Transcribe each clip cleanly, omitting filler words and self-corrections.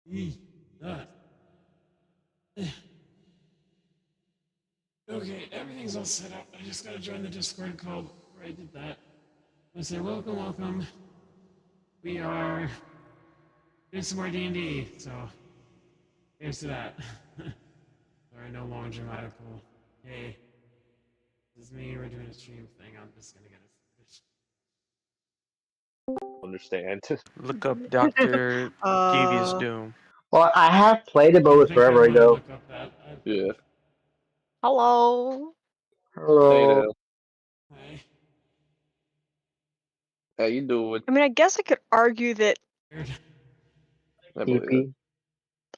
Uh, Okay, everything's all set up. I just gotta join the Discord call where I did that. I say, welcome, welcome. We are doing some more D&D, so here's to that. Sorry, no long dramatical. Hey, this is me. We're doing a stream thing. I'm just gonna get it. Understand. Look up Dr. Devious Uh, Doom. Well, I have played it, I but it don't was think I forever want to ago. look up that. Yeah. hello. Hello. Hi. How you doing? I mean, I guess I could argue that. Weird. I believe it. TP.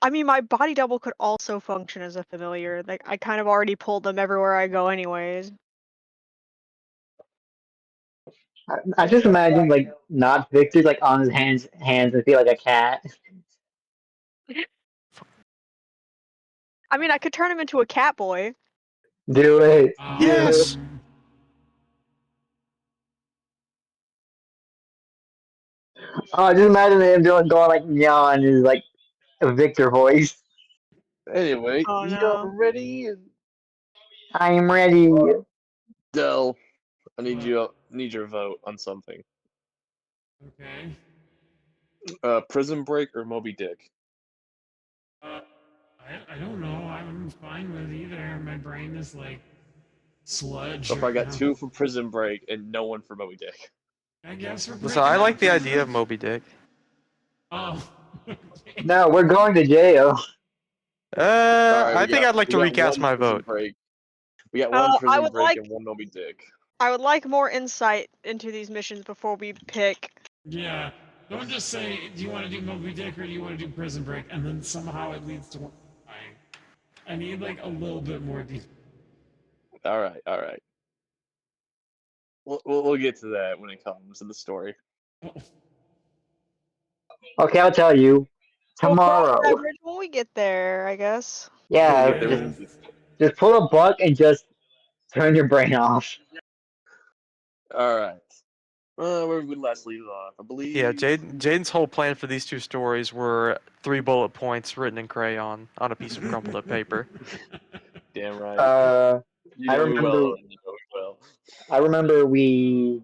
I mean, my body double could also function as a familiar. Like, I kind of already pulled them everywhere I go, anyways. I just imagine like not Victor like on his hands and feel like a cat. I mean, I could turn him into a cat boy. Do it. Do it. Yes! Oh, just imagine him going like yawn is like a Victor voice. Anyway, Oh you're no. ready. I'm ready. Dell, I need What? your vote on something. Okay. Prison Break or Moby Dick? I don't know. I'm fine with either. My brain is like sludge So if I right got now. 2 for Prison Break and no one for Moby Dick. I guess we're Listen, breaking I up like the idea of prisoners. Moby Dick. Oh. Okay. No, we're going to jail. Alright, I think I'd like we to got recast 1 my Prison vote. Break. We got 1 I Prison would Break like and 1 Moby Dick. more insight into these missions before we pick. Yeah. Don't just say, do you want to do Moby Dick or do you want to do Prison Break? And then somehow it leads to one dying. I need like a little bit more detail. Alright. We'll get to that when it comes to the story. Okay, I'll tell you. We'll cross Tomorrow. that bridge when we get there, I guess. When we Yeah, get there, Yeah. just pull a buck and just turn your brain off. Alright. Where did we last leave off? I believe. Yeah, Jaden's whole plan for these 2 stories were 3 bullet points written in crayon on a piece of crumpled up paper. Damn right. You I know me well. remember. You know me well. I remember we.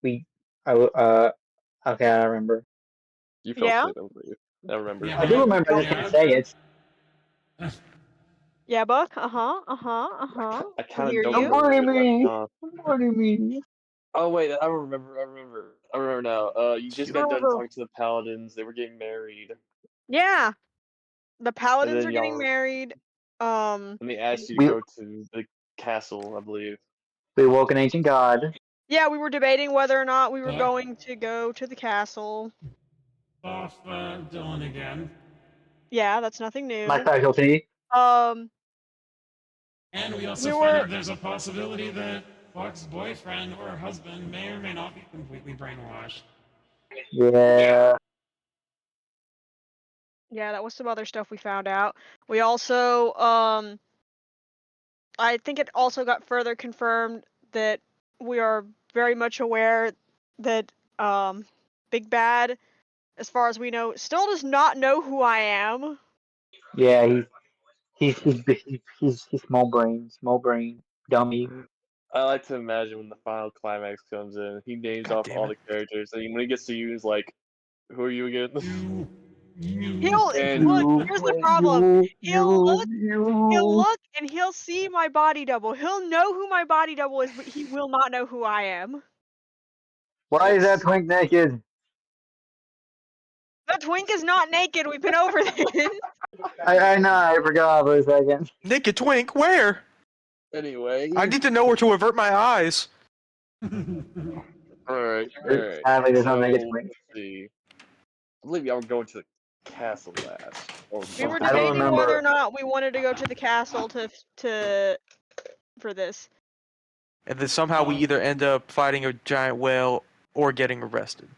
Okay, I remember. You fell Yeah? asleep, I believe. I remember. Yeah, I do remember. I just can't say it. Yeah, Buck? Uh-huh. I I kind of hear don't Don't you. remember worry it, me. but Don't worry me. oh wait, I remember now. You just got done talking to the paladins. They were getting married, Yeah. The and paladins then are getting married. and they asked you to We go to the castle, I believe. we woke an ancient god. Yeah, we were debating whether or not we were Buck going to go to the castle. off Dylan again. Yeah, that's nothing My new. specialty. Um, And we also we find were out there's a possibility that Buck's boyfriend or husband may or may not be completely brainwashed. Yeah. yeah, that was some other stuff we found out. We also I think it also got further confirmed that we are very much aware that Big Bad, as far as we know, still does not know who I am. Yeah. He's small brain, dummy. I like to imagine when the final climax comes in, he names God off damn all it. the characters, and when he gets to you, he's like, "Who are you again?" He'll And look. Here's the problem. He'll look and he'll see my body double. He'll know who my body double is, but he will not know who I am. Why is that twink naked? The twink is not naked. We've been over this. I know. I forgot for a second. Naked twink, where? anyway, I need to know where to avert my eyes. all right. Sadly, there's no So naked twink. let's see. I believe y'all were going to the castle last. Or We were I don't debating remember. whether or not we wanted to go to the castle to for this. And then somehow we either end up fighting a giant whale or getting arrested.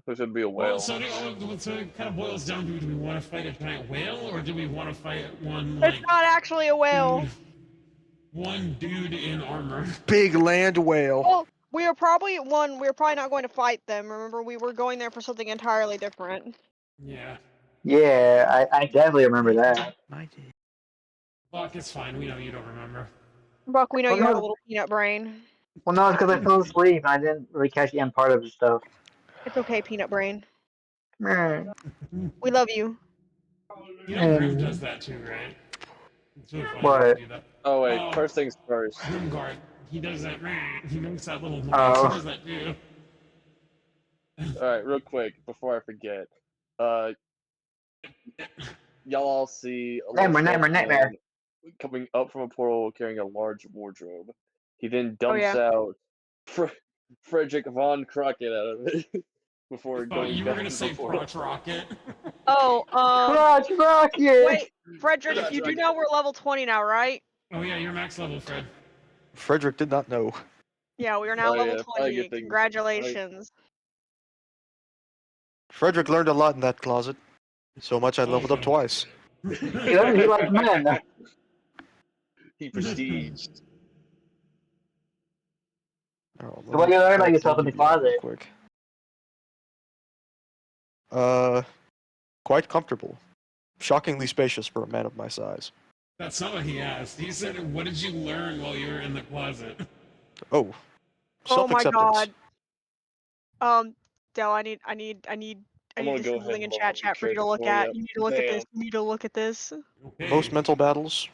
there should be a Well, whale. so it kind of boils down to: do we want to fight a giant whale or do we want to fight one It's like not actually a whale. one dude in armor? Big land whale. Well, we are probably not going to fight them. Remember, we were going there for something entirely different. Yeah. Yeah, I definitely remember that. My day. Buck, it's fine. We know you don't remember. Buck, we know Well, you have a no, little peanut brain. well, no, it's because I fell asleep and I didn't really catch the end part of the stuff. It's okay, peanut brain. Meh. We love you. You know Griff does that too, right? It's really funny when What? you do that. Oh wait, first things first. Grimgard. He does that. He makes that little noise. Oh. He does that too. All right, real quick before I forget. Y'all all see a little Nightmare. man coming up from a portal carrying a large wardrobe. He then dumps yeah. out Frederick von Crockett out of it before Oh, going you were back gonna to say the portal. Crotch Rocket. Oh, Crotch Rocket! wait, Frederick, Crotch you do Rocket. know we're level 20 now, right? Oh yeah, you're max level, Fred. Frederick did not know. Yeah, we are now Oh, level yeah, probably a 20. good thing. Congratulations. Frederick learned a lot in that closet. So much I leveled up twice. He learned he likes men. He prestiged. Oh, So what do you learn about type yourself in the DnD out real closet? quick. Quite comfortable. Shockingly spacious for a man of my size. That's not what he asked. He said, "What did you learn while you were in the closet?" Oh. Oh my Self-acceptance. god. Del, I need I'm to gonna go send ahead something in and level up chat the for you to character look for at. you. You need to look at this. Damn. You need to look at this. Okay. Most mental battles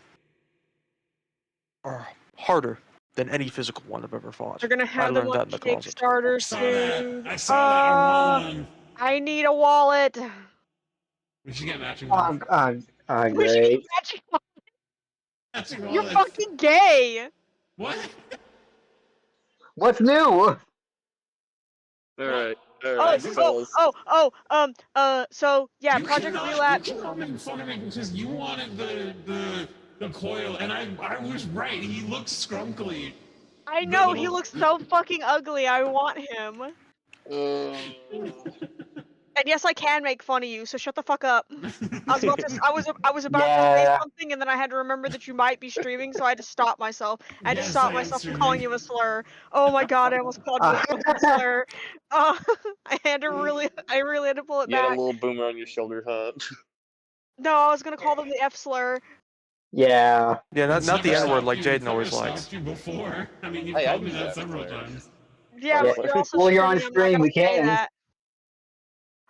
are harder than any physical one I've ever fought. They're gonna I have them learned on that in the closet. Kickstarter saw that. soon. I saw that. I want one. I need a wallet. We should get matching ones. We should get Great. matching. Matching You're wallets. fucking gay. What? What's new? Alright, Oh, fellas. so yeah, You Project cannot, Relapse. you cannot make fun of me because you wanted the coil, and I was right. He looks scrunkly. I The know he little- looks so fucking ugly. I want him. And yes, I can make fun of you. So shut the fuck up. I was about to say Yeah. something, and then I had to remember that you might be streaming, so I had to stop myself. I had to Yes, stop I am myself from calling streaming. you a slur. Oh my god, I almost called you a fucking slur. I really had to pull it You had a back. little boomer on your shoulder, huh? No, I was gonna call them the F slur. Yeah. Yeah, not It's the never N-word stopped like you. Jaden It's never always stopped likes. you before. I mean, you've Hey, called I've me used that that several slur. times. Yeah, Sorry, but slur. you're also Well, you're on streaming. I'm not stream, gonna we say can. that.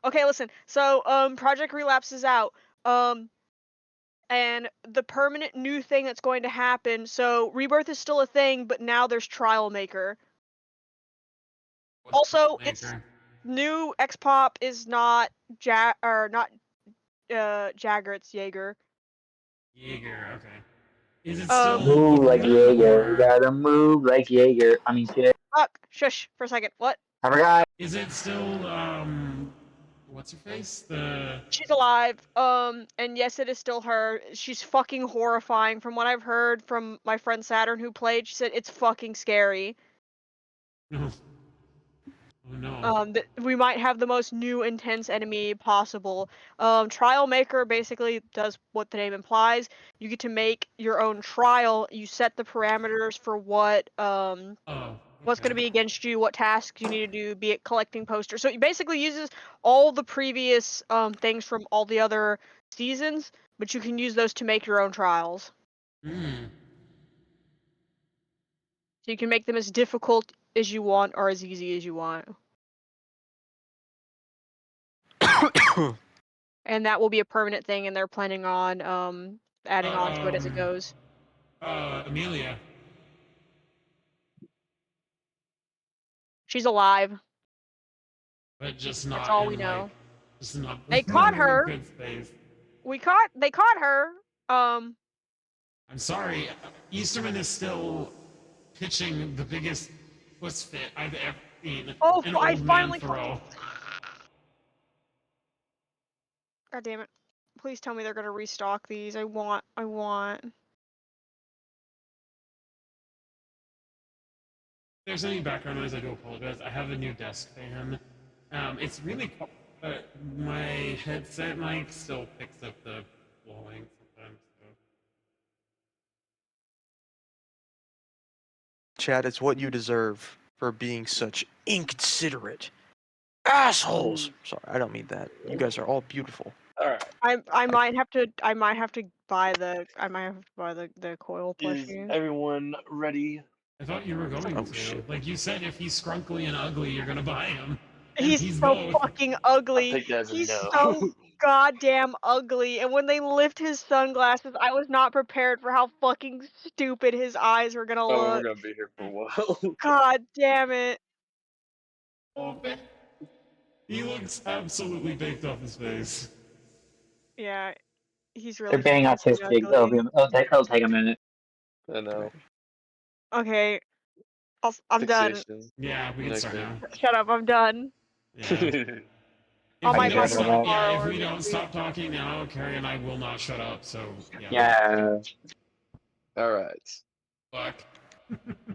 Okay, listen. So, Project Relapse is out. And the permanent new thing that's going to happen. So, Rebirth is still a thing, but now there's Trial Maker. Also, it's new X-Pop is not Jagger, it's Jaeger. Jaeger, okay. Is it still Move like Aurora, Jaeger. You or gotta move like Jaeger. I mean, shit. Fuck, shush for a second. What? I forgot. is it still what's her face? She's alive. And yes, it is still her. She's fucking horrifying. From what I've heard from my friend Saturn who played, she said it's fucking scary. No. Oh no. That we might have the most new intense enemy possible. Trial Maker basically does what the name implies. You get to make your own trial. You set the parameters for what what's going to be against you, what tasks you need to do, be it collecting posters. So it basically uses all the previous things from all the other seasons, but you can use those to make your own trials. Hmm. So you can make them as difficult as you want or as easy as you want. And that will be a permanent thing, and they're planning on adding on to it as it goes. Amelia. She's alive. But just not That's all in, we know. like, just not, They not caught in a her. good space. They caught her. I'm sorry, Easterman is still pitching the biggest puss fit I've ever seen. Oh, an I old finally man throw. God damn it. Please tell me they're gonna restock these. I want. If there's any background noise, I do apologize. I have a new desk fan. It's really quiet, but my headset mic still picks up the blowing sometimes. So. Chad, it's what you deserve for being such inconsiderate assholes. Sorry, I don't mean that. You guys are all beautiful. I might have to buy the coil Is plushie. everyone ready? I thought you were going Oh, to. shit. Like you said, if he's scrunkly and ugly, you're gonna buy him. And He's he's so both. fucking I'll ugly. take that as a He's no. so goddamn ugly. And when they lift his sunglasses, I was not prepared for how fucking stupid his eyes were gonna Oh, we're look. gonna be here for a while. God damn it. Oh, man. He looks absolutely baked off his face. Yeah, he's They're really banging out fucking 6 gigs. ugly. It'll take a minute. I know. Okay, I'm done. Fixation. Yeah, we can start Okay. now. Shut up, I'm done. Yeah. I'll If we might don't watch stop, that. yeah, if tomorrow we or don't next stop talking now, Carrie and I will not shut up. So Yeah. All right. Fuck.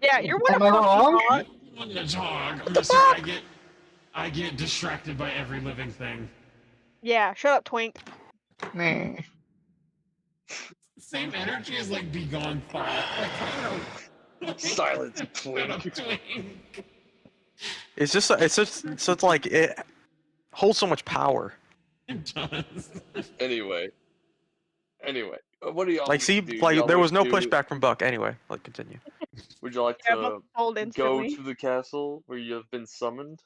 Yeah, you're Am one I of wrong? fucking I'm gonna talk. I'm just I get distracted by every living thing. Yeah, shut up, Twink. Meh. Same energy as like Be Gone Thought. Like, I don't know. Silence, Shut up, Twink. Twink. It's just like it holds so much power. It does. Anyway, what do y'all Like, want see, to do? like Y'all there want was no to- pushback from Buck. Anyway, like continue. Would you like Yeah, to Buck told go instantly. to the castle where you have been summoned?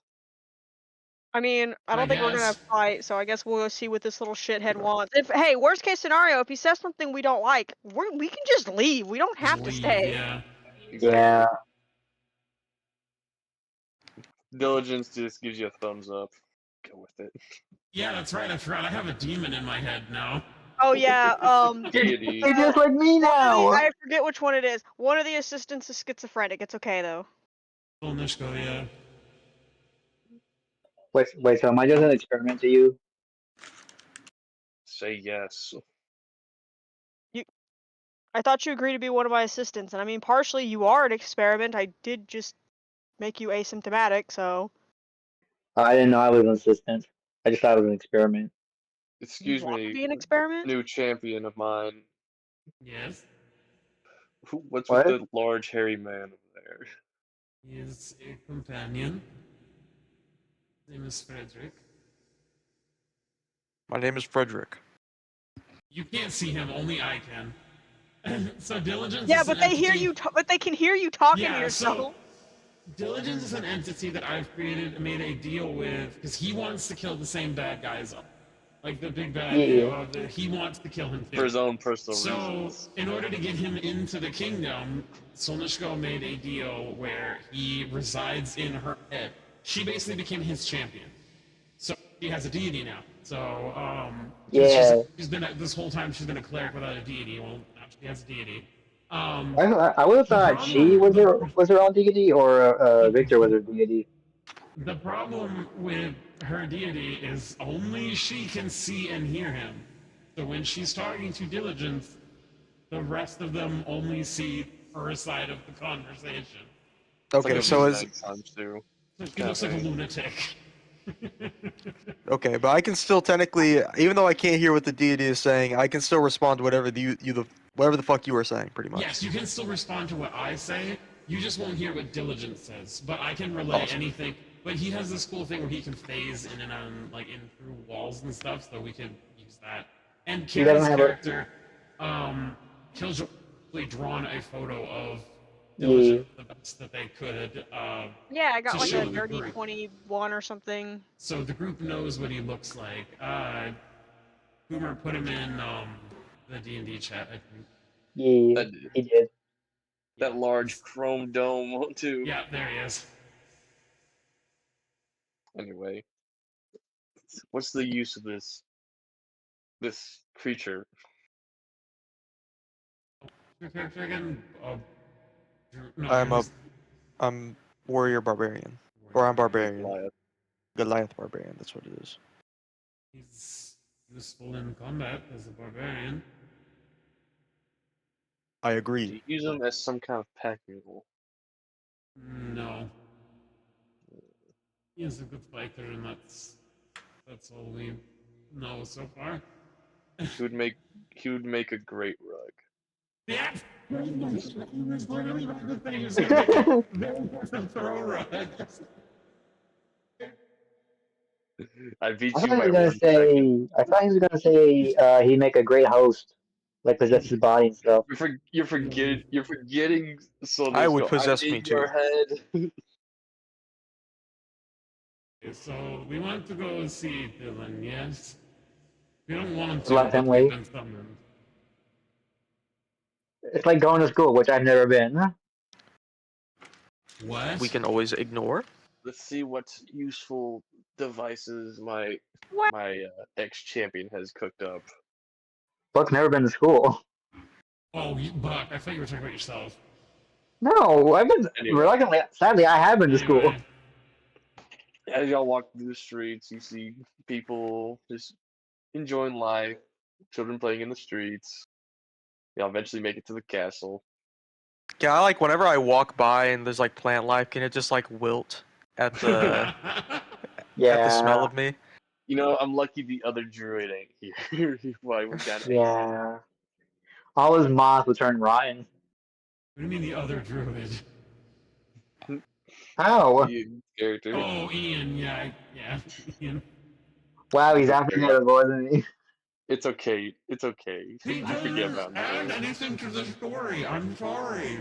I mean, I I don't think we're gonna guess. fight, so I guess we'll go see what this little shithead wants. Hey, worst case scenario, if he says something we don't like, we can just leave. We don't have to Leave, stay. Yeah. Exactly. Yeah. Diligence just gives you a thumbs up. Go with it. Yeah, that's right. I forgot. I have a demon in my head now. Oh yeah, Deity. You're just like me now. I forget which one it is. One of the assistants is schizophrenic. It's okay though. Nishko, yeah. Wait, so am I just an experiment to you? Say yes. I thought you agreed to be one of my assistants, and I mean, partially you are an experiment. I did just make you asymptomatic, so. I didn't know I was an assistant. I just thought it was an experiment. Excuse You want to me, be an experiment? new champion of mine. Yes. What's What? with the large hairy man over there? He is a companion. His name is Frederick. My name is Frederick. You can't see him, only I can. So Diligence Yeah, is but an they hear entity- you. But they can hear you talking to Yeah, yourself. so Diligence is an entity that I've created and made a deal with because he wants to kill the same bad guys. Like the big bad, Yeah. he wants to kill him too. For his own personal So, reasons. in order to get him into the kingdom, Solnishko made a deal where he resides in her head. She basically became his champion. So he has a deity now. So, Yeah. she's been this whole time. She's been a cleric without a deity. Well, now she has a deity. I would have The thought she problem- was her own deity, or Victor was her deity. The problem with her deity is only she can see and hear him. So when she's talking to Diligence, the rest of them only see her side of the conversation. It's Okay, like a so Visa is times two. So she looks like a lunatic. okay, but I can still technically, even though I can't hear what the deity is saying, I can still respond to whatever whatever the fuck you were saying, pretty much. Yes, you can still respond to what I say. You just won't hear what Diligence says. But I can relay Awesome. anything. But he has this cool thing where he can phase in and on, like in through walls and stuff, so we could use that. And He doesn't Kira's have a- character, Killjoy actually drawn a photo of Yeah. Diligence the best that they could. Yeah, I got To like show a the dirty group. 21 or something. So the group knows what he looks like. Boomer put him in the D&D chat, I think. Yeah, That, he did. that large chrome dome too. Yeah, there he is. Anyway, what's the use of this creature? Your character again? No, I'm you're a just- I'm warrior barbarian, or I'm barbarian, Goliath. Goliath barbarian. That's what it is. He's useful in combat as a barbarian. I Do agree. you use them as some kind of pack mule? No. He is a good fighter, and that's all we know so far. He would make a great rug. Yeah! He was literally one of the things that very important throw rugs. I I beat thought you he by was gonna 1 second. say. I thought he was gonna say he'd make a great host, like possess his body and stuff. You're forgetting so I there's would no possess idea me in your too. head. Okay, so we want to go see Dylan, yes? We don't want him to, but we've Reluctantly, been summoned. it's like going to school, which I've never been. What? We can always ignore. Let's see what useful devices my What? ex-champion has cooked up. Buck's never been to school. Oh, Buck, I thought you were talking about yourself. No, I've been Anyway. reluctantly. Sadly, I have been to school. Anyway, As y'all walk through the streets, you see people just enjoying life, children playing in the streets. Y'all eventually make it to the castle. Yeah, I like whenever I walk by and there's like plant life, can it just like wilt at the at the smell Yeah, of me? You know, I'm lucky the other druid ain't here. Why we got yeah. All his moths would turn rotten. what do you mean the other druid? How? Ian character. Oh, Ian, yeah, Ian. Wow, he's It's after okay. him, wasn't he? It's okay. It's okay. He I forget doesn't about add him. anything to the story. I'm sorry.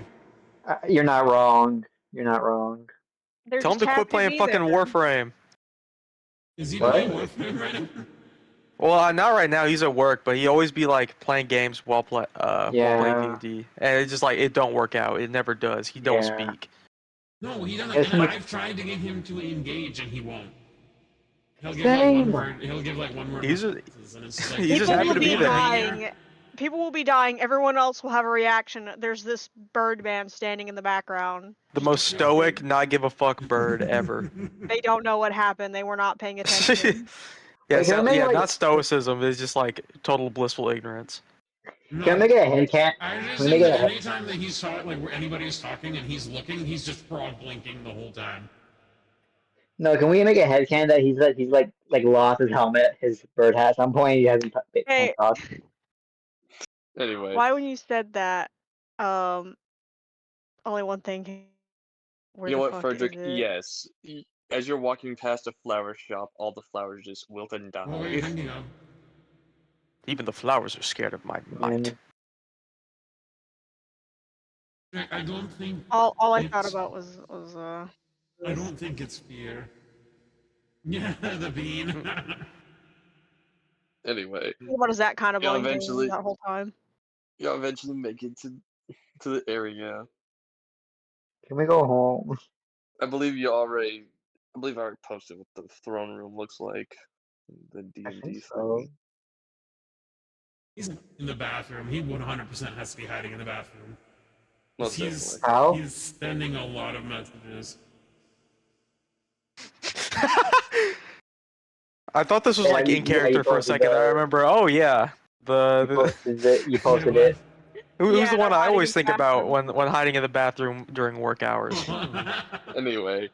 You're not wrong. You're not wrong. They're Tell him just to quit happy to playing be fucking there. Warframe. Is he What? playing Warframe right now? Well, not right now. He's at work, but he always be like playing games while playing Yeah, D&D, and it's just like it don't work out. It never does. He don't yeah. speak. No, he doesn't. There's And too much. I've tried to get him to engage, and he won't. He'll give like one Same. word. He'll give like one word. He's a- responses, and it's just like he's just People happy will to be be there. dying. People will be dying. Everyone else will have a reaction. There's this Birdman standing in the background. The most stoic, not give a fuck bird ever. They don't know what happened. They were not paying attention. Yeah, Wait, can we make yeah, like? not stoicism. It's just like total blissful ignorance. No, Can we make it a head cat? I just Can we think make it that a head? anytime that he's talking, like where anybody's talking and he's looking, he's just frog blinking the whole time. No, can we make a head can that he's like lost his helmet, his bird hat at some point? He hasn't Hey, talk. Anyway, why when you said that, only one thing came. Where you know the what, fuck Frederick? is it? Yes. As you're walking past a flower shop, all the flowers just wilt and What were you die. thinking of? Even the flowers are scared of my might. I don't think. All I thought it's- about was I don't think it's fear. Yeah, the bean. Anyway, what is that kind of y'all blinking eventually, that whole time? y'all eventually make it to the area. Can we go home? I believe I already posted what the throne room looks like. The I D&D think thing. so. He's in the bathroom. He 100% has to be hiding in the bathroom. Most He's definitely. How? he's sending a lot of messages. I thought this was Yeah, like in you character for a posted second. I remember. Oh yeah, You posted it. You posted it. who's Yeah, the one they're I hiding always in think the about bathroom. when hiding in the bathroom during work hours. Anyway,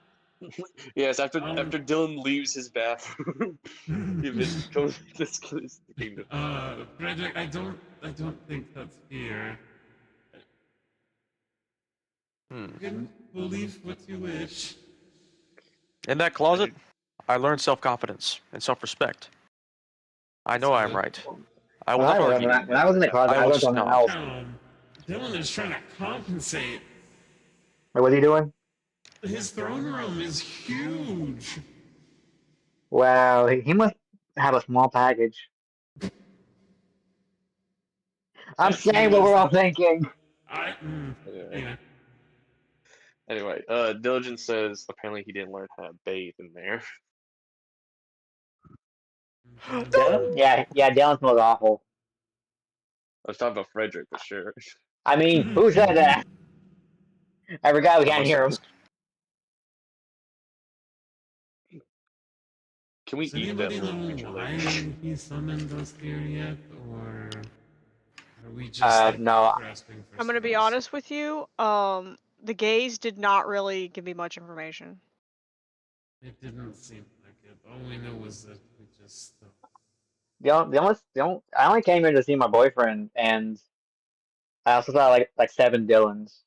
yes. After Um, Dylan leaves his bathroom, he eventually goes to this kingdom. Frederick, I don't think that's fear. You can believe what you wish. In that closet, I learned self-confidence and self-respect. I know I am right. I will not argue. When I was in the closet, I I will was just on the nod. house. Dylan is trying to compensate. Wait, what's he doing? His throne room is huge. Wow, he must have a small package. I'm That's saying what we're all realistic. thinking. Yeah. Anyway, Diligence says apparently he didn't learn how to bathe in there. Dylan? Yeah, Dylan smells awful. I was talking about Frederick for sure. I mean, who said that? I forgot we I can't must hear him. ask. Can we Does eat that anybody little know creature why later? he summoned us here yet, or are we just like No. grasping for I'm gonna be straws? honest with you. The gays did not really give me much information. It didn't seem like it. All we knew was that we just. I only came here to see my boyfriend, and I also saw like 7 Dylans.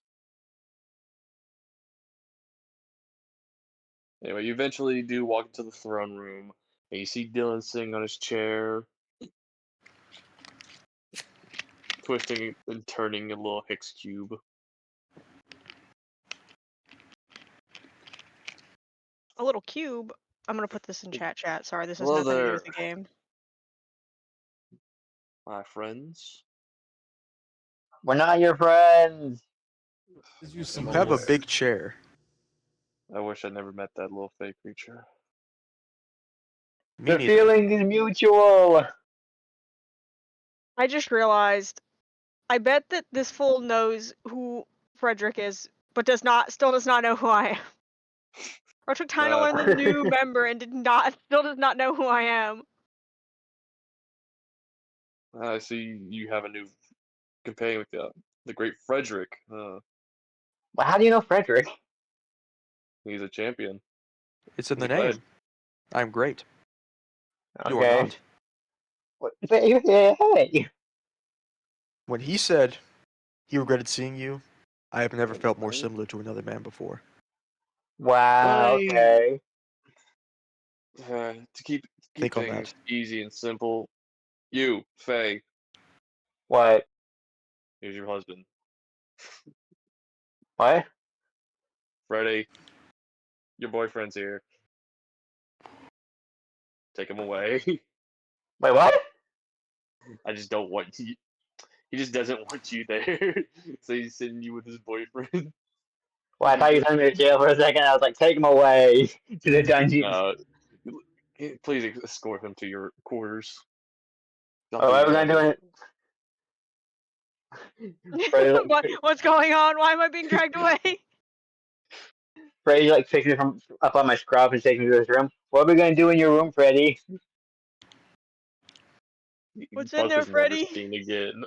Anyway, you eventually do walk into the throne room. And you see Dylan sitting on his chair, twisting and turning a little Higgs cube. A little cube. I'm gonna put this in chat. Sorry, this has Hello nothing to do there. with the game. My friends. We're not your friends. Let's use some You have a holes. big chair. I wish I never met that little fake creature. Me The neither. feeling is mutual. I just realized. I bet that this fool knows who Frederick is, but still does not know who I am. Or took time to learn the new member and still does not know who I am. I see you have a new companion with the great Frederick. Well, how do you know Frederick? He's a champion. It's in the Go ahead. name. I'm great. You are Okay. not. What? Hey. When he said he regretted seeing you, I have never felt more similar to another man before. Wow. Okay. To keep Think on things that. easy and simple, you, Faye, What? here's your husband. What? Freddie, your boyfriend's here. Take him away. Wait, what? I just don't want you. He just doesn't want you there. So he's sending you with his boyfriend. Well, I thought you were sending me to jail for a second. I was like, take him away to the dungeon. Please escort him to your quarters. Oh, what are we gonna do? What's going on? Why am I being dragged away? Freddy like picks me from up on my scruff and takes me to his room. What are we gonna do in your room, Freddy? What's in Buck there, was never Freddy? seen again.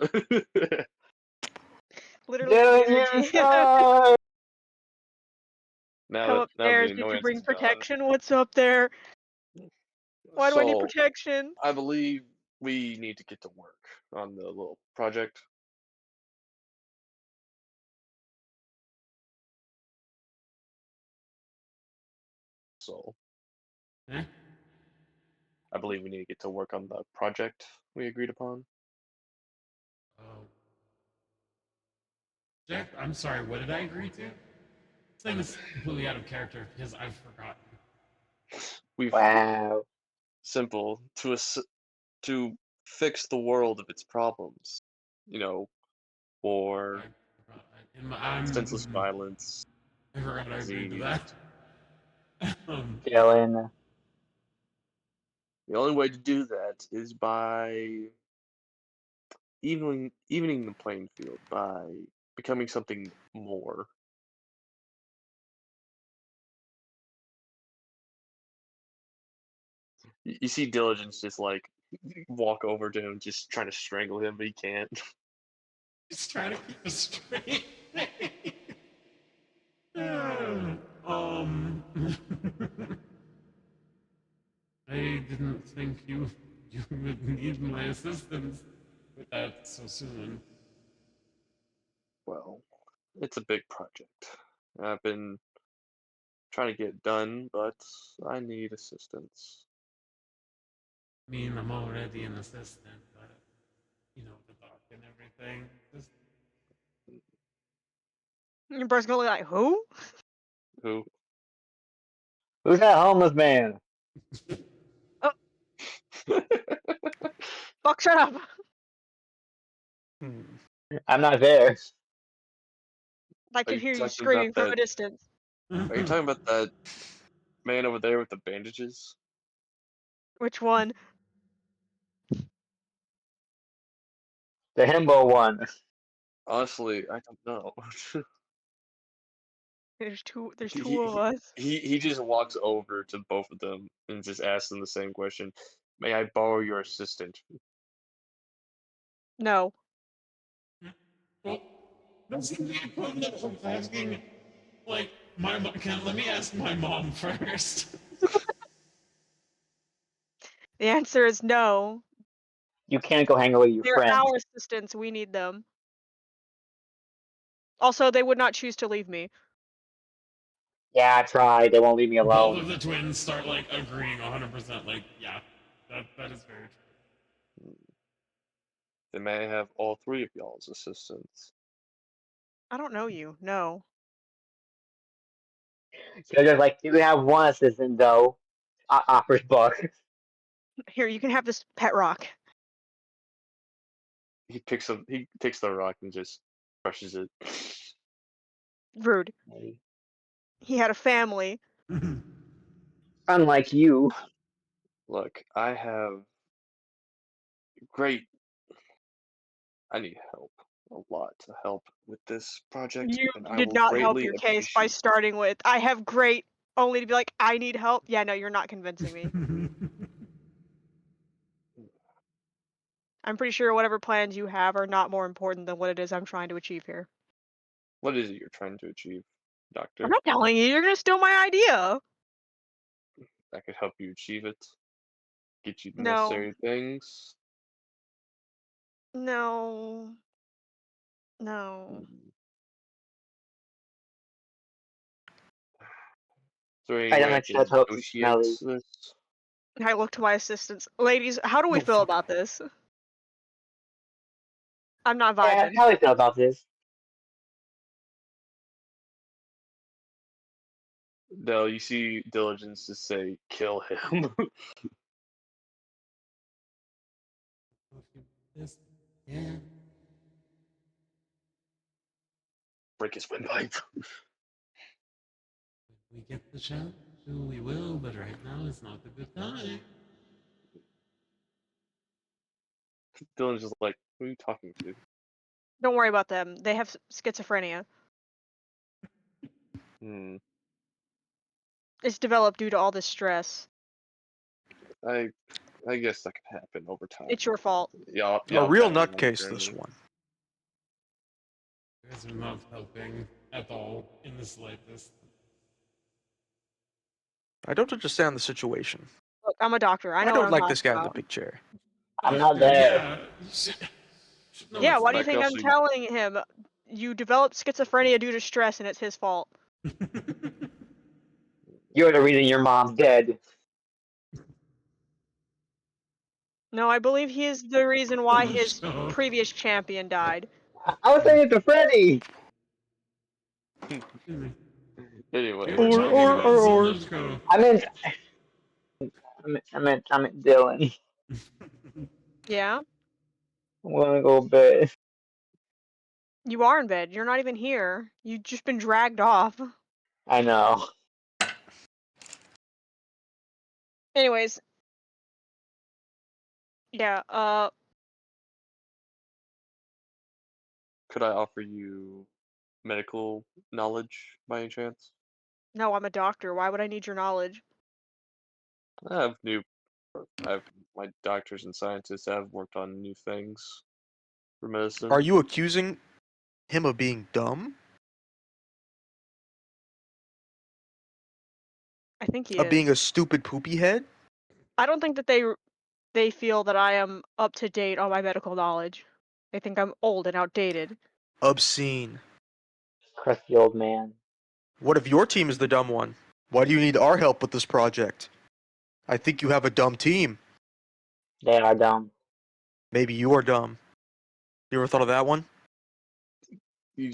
Literally Dude, you energy. suck! now Come that the upstairs. Did you annoyance bring is gone. protection? What's up there? Why do I need So, protection? I believe we need to get to work on the little project. So, Eh? I believe we need to get to work on the project we agreed upon. Oh. Jack, I'm sorry, what did I agree to? This thing is completely out of character because I've forgotten. We've Wow. simple to fix the world of its problems. War, I forgot. senseless violence, I forgot I agreed to disease. that. Dylan. The only way to do that is by evening the playing field, by becoming something more. You see Diligence just like walk over to him, just trying to strangle him, but he can't. Just trying to keep us straight. I didn't think you would need my assistance with that so soon. Well, it's a big project. I've been trying to get it done, but I need assistance. I mean, I'm already an assistant, but you know, the doc and everything. Just Your bro's gonna look like, who? Who? Who's that homeless man? Fuck, shut up. Hmm. I'm not there. I Are can you hear you talking screaming about from a that? distance. Are you talking about that man over there with the bandages? Which one? The himbo one. Honestly, I don't know. There's two he, of us. he just walks over to both of them and just asks them the same question. May I borrow your assistant? No. well, that's the equivalent of asking, like, let me ask my mom first. The answer is no. You can't go hang out with your They're friends. our assistants. We need them. Also, they would not choose to leave me. Yeah, I tried. They won't leave me Both alone. of the twins start like agreeing 100%. Like, yeah, that is very true. They may have all three of y'all as assistants. I don't know you. No. So just like, you can have one assistant though. Offers Buck. Here, you can have this pet rock. He takes the rock and just crushes it. Rude. He had a family. Unlike you. Look, I have great. I need help, a lot of help with this project, You and I did will not help greatly your case by appreciate. starting with, I have great, only to be like, I need help. Yeah, no, you're not convincing me. I'm pretty sure whatever plans you have are not more important than what it is I'm trying to achieve here. What is it you're trying to achieve, Doctor? I'm not telling you, you're gonna steal my idea. I could help you achieve it. Get you the No. necessary things. No. No. Hmm. Is there any I don't way I like can shut up and negotiate smelly. this? I look to my assistants. Ladies, how do we No, feel fuck about this? I'm not Yeah, vibing. how do you feel about this? No, you see Diligence just say, kill him. This, yeah. Break his windpipe. If we get the shot, we will, but right now it's not the good time. Dylan's just like, who are you talking to? Don't worry about them. They have schizophrenia. Hmm. It's developed due to all this stress. I guess that could happen over time. It's your fault. Y'all A real have been on a nutcase, this journey. one. You guys are not helping at all in the slightest. I don't understand the situation. Look, I'm a doctor. I I know what don't I'm like talking this guy in the about. big chair. I'm not there. Yeah, should know Yeah, what's why do you Like, think I'm also, telling him? You developed schizophrenia due to stress and it's his fault. You're the reason your mom's dead. No, I believe he is the reason why his Show. previous champion died. I was saying it to Freddy. anyway, We were talking about Zolochko. I meant Dylan. Yeah? I'm gonna go to bed. You are in bed. You're not even here. You've just been dragged off. I know. Anyways. Yeah, could I offer you medical knowledge by any chance? no, I'm a doctor. Why would I need your knowledge? I have my doctors and scientists have worked on new things for medicine. Are you accusing him of being dumb? I think he Of is. being a stupid poopy head? I don't think that they feel that I am up to date on my medical knowledge. They think I'm old and outdated. Obscene. Crusty old man. What if your team is the dumb one? Why do you need our help with this project? I think you have a dumb team. They are dumb. Maybe you are dumb. You ever thought of that one? You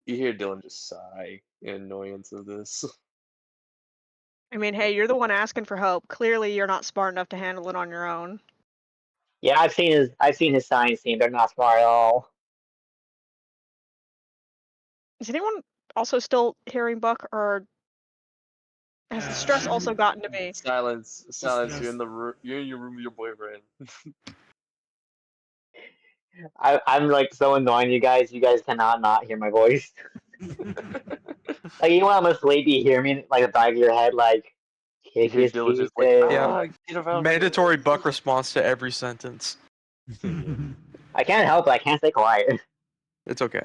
hear Dylan just sigh in annoyance of this. I mean, hey, you're the one asking for help. Clearly, you're not smart enough to handle it on your own. Yeah, I've seen his science team. They're not smart at all. Is anyone also still hearing Buck, or has the stress also gotten to me? Silence. Stress. You're in the room. You're in your room with your boyfriend. I'm like so annoying, you guys. You guys cannot not hear my voice. Like even when I'm asleep, you hear me like the back of your head, like You kick hear his Dylan teeth just like, in. Yeah. get him out of Mandatory here." Buck response to every sentence. I can't help it. I can't stay quiet. It's okay.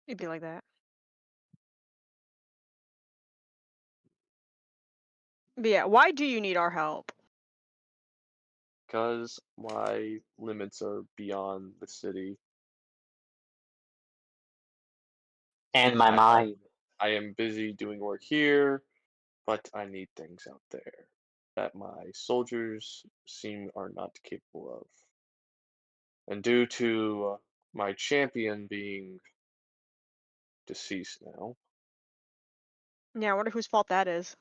It'd be like that. But yeah, why do you need our help? Because my limits are beyond the city. And my I- mind. I am busy doing work here, but I need things out there that my soldiers are not capable of. And due to my champion being deceased now, Yeah, I wonder whose fault that is.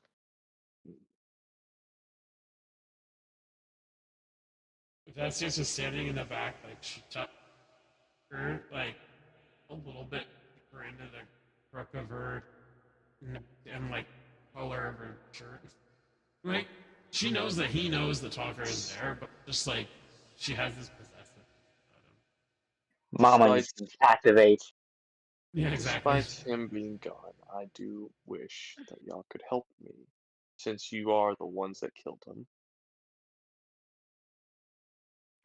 If that's just standing in the back, like she tucked her like a little bit deeper into the crook of her and like collar of her shirt. Like she knows that he knows the talker is there, but just like she has this possessive about him. Mama despite instincts activate. Yeah, exactly. despite him being gone, I do wish that y'all could help me, since you are the ones that killed him.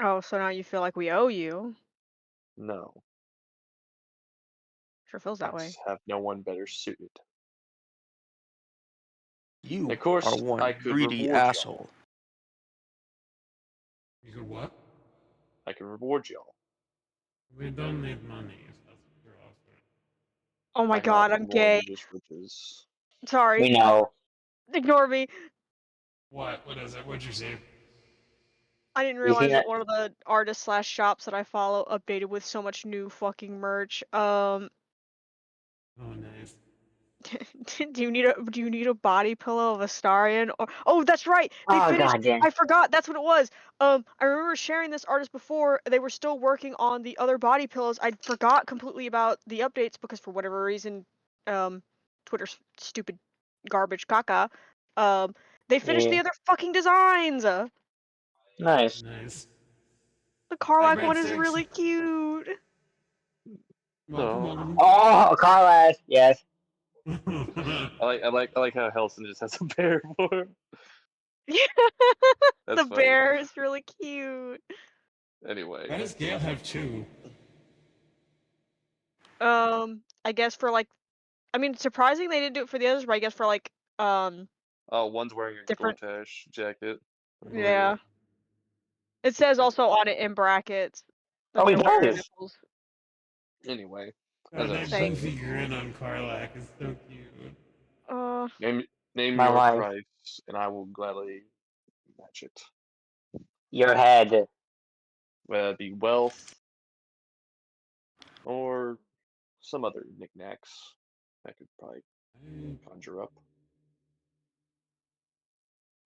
Oh, so now you feel like we owe you. No, Sure feels I that way. just have no one better suited. You Of course, are one I could greedy reward asshole. You could what? I could reward y'all. We don't need money if that's what you're offering. Oh my I'm god, not I'm more gay. than just riches. Sorry. We know. Ignore me. What? What is it? What'd you say? I didn't You see realize that that? one of the artists slash shops that I follow updated with so much new fucking merch. Oh, nice. Do you need a body pillow of Astarion? Or oh, that's right. They Oh finished. god damn. I forgot. That's what it was. I remember sharing this artist before. They were still working on the other body pillows. I forgot completely about the updates because for whatever reason, Twitter's stupid garbage caca. They finished the Yeah. other fucking designs. The Nice. Nice. Carlac one is Breadsticks. really cute. Welcome, No, welcome. Oh, Carlash. Yes. I like how Helson just has a bear for him. Yeah, That's the funny. bear is really cute. Why Anyway, does Gale have two? I guess for like, I mean, surprising they didn't do it for the others, but I guess for like, one's wearing a different. Gortash jacket, I believe. Yeah. It says also on it in brackets that Oh, he they're wearing does. nipples. Anyway, Oh, as I that was Say, saying, goofy grin on Karlak is so cute. name name My your wife. price, and I will gladly match it. Your head. Whether it be wealth or some other knickknacks I could probably conjure up.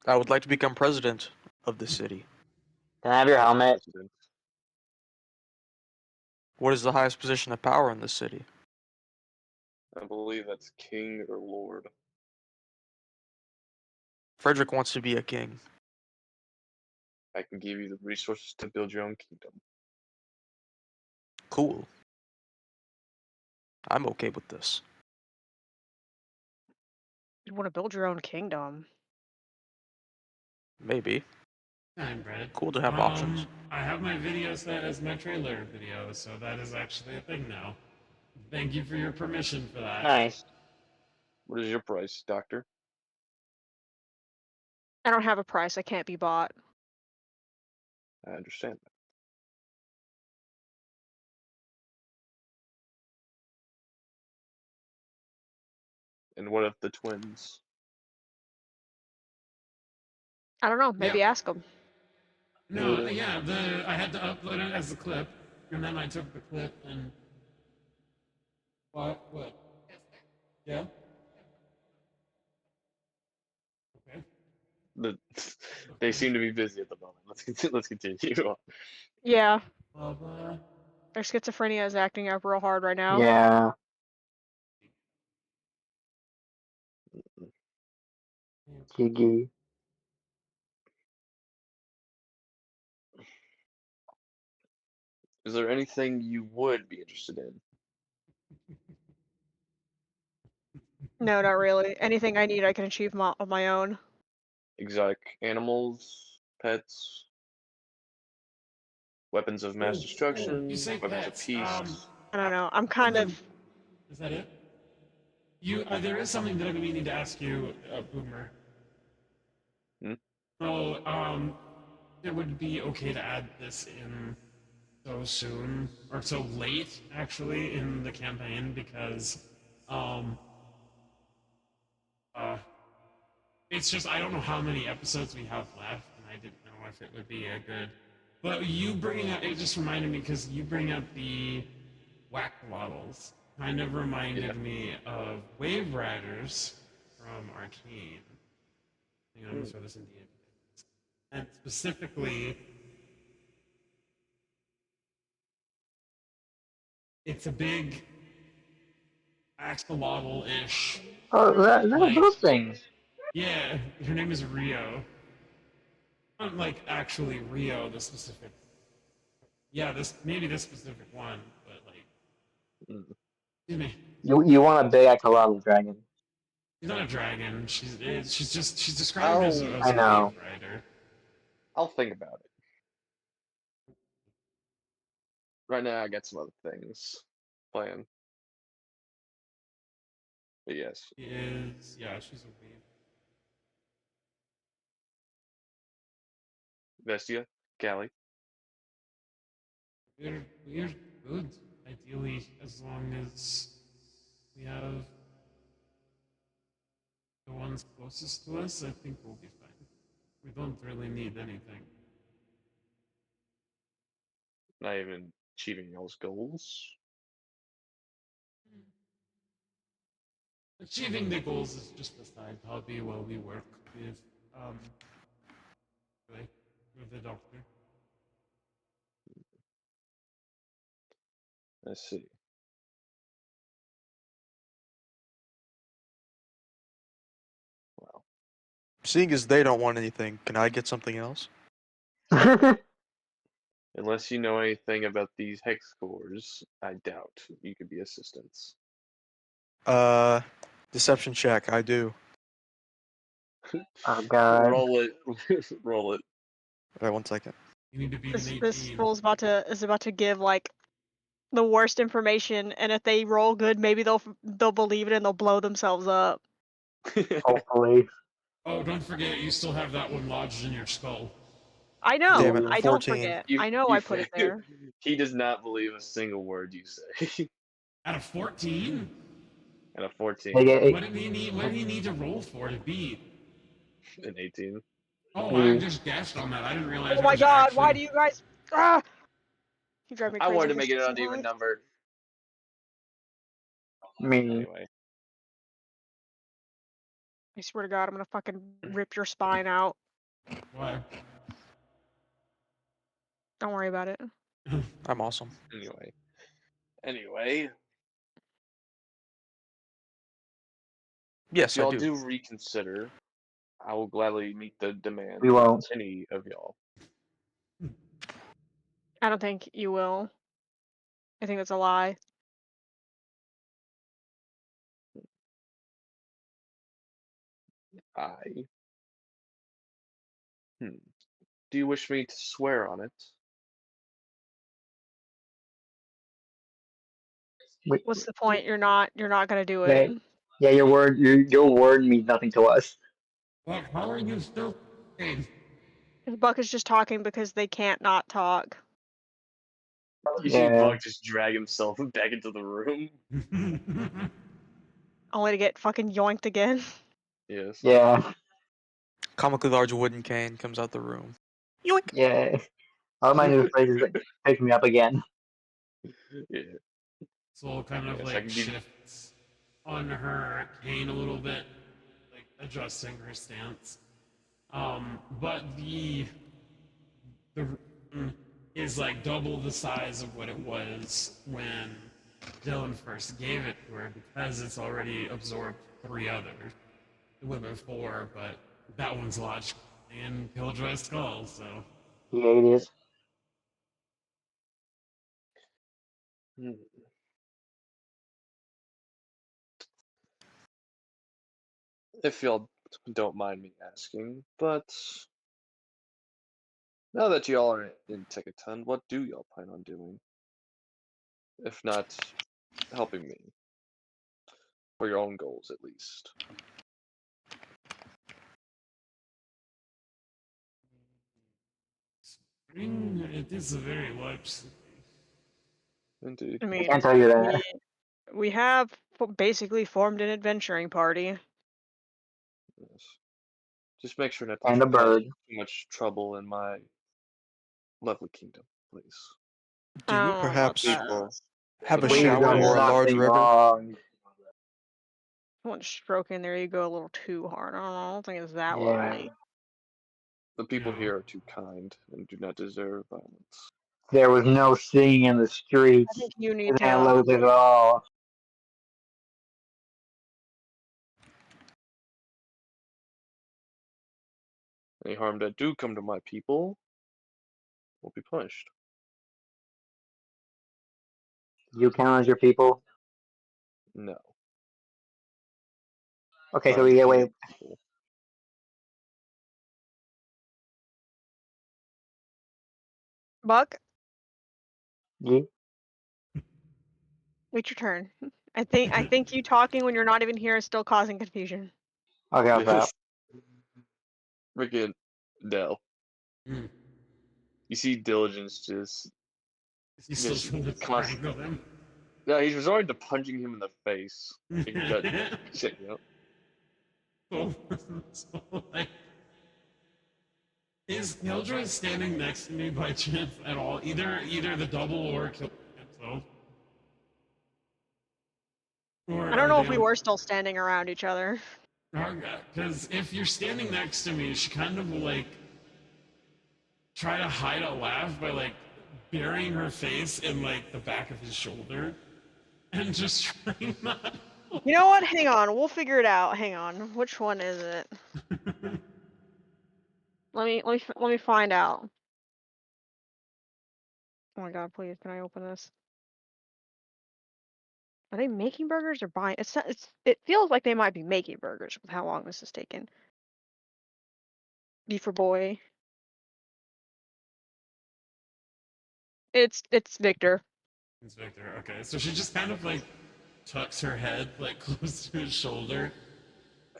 I would like to become president of the city. Can I have your helmet? President. What is the highest position of power in this city? I believe that's king or lord. Frederick wants to be a king. I can give you the resources to build your own kingdom. Cool. I'm okay with this. you want to build your own kingdom. Maybe. Time, Brad. Cool to have options. I have my video set as my trailer video, so that is actually a thing now. Thank you for your permission for that. Nice. What is your price, doctor? I don't have a price. I can't be bought. I understand that. And what of the twins? I don't know. Maybe Yeah. ask them. No, yeah, I had to upload it as a clip, and then I took the clip and what? What? Yeah. Okay. The, they seem to be busy at the moment. Let's continue on. Yeah. Blah blah. Their schizophrenia is acting up real hard right now. Yeah. Gigi. Is there anything you would be interested in? No, not really. Anything I need, I can achieve of my own. Exotic animals, pets, weapons of mass Oh, destruction, you say weapons of pets. peace. I don't know. I'm kind of. Is that it? There is something that I've been meaning to ask you, Boomer. Hmm? Oh, it would be okay to add this in so soon or so late, actually, in the campaign because, It's just I don't know how many episodes we have left, and I didn't know if it would be a good. But you bringing up it just reminded me because you bring up the whack waddles kind of reminded me of Wave Riders from Arcane. Hang on, I'm gonna throw this in the end. And specifically, it's a big axolotl-ish. Oh, Like, those things. yeah, her name is Rio. Not like actually Rio, the specific. Yeah, this maybe this specific one, but like, excuse me. You want a big axolotl dragon? She's not a dragon. She's described as Oh, I a wave know. rider. I'll think about it. Right now, I got some other things planned. But yes, She is she's a wave. Vestia, Callie. We're good. Ideally, as long as we have the ones closest to us, I think we'll be fine. We don't really need anything. Not even achieving those goals. Achieving the goals is just a side hobby while we work with really, with the doctor. Let's see. Wow. Seeing as they don't want anything, can I get something else? Unless you know anything about these hex cores, I doubt you could be assistants. Deception check. I do. Oh god. Roll it. Roll it. All right, 1 second. You need to beat an This 18. fool's about to give like the worst information, and if they roll good, maybe they'll believe it and they'll blow themselves up. Hopefully. Oh, don't forget, you still have that one lodged in your skull. I know. Damn it, I don't 14. forget. You- I know you I put it there. He does not believe a single word you say. Out of 14? And a 14, What did he need? What did he need to roll for to beat? an 18. Oh, I just guessed on that. I didn't realize. Oh it my was god! actually... Why do you guys? Ah! You drive me I crazy. wanted to with make it this an uneven line. number. Me. Anyway, I swear to God, I'm gonna fucking rip your spine out. Why? Don't worry about it. I'm awesome. anyway, Yes, if I y'all do. do reconsider, I will gladly meet the demand We of won't. any of y'all. I don't think you will. I think that's a lie. I. Do you wish me to swear on it? What's the point? You're not gonna do Yeah, it. yeah, your word means nothing to us. Well, how are you still... Hey, Buck is just talking because they can't not talk. You see Yeah. Buck just drag himself back into the room. Only to get fucking yoinked again. Yes. Yeah. Comically large wooden cane comes out the room. Yoink! Yeah. All my new phrases like pick me up again. Yeah. Soul kind of Yes, I like can give- shifts on her cane a little bit, like adjusting her stance. But the room is like double the size of what it was when Dylan first gave it to her because it's already absorbed 3 others. It would have been 4, but that one's lodged in Killjoy's skull, so. He ate it. Hmm. If y'all don't mind me asking, but now that y'all are in Ticketon, what do y'all plan on doing? If not helping me. For your own goals, at least. It is a very large city. Indeed. I I mean, can't tell you that. we have basically formed an adventuring party. Yes. Just make sure not to And a cause bird. too much trouble in my lovely kingdom, please. Do I you don't know about perhaps that. People, have a Please shower don't or a suck large me river? wrong. One stroke in there, you go a little too hard. I don't think it's that Yeah. lovely. the people No. here are too kind and do not deserve violence. There was no singing in the I streets. think you It need didn't to. lose at all. Any harm that do come to my people will be punished. You count as your people. No. Okay, so I'm we the get away. kingdom people. Buck, Yeah. wait your turn. I think you talking when you're not even here is still causing confusion. Okay, I'll stop. Yes. Freaking no. Mm. You see Diligence just He's still Just trying to const- strangle him. no, he's resorting to punching him in the face. He got shit, So, like, is Killjoy standing next to me by chance at all? Either the double or Killjoy himself? Or I don't are know they if we were still standing around each other. Because if you're standing next to me, she kind of will, like, try to hide a laugh by, like, burying her face in, like, the back of his shoulder. And just trying not. You know what? Hang on, we'll figure it out. Hang on, which one is it? Let me find out. Oh my god, please, can I open this? Are they making burgers or buying? It feels like they might be making burgers with how long this has taken. Beef for boy. It's Victor. It's Victor. Okay, so she just kind of, like, tucks her head, like, close to his shoulder.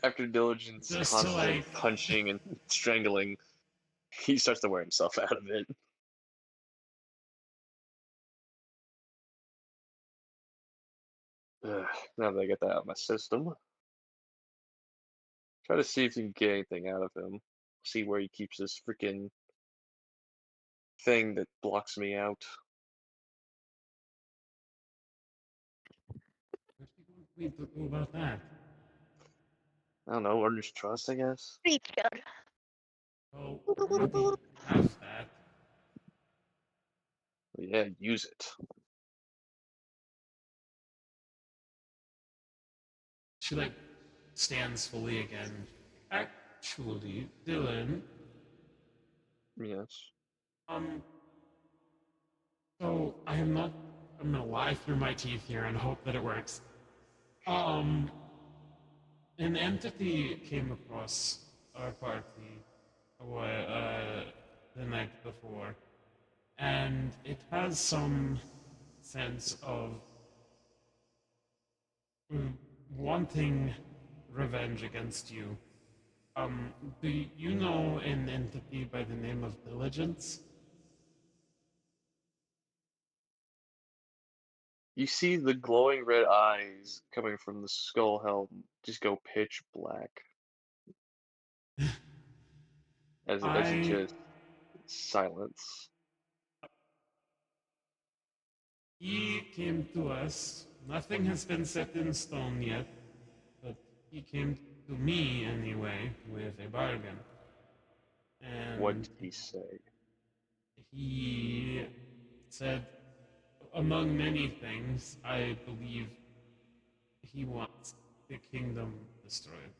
After Diligence Just to, constantly like- punching and strangling, he starts to wear himself out of it. Now that I get that out of my system, try to see if you can get anything out of him. See where he keeps this freaking thing that blocks me out. What do you want me to do about that? I don't know, earn his trust, I guess. Well, we already have that. But yeah, use it. She, like, stands fully again. Actually, Dylan, Yes. so I'm gonna lie through my teeth here and hope that it works. An entity came across our party the night before, and it has some sense of wanting revenge against you. Do you know an entity by the name of Diligence? You see the glowing red eyes coming from the skull helm just go pitch black as it just silence. He came to us. Nothing has been set in stone yet, but he came to me anyway with a bargain. What And did he say? he said, among many things, I believe he wants the kingdom destroyed.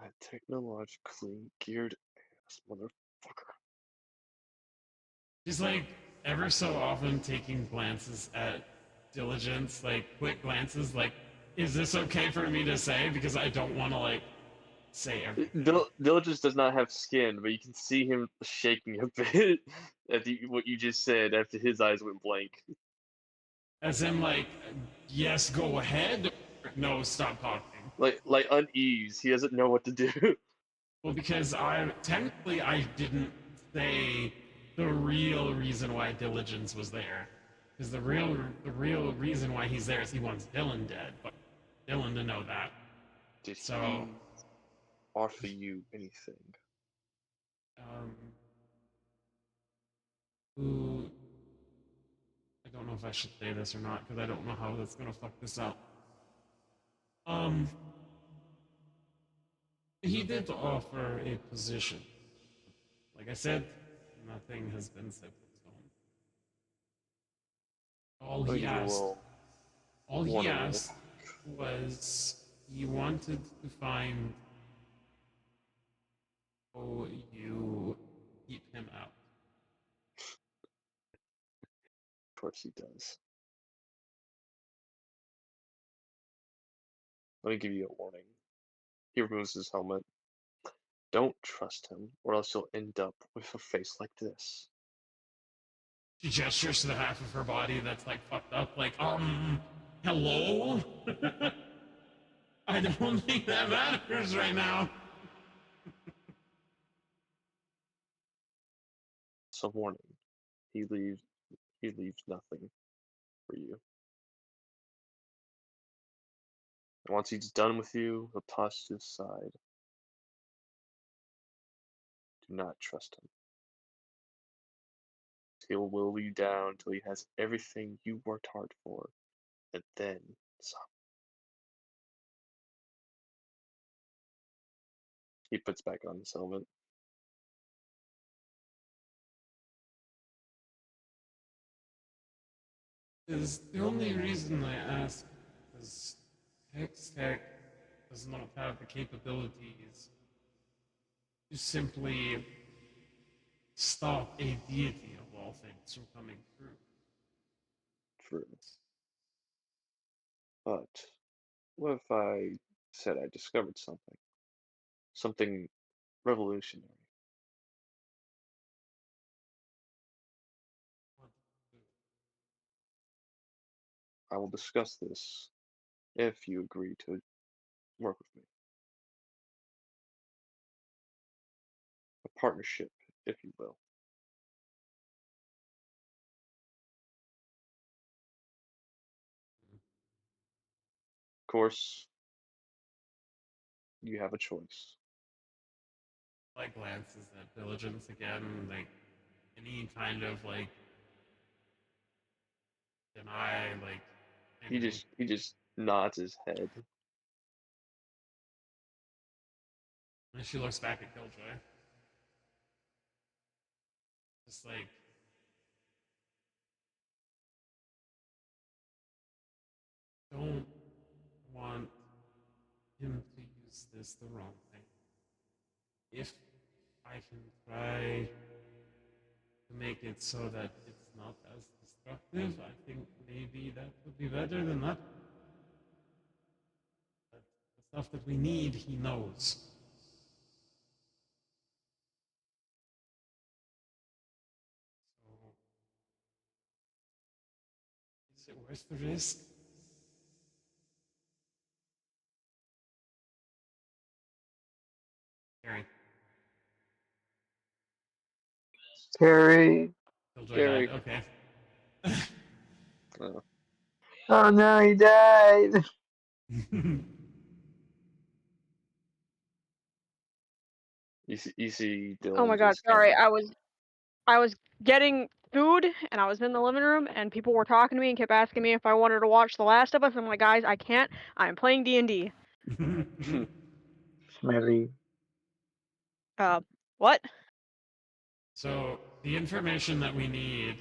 That technologically geared ass motherfucker. She's like ever so often taking glances at Diligence, like quick glances, like, is this okay for me to say? Because I don't want to, like, say everything. Diligence does not have skin, but you can see him shaking a bit at what you just said after his eyes went blank. As in, like, yes, go ahead, or no, stop talking. Like unease. He doesn't know what to do. Well, because technically I didn't say the real reason why Diligence was there. Because the real reason why he's there is he wants Dylan dead, but Dylan to know that. Did So, he offer you anything? who? I don't know if I should say this or not because I don't know how that's gonna fuck this up. He did offer a position. Like I said, nothing has been set in stone. All Oh, he he's a asked, little all he wonderful. asked was he wanted to find how you keep him out. Of course he does. Let me give you a warning. He removes his helmet. Don't trust him, or else you'll end up with a face like this. She gestures to the half of her body that's like fucked up, like, hello? I don't think that matters right now. It's a warning. He leaves nothing for you. And once he's done with you, he'll toss you aside. Do not trust him. He'll will you down until he has everything you worked hard for, and then some. He puts back on his helmet. Is the only reason I ask is Hextech does not have the capabilities to simply stop a deity of all things from coming through. True. But what if I said I discovered something? Something revolutionary. I will discuss this if you agree to work with me. A partnership, if you will. Of course, you have a choice. Like glances at diligence again, like any kind of like deny, like He anything. just nods his head. And she looks back at Killjoy. Just like, don't want him to use this the wrong thing. If I can try to make it so that it's not as destructive, I think maybe that would be better than that. But the stuff that we need, he knows. So, is it worth the risk? Harry. Terry. Killjoy Gary. died. Okay. Oh no, he died. You see Oh my Dylan god, just kind sorry. of. I was getting food and I was in the living room and people were talking to me and kept asking me if I wanted to watch The Last of Us. I'm like, guys, I can't. I'm playing D&D. Smitty. What? So the information that we need,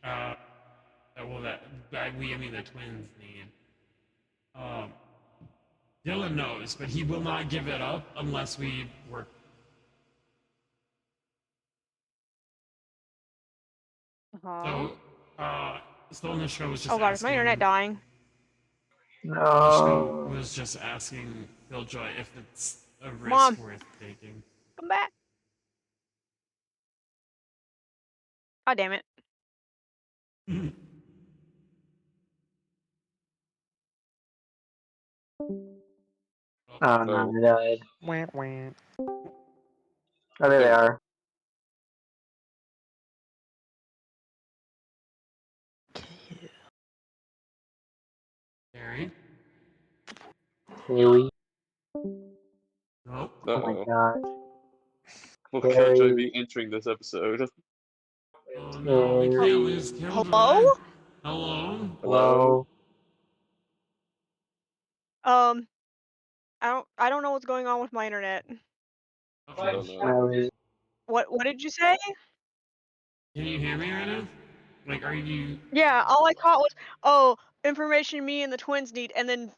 that we, I mean the twins need, um, Dylan knows, but he will not give it up unless we work. Uh-huh. So, Stolen Show was just Oh god, is my internet asking. dying? The show No. was just asking Killjoy if it's a risk Mom, worth taking. come back. God damn it. Oh no, he died. Wah, wah. Oh, there they are. Harry. Haley. Nope. Oh my Uh-oh. god. Will Scary. Killjoy be entering this episode? Oh no, we Scary. can't lose Killjoy. Hello? Hello? Hello? Um, I don't know what's going on with my internet. I don't know. I was What did you say? Can you hear me right now? Like, are you? Yeah, all I caught was, oh, information me and the twins need, and then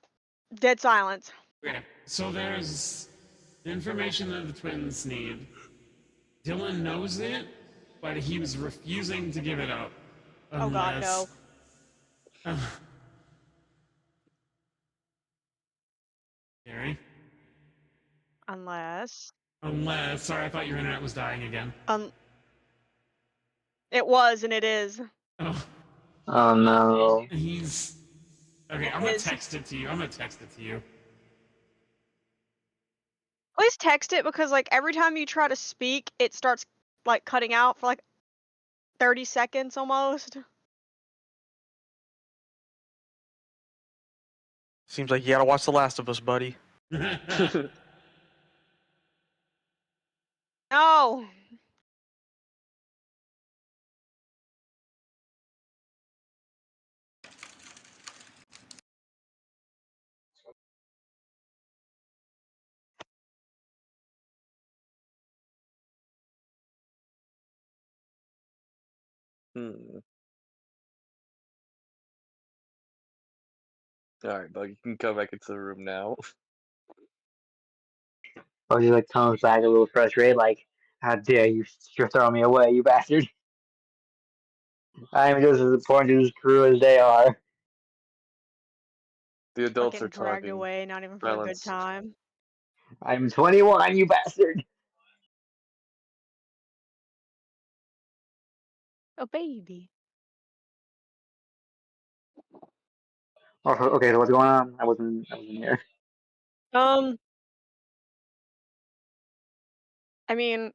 dead silence. Okay. So there's the information that the twins need. Dylan knows it, but he was refusing to give it up. Oh god, no. Gary? Unless. Sorry, I thought your internet was dying again. It was and it is. Oh, oh no. he's. Okay, I'm gonna text it to you. Please text it because like every time you try to speak, it starts like cutting out for like 30 seconds almost. Seems like you gotta watch The Last of Us, buddy. No. Alright, Bug, you can come back into the room now. I was just like comes back a little frustrated, like, how dare you you're throwing me away, you bastard. I'm just as important to this crew as they are. The adults Getting are dragged talking. away, not even for a good Silence. time. I'm 21, you bastard. Oh baby. Oh, okay, so what's going on? I wasn't here. I mean,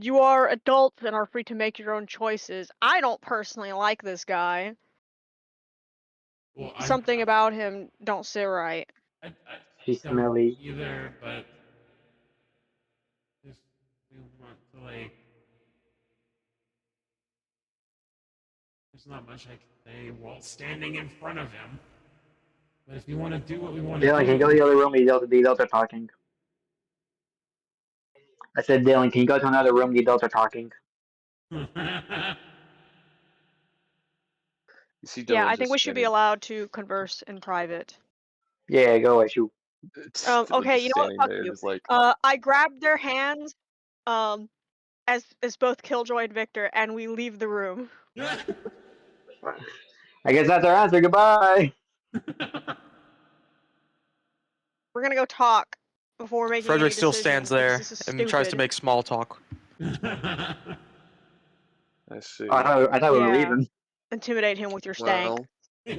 you are adults and are free to make your own choices. I don't personally like this guy. Well, Something about him don't sit right. I She's don't smelly. either, but if we want to like, there's not much I can say while standing in front of him. But if you want to do what we want to Dylan, can you go to do, the other room? The adults are talking. I said, Dylan, can you go to another room? The adults are talking. You see Yeah, Dylan I think just we should be standing. allowed to converse in private. Yeah, go away, shoot. Dylan Okay, just you know what? standing Fuck there, you. just like, I grabbed their hands, as both Killjoy and Victor, and we leave the room. I guess that's our answer. Goodbye. We're gonna go talk before making Frederick any still decisions stands because there this is and tries to stupid. make small talk. I see. Oh, I thought we were Yeah. leaving. Intimidate him with your stank. Well,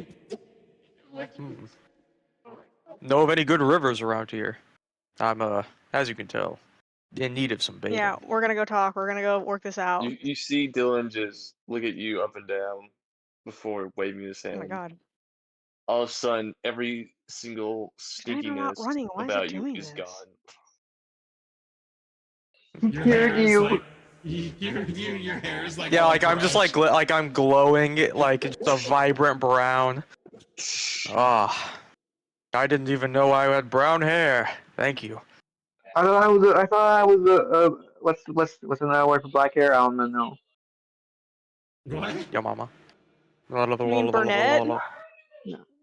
Know of any good rivers around here? I'm, as you can tell, in need of some bathing. Yeah, we're gonna go talk. We're gonna go work this out. you see Dylan just look at you up and down before waving his hand. Oh my god. All of a sudden, every single It's not even not sneakiness running. Why is it about you doing is this? gone. your Hear hair is you. like, your hair is like. Yeah, all like I'm just fresh. like I'm glowing, like it's a vibrant brown. Ah, I didn't even know I had brown hair. Thank you. I thought I was what's another word for black hair? I don't know. What? Yo, mama. You mean brunette?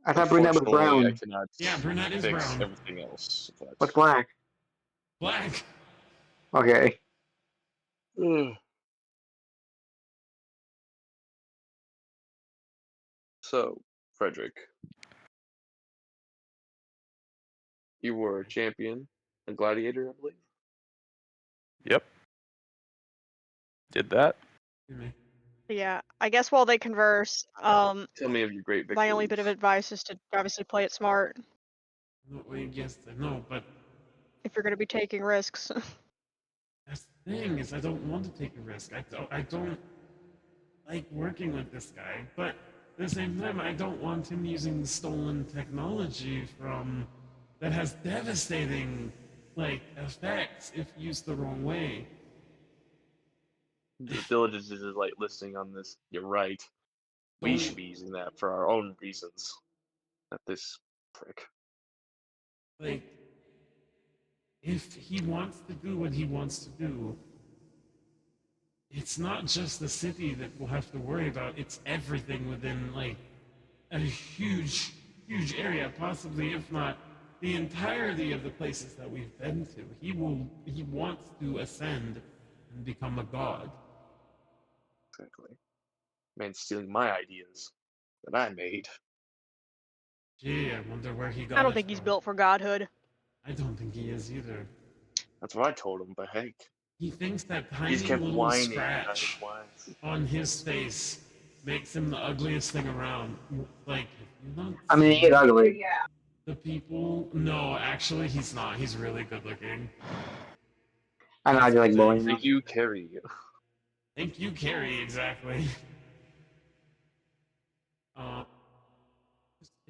I thought brunette was Unfortunately, I brown. cannot Yeah, brunette is fix brown. everything else. What's black? Black. Okay. So, Frederick, you were a champion, a gladiator, I believe. Yep. Did that. Yeah. I guess while they converse, Tell me of your great victories. my only bit of advice is to obviously play it smart No, yes, no, but if you're gonna be taking risks. that's the thing is I don't want to take a risk. I don't like working with this guy, but at the same time I don't want him using stolen technology from that has devastating like effects if used the wrong way. The diligence is like listening on this. You're right. We should be using that for our own reasons. Not this prick. Like, if he wants to do what he wants to do, it's not just the city that we'll have to worry about, it's everything within, like, a huge, huge area, possibly, if not the entirety of the places that we've been to. He wants to ascend and become a god. Exactly. Man stealing my ideas that I made. Gee, I wonder where he got I don't it think he's from. built for godhood. I don't think he is either. That's what I told him, but hey. He thinks that He just tiny kept little whining about his scratch whines. on his face makes him the ugliest thing around. Like, if you not I mean, he is ugly. the people, no, actually, he's not. He's really good looking. I know, I just like bullying him. Thank you, Carrie. Thank you, Carrie. Exactly. I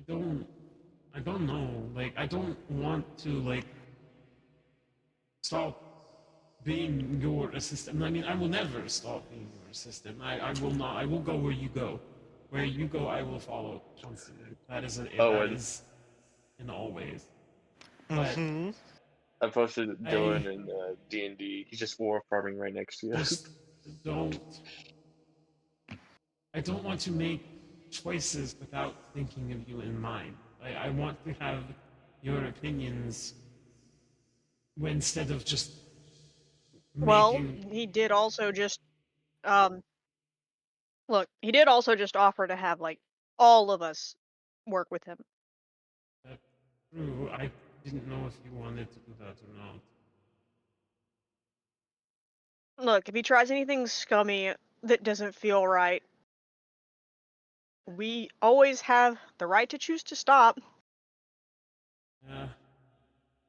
don't. I don't know. Like, I don't want to like stop being your assistant. I mean, I will never stop being your assistant. I will not. I will go where you go. Where you go, I will follow constantly. That is Oh, that and is in always. But I posted Dylan I in DnD. He's just war farming right next to you. just don't. I don't want to make choices without thinking of you in mind. I want to have your opinions instead of just Well, making. he did also just um look, he did also just offer to have like all of us work with him. That's true. I didn't know if you wanted to do that or not. Look, if he tries anything scummy that doesn't feel right, we always have the right to choose to stop. Yeah,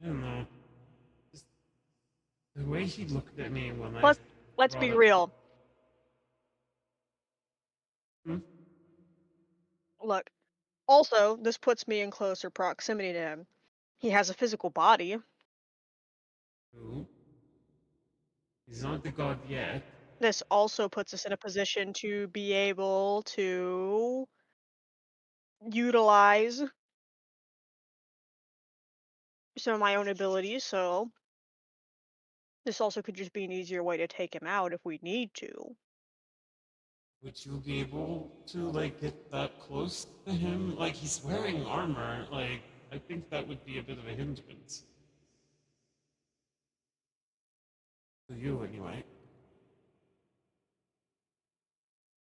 I don't know. Just the way he looked at me when I Let's brought be up. real. Hmm? Look, also, this puts me in closer proximity to him. He has a physical body. Who? He's not the god yet. This also puts us in a position to be able to utilize some of my own abilities, so this also could just be an easier way to take him out if we need to. Would you be able to like get that close to him? Like he's wearing armor. Like I think that would be a bit of a hindrance. To you anyway.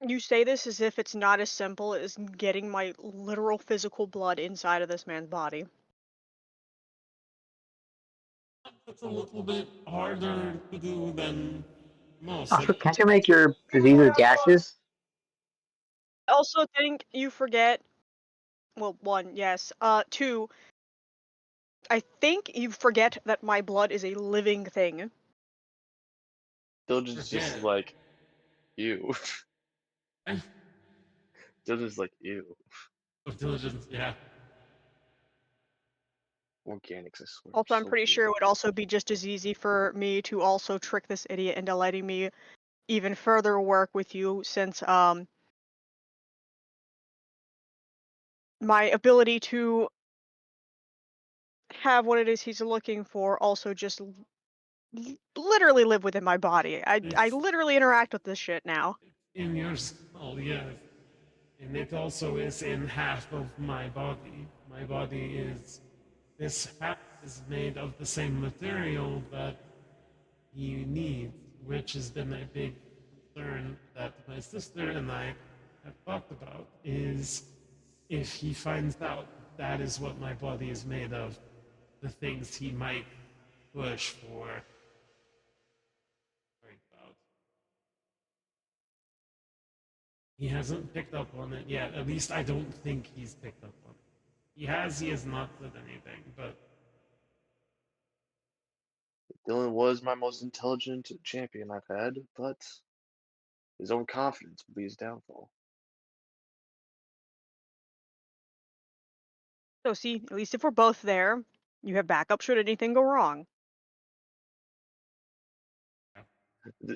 You say this as if it's not as simple as getting my literal physical blood inside of this man's body. That's a little bit harder to do than most. Also, Like can't you make your diseases gaseous? I also think you forget, well, one, yes. Two, I think you forget that my blood is a living thing. Diligence just forget. like, ew. I, Diligence like, ew. of diligence, yeah. Organics, I swear, are Also, I'm so pretty good. sure it would also be just as easy for me to also trick this idiot into letting me even further work with you, since my ability to have what it is he's looking for also just literally live within my body. I It's literally interact with this shit now. in your skull, yes. And it also is in half of my body. My body is this half is made of the same material that he needs, which has been a big concern that my sister and I have talked about, is if he finds out that is what my body is made of, the things he might push for. About. He hasn't picked up on it yet. At least I don't think he's picked up on it. He has not said anything, but Dylan was my most intelligent champion I've had, but his own confidence will be his downfall. So see, at least if we're both there, You have backup should anything go wrong.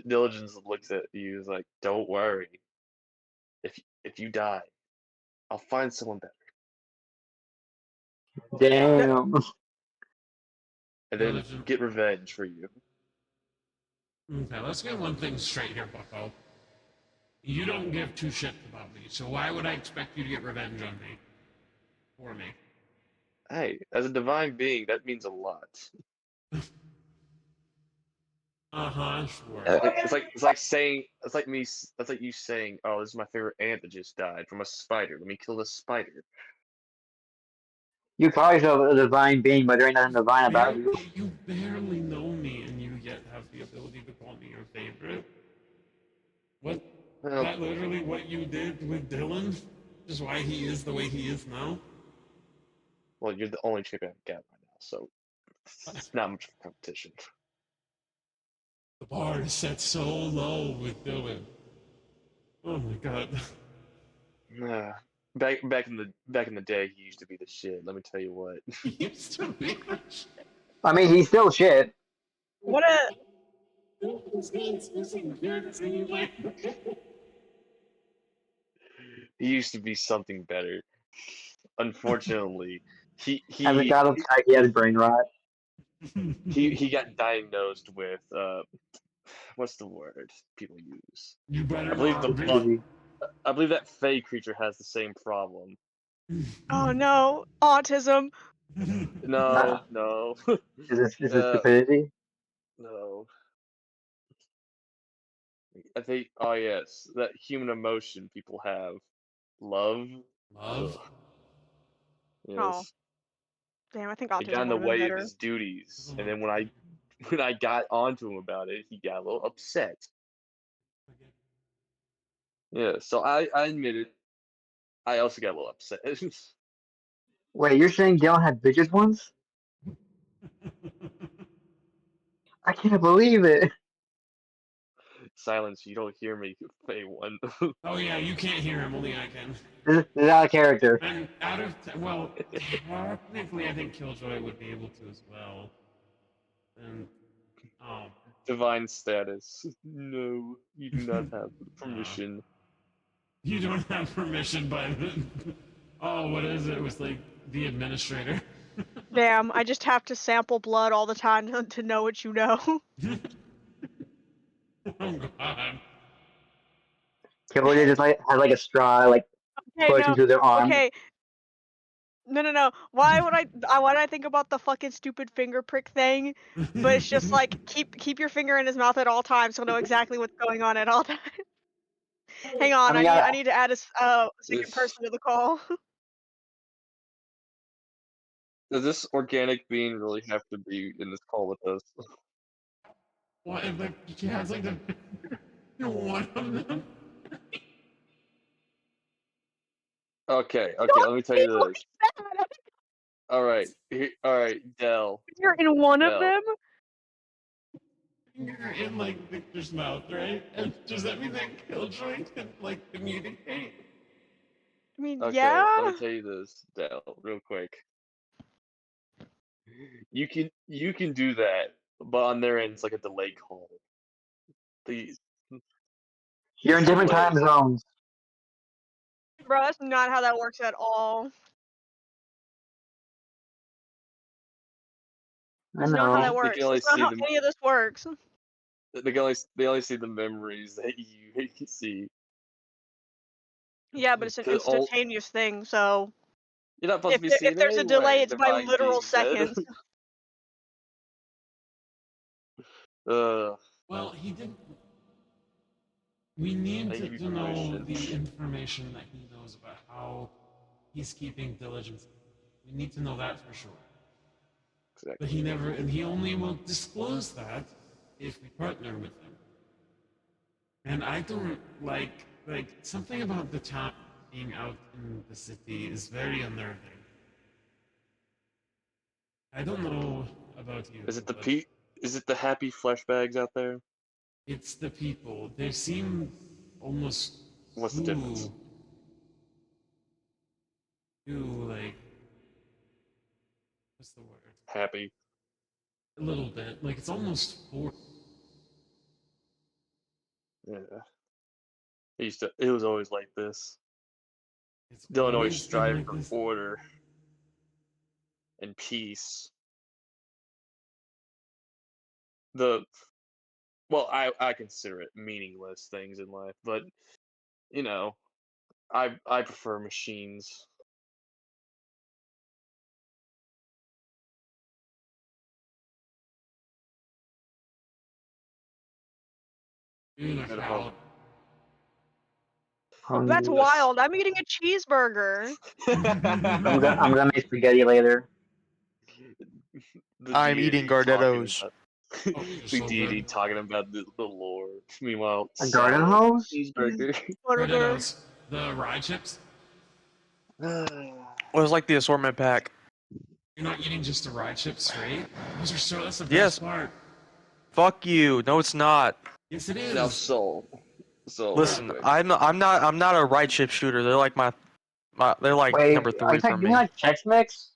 Diligence looks at you is like, don't worry. If you die, I'll find someone better. Damn. And then Diligent. get revenge for you. Okay, let's get one thing straight here, Bucko. You don't give two shits about me, so why would I expect you to get revenge on me? For me. Hey, as a divine being, that means a lot. Sure. It's like saying that's like you saying, oh, this is my favorite ant that just died from a spider. Let me kill this spider. You call yourself a divine being, but there ain't nothing divine about you. You barely know me, and you yet have the ability to call me your favorite. What? Well, That literally what you did with Dylan? Is why he is the way he is now? well, you're the only champion I've got right now, so it's not much of a competition. The bar is set so low with Dylan. Oh my god. Back in the day, he used to be the shit. Let me tell you what. He used to be the shit. I mean, he's still shit. What a He used to be something better. Unfortunately, As a god of tech, he has brain rot. he got diagnosed with what's the word people use? You better I believe not Crazy. I believe that Fey creature has the same problem. oh no, autism. No, no, Is this uh, stupidity? no. I think oh yes, that human emotion people have, love. Love? Ugh, Oh, yes, damn, I think it got autism in would the have been way of better. his duties, and then when I got onto him about it, he got a little upset. Yeah, so I admit it. I also got a little upset. Wait, you're saying Dylan had bitches once? I can't believe it. Silence, you don't hear me, Fey one. Oh yeah, you can't hear him, only I can. This is out of character. And out of well, technically I think Killjoy would be able to as well. And um Divine status. No, you do not have permission. you don't have permission by the oh, what is it? It was like the administrator. Damn, I just have to sample blood all the time to know what you know. Oh god. Cambodia just like has like a straw like Okay, pushed no, into their arm. okay. No. Why did I think about the fucking stupid finger prick thing? But it's just like keep your finger in his mouth at all times, so he'll know exactly what's going on at all times. Hang on, I mean, I need to add a second This person to the call. does this organic being really have to be in this call with us? What if he has like the one of them? Okay, let me tell Hey, you look this. at that! All right, Dell, You're in one of Dell. them. You're in like Victor's mouth, right? And does that mean that Killjoy can like communicate? I mean, Okay, yeah. let me tell you this, Dell, real quick. You can do that, but on their end it's like a delay call. The you're in it's different time delayed. zones. Bro, that's not how that works at all. I That's not how that know. They can works. only That's not see how the any of this works. they only see the memories that you can see. Yeah, but it's an 'Cause all instantaneous thing, so you're not supposed to be if seeing there's a delay, anyway. it's by Divine literal being dead. seconds. Well, he did. We need I give you to know permission. the information that he knows about how he's keeping diligence. We need to know that for sure. Exactly. But he never, and he only will disclose that if we partner with him. And I don't like something about the town being out in the city is very unnerving. I don't know about you, Is it but Is it the happy flesh bags out there? it's the people. They seem almost What's the difference? too like what's the word? happy. A little bit. Like, it's almost forced. Yeah. It was always like this. It's Dylan always always been striving like for this. order and peace. Well, I consider it meaningless things in life, but you know, I prefer machines. Dude, Good how- home. That's Hungry. wild. I'm eating a cheeseburger. I'm gonna make spaghetti later. The I'm eating Gardettos. Oh, the you're so deity good. talking about the lore. Meanwhile, A garden salad, hose? cheeseburger. Burger. Gardettos. The rye chips. Well, it's like the assortment pack. You're not eating just the rye chips straight. Those are so. That's the best Yes. part. Fuck you. No, it's not. Yes, it is. Now, so Listen, real quick. I'm not a right chip shooter. They're like they're like Wait, number are 3 you for talking me. like Chex Mix?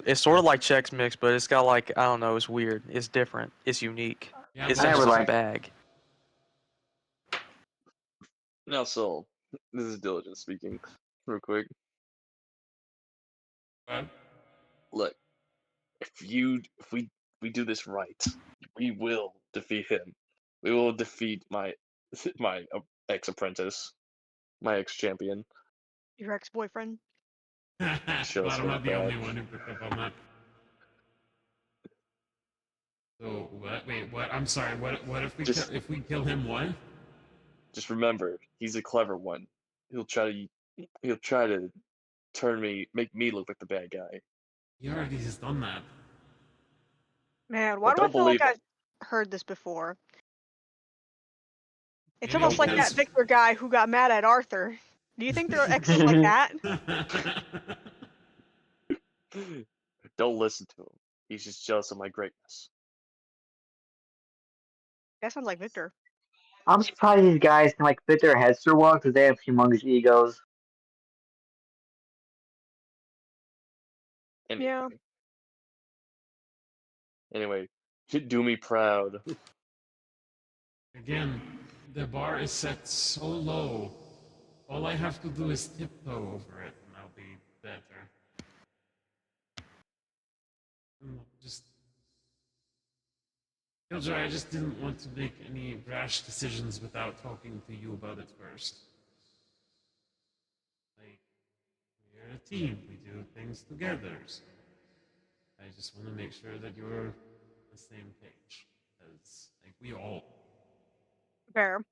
It's sort of like Chex Mix, but it's got like, I don't know, it's weird. It's different. It's unique. Yeah, It's I not never just a liked- bag. Now, so this is Diligent speaking, real quick. But Look, if we do this right, we will defeat him. We will defeat my ex-apprentice, my ex-champion. Your ex-boyfriend. Show us Glad I'm not the what only bad. one who picked up on that. So what? Wait, what? I'm sorry. What if we Just- if we kill him? What? Just remember, he's a clever one. He'll try to make me look like the bad guy. He already has done that. Man, why But do I don't feel like believe I've heard this before? It's Maybe almost like because- that Victor guy who got mad at Arthur. Do you think they're exes like that? Don't listen to him. He's just jealous of my greatness. That sounds like Victor. I'm surprised these guys can like fit their heads through one because they have humongous egos. Anyway. Yeah. Anyway, do me proud. Again, the bar is set so low. All I have to do is tiptoe over it, and I'll be better. Just, Killjoy, I just didn't want to make any rash decisions without talking to you about it first. Like, we're a team. We do things together. So I just want to make sure that you're on the same page. Because, like, we all Fair.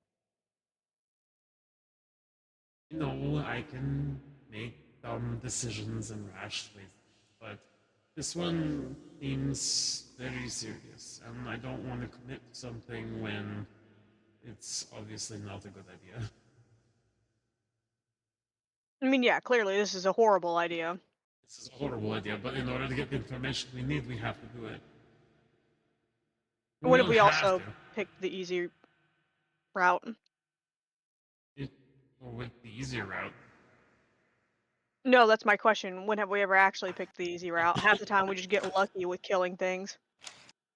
know I can make dumb decisions and rash choices, but this one seems very serious, and I don't want to commit to something when it's obviously not a good idea. I mean, yeah, clearly this is a horrible idea. This is a horrible idea, but in order to get the information we need, we have to do it. What if don't we have also to. picked the easy route? Or with the easier route. No, that's my question. When have we ever actually picked the easy route? Half the time we just get lucky with killing things.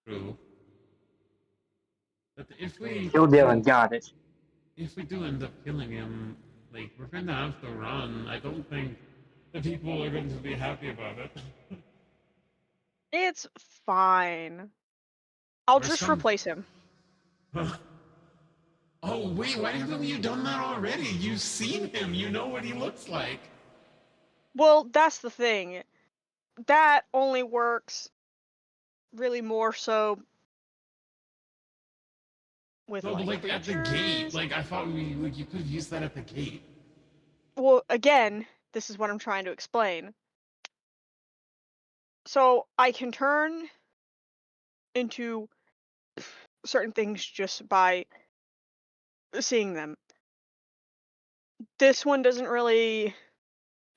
True. But if we Kill Dylan, got it. if we do end up killing him, like, we're gonna have to run. I don't think the people are going to be happy about it. It's fine. I'll Worst just come- replace him. Oh wait, why haven't you done that already? You've seen him. You know what he looks like. Well, that's the thing. That only works really more so with No, but like like at the gate. creatures. Like I thought you could have used that at the gate. Well, again, this is what I'm trying to explain. So I can turn into certain things just by seeing them. This one doesn't really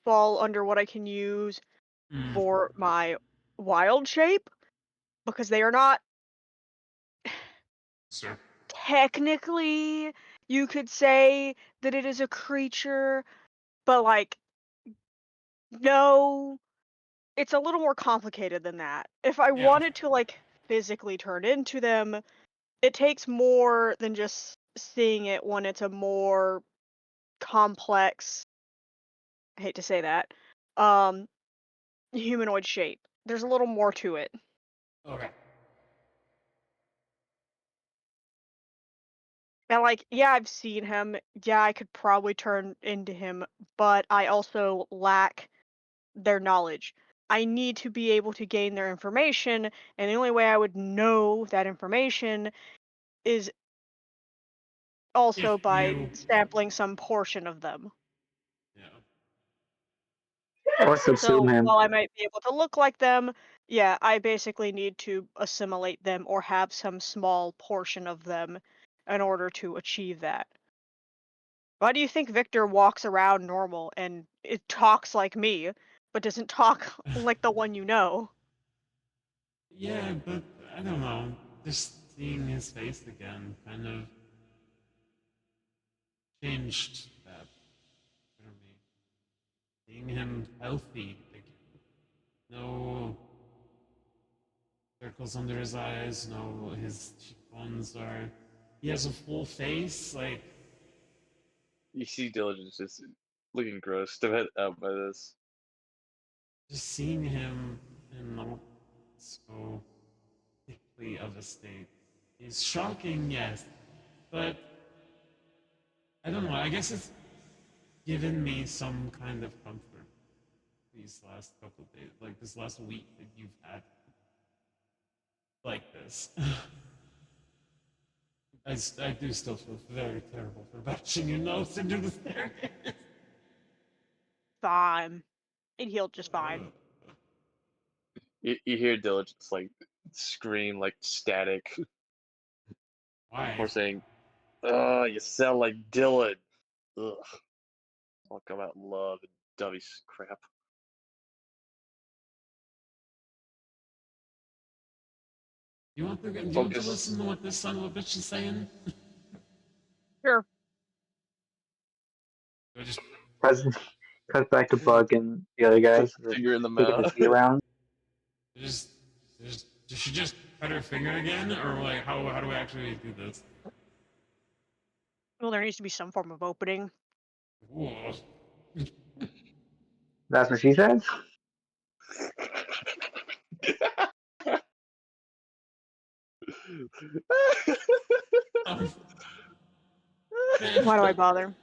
fall under what I can use Mm, for my wild shape because they are not sure. technically, you could say that it is a creature, but like no, it's a little more complicated than that. If I Yeah. wanted to like physically turn into them, it takes more than just seeing it when it's a more complex, I hate to say that, um, humanoid shape. There's a little more to it. Okay. And like, yeah, I've seen him. Yeah, I could probably turn into him, but I also lack their knowledge. I need to be able to gain their information, and the only way I would know that information is also If by you. sampling some portion of them. Yeah. Or subsume So him. while I might be able to look like them, yeah, I basically need to assimilate them or have some small portion of them in order to achieve that. Why do you think Victor walks around normal and it talks like me, but doesn't talk like the one you know? Yeah, but I don't know. Just seeing his face again kind of changed that for me. Seeing him healthy again. No circles under his eyes, no, his cheekbones are. He has a full face, like. You see Diligence just looking grossed out by this. Just seeing him in not so sickly of a state is shocking, yes, but I don't know. I guess it's given me some kind of comfort these last couple of days, like this last week that you've had like this. I do still feel very terrible for bashing your nose into the staircase. Fine. It healed just fine. You hear Diligence like scream like static Why? before saying, "Ugh, you sound like Dylan." Ugh. Talk about love and dummy crap. Do you want to Focus. listen to what this son of a bitch is saying? Sure. Or just Cuts, cuts back to Bug and the other guys. Just Finger in the kicking his mouth. feet around. just does she just cut her finger again, or like how do we actually do this? Well, there needs to be some form of opening. Whoa. That's what she says? Um, Why do I bother?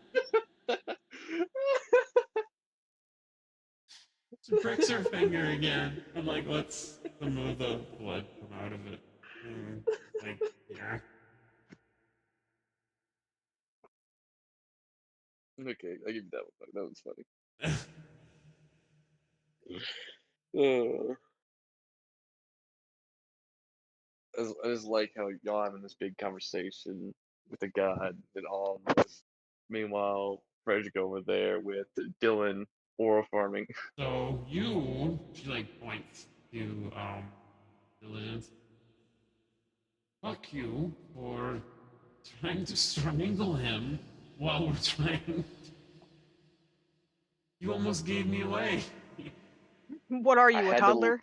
she pricks her finger again, and like lets some of the blood come out of it. Like here. Okay, I give you that one. That one's funny. Uh, I just like how y'all having this big conversation with the god and all this. Meanwhile, Frederick over there with Dylan oral farming. So she like points to Diligence. Fuck you for trying to strangle him while we're trying. You almost gave me away. What are I you, a had toddler?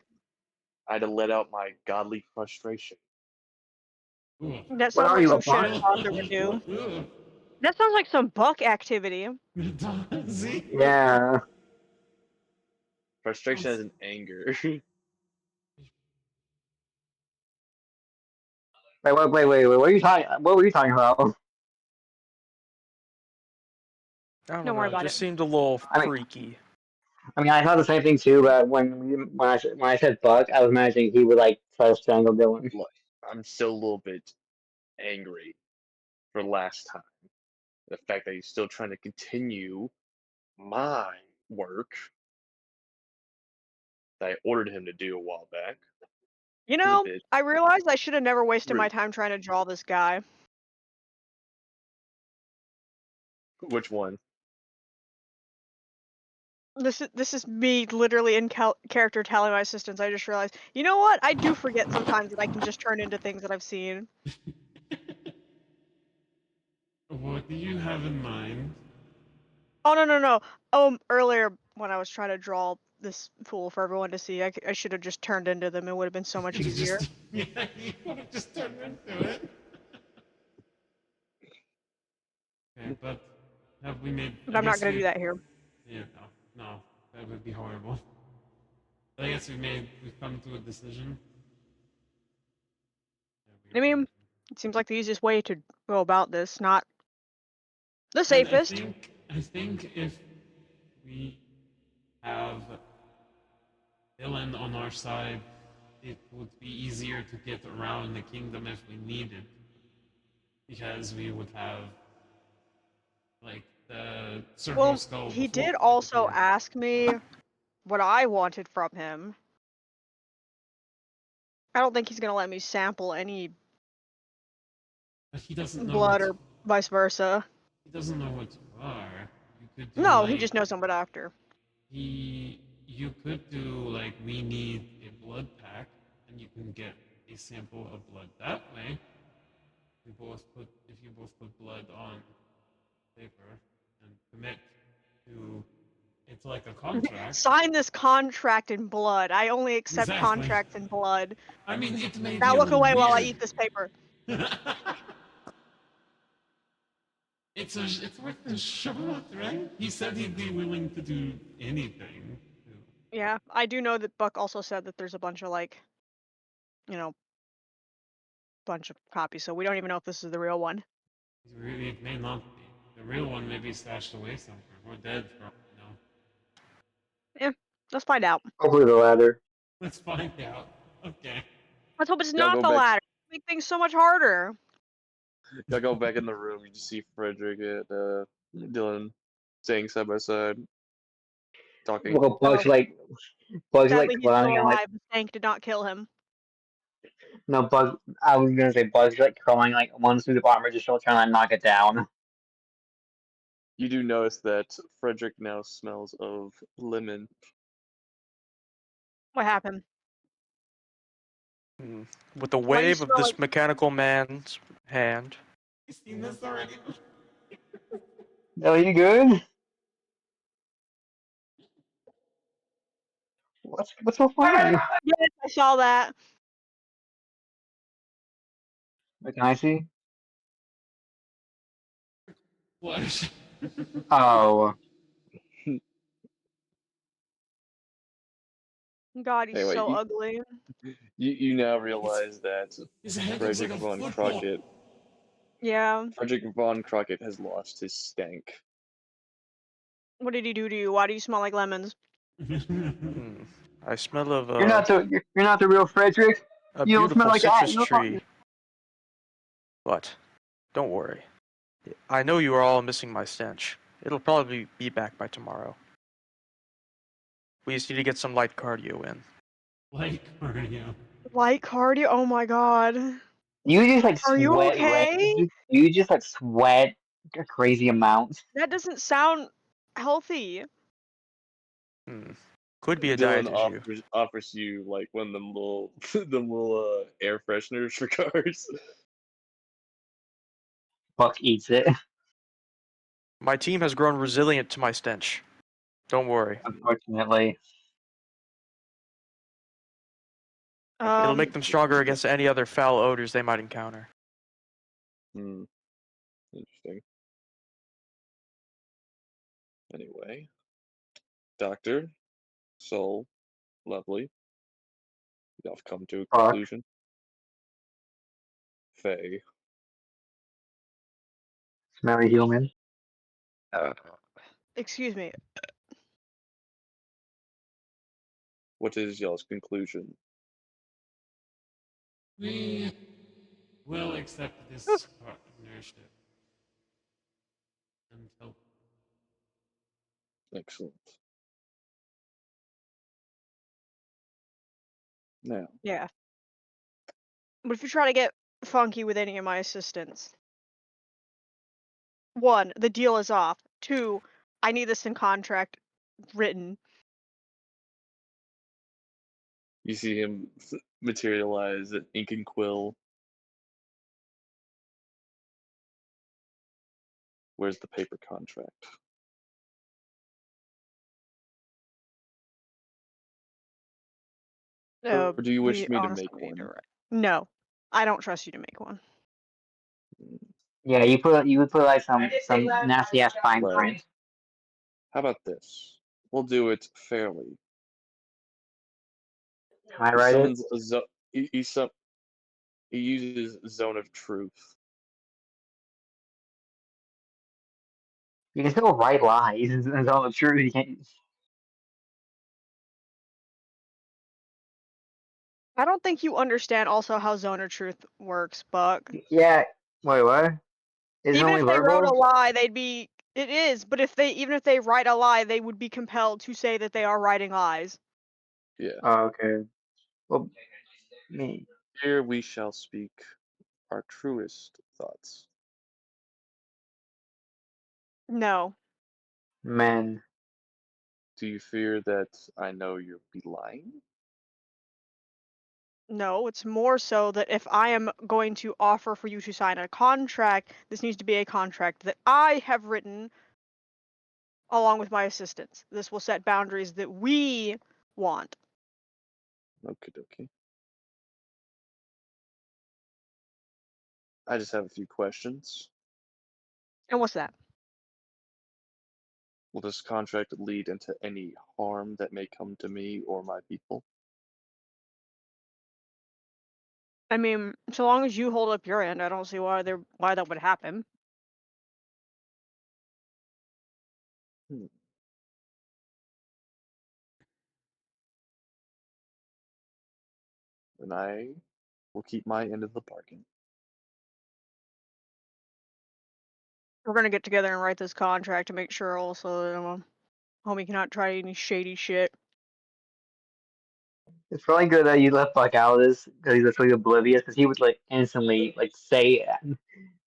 I had to let out my godly frustration. Ooh. That What sounds are like you, a some shit bot? a toddler would do. Ooh. That sounds like some buck activity. See? Yeah. Frustration as an anger. Wait. What are you talking? What were you talking about? I don't Don't worry know. It about it. just seemed a little I mean, freaky. I thought the same thing too. But when I said Buck, I was imagining he would like try to strangle Dylan. Look, I'm still a little bit angry for last time. The fact that he's still trying to continue my work that I ordered him to do a while back You is a know, bit I realized I should have never wasted my rude. time trying to draw this guy. Which one? This is me literally in character telling my assistants. I just realized, you know what? I do forget sometimes that I can just turn into things that I've seen. What do you have in mind? Oh no. Earlier when I was trying to draw this pool for everyone to see. I should have just turned into them. It would have been so much You easier. just, yeah, you would have just turned into it. Okay, but have we made? But I I'm not guess gonna do we. that here. Yeah, no, that would be horrible. I guess we've come to a decision. I mean, it seems like the easiest way to go about this, not the And safest. I think if we have Dylan on our side, it would be easier to get around the kingdom if we needed, because we would have like the circle Well, skull he before. did Like also before. ask me what I wanted from him. I don't think he's gonna let me sample any But he doesn't know blood what or vice versa. he doesn't know what you are. You could do No, he like just knows I'm a doctor. you could do like we need a blood pack, and you can get a sample of blood that way. If you both put blood on paper and commit to, it's like a contract. Sign this contract in blood. I only accept Exactly. contracts in blood. I mean, it may be Now a look little away while I weird. eat this paper. It's worth a shot, right? He said he'd be willing to do anything. Yeah, I do know that Buck also said that there's a bunch of like, you know, bunch of copies, so we don't even know if this is the real one. Really, it may not be. The real one may be stashed away somewhere. Or dead, for all we know. Yeah, let's find out. Hopefully the latter. Let's find out. Okay. Let's hope it's Y'all not go the back. latter. Make things so much harder. Y'all go back in the room. You just see Frederick and Dylan staying side by side, talking. Well, Oh, Bugs like sadly he's still crawling and like alive. The stank did not kill him. no Bugs. I was gonna say Bugs like crawling like one suit of armor just trying to like, knock it down. You do notice that Frederick now smells of lemon. What happened? With the Why do you wave of smell this like? mechanical man's hand, You've seen this already? Are you good? What's so funny? Yes, I saw that. Can I see? Flush. Oh, God, he's Anyway, so ugly. you now realize that His head looks Frederick like a von football. Crockett Yeah. Frederick von Crockett has lost his stank. What did he do to you? Why do you smell like lemons? I smell of you're not the real Frederick. a You don't smell beautiful like that. citrus tree. But don't worry. I know you are all missing my stench. It'll probably be back by tomorrow. We just need to get some light cardio in. Like cardio. Light cardio? Oh my god. You just like Are you sweat okay? you just like sweat a crazy amount. That doesn't sound healthy. Could be a Dylan diet issue. offers you like one of them little air fresheners for cars. Buck eats it. My team has grown resilient to my stench. Don't worry. Unfortunately, It'll make them stronger against any other foul odors they might encounter. Interesting. Anyway, Doctor, Soul, lovely. Y'all have come to a Buck. conclusion. Faye, Smelly human. Excuse me. what is y'all's conclusion? We will accept this partnership and help. Excellent. Now, Yeah. But if you try to get funky with any of my assistants, 1, the deal is off. 2, I need this in contract written. you see him materialize an ink and quill. Where's the paper contract? Or do you wish We me to honestly make need to one? write. No, I don't trust you to make one. Yeah, you would put like some nasty ass fine Well, print. how about this? We'll do it fairly. Can I He write it? summons a he uses Zone of Truth. You can still write lies and tell the truth. You can't. I don't think you understand also how Zone of Truth works, Buck. Yeah. Wait, what? Is it Even only if they wrote a verbal? lie, they'd be. It is, but even if they write a lie, they would be compelled to say that they are writing lies. Yeah. Oh, okay. Well, me. Here we shall speak our truest thoughts. No, Men. Do you fear that I know you'll be lying? no, it's more so that if I am going to offer for you to sign a contract, this needs to be a contract that I have written along with my assistants. This will set boundaries that we want. Okie dokie. I just have a few questions. And what's that? Will this contract lead into any harm that may come to me or my people? I mean, so long as you hold up your end, I don't see why that would happen. Hmm. And I will keep my end of the bargain. We're gonna get together and write this contract to make sure also that homie cannot try any shady shit. It's really good that you left Buck out of this because he's literally oblivious. Because he would like instantly like say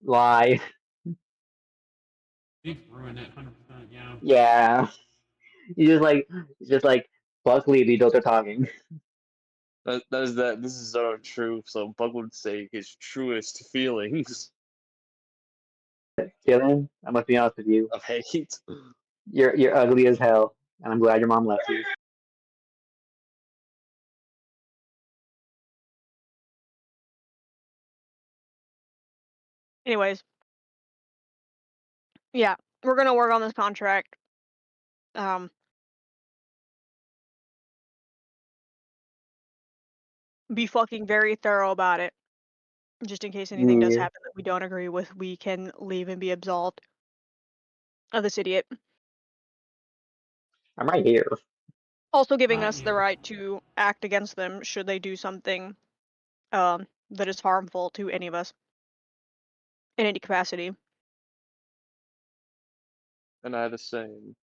lie. We've ruined it 100%. Yeah. Yeah. You just like Buck leave the adults are talking. This is so true. So Bug would say his truest feelings Dylan, I must be honest with you. of hate. You're ugly as hell, and I'm glad your mom left you. Anyways, yeah, we're gonna work on this contract. Be fucking very thorough about it. Just in case anything does Yeah, happen that we don't agree with, we can leave and be absolved of this idiot. I'm right here. Also giving us the Yeah. right to act against them should they do something that is harmful to any of us in any capacity. And I the same.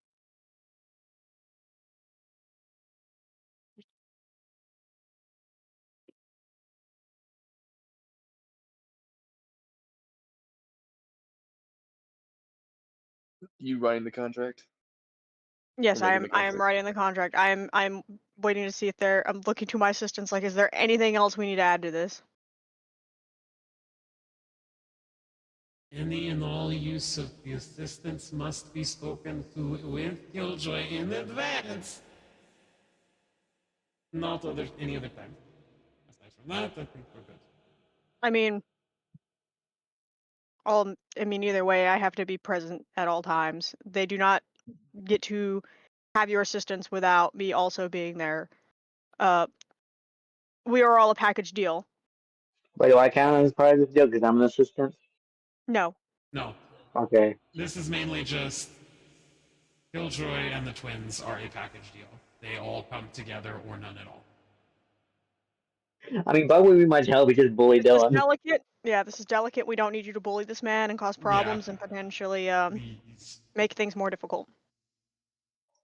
You writing the contract? Or Yes, making the I am contract? writing the contract. I'm waiting to see if I'm looking to my assistants like, is there anything else we need to add to this? Any and all use of the assistance must be spoken to with Killjoy in advance. Not any other time. Aside from that, I think we're good. I mean, either way, I have to be present at all times. They do not get to have your assistance without me also being there. We are all a package deal. But do I count as part of this deal because I'm an assistant? No. No, Okay. this is mainly just Killjoy and the twins are a package deal. They all come together or none at all. I mean, Buck would be much help. He just bullied This is Dylan. delicate. Yeah, this is delicate. We don't need you to bully this man and cause problems and potentially Please. make things more difficult.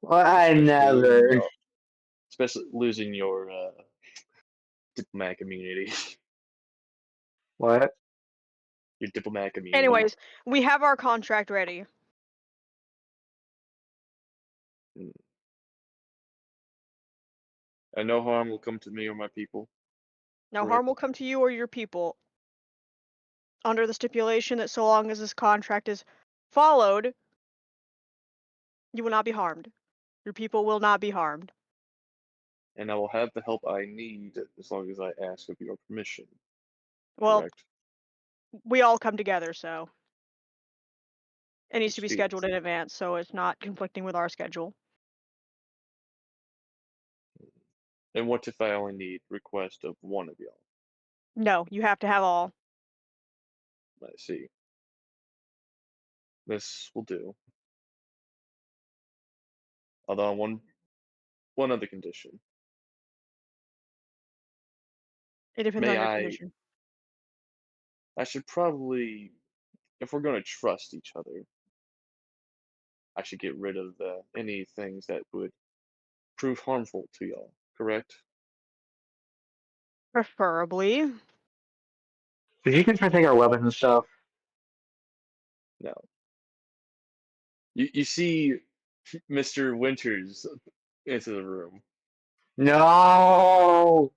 Well, I Especially, never. especially losing your diplomatic immunity. What? Your diplomatic immunity. Anyways, we have our contract ready. And no harm will come to me or my people. No Correct. harm will come to you or your people under the stipulation that so long as this contract is followed, you will not be harmed. Your people will not be harmed. and I will have the help I need as long as I ask of your permission. Well, Correct? we all come together, so it needs to be Proceed. scheduled in advance, so it's not conflicting with our schedule. And what if I only need request of one of y'all? No, you have to have all. I see. This will do. Although on one other condition. It depends May on your I condition. should probably, if we're gonna trust each other, I should get rid of any things that would prove harmful to y'all, correct? Preferably. But you can try to take our weapons and stuff. No. You see Mr. Winters into the room. No.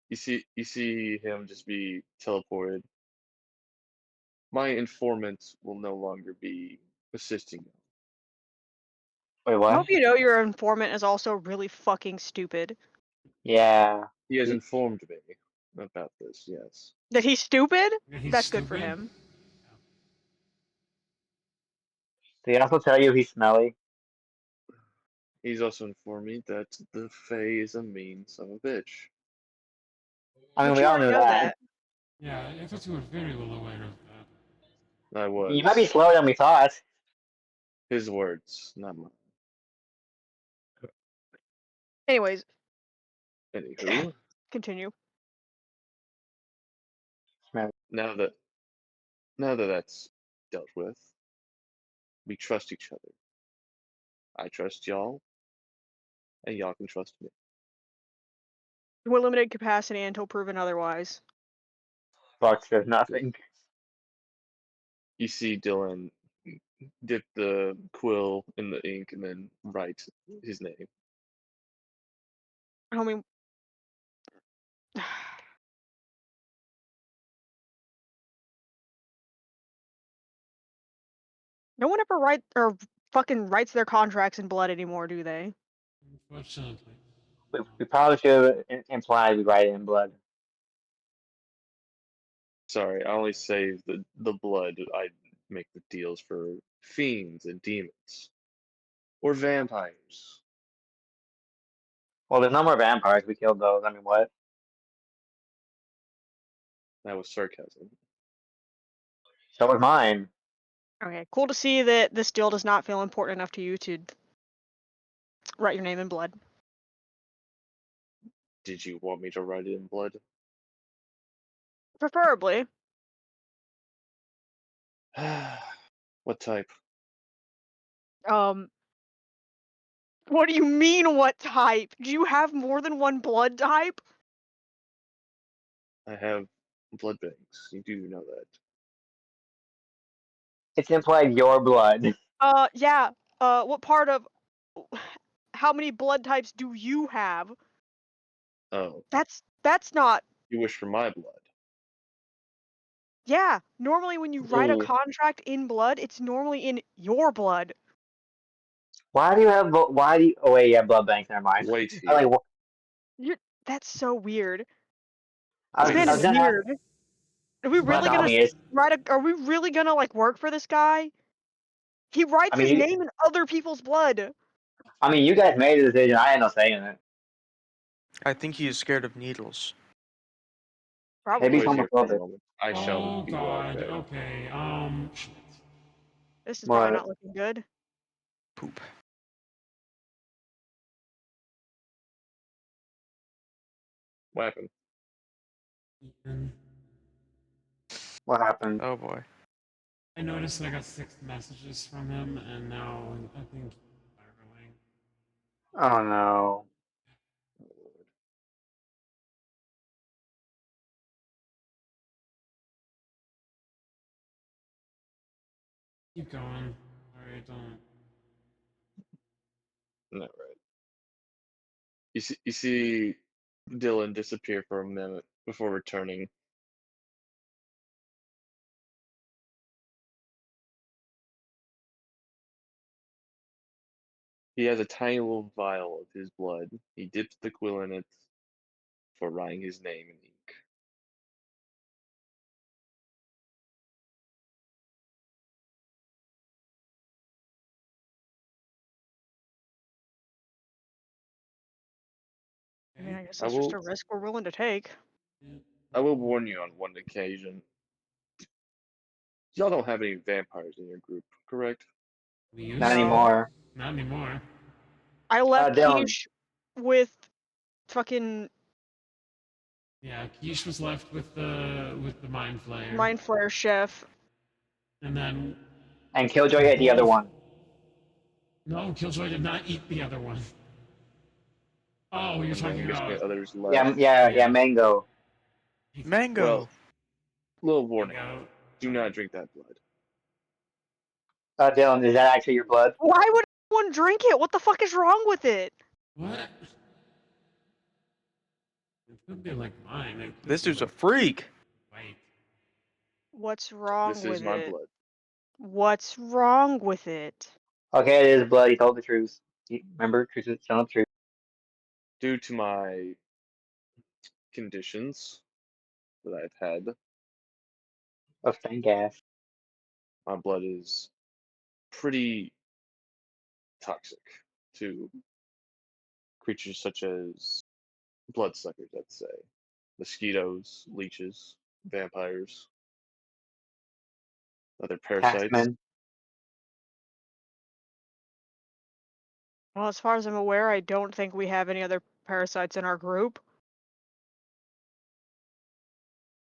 You see him just be teleported. My informant will no longer be assisting you. Wait, I what? hope you know your informant is also really fucking stupid. Yeah. He has informed me about this, yes. That he's stupid? Yeah, he's That's good for stupid. him. Did he also tell you he's smelly? He's also informed me that the Fae is a mean son of a bitch. I mean, But we you all already knew know that. that. Yeah, I thought you were very well aware of that. I You might be was. slower than we thought. His words, not mine. Anyways, Anywho, continue. Smelly. now that that's dealt with, we trust each other. I trust y'all, and y'all can trust me. We're limited capacity until proven otherwise. Fuck, there's nothing. You see Dylan dip the quill in the ink and then write his name. Homie. No one ever fucking writes their contracts in blood anymore, do they? Unfortunately. We probably should have implied we write it in blood. Sorry, I only save the blood. I make the deals for fiends and demons. Or vampires. Well, there's no more vampires. We killed those. I mean, what? That was sarcasm. So was mine. Okay, cool to see that this deal does not feel important enough to you to write your name in blood. Did you want me to write it in blood? Preferably. What type? Um, what do you mean what type? Do you have more than one blood type? I have blood banks. You do know that. It's implied your blood. Yeah. What part of how many blood types do you have? Oh, That's not. you wish for my blood. Yeah, normally when you write a Ooh. contract in blood, it's normally in your blood. Why do you have? Why do you? Oh wait, yeah, blood banks. Never mind. Wait I here. like. You're, that's so weird. I This was, Wait man I here. was is gonna ask. weird. Are we My really gonna Tommy is. write a? Are we really gonna like work for this guy? He I writes his mean, name in other people's blood. you guys made the decision. I had no say in it. I think he is scared of needles. Maybe Probably. Wait he's here for a homophobic. moment. I shall Oh be right god, back. okay, shit. This is probably What? not looking good. Poop. What happened? And What happened? Oh boy. I noticed that I got 6 messages from him, and now I think he's spiraling. Oh no. Keep going. Alright, don't. Not right. You see Dylan disappear for a minute before returning. He has a tiny little vial of his blood. He dips the quill in it for writing his name in ink. I mean, I guess I that's just will a risk we're willing to take. I will warn you on one occasion. Y'all don't have any vampires in your group, correct? We used Not to. No. anymore. Not anymore. I left Dylan. Quiche with fucking Yeah, Quiche was left with the Mind Flayer. Mind Flare Chef. And then And Killjoy ate the other one. no, Killjoy did not eat the other one. Oh, you're And talking then guess about the others Yeah, left. yeah, Mango. Mango. Well, little warning. Mango. Do not drink that blood. Dylan, is that actually your blood? Why would anyone drink it? What the fuck is wrong with it? What? It could be like mine. It could This be dude's a like freak. white. What's wrong This with is my it? blood. What's wrong with it? Okay, it is blood. He told the truth. Remember, truth is telling the truth. Due to my conditions that I've had, Oh, thank gas. my blood is pretty toxic to creatures such as bloodsuckers, I'd say. Mosquitoes, leeches, vampires, other parasites. Taxman. Well, as far as I'm aware, I don't think we have any other parasites in our group.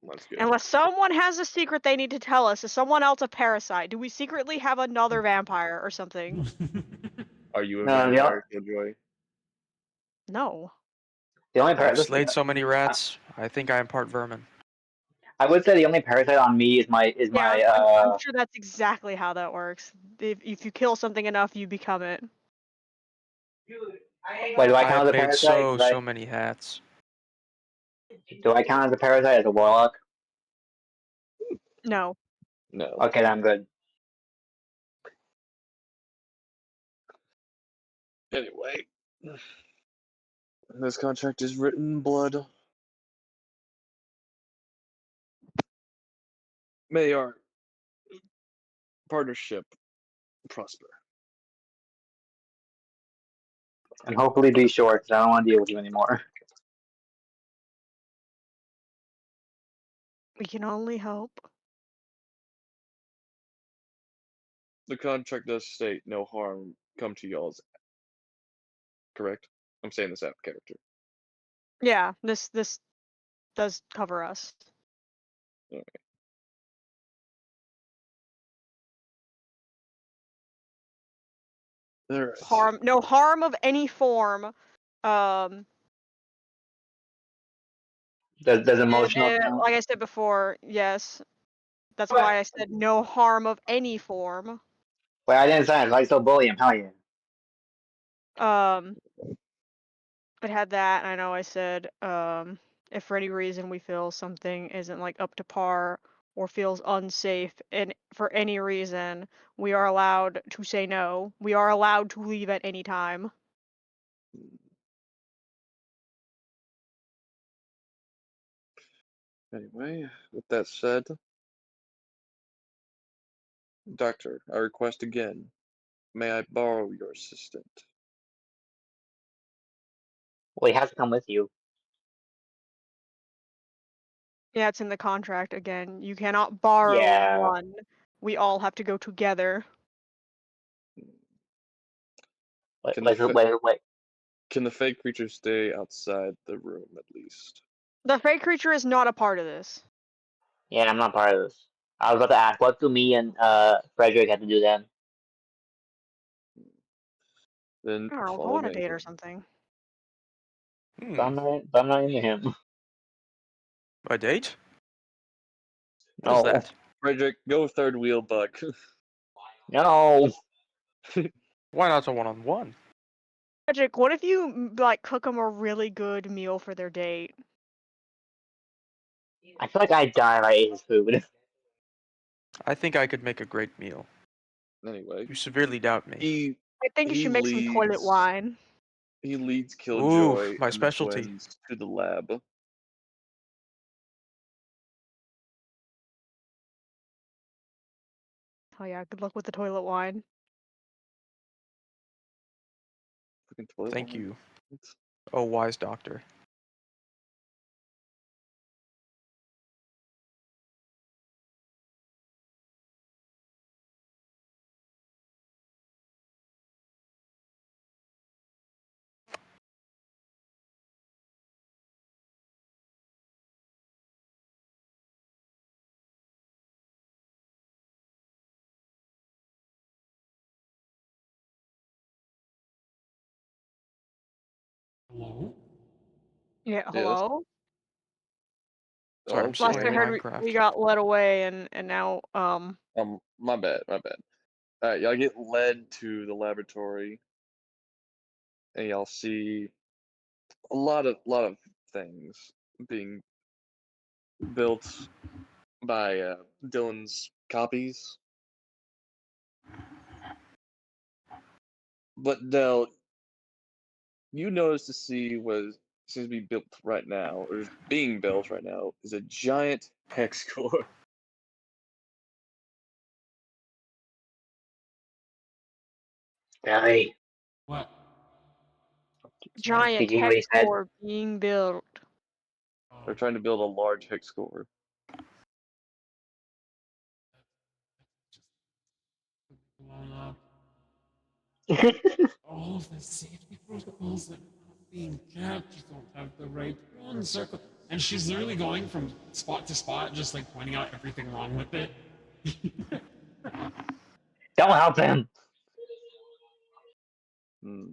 That's good. Unless someone has a secret they need to tell us. Is someone else a parasite? Do we secretly have another vampire or something? Are you a No, vampire, Killjoy? No. the only I've parasite. slayed so many rats. I think I am part vermin. I would say the only parasite on me is my Yeah, I'm sure that's exactly how that works. If you kill something enough, you become it. Wait, do I I count have as a made parasite? so many hats. Do I count as a parasite as a warlock? No. No. Okay, then I'm good. Anyway, this contract is written in blood. May our partnership prosper. And hopefully be short, because I don't want to deal with you anymore. We can only hope. The contract does state no harm come to y'all's. Correct? I'm saying this out of character. Yeah, this does cover us. Alright. Alright. No harm of any form. There's emotional. Like I said before, yes. That's why I said no harm of any form. Wait, I didn't say it. Like, so bully him. Hell yeah. It had that, and I know I said, if for any reason we feel something isn't like up to par or feels unsafe, and for any reason, we are allowed to say no. We are allowed to leave at any time. Anyway, with that said, Doctor, I request again, may I borrow your assistant? Well, he has to come with you. Yeah, it's in the contract again. You cannot borrow Yeah. one. We all have to go together. Wait, Can wait, the, wait. can the fake creature stay outside the room at least? The fake creature is not a part of this. Yeah, I'm not part of this. I was about to ask, what do me and Frederick have to do then? Then I don't know, go follow on a date Mango. or something. Hmm. But I'm not into him. A date? What is No. that? Frederick, go third wheel, Buck. No. Why not a one-on-one? Magic, what if you like cook them a really good meal for their date? I feel like I'd die if I ate his food. I think I could make a great meal. Anyway, You severely doubt me. he I think you should make some toilet wine. He leads Ooh, Killjoy my and the specialty. twins to the lab. Oh yeah, good luck with the toilet wine. Fucking toilet Thank wine? you. What? Oh, wise doctor. Hello? Yeah, Yes. hello? Sorry, I'm Oh, just Last I playing heard, Minecraft. we got led away, and now, my bad. Alright, y'all get led to the laboratory, and y'all see a lot of things being built by Dylan's copies. But Dell, you notice to see what seems to be built right now, or is being built right now, is a giant hex core. Really? What? giant Did you hear what he hex said? core being built. Oh, They're trying to build a large hex core. blown up. All of the safety protocols that are not being kept. You don't have the right rune circle. And she's literally going from spot to spot, just like pointing out everything wrong with it. Don't help him. Hmm.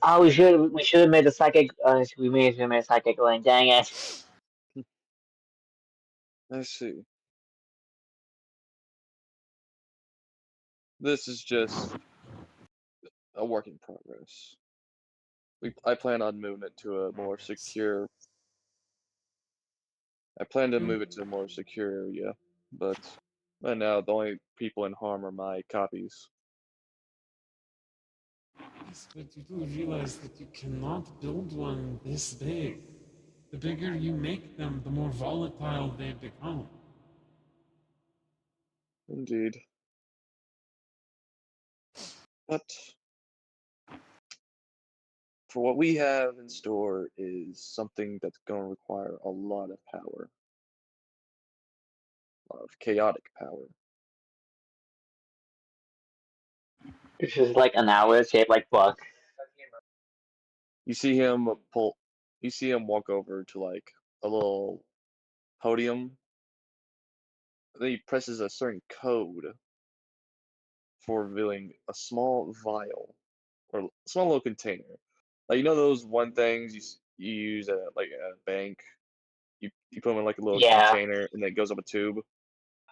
Oh, we should have made the psychic. We should have made a psychic lane. Dang it. I see. This is just a work in progress. I plan on moving it to a more secure. I plan to move it to a more secure area, but right now the only people in harm are my copies. Yes, but you do realize that you cannot build one this big. The bigger you make them, the more volatile they become. Indeed. But for what we have in store is something that's going to require a lot of power, a lot of chaotic power. This is like an hour shaped like Buck. You see him pull. You see him walk over to like a little podium. Then he presses a certain code for revealing a small vial or a small little container. Like you know those one things you use at like a bank. You put them in like a little Yeah. container and then it goes up a tube.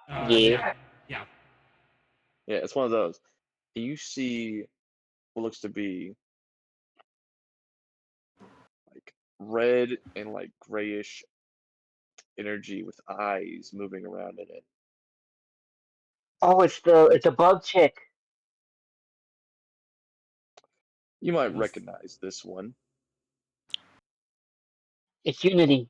Yeah. Yeah, yeah. Yeah, it's one of those. And you see what looks to be like red and like grayish energy with eyes moving around in it. Oh, it's a bug chick. You might Yes. recognize this one. It's Unity.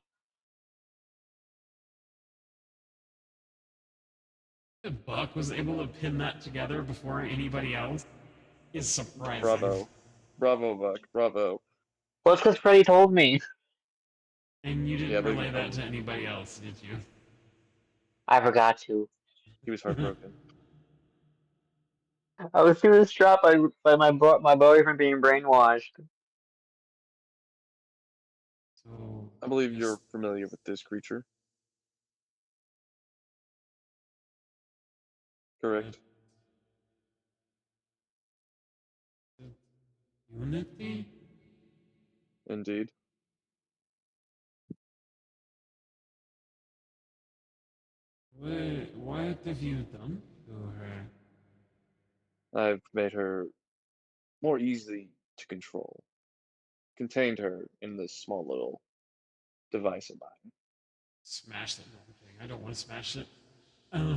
That Buck was able to pin that together before anybody else is surprising. Bravo. Bravo, Buck. Bravo. Well, it's because Freddy told me. And you Yeah, didn't but relay that to anybody else, did you? I forgot to. he was heartbroken. I was too distraught by my boyfriend being brainwashed. So, I believe yes, you're familiar with this creature, correct? Unity? Indeed. What have you done to her? I've made her more easy to control. Contained her in this small little device of mine. Smash that damn thing. I don't want to smash it. Uh,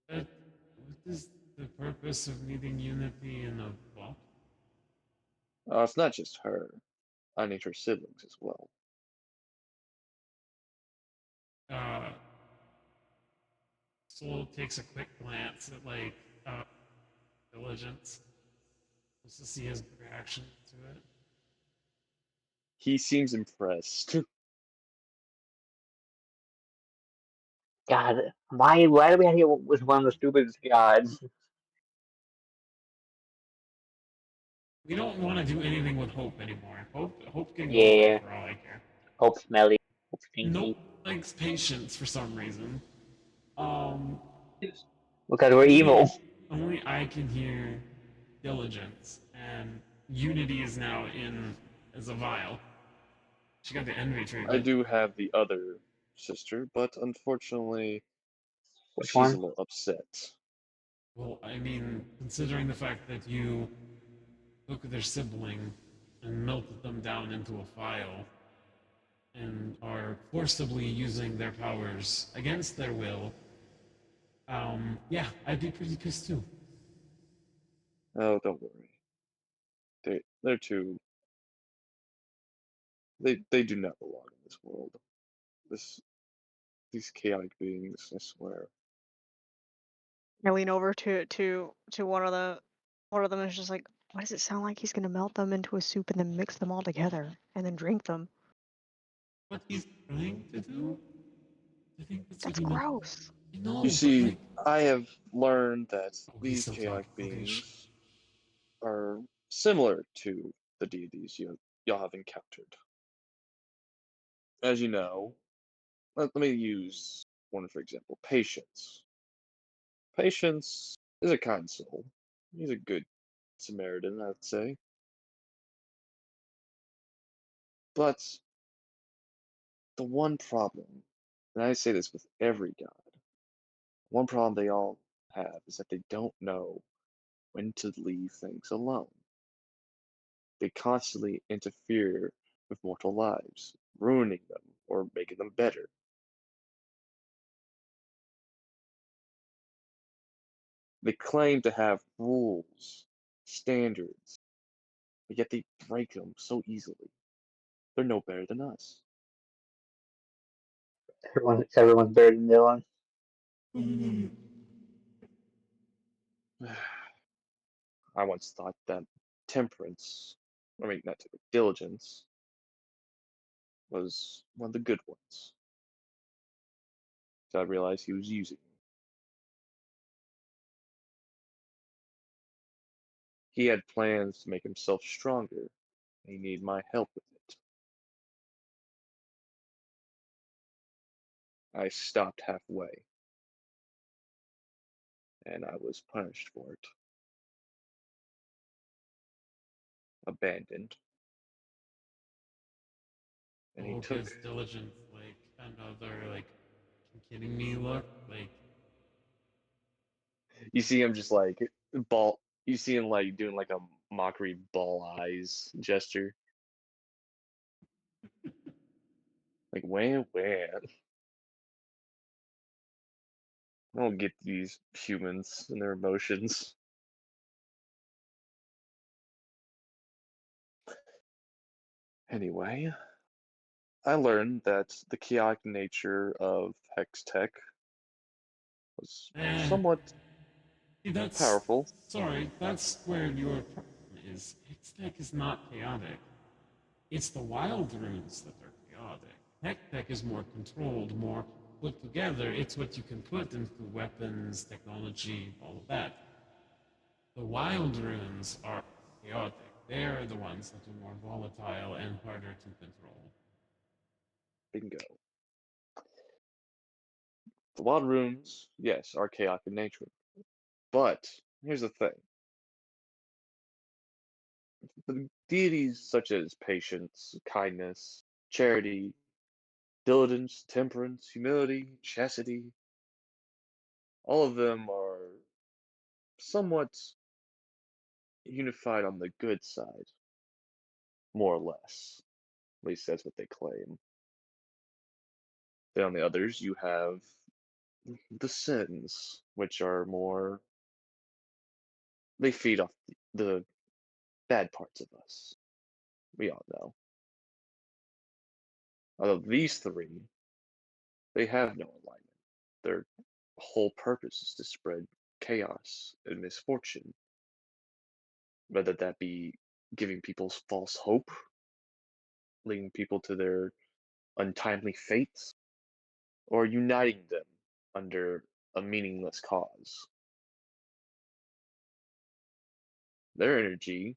But what is the purpose of needing unity in a vault? It's not just her. I need her siblings as well. Uh, Soul takes a quick glance at diligence, just to see his reaction to it. He seems impressed. God, why do we have to get with one of the stupidest gods? We don't want to do anything with Hope anymore. Hope can go away Yeah, for all I care. Hope smelly, Hope Nope stinky. likes patience for some reason. Um, Because we're only evil. only I can hear diligence, and Unity is now in as a vial. She got the envy I treatment. do have the other sister, but unfortunately, Which she's a one? little upset. Well, I mean, considering the fact that you took their sibling and melted them down into a vial and are forcibly using their powers against their will, yeah, I'd be pretty pissed too. Oh, don't worry. They're too. They do not belong in this world. This these chaotic beings, I swear. I lean over to one of them is just like, why does it sound like he's gonna melt them into a soup and then mix them all together and then drink them? What he's trying to do? I think that's what That's he meant. gross. You No, but see, I have learned that oh, he's these still talking. chaotic Okay, beings are similar to the deities y'all have encountered. As you know, let me use one for example, Patience. Patience is a kind soul. He's a good Samaritan, I'd say. But the one problem, and I say this with every god, one problem they all have is that they don't know when to leave things alone. They constantly interfere with mortal lives, ruining them or making them better. They claim to have rules, standards, but yet they break them so easily. They're no better than us. Everyone's better than Dylan. I once thought that temperance, I mean, not temperance, diligence, was one of the good ones. So I realized he was using me. He had plans to make himself stronger, and he needed my help with it. I stopped halfway, and I was punished for it. Abandoned. And he oh, took. gives diligence like another you kidding me look. Like You see him just like ball. You see him like doing like a mockery ball eyes gesture. Like, when? I don't get these humans and their emotions. Anyway, I learned that the chaotic nature of Hex Tech was eh, somewhat see, that's powerful. sorry. That's where your problem is. Hextech is not chaotic. It's the wild runes that are chaotic. Hextech is more controlled, more put together. It's what you can put into weapons, technology, all of that. The wild runes are chaotic. They are the ones that are more volatile and harder to control. Bingo. The wild runes, yes, are chaotic in nature. But here's the thing. The deities such as patience, kindness, charity, diligence, temperance, humility, chastity, all of them are somewhat unified on the good side, more or less. At least that's what they claim. Then on the others, you have the sins, which are more, they feed off the bad parts of us. We all know. Although these three, they have no alignment. Their whole purpose is to spread chaos and misfortune, whether that be giving people false hope, leading people to their untimely fates, or uniting them under a meaningless cause. Their energy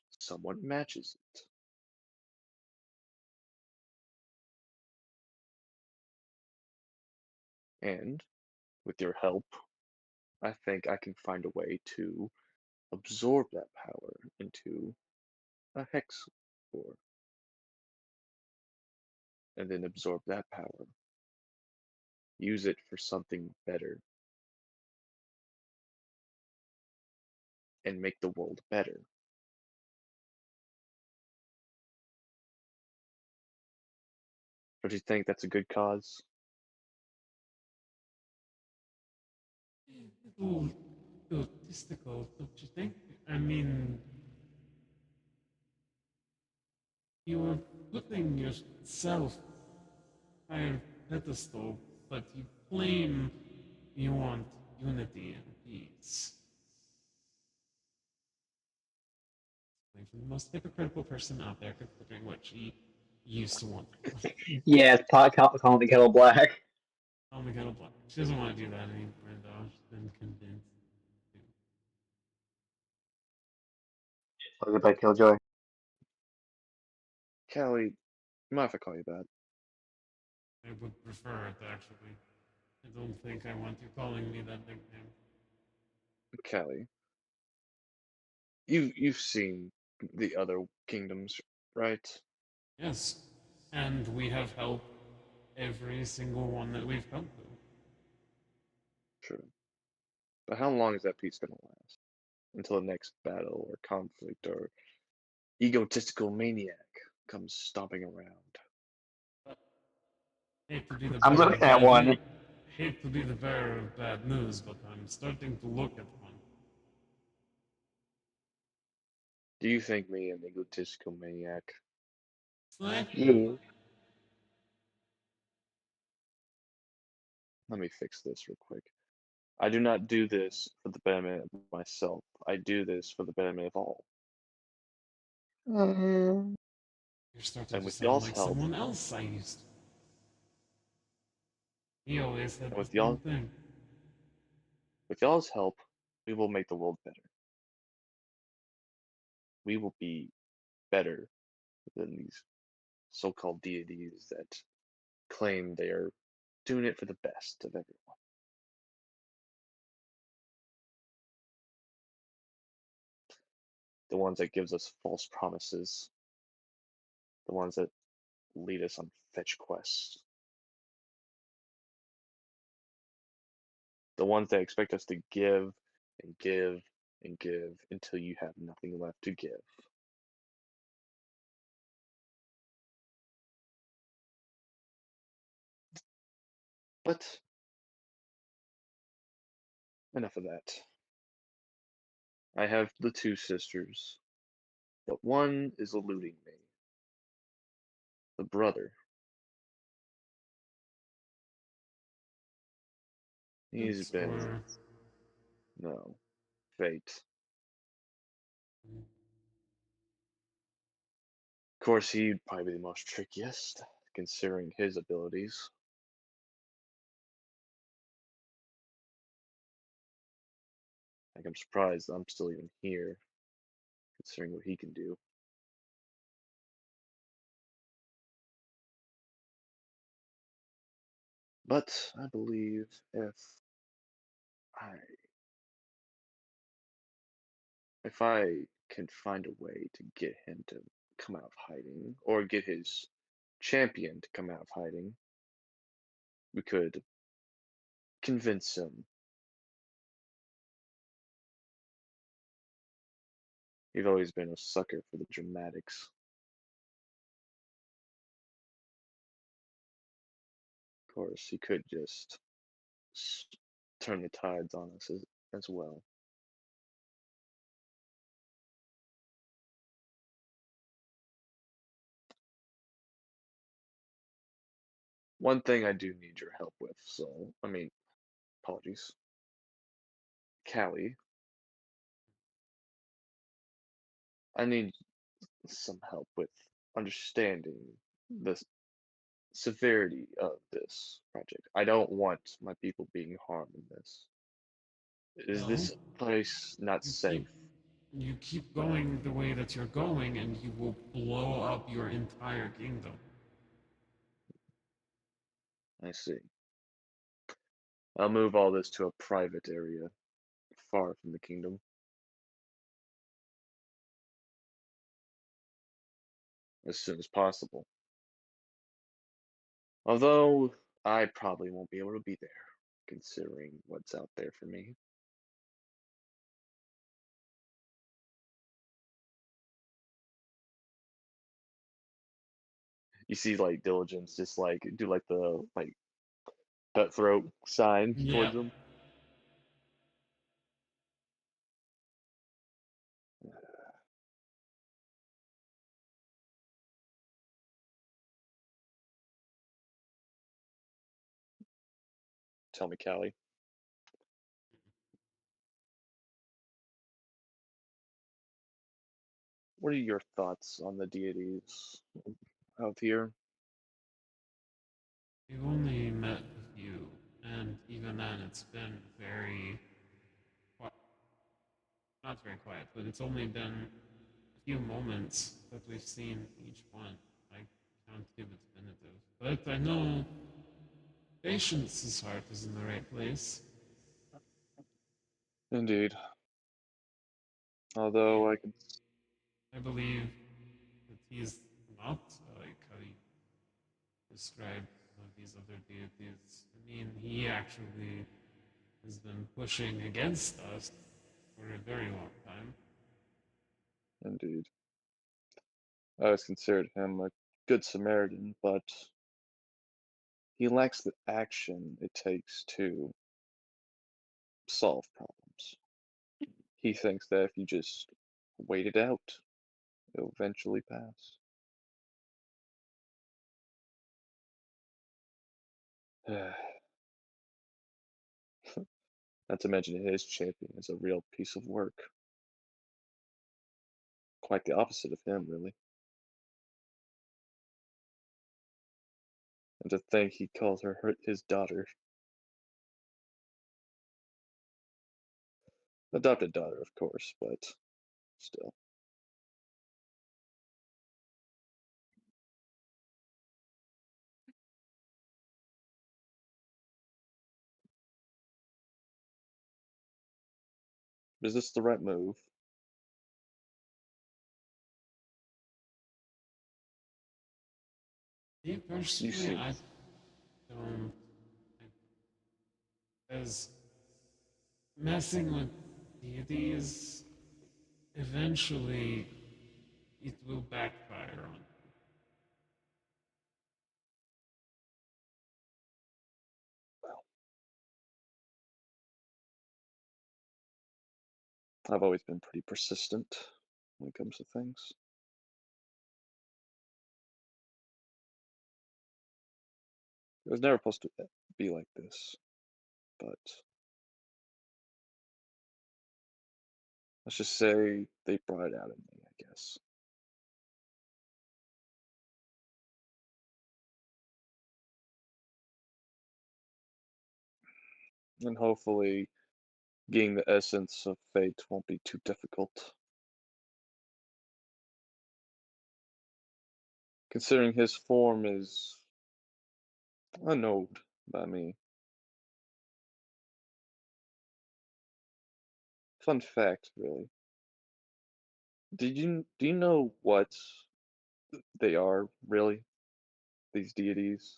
somewhat matches it. And with your help, I think I can find a way to absorb that power into a hex core, and then absorb that power, use it for something better, and make the world better. Don't you think that's a good cause? Ooh, egotistical, don't you think? I mean, you were putting yourself higher pedestal, but you claim you want unity and peace. Like the most hypocritical person out there considering what she used to want. Yeah, it's pot calling the kettle black. Oh my god, black. She doesn't want to do that anymore though. She's been convinced. Look by Killjoy. Callie, mind if I call you that? I would prefer it actually. I don't think I want you calling me that nickname. Callie, you've seen the other kingdoms, right? Yes. And we have helped every single one that we've come to. True. But how long is that peace gonna last? Until the next battle or conflict or egotistical maniac comes stomping around. Hate to be the I'm bearer looking of at bad one. news. Hate to be the bearer of bad news, but I'm starting to look at one. Do you think me an egotistical maniac? Slightly. Yeah. Let me fix this real quick. I do not do this for the betterment of myself. I do this for the betterment of all. Mm. You're starting And to with sound y'all's like help, someone else I used to. He always said and the same thing. with y'all's help, we will make the world better. We will be better than these so-called deities that claim they are doing it for the best of everyone. The ones that gives us false promises, the ones that lead us on fetch quests, the ones that expect us to give and give and give until you have nothing left to give. But enough of that. I have the two sisters, but one is eluding me. The brother. He's Oops, been, or no, fate. Of course, he'd probably be the most trickiest, considering his abilities. Like, I'm surprised I'm still even here, considering what he can do. But I believe I if I can find a way to get him to come out of hiding, or get his champion to come out of hiding, we could convince him. He's always been a sucker for the dramatics. Of course, he could just turn the tides on us as well. One thing I do need your help with, so, I mean, apologies. Callie, I need some help with understanding the severity of this project. I don't want my people being harmed in this. Is Well, this place not you safe? keep going the way that you're going, and you will blow up your entire kingdom. I see. I'll move all this to a private area, far from the kingdom. As soon as possible. Although I probably won't be able to be there, considering what's out there for me. You see, like Diligence just like do like the cutthroat sign Yeah. towards them. Tell me, Callie. What are your thoughts on the deities out here? We've only met a few, and even then, it's been very quiet. Not very quiet, but it's only been a few moments that we've seen each one. I can't give it definitive, but I know Patience's heart is in the right place. Indeed. Yeah, Although I could, I believe that he's not like how you describe these other deities. I mean, he actually has been pushing against us for a very long time. indeed, I always considered him a good Samaritan, but he lacks the action it takes to solve problems. He thinks that if you just wait it out, it'll eventually pass. Not to mention his champion is a real piece of work. Quite the opposite of him, really. And to think he calls his daughter. Adopted daughter, of course, but still. Is this the right move? Me You personally, see. I don't. Because messing with deities, eventually it will backfire on you. Well, I've always been pretty persistent when it comes to things. It was never supposed to be like this, but let's just say they brought it out in me, I guess. And hopefully, getting the essence of fate won't be too difficult. Considering his form is unknown by me. Fun fact, really. Do you know what they are, really? These deities?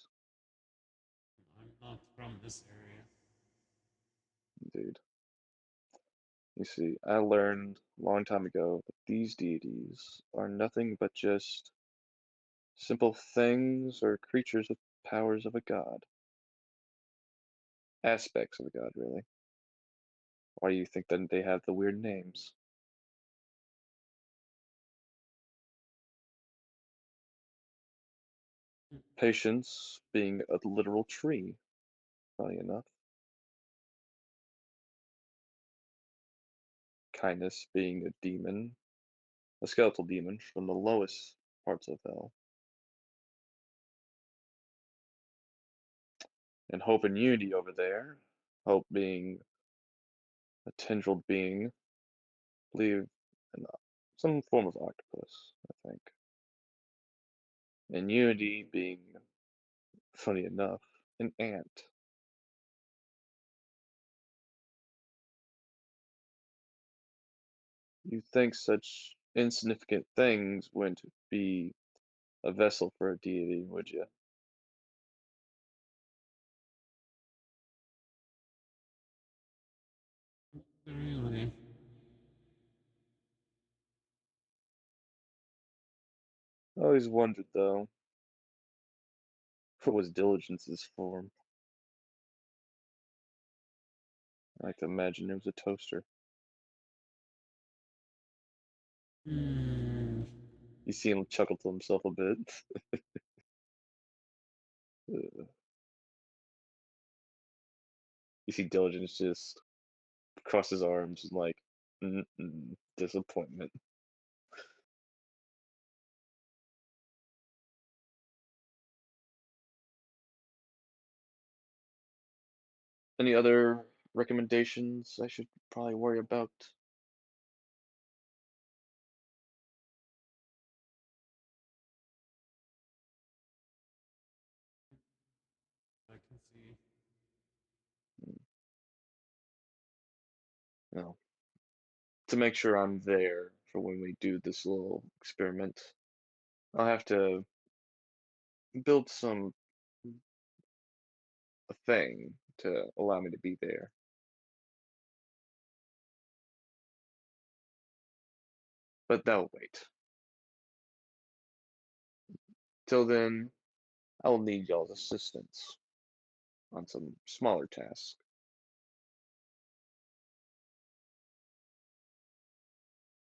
I'm not from this area. Indeed. You see, I learned a long time ago that these deities are nothing but just simple things or creatures with powers of a god. aspects of the god, really. Why do you think that they have the weird names? Patience being a literal tree, funny enough. Kindness being a demon, a skeletal demon from the lowest parts of hell. And hope and unity over there. Hope being a tendrilled being, I believe in some form of octopus, I think. And unity being, funny enough, an ant. You think such insignificant things wouldn't be a vessel for a deity, would you? Really? I always wondered, though, what was Diligence's form? I like to imagine it was a toaster. Hmm. You see him chuckle to himself a bit. You see Diligence just cross his arms and like, disappointment. Any other recommendations I should probably worry about? I can see. No. To make sure I'm there for when we do this little experiment, I'll have to build a thing to allow me to be there. But that'll wait. Till then, I will need y'all's assistance on some smaller tasks.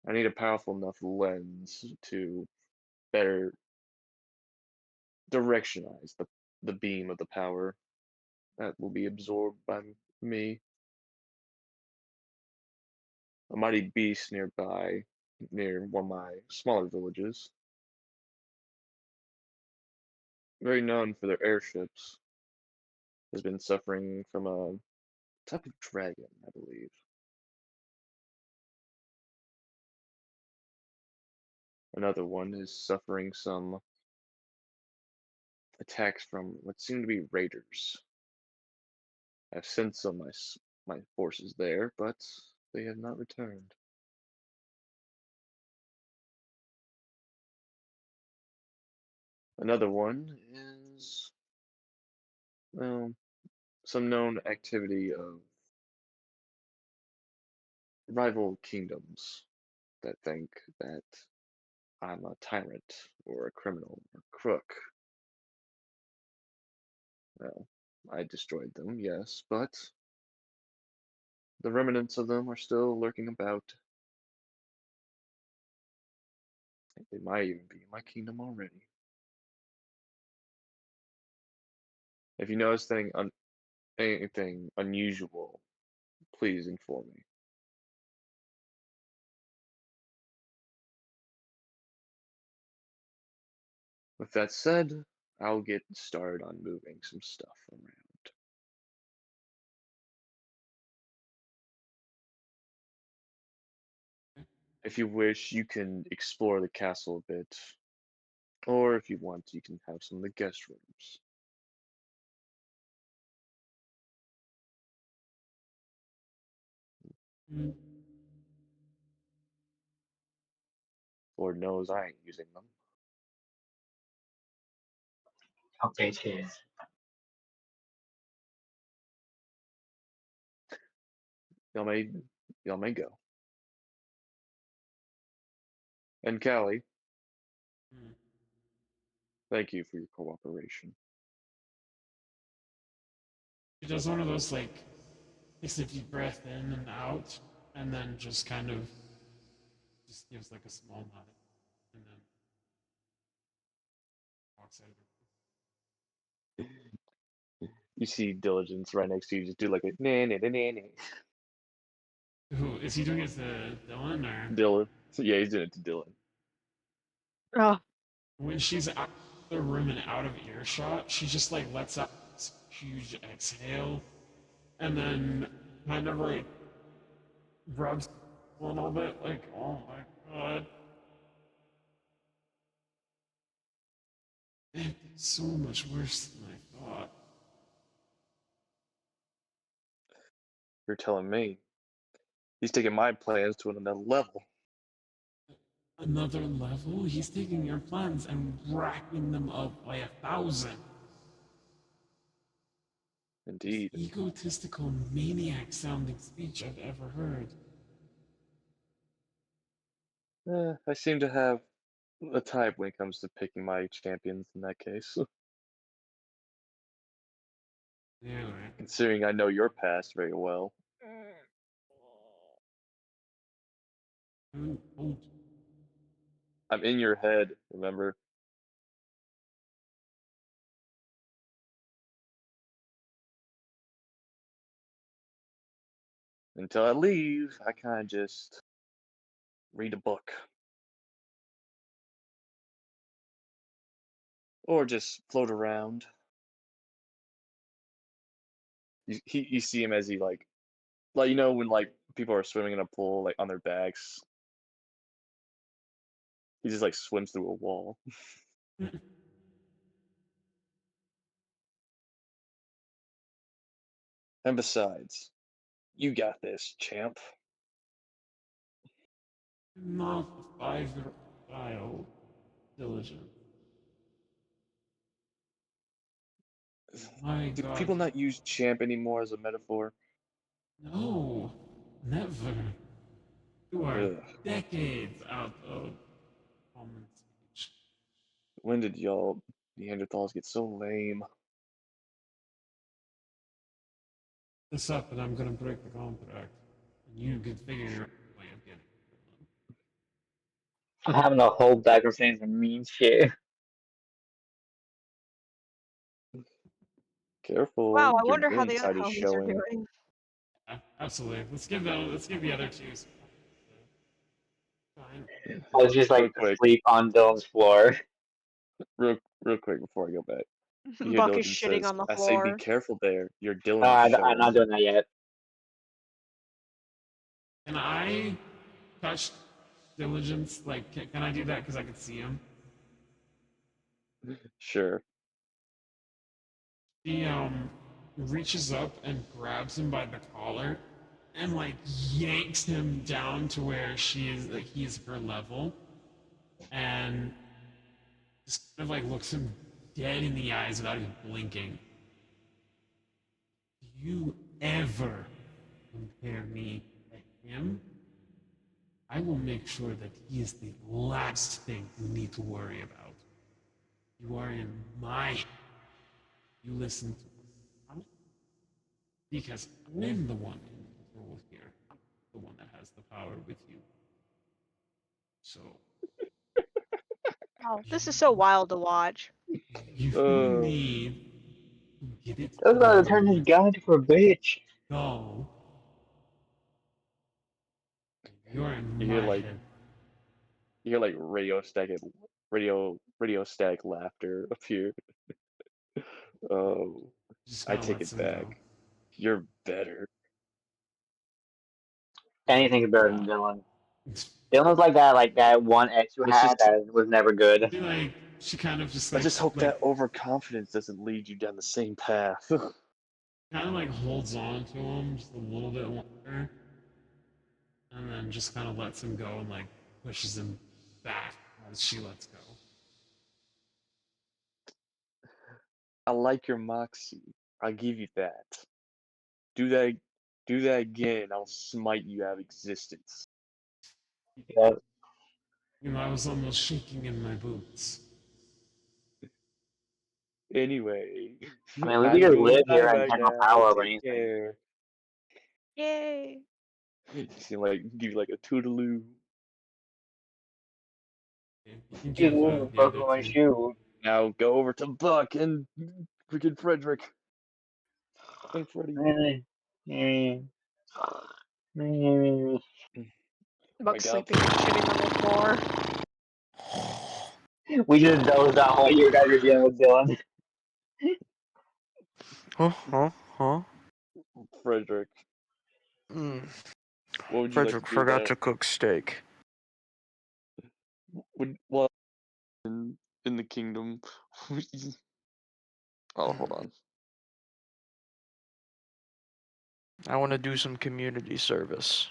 I need a powerful enough lens to better directionize the beam of the power that will be absorbed by me. A mighty beast nearby, near one of my smaller villages, very known for their airships, has been suffering from a type of dragon, I believe. Another one is suffering some attacks from what seem to be raiders. I've sent some of my forces there, but they have not returned. Another one is, well, some known activity of rival kingdoms that think that I'm a tyrant or a criminal or crook. Well, I destroyed them, yes, but the remnants of them are still lurking about. They might even be in my kingdom already. If you notice anything unusual, please inform me. With that said, I'll get started on moving some stuff around. If you wish, you can explore the castle a bit, or if you want, you can have some of the guest rooms. Hmm. Lord knows I ain't using them. Okay, cheers. Y'all may, y'all may go. And Callie, Hmm. thank you for your cooperation. She does one of those like takes a deep breath in and out, and then just kind of just gives like a small nod, and then walks out of You see Diligence right next to you, just do like a nah nah nah nah nah. her. Who is he doing it to Dylan or Dylan. So yeah, he's doing it to Dylan. Oh, when she's out of the room and out of earshot, she just like lets out this huge exhale, and then kind of like rubs a little bit, like oh my god, it's so much worse than I thought. You're telling me. He's taking my plans to another level. Another level? He's taking your plans and racking them up by 1,000. Indeed. Egotistical maniac sounding speech I've ever heard. I seem to have a type when it comes to picking my champions in that case. Anyway. Considering I know your past very well. Oh, I'm in your head, remember? Until I leave, I kind of just read a book. Or just float around. You see him as he like you know when like people are swimming in a pool like on their backs. He just like swims through a wall. And besides, you got this, champ. not the 5-year-old child. Diligent. My Do god. people not use champ anymore as a metaphor? No. Never. You are Ugh. decades out of common speech. When did y'all Neanderthals get so lame? This up and I'm gonna break the contract. And you can figure your own way of getting it. I'm having a whole bag of saying some mean shit. Careful, wow, I your wonder how game the other side is homies are showing. doing. Yeah, absolutely. Let's give the other two some time. I was just Real like quick, asleep on Dylan's floor. real quick before I go back. You hear Buck is Diligent shitting says, on the I say be floor. careful there. Your Dylan No, is I'm not showing. doing that yet. Can I touch diligence? Like, can I do that because I can see him? Sure. He reaches up and grabs him by the collar and like yanks him down to where she is like he's her level and just kind of like looks him dead in the eyes without even blinking. Do you ever compare me to him? I will make sure that he is the last thing you need to worry about. You are in my. You listen to me because I'm the one in control here. I'm the one that has the power with you. So Wow, this is so wild to watch. you Uh, need to get it That's about to turn together his with guy into a bitch. go. You're in you hear my like head. radio static laughter appear. Oh, Just I kind of take lets it him back. go. You're better. Anything's better than Yeah. Dylan. Dylan's like that one ex you Let's had just that was never good. She kind of just I just hope like that overconfidence doesn't lead you down the same path. kind of like holds on to him just a little bit longer, and then just kind of lets him go and like pushes him back as she lets go. I like your moxie. I'll give you that. Do that do that again, I'll smite you out of existence. Yeah. You know, I was almost shaking in my boots. Anyway. I mean, we I'm could just going to live here die and right have no now. power over Take anything. care. Yay. See, like, give you like a toodaloo. You can give Shoot, the buckle other my two. shoe. Now go over to Buck and freaking Frederick and Freddy. Buck's Wake up. sleeping and shitting on the floor. We just dozed on what you guys were dealing with, Dylan. Huh? Frederick, Mm. what would you like Frederick to do forgot about to cook steak. well in the kingdom? Oh, hold on. I want to do some community service.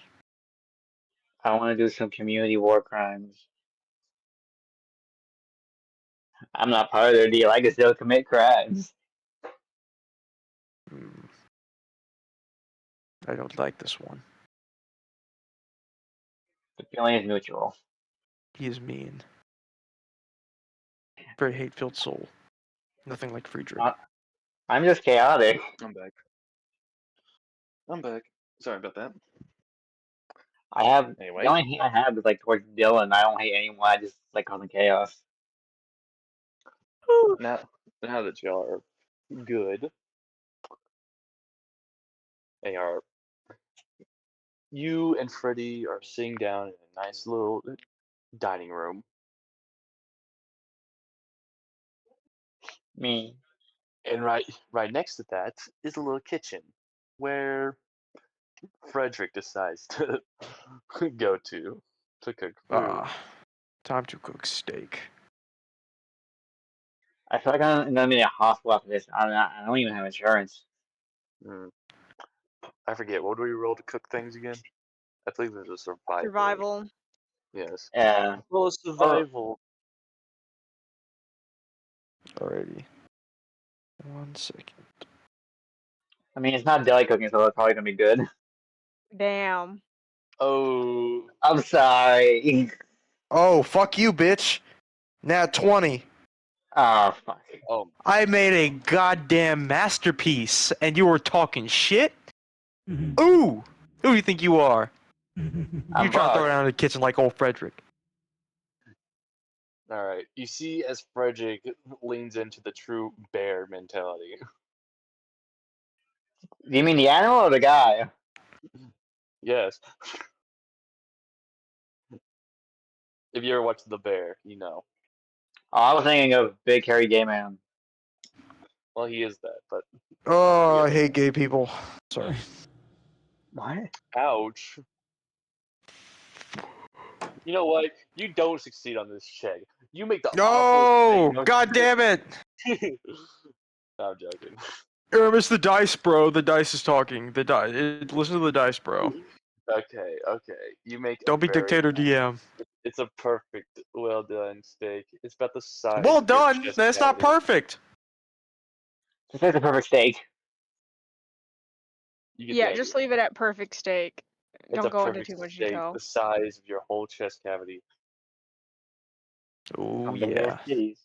I want to do some community war crimes. I'm not part of their deal. I can still commit crimes. Mm. I don't like this one. The feeling is mutual. He is mean. Very hate-filled soul. Nothing like Friedrich. I'm just chaotic. I'm back. Sorry about that. I have Anyway, the only hate I have is like towards Dylan. I don't hate anyone. I just like causing chaos. now that y'all are good, you and Freddy are sitting down in a nice little dining room, Me. and right next to that is a little kitchen where Frederick decides to go to cook food. Time to cook steak. I feel like I'm gonna be in a hospital after this. I don't even have insurance. Mm. I forget, what do we roll to cook things again? I think there's a survival. Survival. Yes. Yeah. Roll a survival. Alrighty. 1 second. I mean, it's not deli cooking, so it's probably gonna be good. Damn. Oh, I'm sorry. Oh, fuck you, bitch. Nat 20. Oh fuck. oh, I made a goddamn masterpiece, and you were talking shit? Ooh! Who do you think you are? I'm You trying to throw Buck. it down in the kitchen like old Frederick. all right. You see, as Frederick leans into the true bear mentality. Do you mean the animal or the guy? Yes. If you ever watched The Bear, you know. Oh, I was thinking of Big Hairy Gay Man. Well, he is that, but Oh, Yeah. I hate gay people. Sorry. What? ouch. You know what? You don't succeed on this check. You make the No! awful God damn it! No, I'm joking. It's the dice, bro. The dice is talking. The dice. Listen to the dice, bro. Okay. You make a Don't be very. dictator DM. It's a perfect, well done steak. It's about the size Well of your done. chest That's not cavity. perfect. This is a perfect steak. You get the Yeah, idea. just leave it at perfect steak. It's Don't a go into perfect too much steak, detail. the size of your whole chest cavity. Oh I'm gonna yeah. titties.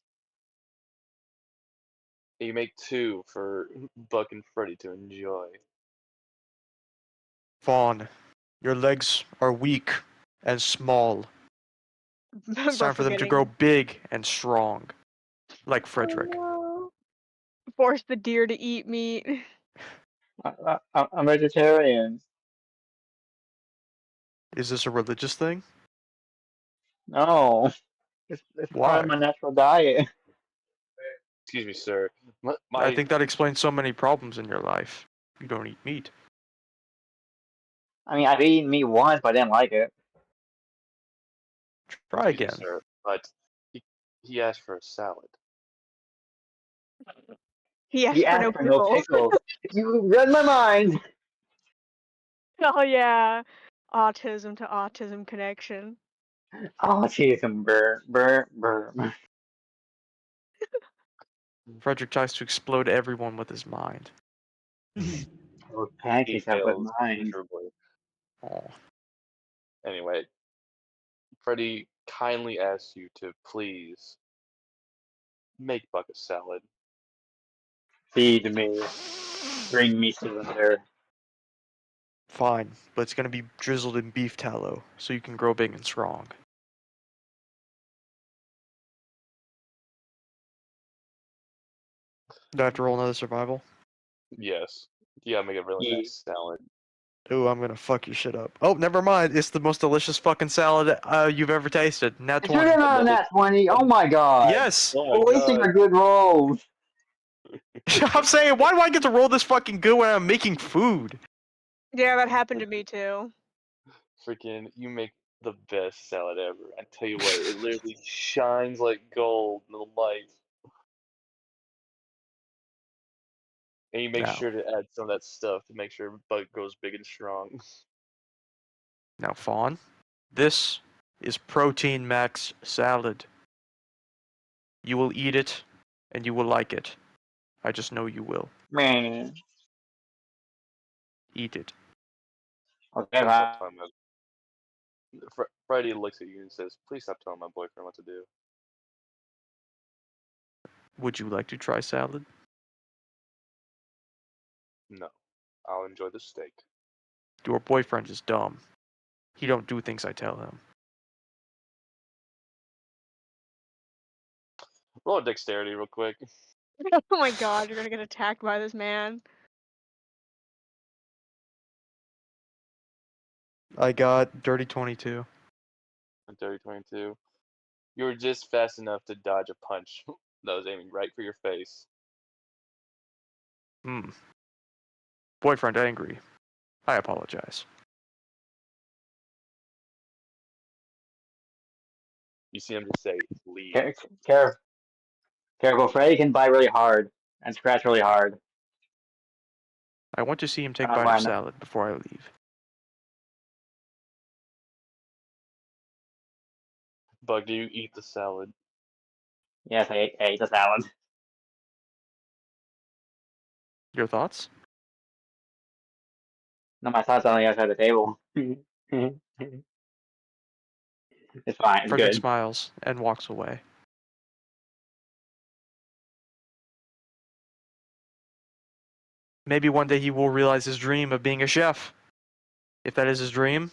You make two for Buck and Freddy to enjoy. Fawn, your legs are weak and small. It's time for them to grow big and strong, like Frederick. Oh, no. Force the deer to eat meat. I'm vegetarian. Is this a religious thing? No, it's part of Why? my natural diet. Excuse me, sir. I think that explains so many problems in your life. You don't eat meat. I mean, I've eaten meat once, but I didn't like it. Try Excuse me, again. sir, but he asked for a salad. He asked He for no asked for no pickles. pickles. You read my mind. Oh yeah. Autism to autism connection. Oh, jeez, and burr. Frederick tries to explode everyone with his mind. Those He pancakes have with fails mine. miserably. Oh. Anyway, Freddy kindly asks you to please make Buck a salad. Feed me. Bring me cylinder. Fine, but it's gonna be drizzled in beef tallow, so you can grow big and strong. Do I have to roll another survival? Yes. You gotta make a really Yeah. nice salad. Ooh, I'm gonna fuck your shit up. Oh, never mind. It's the most delicious fucking salad you've ever tasted. Nat It's really 20. not Another- that 20. Oh my god. Yes! Oh We're my wasting god. our good rolls. I'm saying, why do I get to roll this fucking good when I'm making food? Yeah, that happened to me too. Freaking, you make the best salad ever. I tell you what, it literally shines like gold in the light. And you make Now. sure to add some of that stuff to make sure bug grows big and strong. Now, Fawn, this is Protein Max salad. You will eat it, and you will like it. I just know you will. Man. Eat it. Okay, Please stop telling my... Friday looks at you and says, "Please stop telling my boyfriend what to do." Would you like to try salad? No, I'll enjoy the steak. Your boyfriend is dumb. He don't do things I tell him. Roll a dexterity real quick. Oh my god, you're gonna get attacked by this man. I got dirty 22. Dirty 22. You were just fast enough to dodge a punch that was aiming right for your face. Boyfriend angry. I apologize. You see him just say, "Leave." Careful. Freddy can bite really hard and scratch really hard. I want to see him take I a don't bite of mind. salad before I leave. Bug, do you eat the salad? Yes, I ate the salad. Your thoughts? No, my thoughts on the other side of the table. It's fine. It's Frederick good. smiles and walks away. Maybe one day he will realize his dream of being a chef. If that is his dream,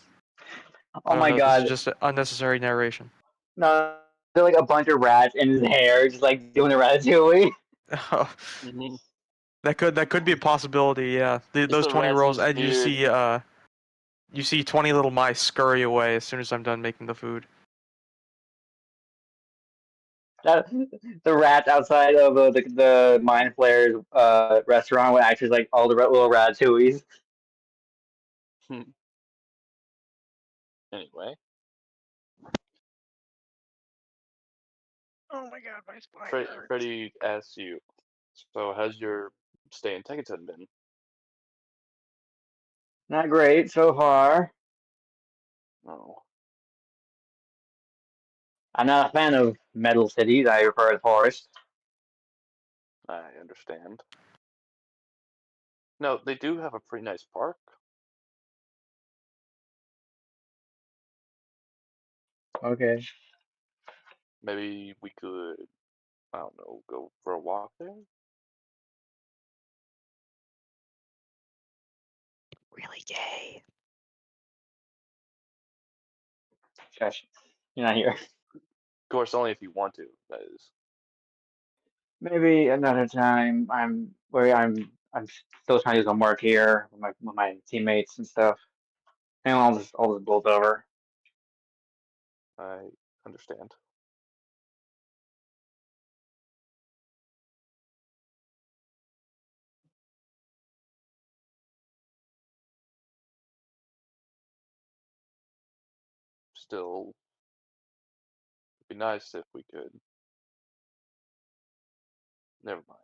I Oh don't my know, this is god. just unnecessary narration. No, there's like a bunch of rats in his hair, just like doing a ratatouille. Mm-hmm. That could be a possibility, yeah. Those the 20 rats in rolls, his and beard. you see 20 little mice scurry away as soon as I'm done making the food. The rats outside of the Mind Flayers restaurant would actually like all the little ratatouilles. Anyway, Oh my god, my spine hurts. Freddy asks you, "So how's your stay in Tekken been?" Not great so far. Oh, I'm not a fan of metal cities. I prefer the forest. I understand. No, they do have a pretty nice park. Okay. Maybe we could, I don't know, go for a walk there? Really gay. Shush. You're not here. Of course, only if you want to, that is. Maybe another time. I'm still trying to do some work here with my teammates and stuff. And all just blows over. I understand. Still, it'd be nice if we could. Never mind.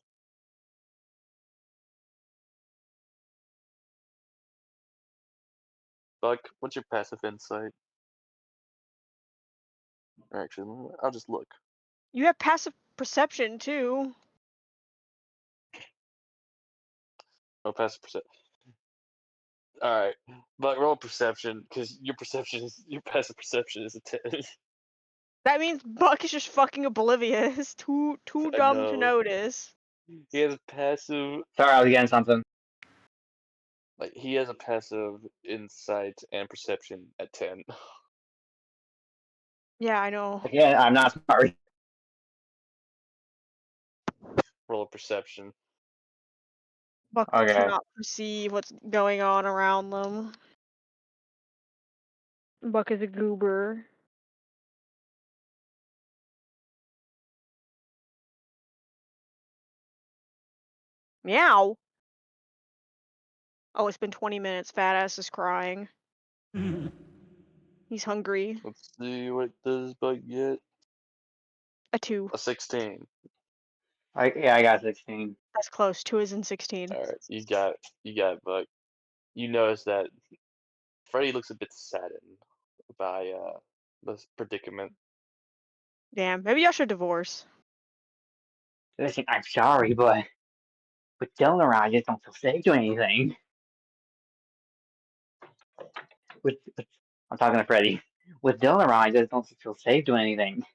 Buck, what's your passive insight? Actually, I'll just look. You have passive perception too. No passive perception. Alright, but roll perception, because your passive perception is a 10. That means Buck is just fucking oblivious. Too I dumb to know. notice. He has a passive, Sorry, I was getting something. like he has a passive insight and perception at 10. Yeah, I know. Again, I'm not smart. Roll of perception. Buck Okay. cannot perceive what's going on around them. Buck is a goober. Meow. Oh, it's been 20 minutes. Fat ass is crying. He's hungry. Let's see what does Bug get. A 2. A 16. Yeah, I got 16. That's close. 2 is in 16. All right, you got it, Bug. You notice that Freddy looks a bit saddened by this predicament. Damn, maybe I should divorce. Listen, I'm sorry, but with Dylan around, I just don't feel safe doing anything. I'm talking to Freddy. With Dylan around, I just don't feel safe doing anything.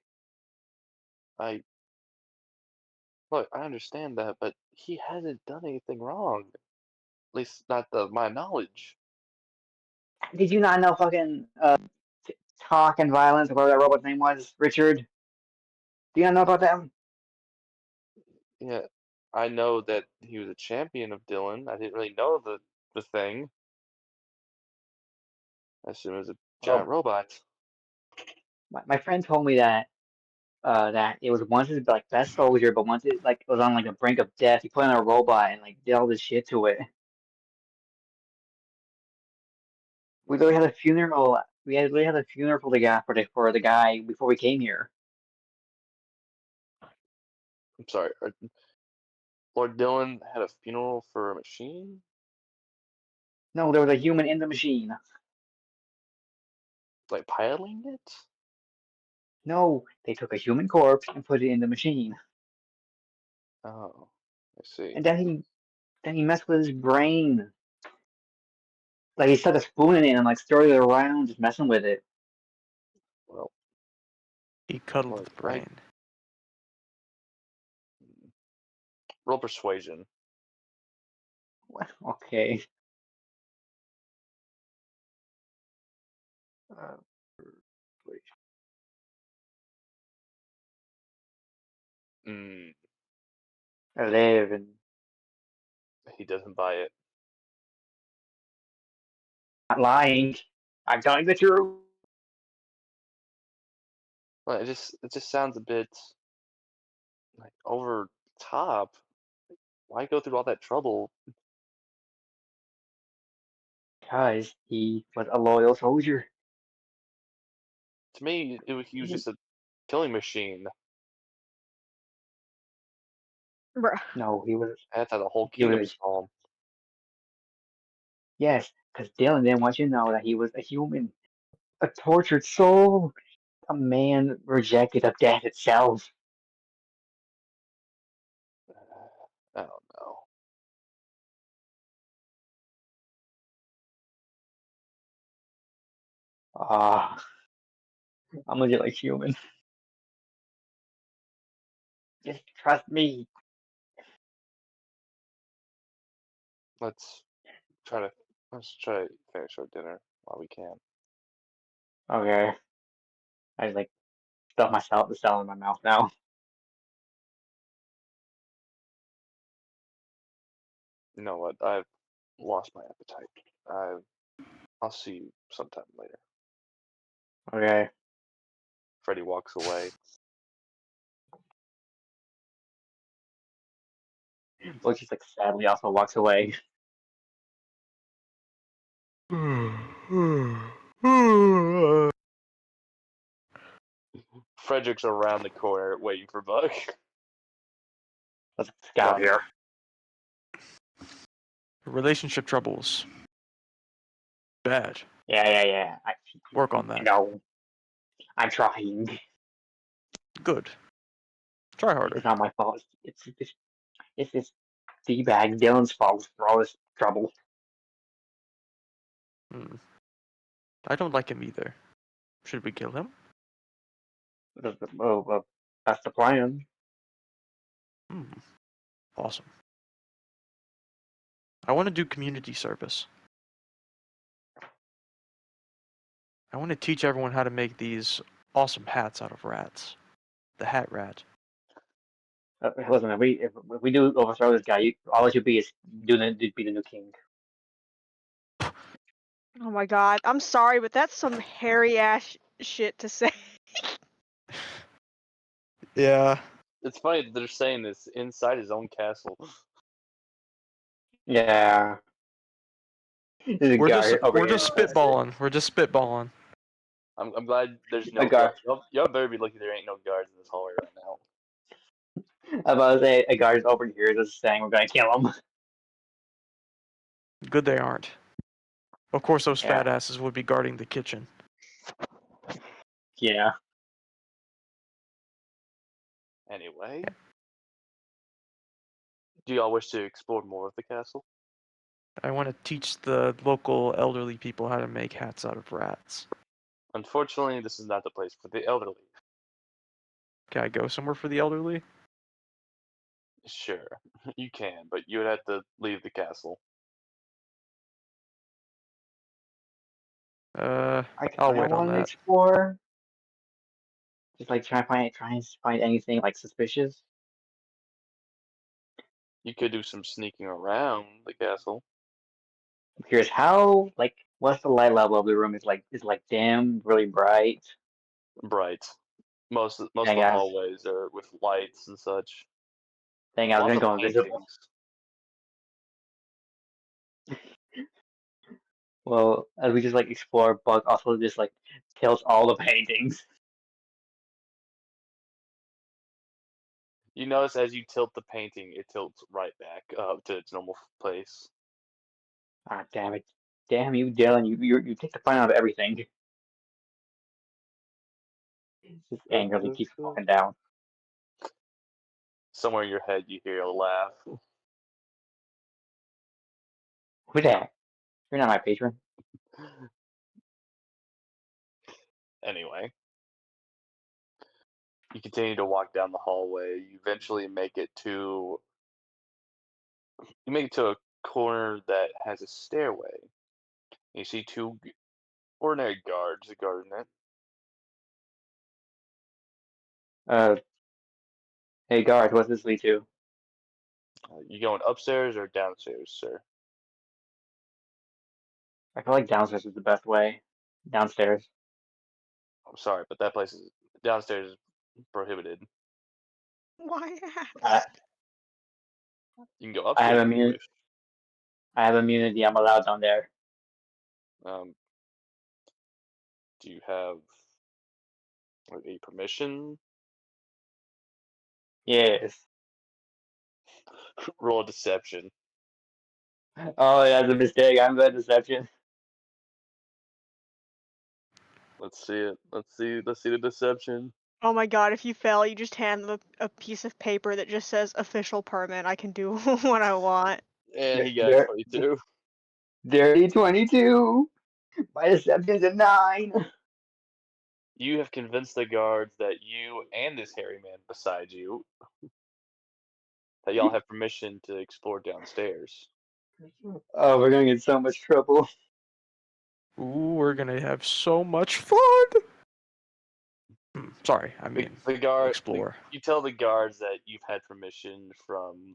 Look, I understand that, but he hasn't done anything wrong. At least not to my knowledge. Did you not know fucking Talk and Violence, or whatever that robot's name was, Richard? Do you not know about them? Yeah, I know that he was a champion of Dylan. I didn't really know the thing. I assume it was a giant Well, robot. my friend told me that that it was once his like best soldier, but once it like was on like the brink of death, he put in a robot and like did all this shit to it. We literally had a funeral. Literally had a funeral for the guy before we came here. I'm sorry. Lord Dylan had a funeral for a machine? No, there was a human in the machine. Like piloting it? No, they took a human corpse and put it in the machine, Oh, I see. and then he messed with his brain. Like he stuck a spoon in it and like stirred it around, just messing with it. Well, He cuddled look, the brain. roll persuasion. Okay. Uh, wait. Mm, 11. he doesn't buy it. Not lying. I'm telling the truth. Well, it just sounds a bit like over top. Why go through all that trouble? Because he was a loyal soldier. To me, he was just a killing machine. Bruh. No, he was. That's how the whole He kingdom was. saw him. Yes, because Dylan didn't want you to know that he was a human, a tortured soul, a man rejected of death itself. I don't know. Ah, I'm legit like human. Just trust me. Let's let's try to finish our dinner while we can. Okay. I just like stuff myself the cell in my mouth now. You know what? I've lost my appetite. I'll see you sometime later. Okay. Freddy walks away. Well, just like sadly also walks away. Frederick's around the corner waiting for Buck. Let's get out of here. Relationship troubles. Bad. Yeah. Work on I that. know. I'm trying. Good. Try harder. It's not my fault. It's this D-bag Dylan's fault for all this trouble. I don't like him either. Should we kill him? Well, that's the plan. Awesome. I want to do community service. I want to teach everyone how to make these awesome hats out of rats. The hat rat. Listen, if we do overthrow this guy, all it should be is be the new king. Oh my god, I'm sorry, but that's some hairy ass shit to say. Yeah. It's funny that they're saying this inside his own castle. Yeah. There's a We're guard over here. just spitballing. We're just spitballing. I'm glad there's A no guard. guards. Y'all better be lucky there ain't no guards in this hallway right now. I'm about to say a guard is over here just saying we're gonna kill him. Good they aren't. Of course, those Yeah. fat asses would be guarding the kitchen. Yeah. Anyway, do y'all wish to explore more of the castle? I want to teach the local elderly people how to make hats out of rats. Unfortunately, this is not the place for the elderly. Can I go somewhere for the elderly? Sure, you can, but you would have to leave the castle. I I'll kinda wait on wanna that. explore. Just like try and find anything like suspicious. You could do some sneaking around the castle. I'm curious how what's the light level of the room? Is like dim, really bright. Bright. Most of Dang the guys. hallways are with lights and such. Dang, I was Lots gonna of go invisible. paintings. Well, as we just like explore, but also just like kills all the paintings. You notice as you tilt the painting, it tilts right back up to its normal place. Ah, damn it. Damn you, Dylan. You take the fun out of everything. Just angrily keeps walking down. Somewhere in your head, you hear a laugh. Who that? You're not my patron. Anyway, you continue to walk down the hallway. You eventually make it to a corner that has a stairway. You see two ordinary guards guarding it. Uh, hey guard, what's this lead to? You going upstairs or downstairs, sir? I feel like downstairs is the best way. Downstairs. I'm sorry, but that place is downstairs is prohibited. Why I, ask? You can go I have upstairs if you wish. I have immunity. I'm allowed down there. Um, do you have a permission? Yes. Roll a deception. Oh, that's a mistake. I'm bad deception. Let's see it. Let's see the deception. Oh my god, if you fail, you just hand them a piece of paper that just says official permit. I can do what I want. And he got 22. Dirty 22. My deception's a 9. You have convinced the guards that you and this hairy man beside you that y'all have permission to explore downstairs. Oh, we're gonna get so much trouble. Ooh, we're gonna have so much fun! Sorry, I mean, explore. You tell the guards that you've had permission from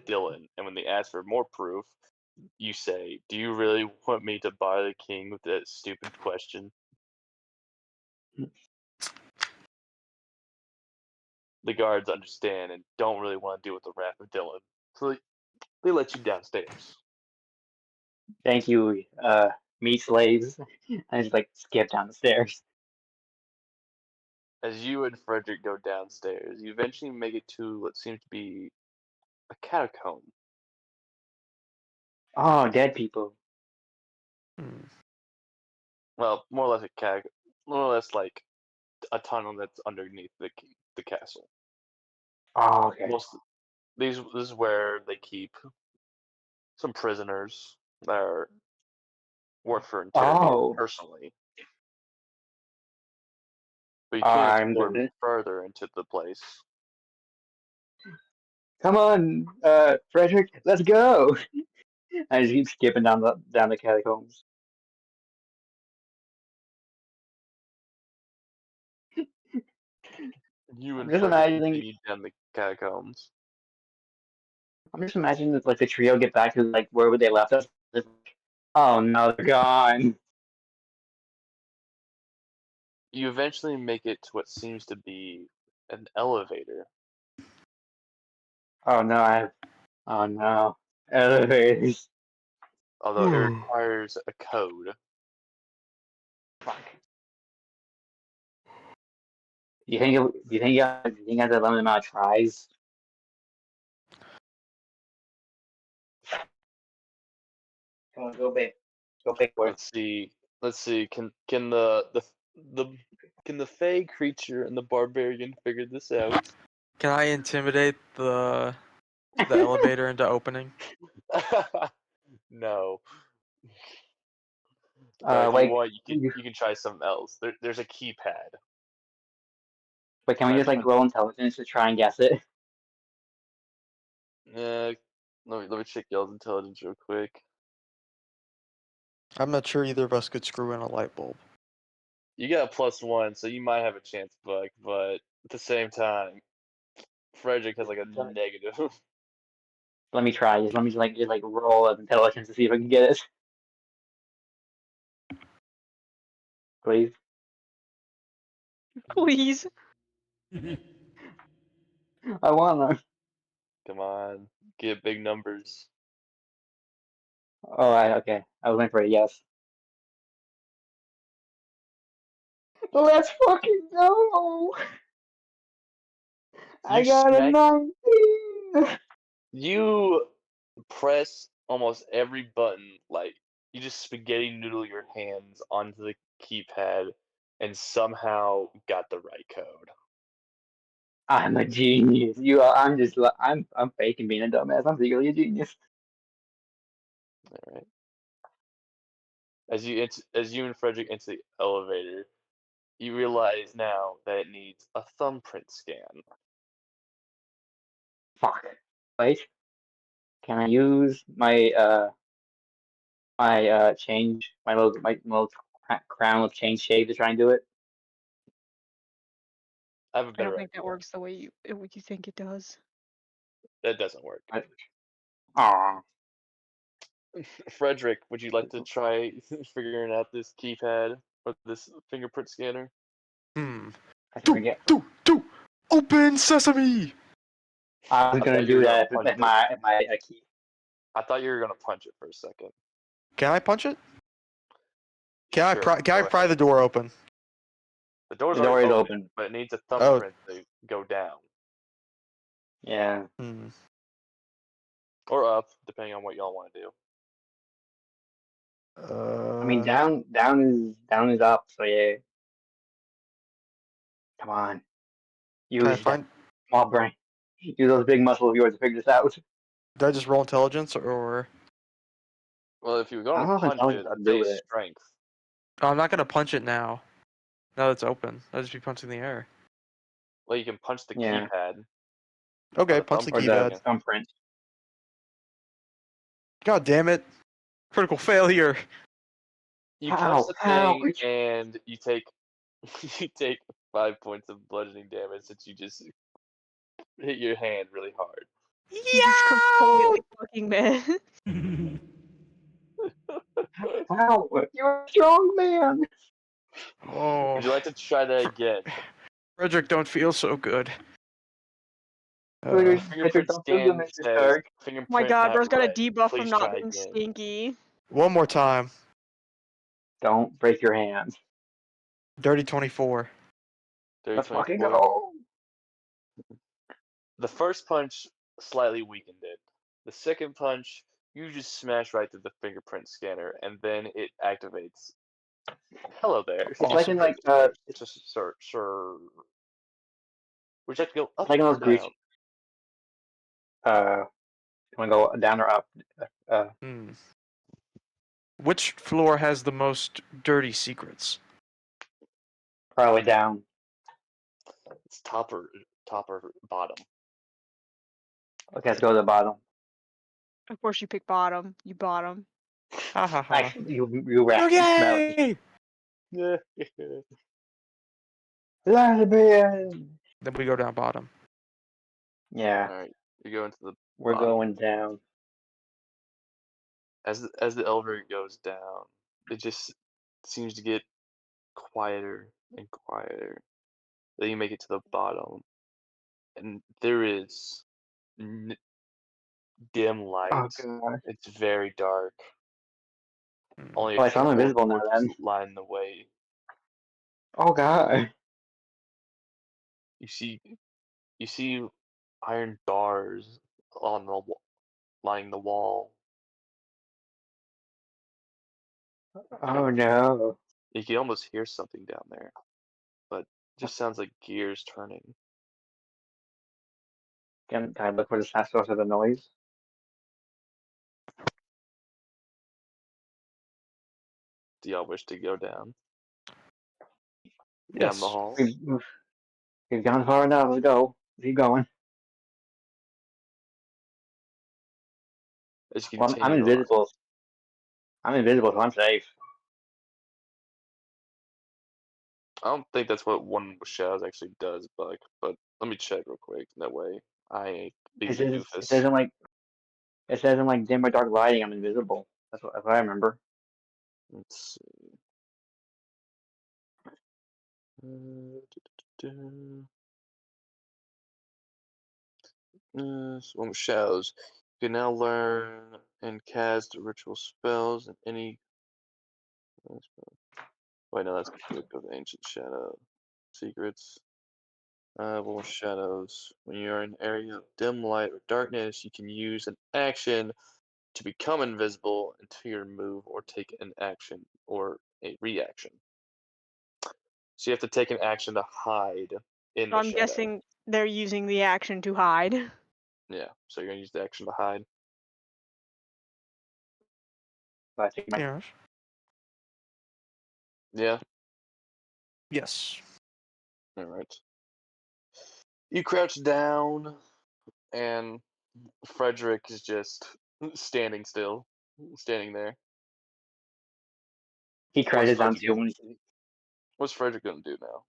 Dylan, and when they ask for more proof, you say, "Do you really want me to buy the king with that stupid question?" The guards understand and don't really want to deal with the wrath of Dylan, so they let you downstairs. Thank you, meat slaves. I just like skip down the stairs. As you and Frederick go downstairs, you eventually make it to what seems to be a catacomb. Oh, dead people. Hmm. Well, more or less more or less like a tunnel that's underneath the castle. Oh, okay. This is where they keep some prisoners that are worth for interrogating Oh, personally. But you can't I'm explore good. further into the place. Come on, Frederick, let's go. I just keep skipping down the catacombs. You I'm and just Frederick imagining. continue down the catacombs. I'm just imagining that like the trio get back to like where they left us. Oh no, they're gone. You eventually make it to what seems to be an elevator. Oh no, oh no, elevators. Although it requires a code. Fuck. Do you think? Do you think I have a limited amount of tries? Come on, go big. Go big boy. Let's see. Let's see. Can the can the Fey creature and the barbarian figure this out? Can I intimidate the elevator into opening? No. But if you Wait, want, you can try something else. There's a keypad. wait, can we Try just like punch. roll intelligence to try and guess it? Let me check y'all's intelligence real quick. I'm not sure either of us could screw in a light bulb. You got a +1, so you might have a chance, Buck. But at the same time, Frederick has like a negative. Let me try. Just let me just roll of intelligence to see if I can get it. Please. Please. I wanna. Come on, get big numbers. Oh, okay. I was waiting for a yes. Let's fucking go! I You got a smack. 19! You press almost every button, like you just spaghetti noodle your hands onto the keypad, and somehow got the right code. I'm a genius. I'm faking being a dumbass. I'm secretly a genius. All right. As you and Frederick enter the elevator, you realize now that it needs a thumbprint scan. Fuck. Wait. Can I use my change my little crown with change shade to try and do it? I have a I better don't think that idea. works the way you think it does. That doesn't work. Aw. Frederick, would you like to try figuring out this keypad or this fingerprint scanner? I think we get. Open sesame! I was I gonna thought you were do gonna that punch if it. my key. I thought you were gonna punch it for a second. Can I punch it? Can I Sure, can I go pry ahead. the door open? The door's The door already is open, open. but it needs a Oh. thumbprint to go down Yeah. or up, depending on what y'all want to do. I mean, down is up. So yeah. Come on. Can I Use that find? small brain. Use those big muscles of yours to figure this out. Did I just roll intelligence or? Well, if you were I going don't to know if punch intelligence it, has I'd to do say with it. strength. Oh, I'm not gonna punch it now. Now that it's open, I'll just be punching the air. Well, you can punch the Yeah. keypad. Okay, Or the punch the Or thumbprint the keypad. scan. thumbprint. God damn it! Critical failure. You punch the How? thing, and you take you take 5 points of bludgeoning damage since you just hit your hand really hard. He's completely fucking mad. How? You're a strong man. Oh, Would you like to try that again? Frederick, don't feel so good. Frederick, Fingerprint don't feel good, scan Mr. says Stark. Oh my fingerprint god, not bro's got a right. debuff from Please not try being again. stinky. One more time. Don't break your hands. Dirty 24. Let's fucking 30-24. go. The first punch slightly weakened it. The second punch, you just smash right through the fingerprint scanner, and then it activates. Hello there. It's like in like it's Just sir. Would you like to go up like in or those grease. down? Want to go down or up? Which floor has the most dirty secrets? Probably down. It's top or bottom. Okay, let's go to the bottom. Of course, you pick bottom. You bottom. Ha ha ha. Actually, you rat. You smell it. Okay. Lesbian. Then we go down bottom. Yeah, All right, you go into the we're bottom. going down. As the elevator goes down, it just seems to get quieter and quieter. Then you make it to the bottom, and there is dim light. Oh god. It's very dark. Hmm. Only a Oh, so I'm couple of invisible now torches then. line the way. Oh god. You see iron bars on the lining the wall. Oh no. You can almost hear something down there, but it just sounds like gears turning. Can I look for the source of the noise? Do y'all wish to go down the Yes. hall? We've gone far enough. Let's go. Keep going. As you Well, I'm continue on. invisible. I'm invisible, so I'm safe. I don't think that's what one with shadows actually does, but let me check real quick. That way I ain't being the It says doofus. in like dim or dark lighting. I'm invisible. That's what I remember. Let's see. Du-du-du-du. So one with shadows. You can now learn and cast ritual spells and any. Wait, no, that's Book of Ancient Shadow Secrets. One with shadows. When you're in an area of dim light or darkness, you can use an action to become invisible until you move or take an action or a reaction. So you have to take an action to hide in So the I'm shadow. guessing they're using the action to hide. Yeah, so you're gonna use the action to hide. But I think my Yes. Yeah, Yes. alright. You crouch down, and Frederick is just standing still, standing there. he What's crouches down Frederick too. gonna What's Frederick gonna do now?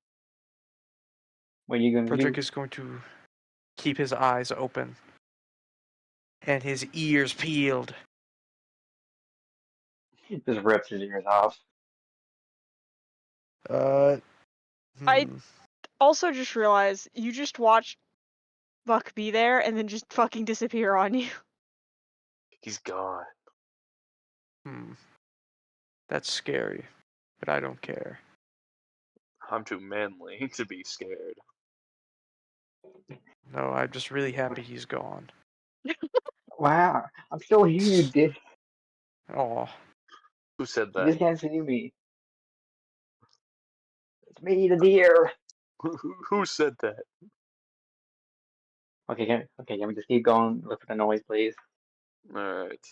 When you gonna Frederick do? is going to keep his eyes open and his ears peeled. Just rips his ears off. Uh. I Hmm. also just realized you just watched Buck be there and then just fucking disappear on you. He's gone. Hmm. That's scary, but I don't care. I'm too manly to be scared. No, I'm just really happy he's gone. Wow, I'm still here, you dick. Oh. Who said You that? just can't see me. It's me, the deer. Who said that? Okay, can we just keep going? Look for the noise, please. Alright.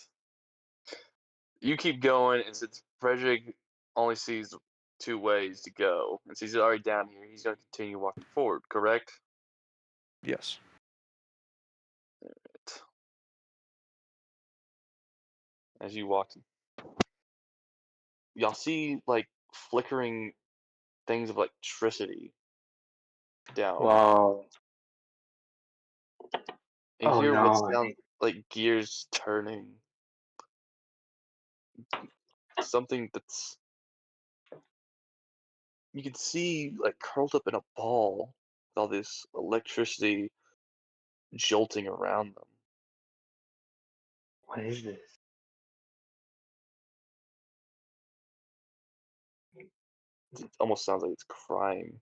You keep going, and since Frederick only sees two ways to go, and since he's already down here, he's gonna continue walking forward, correct? Yes. As you walk, y'all see like flickering things of electricity down, Whoa. and Oh hear what no. sounds like gears turning. Something that's you can see like curled up in a ball with all this electricity jolting around them. What is this? It almost sounds like it's crying.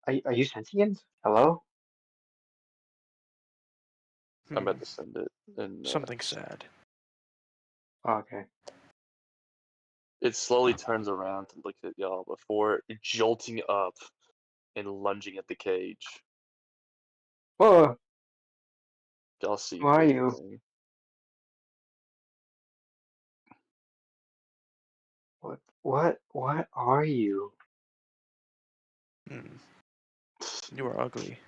Are you sentient? Hello? I'm Hmm. about to send it, and Something sad. Oh, okay. it slowly turns around to look at y'all before jolting up and lunging at the cage. Whoa. Y'all see Who are this you? thing. What are you? Hmm. You are ugly.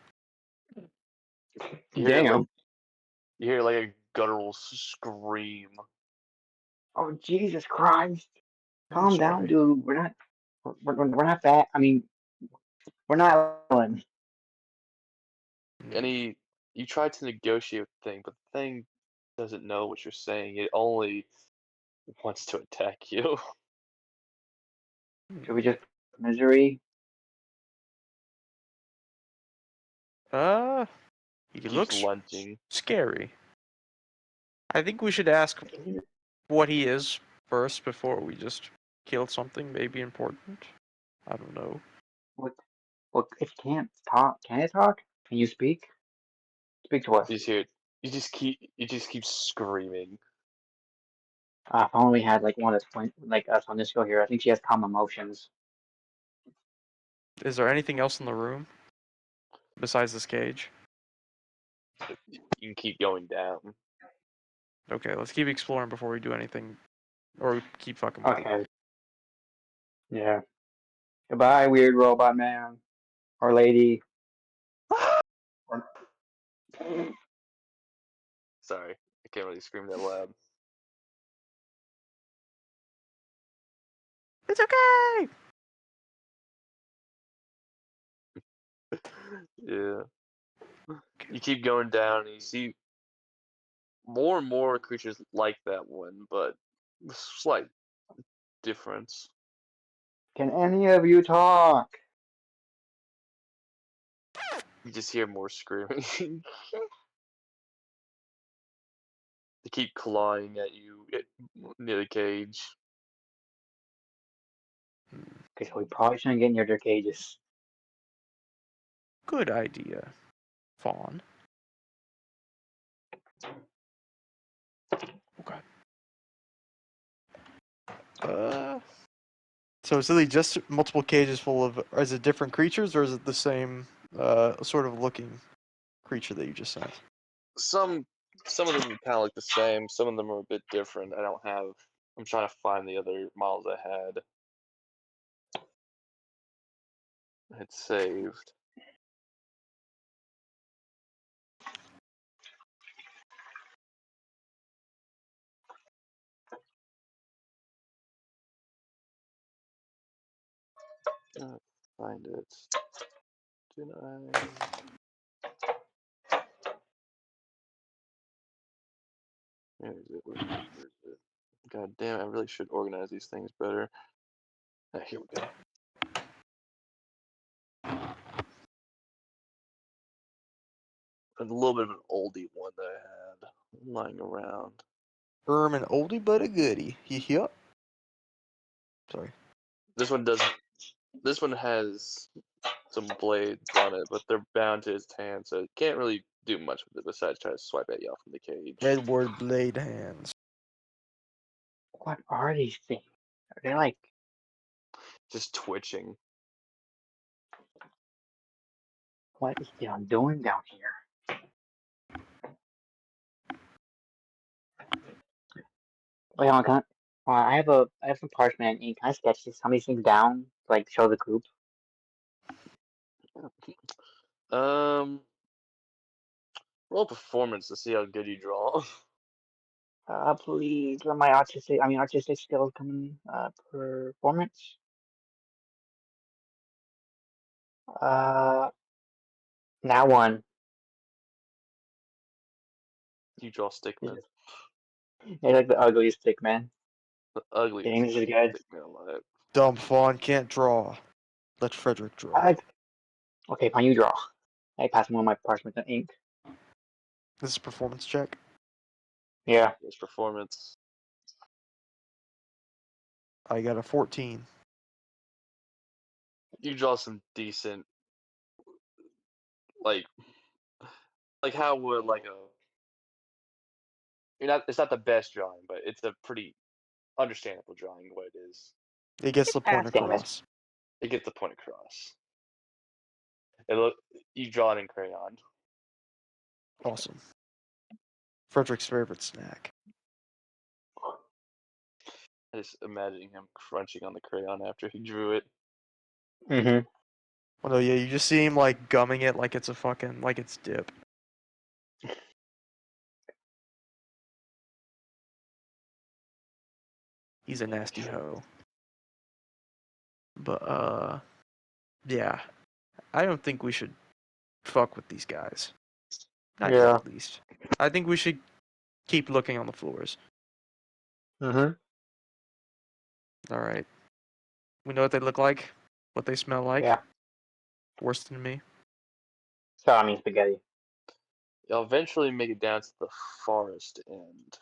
You hear Damn. like you hear like a guttural scream. Oh Jesus Christ! I'm Calm down, sorry. dude. We're not fat. I mean, we're not. Ellen. And you try to negotiate with the thing, but the thing doesn't know what you're saying. It only wants to attack you. Should we just misery? He Keeps looks lunging. scary. I think we should ask what he is first before we just kill something maybe important. I don't know. What if it can't talk? Can it talk? Can you speak? Speak to us. You just hear it. You just keep screaming. If only we had like one that's like us on this go here. I think she has calm emotions. Is there anything else in the room besides this cage? You can keep going down. Okay, let's keep exploring before we do anything, or keep fucking with it. Okay. Yeah. Goodbye, weird robot man or lady. Or... Sorry, I can't really scream that loud. It's okay. Yeah. You keep going down, and you see more and more creatures like that one, but with slight difference. Can any of you talk? You just hear more screaming. They keep clawing at you near the cage. Okay, so we probably shouldn't get near their cages. Good idea, Fawn. Okay. So it's really just multiple cages full of. Is it different creatures, or is it the same sort of looking creature that you just sent? Some of them kind of look the same. Some of them are a bit different. I'm trying to find the other models I had saved. Find it. Did I? Where is it? Where is it? Where is it? God damn! I really should organize these things better. Here we go. A little bit of an oldie one that I had lying around. An oldie but a goodie. Yup. Sorry. This one doesn't. This one has some blades on it, but they're bound to his hand, so it can't really do much with it besides try to swipe at you off from the cage. Edward Blade Hands. What are these things? Are they like? Just twitching. What is Dion doing down here? Wait, hold on, I have some parchment and ink. Can I sketch some of these things down, like show the group? Roll performance to see how good you draw. Please let my artistic skills come in. Performance. Now one. You draw stickman. They're like the ugliest stick, man. The ugliest Games is good. stickman alive. Dumb Fawn can't draw. Let Frederick draw. Okay, fine, you draw. I pass him on my parchment and ink. This is a performance check. Yeah. His performance. I got a 14. You draw some decent, like how would like a. You're not. It's not the best drawing, but it's a pretty understandable drawing. What it is. It gets the point Damn it. across. It gets the point across. You draw it in crayon. Awesome. Frederick's favorite snack. I just imagining him crunching on the crayon after he drew it. Mm-hmm. Well, no, yeah, you just see him like gumming it like it's a fucking like it's dip. He's a nasty hoe. But yeah, I don't think we should fuck with these guys. Not yet, Yeah. at least. I think we should keep looking on the floors. Mm-hmm. All right. We know what they look like, what they smell like. Yeah. Worse than me. So I mean spaghetti. You'll eventually make it down to the forest end.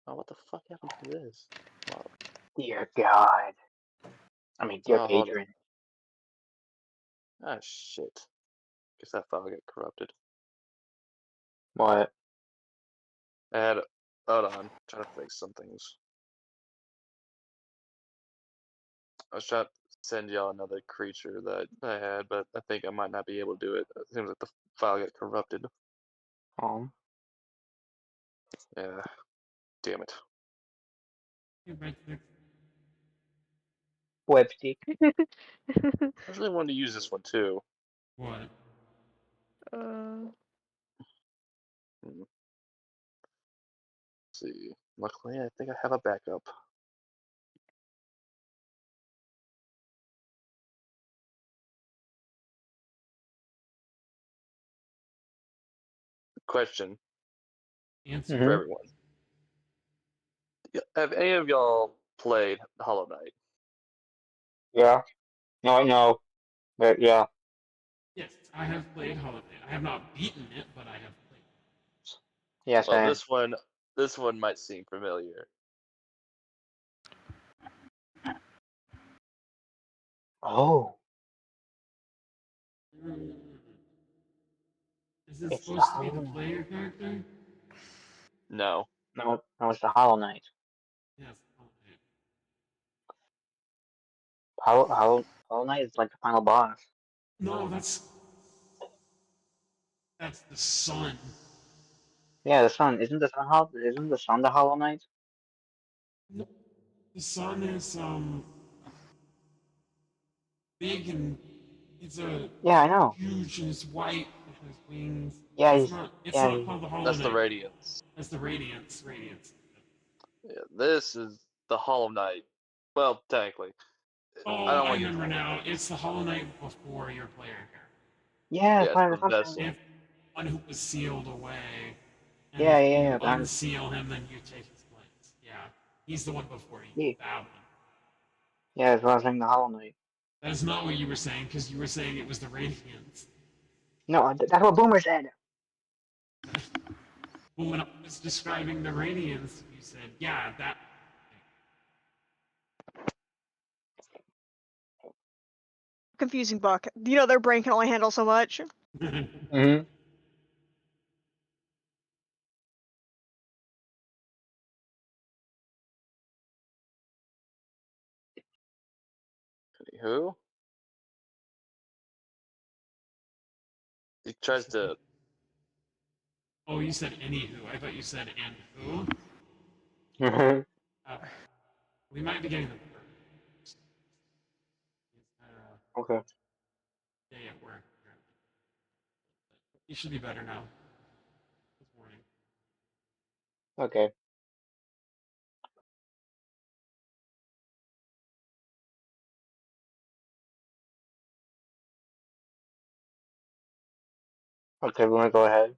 Oh, what the fuck happened to this? Wow. Dear God. I mean, dear Oh, hold on. patron. Ah, shit. Guess that file got corrupted. What? I had. Hold on. Trying to fix some things. I was trying to send y'all another creature that I had, but I think I might not be able to do it. It seems like the file got corrupted. Yeah. Damn it. Hey, breadstick. Webstick. I really wanted to use this one too. What? Hmm. Let's see. Luckily, I think I have a backup. Question Answer. for Mm-hmm. everyone. Have any of y'all played Hollow Knight? Yeah. No, I know. But yeah. Yes, I have played Hollow Knight. I have not beaten it, but I have played. Yeah, Well, same. this one might seem familiar. Oh, Mm. Is this it's the supposed to be Hollow the Knight. player character? No. No, no, it's the Hollow Knight. Yes. Hollow Knight. Hollow Knight is like the final boss. No, that's the sun. Yeah, the sun. Isn't the sun the Hollow Knight? No, the sun is big and it's a Yeah, I know. huge and it's white. It has wings. Yeah, It's he's not. It's yeah, not called the Hollow That's the Knight. Radiance. That's the Radiance. Radiance. Yeah, this is the Hollow Knight. Well, technically. I Oh, don't I want to use remember Hollow now. Knight. It's the Hollow Knight before your player character. yeah, Yeah, that's what I'm saying. If one who was sealed away, and Yeah, if yeah, you yeah. unseal him, then you take his place. Yeah, he's the one before you. Yeah, That one. yeah, that's what I'm saying. The Hollow Knight. That is not what you were saying, because you were saying it was the Radiance. No, that's what Boomer said. But when I was describing the Radiance, you said, yeah, that. Confusing Buck. You know their brain can only handle so much. Mm-hmm. Anywho, he tries to. Oh, you said anywho. I thought you said and who. Mm-hmm. Uh, we might be getting the Okay. day at work. You should be better now. This morning. Okay. Okay, we're gonna go ahead.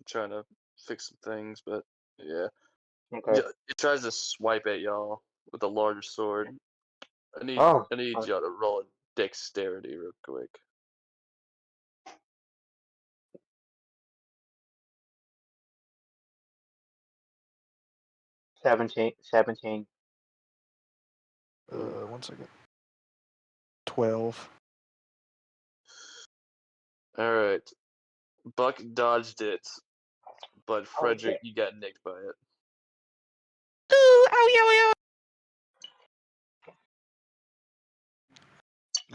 Trying to fix some things, but yeah. Okay. He tries to swipe at y'all with a larger sword. Oh. I need y'all to roll a dexterity real quick. 17. 1 second. 12. Alright. Buck dodged it, but Oh Frederick, shit. you got nicked by it. Ooh, ow, ow,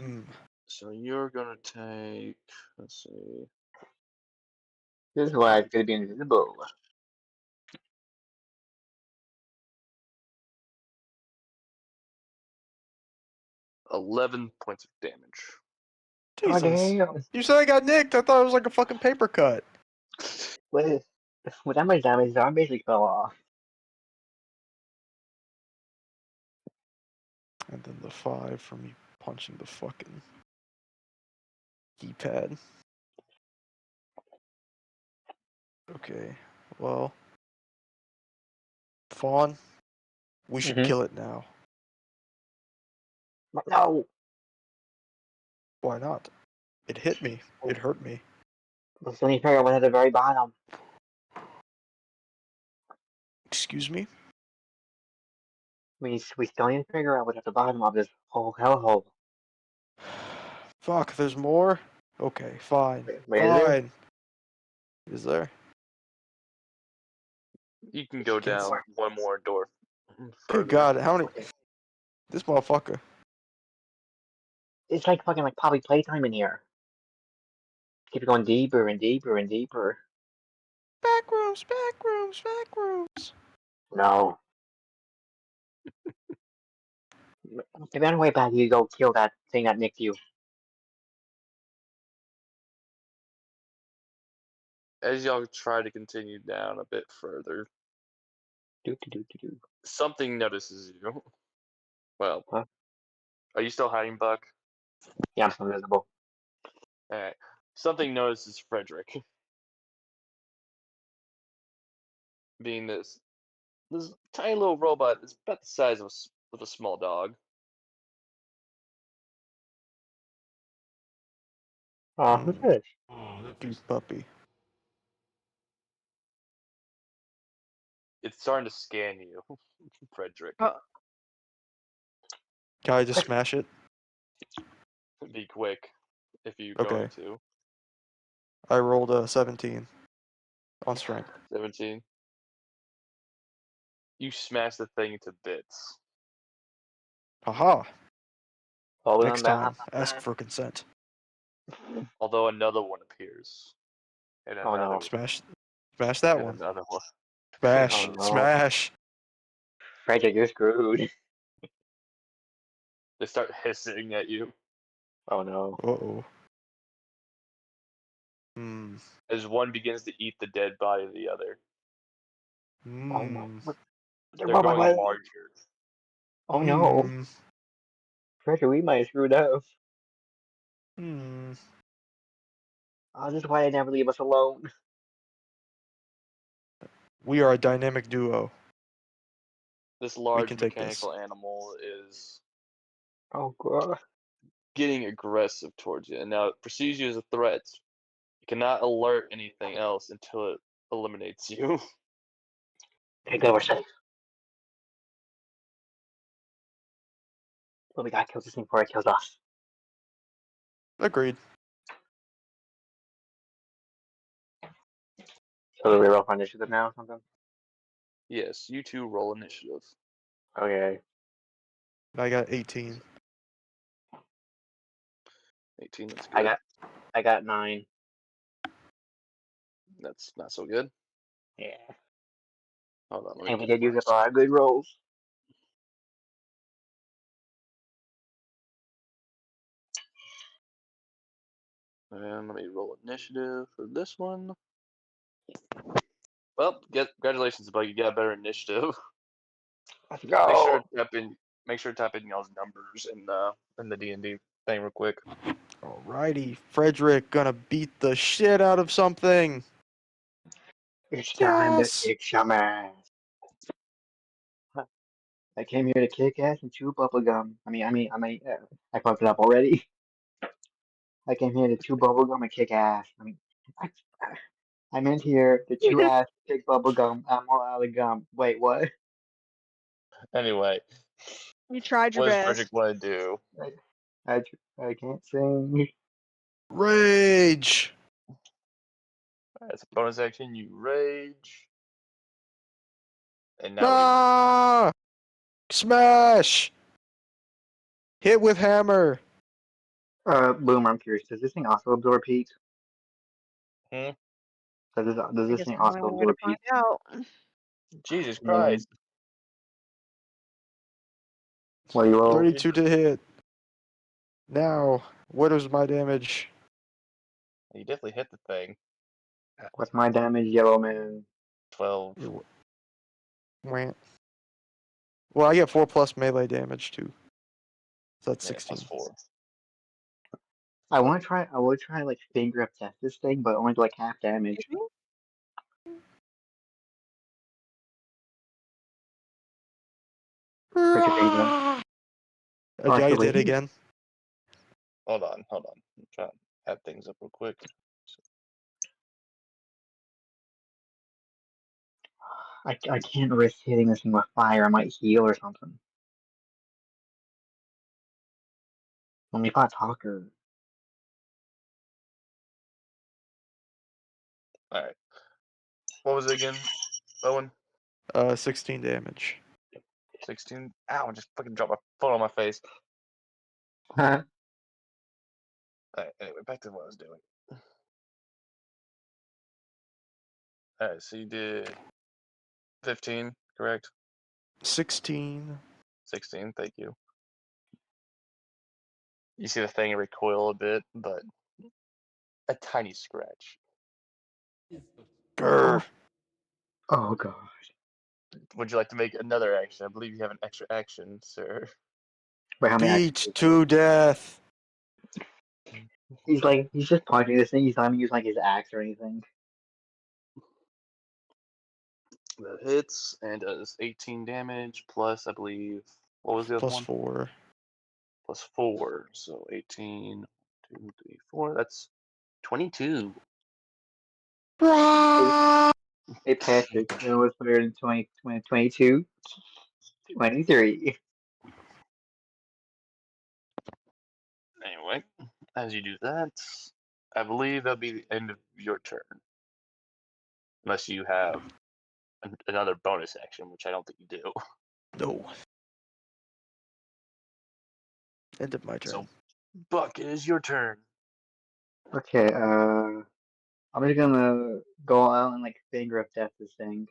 ow. So you're gonna take. Let's see. This is why it's gonna be invisible. 11 points of damage. Oh Jesus. damn! You said I got nicked. I thought it was like a fucking paper cut. With that much damage, the arm basically fell off. And then the 5 from me punching the fucking keypad. Okay, well. Fawn, we should kill it now. No! Why not? It hit me. It hurt me. The Sunny Fairy was at the very bottom. Excuse me? We still need to figure out what's at the bottom of this whole hellhole. Fuck, there's more? Okay, fine. Wait, is there? Fine. Is there? You can go Can't down one more door. Good God, how many? This motherfucker. It's like fucking like public playtime in here. Keep going deeper and deeper and deeper. Backrooms, backrooms, backrooms. No. Maybe on the way back you go kill that thing that nicked you. As y'all try to continue down a bit further, Do. something notices you. Well, Huh? are you still hiding, Buck? Yeah, I'm still invisible. Alright. Something notices Frederick. Being this tiny little robot that's about the size of a small dog. Who's this? Oh, that Cute person. puppy. It's starting to scan you, Frederick. Oh. Can I just smash it? Be quick if you're Okay. going to. I rolled a 17 on strength. 17. You smash the thing into bits. Haha. Hold Next on time, back. ask for consent. Although another one appears. And Oh, another no. one. Smash that And one. another one. Smash. Oh, no. Smash. Frederick, you're screwed. They start hissing at you Oh no. Uh-oh. as one begins to eat the dead body of the other. Oh no. They're going larger. Oh no. Frederick, we might have screwed up. Oh, this is why they never leave us alone. We are a dynamic duo. This large can take this. mechanical animal is Oh god. getting aggressive towards you, and now it perceives you as a threat. You cannot alert anything else until it eliminates you. Take over, safe. But we gotta kill this thing before it kills us. Agreed. So do we roll for initiative now or something? Yes, you two roll initiative. Okay. I got 18. 18, that's good. I got 9. That's not so good. Yeah. Hold on, let me And we get did use my- up all our good rolls. And let me roll initiative for this one. Well, congratulations, Bug. You got better initiative. Let's go. Make sure to type in y'all's numbers in the DnD thing real quick. Alrighty. Frederick gonna beat the shit out of something. It's time Yes! to kick some ass. I came here to kick ass and chew bubblegum. I fucked it up already. I came here to chew bubblegum and kick ass. I meant here to chew ass, kick bubblegum, more out of gum. Wait, what? Anyway, You tried your what does best. Frederick want to do? I can't sing. Rage! As a bonus action, you rage. And now Ah! Smash! Hit with hammer. Boomer, I'm curious. Does this thing also absorb heat? Hmm? Does I this guess thing we're also going to absorb find heat? out. Jesus Yeah. Christ. What do you roll? 32 to hit. Now. What is my damage? You definitely hit the thing. What's my damage, Yellow Man? 12. Wait. Well, I get 4 plus melee damage too. So that's Yeah, 16. plus 4. I want to try. I would try like finger up test this thing, but only do like half damage. Break your finger. I did Partially. again. Hold on. I'm trying to add things up real quick. I can't risk hitting this thing with fire. I might heal or something. Only if I talker. Alright. What was it again, Owen? 16 damage. 16? Ow, I just fucking dropped my phone on my face. Huh? Alright, anyway, back to what I was doing. Alright, so you did 15, correct? 16. 16, thank you. You see the thing recoil a bit, but a tiny scratch. Grr. Oh god. Would you like to make another action? I believe you have an extra action, sir. Wait, how many actions? Beat to death. He's just punching this thing. He's not even using like his axe or anything. That hits and does 18 damage plus, I believe, what was the other Plus one? 4. Plus 4. So 18, 2, 3, 4. That's 22. Hey Patrick, you know what's better than 22? 23. Anyway, as you do that, I believe that'll be the end of your turn. Unless you have another bonus action, which I don't think you do. No. End of my turn. So, Buck, it is your turn. Okay, I'm just gonna go out and like finger of death this thing.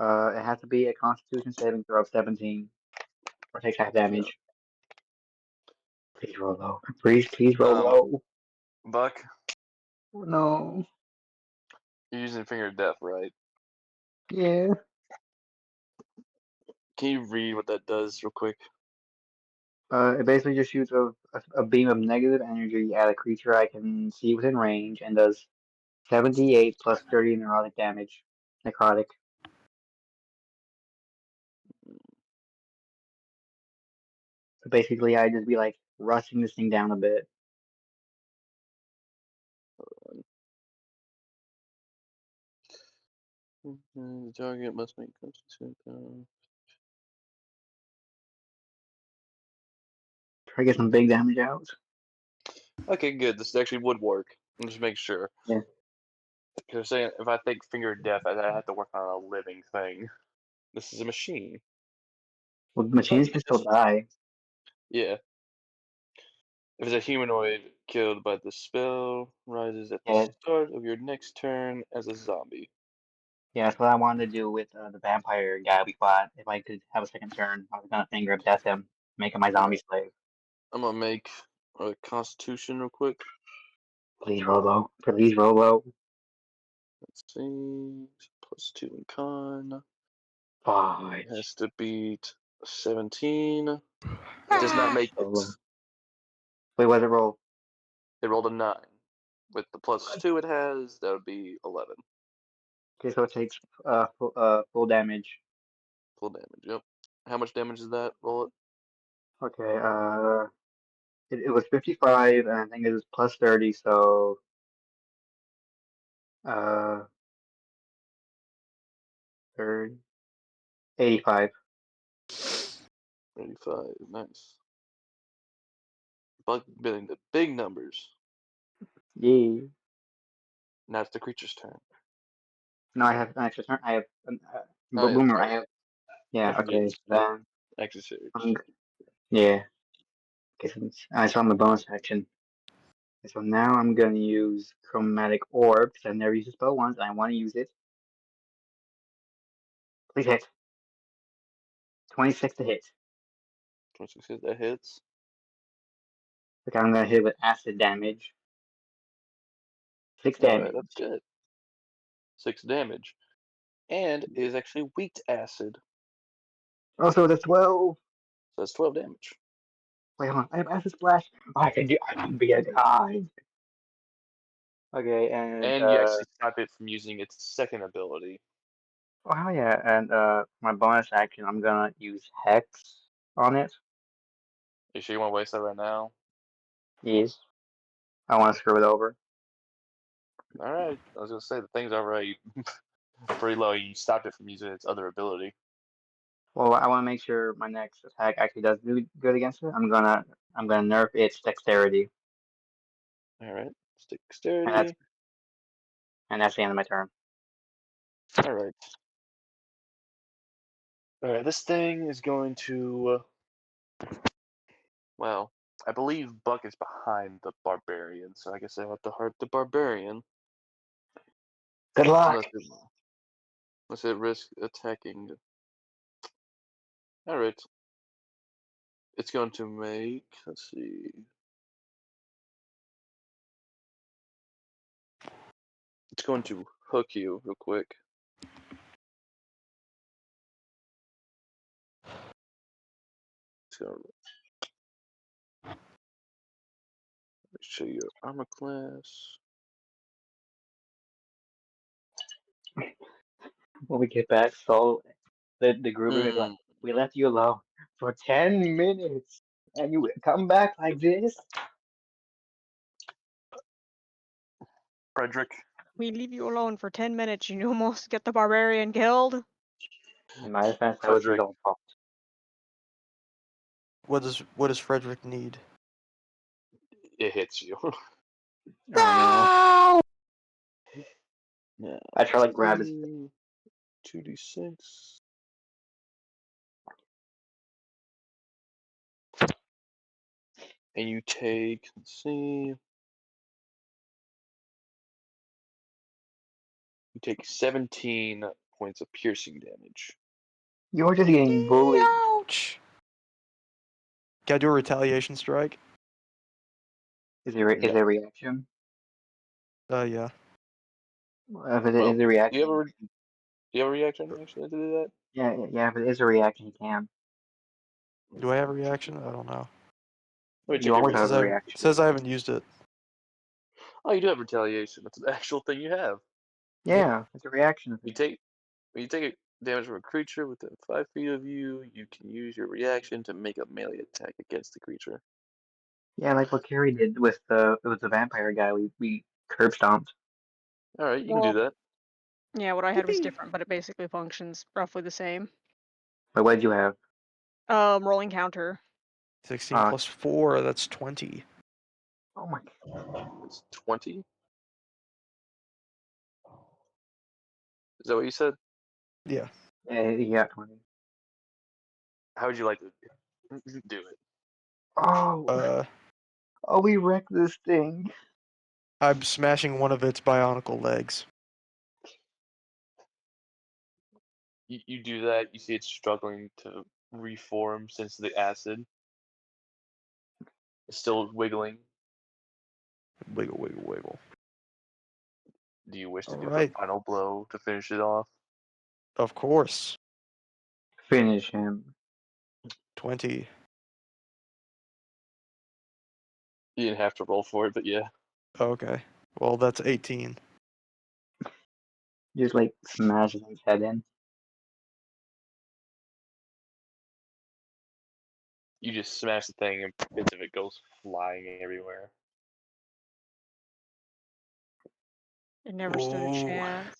It has to be a Constitution saving throw of 17, or take half damage. Please roll low. Please roll low. Buck, No. you're using Finger of Death, right? Yeah. Can you read what that does real quick? It basically just shoots a beam of negative energy at a creature I can see within range and does 78 plus 30 neurotic damage. Necrotic. So basically, I just be like rushing this thing down a bit. The target must make Constitution. Try to get some big damage out. Okay, good. This actually would work. I'm just making sure. Yeah. Because saying if I think Finger of Death, I have to work on a living thing. This is a machine. Well, machines can still die. Yeah. If it's a humanoid killed by the spell, rises at the Yeah. start of your next turn as a zombie. Yeah, that's what I wanted to do with the vampire guy we fought. If I could have a second turn, I was gonna finger of death him, make him my zombie slave. I'm gonna make a Constitution real quick. Please roll low. Please roll low. Let's see. +2 in con. Fudge. It has to beat 17. It does not make it. Wait, what did it roll? It rolled a 9. With the +2 it has, that would be 11. Okay, so it takes full damage. Full damage, yep. How much damage is that? Roll it. Okay, it was 55, and I think it was plus 30, so uh, 30, 85. 85, nice. Bug billing the big numbers. Yeah. Now it's the creature's turn. No, I have an extra turn. I have Oh, yeah, boomer. sorry. I have. Yeah. I forget Okay. this Then extra series. yeah. Okay, so I'm the bonus action. Okay, so now I'm gonna use chromatic orb because I've never used the spell once. And I want to use it. Please hit. 26 to hit. 26 hits, that hits. Like I'm gonna hit with acid damage. 6 All right, damage. that's good. 6 damage, and it is actually weak to acid, Oh, so that's 12. so that's 12 damage. Wait, hold on. I have acid splash. I can be a guy. Okay, and And you actually stop it from using its second ability. oh yeah, and my bonus action, I'm gonna use Hex on it. You sure you want to waste that right now? Yes. I want to screw it over. All right. I was gonna say the thing's already pretty low. You stopped it from using its other ability. Well, I want to make sure my next attack actually does good against it. I'm gonna nerf its dexterity, All right. and Dexterity. that's the end of my turn. All right. All right. This thing is going to. Well, I believe Buck is behind the barbarian, so I guess I have to hurt the barbarian. Good luck. Unless it risks attacking. All right. It's going to make. Let's see. It's going to hook you real quick. It's going to show you your armor class. When we get back, so the group will be like, we left you alone for 10 minutes, and you come back like this. Frederick. We leave you alone for 10 minutes. You almost get the barbarian killed. In my defense, that was his own fault. What does Frederick need? It hits you. Oh no! Yeah. I try to grab his. 2d6. And you take, let's see. You take 17 points of piercing damage. You're just getting bullied. Ouch! Can I do a retaliation strike? Is there a reaction? Yeah. If it is a Do reaction, you have a reaction actually to do that? yeah. If it is a reaction, you can. Do I have a reaction? I don't know. Let me check You always your have a It reaction. says I haven't used it. Oh, you do have retaliation. That's an actual thing you have. Yeah, it's a reaction. When you take damage from a creature within 5 feet of you, you can use your reaction to make a melee attack against the creature. Yeah, like what Carrie did with the vampire guy. We curb stomped. All right, you can do that. Yeah, what I had was Yippee. different, but it basically functions roughly the same. But what did you have? Rolling counter. 16 plus 4, that's 20. Oh my! It's 20. Is that what you said? Yeah. Yeah, he got 20. How would you like to do it? Oh, we wrecked this thing. I'm smashing one of its bionicle legs. You do that. You see it's struggling to reform since the acid. It's still wiggling. Wiggle, wiggle, wiggle. Do you wish to do Alright. the final blow to finish it off? Of course. Finish him. 20. You didn't have to roll for it, but yeah. Okay. Well, that's 18. Just like smashes his head in. You just smash the thing and bits of it goes flying everywhere. It never stood a Ooh. chance.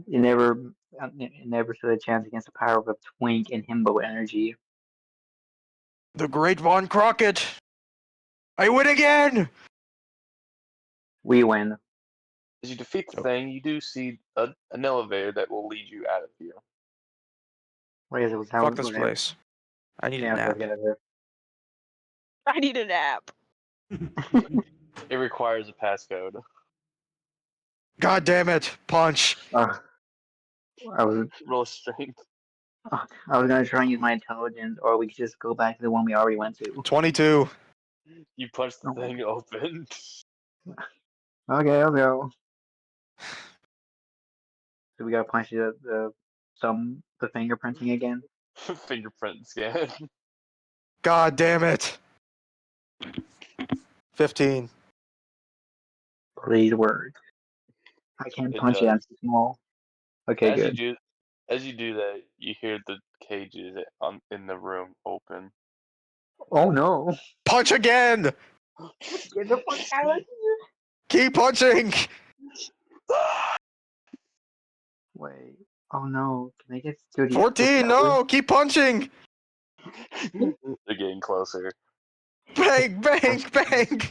It never stood a chance against the power of a twink and himbo energy. The Great Von Crockett! I win again! We win. As you defeat the Oh. thing, you do see an elevator that will lead you out of here. What is it? Fuck this place. I need a nap. I need a nap. It requires a passcode. God damn it! Punch! I was Roll strength. gonna try and use my intelligence, or we could just go back to the one we already went to. 22. You punch the Oh. thing open. Okay, I'll go. So we gotta punch the fingerprinting again. Fingerprint scan. God damn it! 15. Please work. I can't It punch it. I'm does. too small. Okay, As you good. do, that, you hear the cages in the room open. Oh no! Punch again! Get the fuck out of here! Keep punching! Wait. Oh no! Can I get 30 14, no! Keep punching! They're getting closer. Bang, bang, bang!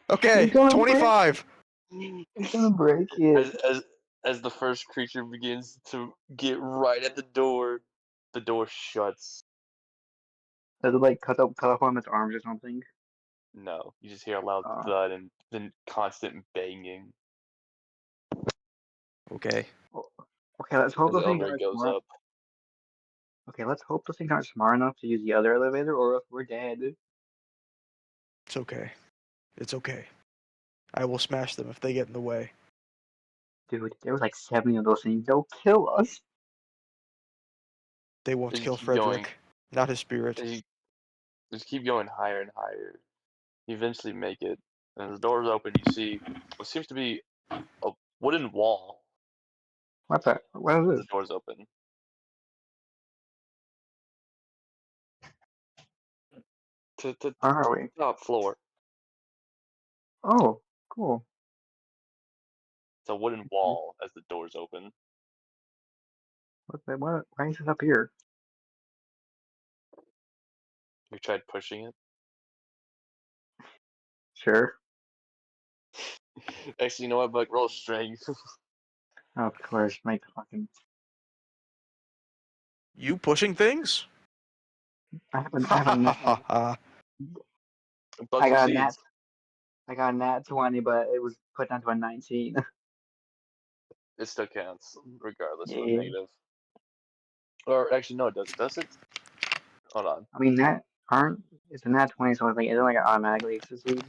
Okay, He's gonna break. 25. He's gonna break it. As the first creature begins to get right at the door shuts. Does it like cut off one of its arms or something? No, you just hear a loud Uh, thud and then constant banging Okay, okay, let's hope as the those things elevator aren't goes smart. up. Okay, let's hope those things aren't smart enough to use the other elevator, or else we're dead. it's okay. It's okay. I will smash them if they get in the way. Dude, there was like 70 of those things. They'll kill us. They won't As you kill keep going, Frederick. Not his spirit. as you just keep going higher and higher, you eventually make it. And as the doors open, you see what seems to be a wooden wall What the? What is as this? the doors open. To the Where are we? top floor. Oh, cool. It's a wooden wall as the doors open. What? Why is it up here? We tried pushing it. Sure. Actually, you know what, Buck? Roll strength. Of course, make fucking. You pushing things? I have Ha ha a ha nat. ha ha. Buck I got a nat. succeeds. I got a nat 20, but it was put down to a 19. It still counts, regardless of the Yeah. negative. Or actually, no, it doesn't. Does it? Hold on. I mean, it's a nat 20, so I think it doesn't like automatically succeed,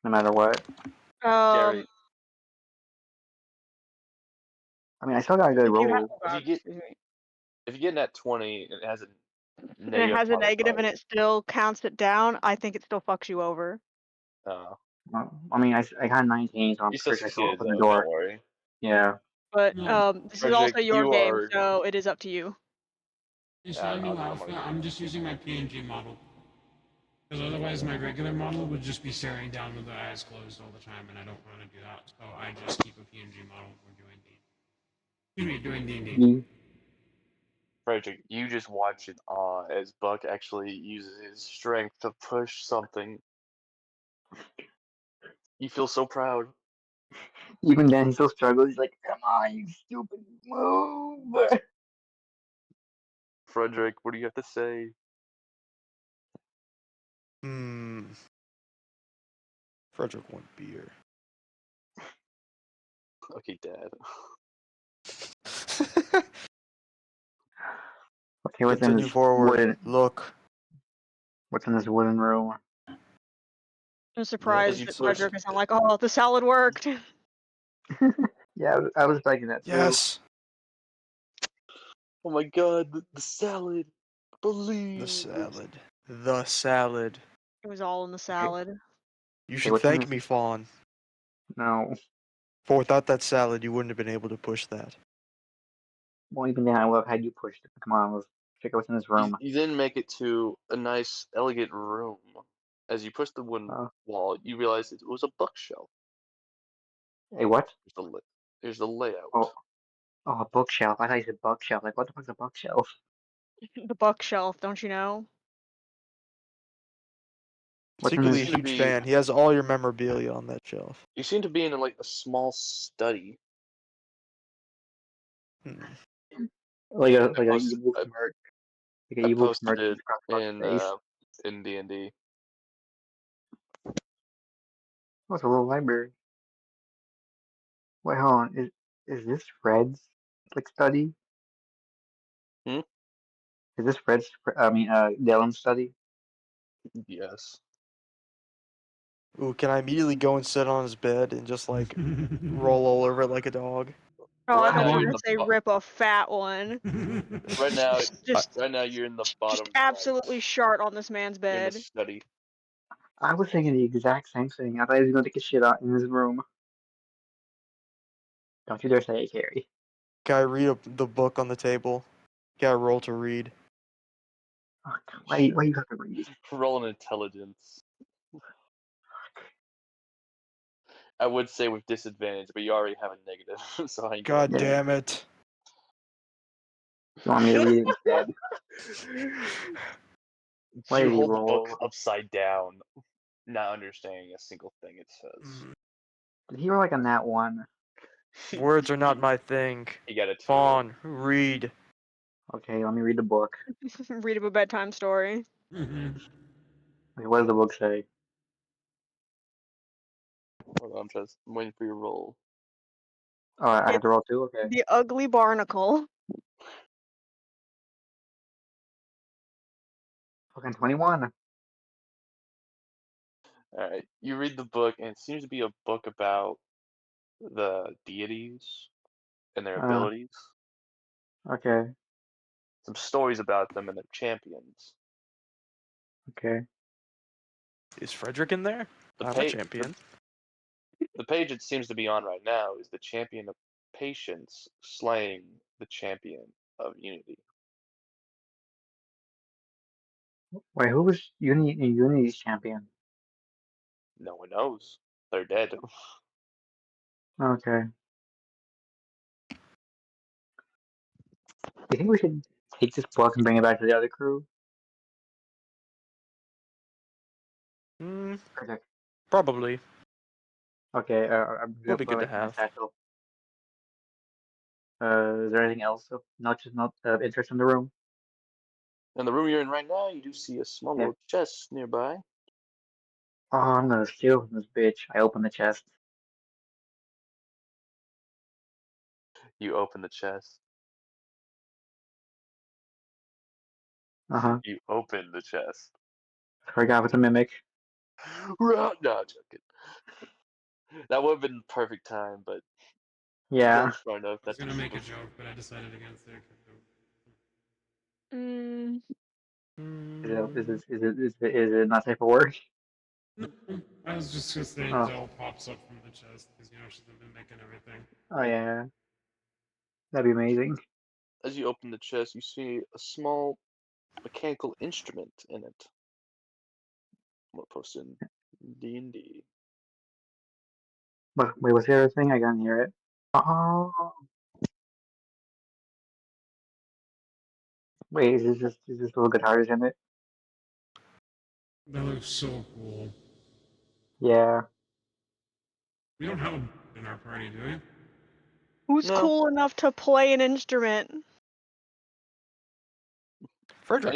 no matter what. Gary, I mean, I still got a good If you have, roll. if you get excuse me, that 20, it has a and it negative has a negative and modifier. it still counts it down, I think it still fucks you over. I mean, I got 19, so I'm You still pretty sure I still succeeded, open the though. Don't door. worry. Yeah. But No, this is Frederick, also your you game, are. so it is up to you. it's I not don't new know. I'm alpha. gonna I'm just using my PNG model. Because otherwise, my regular model would just be staring down with the eyes closed all the time, and I don't want to do that. So I just keep a PNG model when doing D. Excuse me, doing D&D. Me. Frederick, you just watch in awe as Buck actually uses his strength to push something. You feel so proud. Even then, he still struggles. He's like, "Come on, you stupid move!" Frederick, what do you have to say? Frederick won't be here. Okay, Dad. Okay, what's in Continue this forward. wooden? Look. What's in this wooden room? I'm surprised you that push- Frederick isn't like, oh, the salad worked. Yeah, I was expecting that too. Yes. Oh my God, the salad. Believe. The salad. The salad. It was all in the Okay, salad. You okay, should what's in thank this? me, Fawn. No. For without that salad, you wouldn't have been able to push that. Well, even then, I would have had you push it. Come on, let's check out what's in this room. You then make it to a nice, elegant room. As you push the wooden Uh, wall, you realize it was a bookshelf. hey, what? Here's the layout. Oh, a bookshelf. I thought you said bookshelf. Like, what the fuck's a bookshelf? The bookshelf, don't you know? What's in Secretly a this? huge fan. He has all your memorabilia on that shelf. You seem to be in like a small study. Hmm. Like a I evil smirk. Like an I evil posted smirk it across Buck's face. in DnD. Oh, it's a little library. Wait, hold on. Is this Fred's like study? Hmm? Is this Fred's? I mean, Dylan's study? Yes. Ooh, can I immediately go and sit on his bed and just like roll all over it like a dog? Oh, I Right thought now you were you're in gonna the say rip a fat one. right now Just right now you're in the bottom right. absolutely shart on this man's You're in the bed. study. I was thinking the exact same thing. I thought he was gonna take a shit out in his room. Don't you dare say it, Carrie. Can I read the book on the table? Can I roll to read? Oh, God, why you have to read? Roll an intelligence. I would say with disadvantage, but you already have a negative, so I ain't gonna. God Yeah. damn it. You want me to read it instead? What You did he hold the book roll? upside down, not understanding a single thing it says. Did he roll like a nat 1? Words are not my thing. You got a 2. Fawn, read. Okay, let me read the book. Read him a bedtime story. Mhm. Wait, what does the book say? Hold on, I'm waiting for your roll. Oh, I have It's to roll 2? Okay. The Ugly Barnacle. Fucking 21. Alright, you read the book, and it seems to be a book about the deities and their Uh, abilities. okay, Some stories about them and their champions. okay. Is Frederick in there? The, I'm a pa- champion. the page it seems to be on right now is the champion of patience slaying the champion of unity. Wait, who was Unity's champion? No one knows. They're dead. Okay. You think we should take this book and bring it back to the other crew? Hmm, Okay. probably. Okay, I'm Would gonna be put it good to like in my have. satchel. Is there anything else? Not interest in the room? In the room you're in right now, you do see a small Yeah. little chest nearby. Oh, I'm gonna steal from this bitch. I open the chest. You open the chest. Uh-huh. You open the chest. Forgot with a mimic. No, I'm joking. That would have been the perfect time, but you Yeah. guys are smart enough. I was That's gonna make a what joke, but I decided against it. Mm, Is it not safe for work? No, I was just gonna say Oh. Dell pops up from the chest because she's been making everything. Oh yeah. That'd be amazing. as you open the chest, you see a small mechanical instrument in it. More posted in D&D. But wait, what's the other thing? I can't hear it. Oh. Wait, is this little guitars in it? That looks so cool. Yeah. We don't have a in our party, do we? who's No, cool enough to play an instrument? Frederick.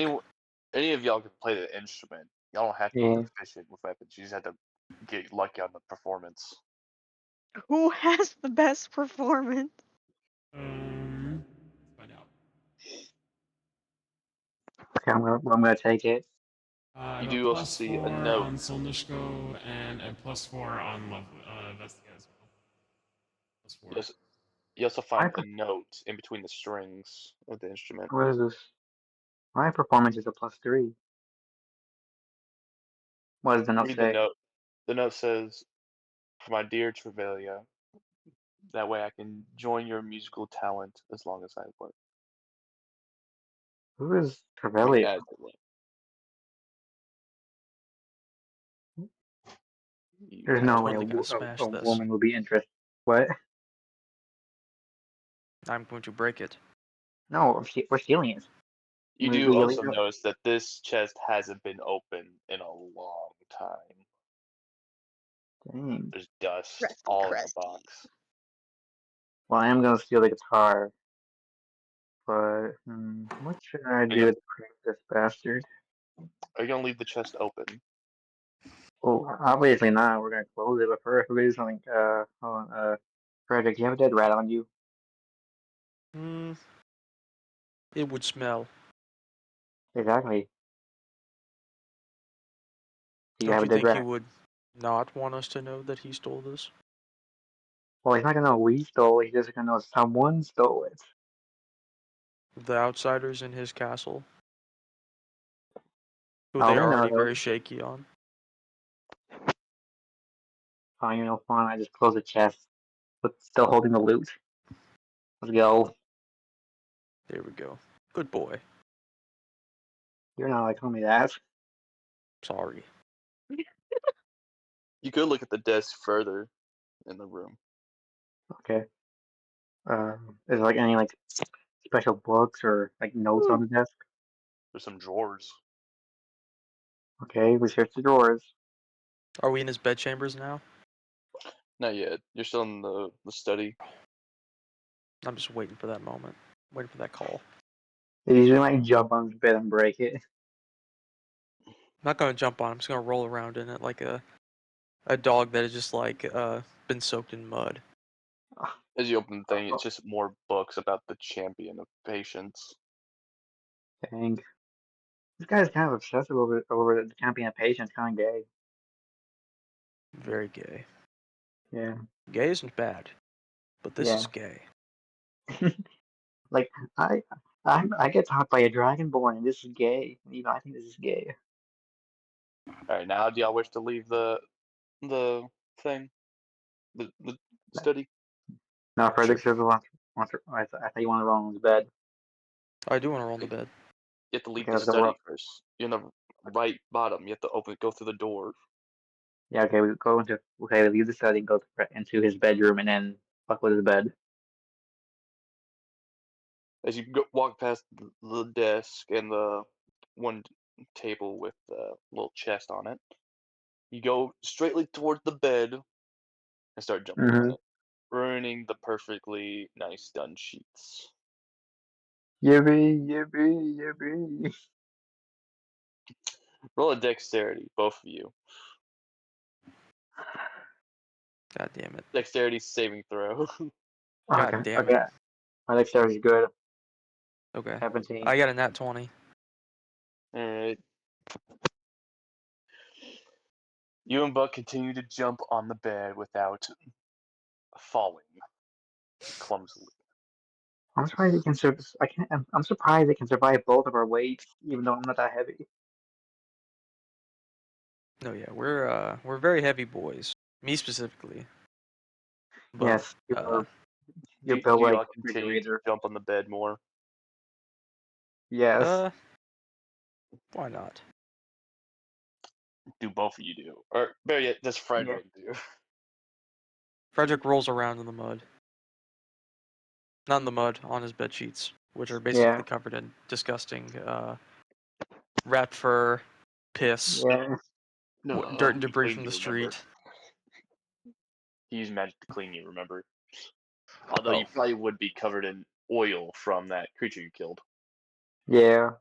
any of y'all can play the instrument. Y'all don't have to be Yeah. proficient with weapons. You just have to get lucky on the performance. Who has the best performance? Let's find out. Okay, I'm gonna take it. I You have a do also plus see 4 a note. on Solnishko and a plus 4 on Vestia as well. +4. Yes, you also My find a note in between the strings of the instrument. what is this? My performance is a +3. What does the note Read the say? note. The note says, "For my dear Trevelia, that way I can join your musical talent as long as I work." Who is I mean, Trevelya? as I work. You There's I'm no have way totally gonna smash a this. woman would be interested. What? I'm going to break it. No, we're stealing it. You We do we also illegal. notice that this chest hasn't been opened in a long time. Dang. There's dust Crusty, all in the crusty. box. Well, I am gonna steal the guitar, but what should I Are you do gonna, to prank this bastard? are you gonna leave the chest open? Well, obviously not. We're gonna close it, but first we're gonna do something. Hold on. Frederick, you have a dead rat on you. Hmm, it would smell. Exactly. Do you Don't have a you dead think he rat? would not want us to know that he stole this? Well, he's not gonna know we stole it. He's just gonna know someone stole it. The outsiders in his castle, who Oh, they we are know already very those. shaky on. Fine, fine. I just closed the chest, but still holding the loot. Let's go. There we go. Good boy. You're not like telling me that. Sorry. You could look at the desk further in the room. Okay. Is there like any like special books or like notes on the desk? There's some drawers. Okay, we search the drawers. Are we in his bedchambers now? Not yet. You're still in the study. I'm just waiting for that moment. Waiting for that call. They usually like jump on the bed and break it. I'm not gonna jump on. I'm just gonna roll around in it like a dog that has just like been soaked in mud. As you open the thing, it's just more books about the champion of patience. Dang. This guy's kind of obsessive over the champion of patience, kind of gay. Very gay. Yeah. Gay isn't bad, but this Yeah. is gay. Like I get taught by a dragonborn, and this is gay. And even I think this is gay. All right, now do y'all wish to leave the thing, the study? Now, Frederick Sure. says I thought you want to roll on his bed. I do want to roll in the bed. You have to leave Okay, the let's go roll. study first. You're in the right bottom. You have to go through the door. Yeah, okay, we leave the study, go into his bedroom, and then fuck with his bed. As you walk past the desk and the one table with the little chest on it, you go straightly towards the bed and start jumping on Mm-hmm. it, ruining the perfectly nice done sheets. Yippee, yippee, yippee. Roll a dexterity, both of you. God damn it. Dexterity saving throw. God Okay, damn okay. it. My dexterity is good. Okay. 17. I got a nat 20. Alright. You and Buck continue to jump on the bed without falling clumsily. I'm surprised he can I'm surprised they can survive both of our weights, even though I'm not that heavy. No, yeah, we're very heavy boys. Me specifically. But Yes, you're Do built like y'all a continue to refrigerator. jump on the bed more? Yes. why not? Do both of you do? Or better yet, does Yeah. Frederick do? Frederick rolls around in the mud. Not in the mud, on his bed sheets, which are basically Yeah. covered in disgusting rat fur, piss, Yeah. dirt and He debris cleaned from the you, remember? street. He used magic to clean you, remember? Although Oh. you probably would be covered in oil from that creature you killed. Yeah.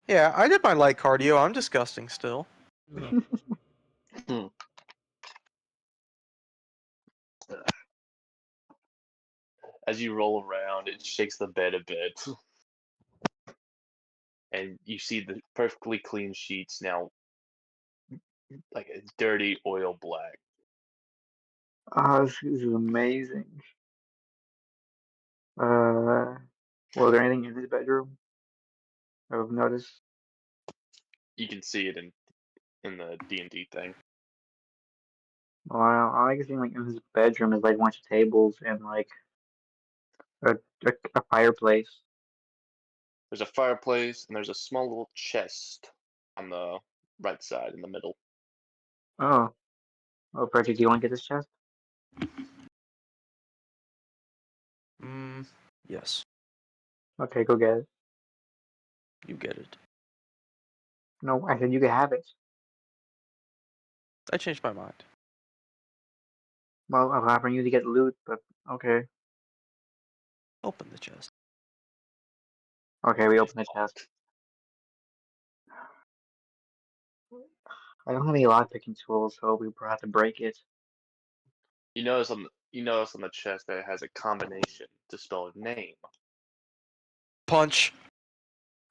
Yeah, I did my light cardio. I'm disgusting still. As you roll around, it shakes the bed a bit. And you see the perfectly clean sheets now like a dirty oil black. Oh, this is amazing. Was there anything in his bedroom I've noticed? You can see it in the D&D thing. Well, all I can see like in his bedroom is like a bunch of tables and like a fireplace. There's a fireplace and there's a small little chest on the right side in the middle. Oh. Oh, Frederick, do you want to get this chest? Yes. Okay, go get it. You get it. No, I said you could have it. I changed my mind. Well, I'm offering you to get loot, but okay. Open the chest. Okay, we It's open the chest. locked. I don't have any lockpicking tools, so we will have to break it. You notice on the chest that it has a combination to spell a name. Punch.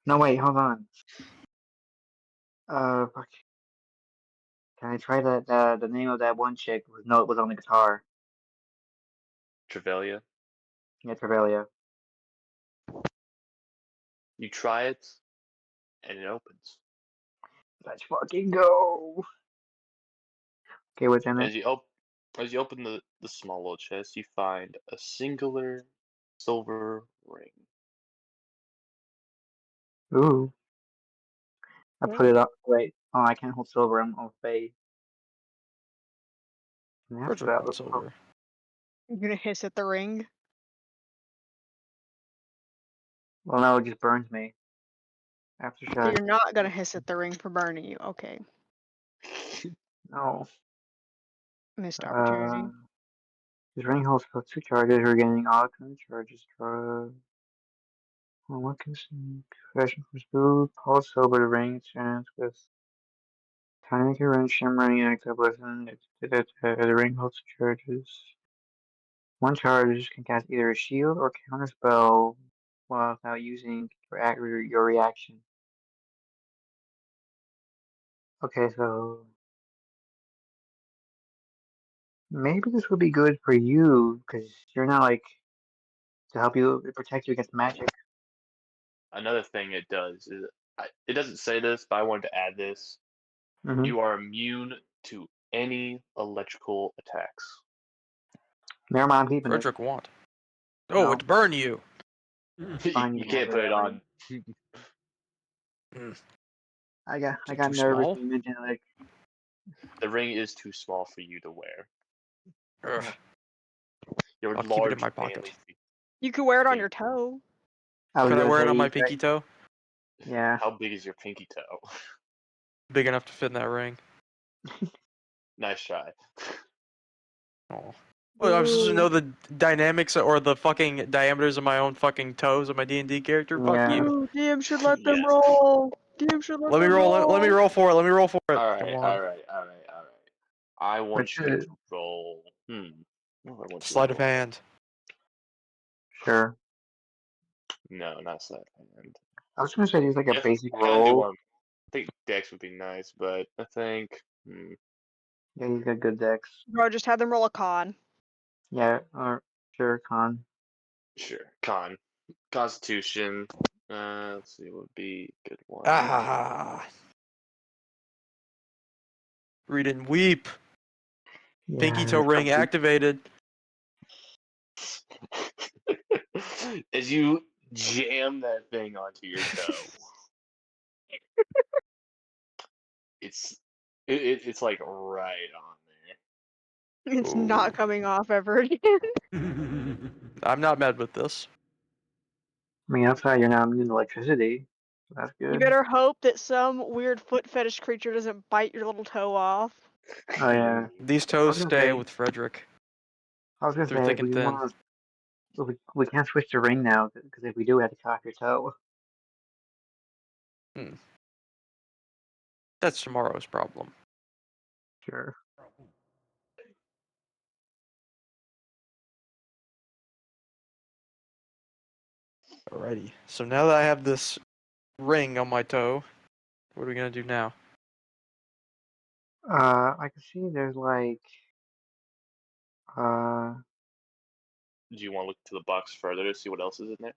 No, wait, hold on. Fuck. Can I try the name of that one chick whose note was on the guitar? Trevelia. Yeah, Trevelya. You try it, and it opens. Let's fucking go. Okay, what's in it? As you open the small little chest, you find a singular silver ring. Ooh. I put it up. Wait. Oh, I can't hold silver. I'm on fade. And after Frederick that, wants silver. You're gonna hiss at the ring. well, no, it just burns me. So Aftershock. you're not gonna hiss at the ring for burning you. Okay. No. Missed opportunity. This ring holds for 2 charges. Regaining all kind of charges. Draw. Well, what can see? Confession from smooth. Pulse silver the ring. Chance with tiny ring shimmering active listen. The ring holds 2 charges. 1 charge can cast either a shield or counter spell without using your reaction. Okay, so maybe this would be good for you because you're not like to help you protect you against magic. Another thing it does is it doesn't say this, but I wanted to add this. Mm-hmm. You are immune to any electrical attacks. Never mind, I'm keeping it. Frederick want. Oh, No. it burn you. Fine, You you can have can't put it that on. ring. Mm. I Is it got too nervous small? when you mentioned like The ring is too small for you to wear. Ugh. Your I'll keep it in large, my pocket. manly You could wear it on feet. your toe. I was Could I gonna wear it say on my you pinky toe? yeah. How big is your pinky toe? Big enough to fit in that ring. Nice try. Oh. Well, I'm supposed to Ooh. know the dynamics or the fucking diameters of my own fucking toes of my D&D character? Fuck Yeah. you. Ooh, DM should let them Yes. roll. DM should let Let me them roll. roll. Let me roll for it. Let me roll for it. All Come right, on. all right, all right, all right. I want you Richard, to roll. What do I want you to Sleight of roll? hand. sure. No, not sleight of hand. I was gonna say there's like a Yes, basic gotta do roll. one. I think Dex would be nice, but I think Yeah, he's got good decks. Bro, just have them roll a con. Yeah, or sure, con. sure. Constitution. Let's see, what would be a good one. Ah. Read and weep. Pinky Yeah, toe ring activated. As you jam that thing onto your toe, it's it's like right on there. It's Ooh. not coming off ever again. I'm not mad with this. I mean, outside you're not immune to electricity. So that's You good. better hope that some weird foot fetish creature doesn't bite your little toe off. Oh yeah. These I toes was gonna stay say. with Frederick I was gonna through say thick if and we thin. want, we can't switch the ring now because if we do, we have to cut off your toe. Hmm. That's tomorrow's problem. Sure. Alrighty. So now that I have this ring on my toe, what are we gonna do now? I can see there's like uh. Do you want to look to the box further to see what else is in there?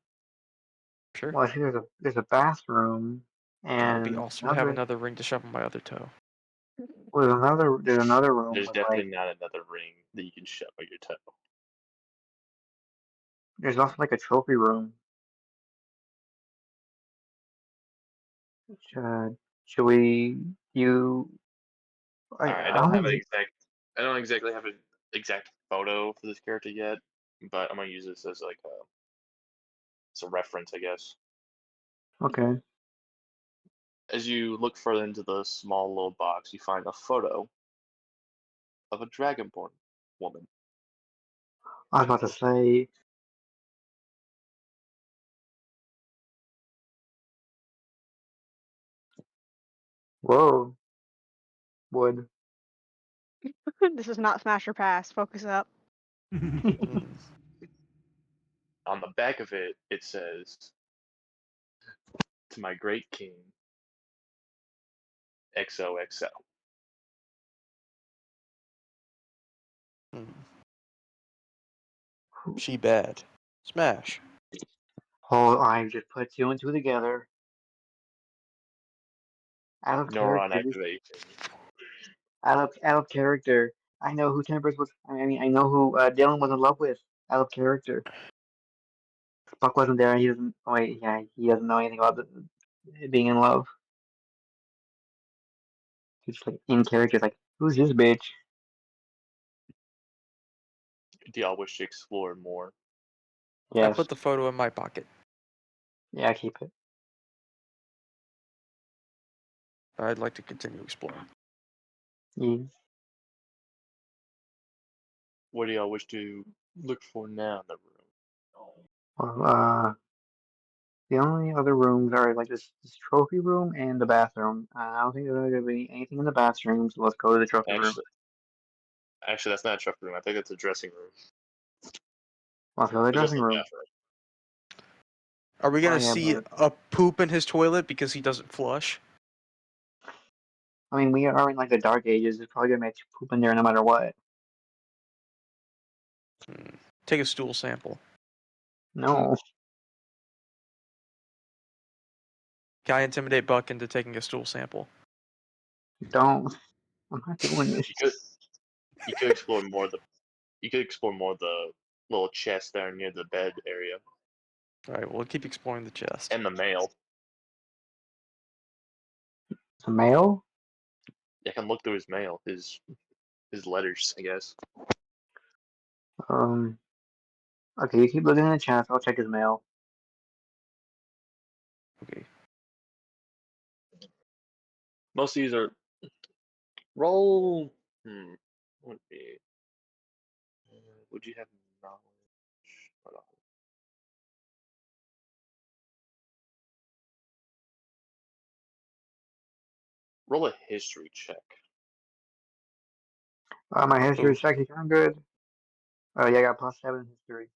Sure. Well, I see there's a bathroom That would be and awesome to have another ring to shove on my other toe. there's another room There's with like definitely not another ring that you can shove on your toe. there's also like a trophy room. Uh, should we you? All right, I don't think I don't exactly have an exact photo for this character yet, but I'm gonna use this as like a reference, I guess. okay. As you look further into the small little box, you find a photo of a dragonborn woman. I was about to say. Whoa, wood. This is not Smash or Pass. Focus up. Hmm. On the back of it, it says, "To my great king, XOXO." She bad. Smash. Oh, I just put two and two together. Out of Neuron character. activation. Out of character. I know who Tempest was. I mean, I know who Dylan was in love with. Out of character. Buck wasn't there. He doesn't. Oh, wait, yeah, he doesn't know anything about being in love. He's just like in character. Like, who's this bitch? Do y'all wish to explore more? I Yes. put the photo in my pocket. Yeah, keep it. I'd like to continue exploring. Yeah. What do y'all wish to look for now in the room? Well, the only other rooms are like this trophy room and the bathroom. I don't think there's going to be anything in the bathroom, so let's go to the trophy room. Actually, that's not a trophy room. I think that's a dressing room. Let's go to the There's dressing also a room. bathroom. Are we gonna yeah, see but a poop in his toilet because he doesn't flush? I mean, we are in like the dark ages. It's probably gonna make poop in there no matter what. Take a stool sample. No, Can I intimidate Buck into taking a stool sample? don't. I'm not doing this. You could explore more of the little chest there near the bed area Alright, we'll keep exploring the chest. and the mail. It's a male? I can look through his mail, his letters, I guess. Um. Okay, you keep looking in the chat. I'll check his mail. Okay. Most of these are roll. Would be. Would you have knowledge? Hold on. Roll a history check. My history Ooh. is actually kind of good. Yeah, I got +7 history.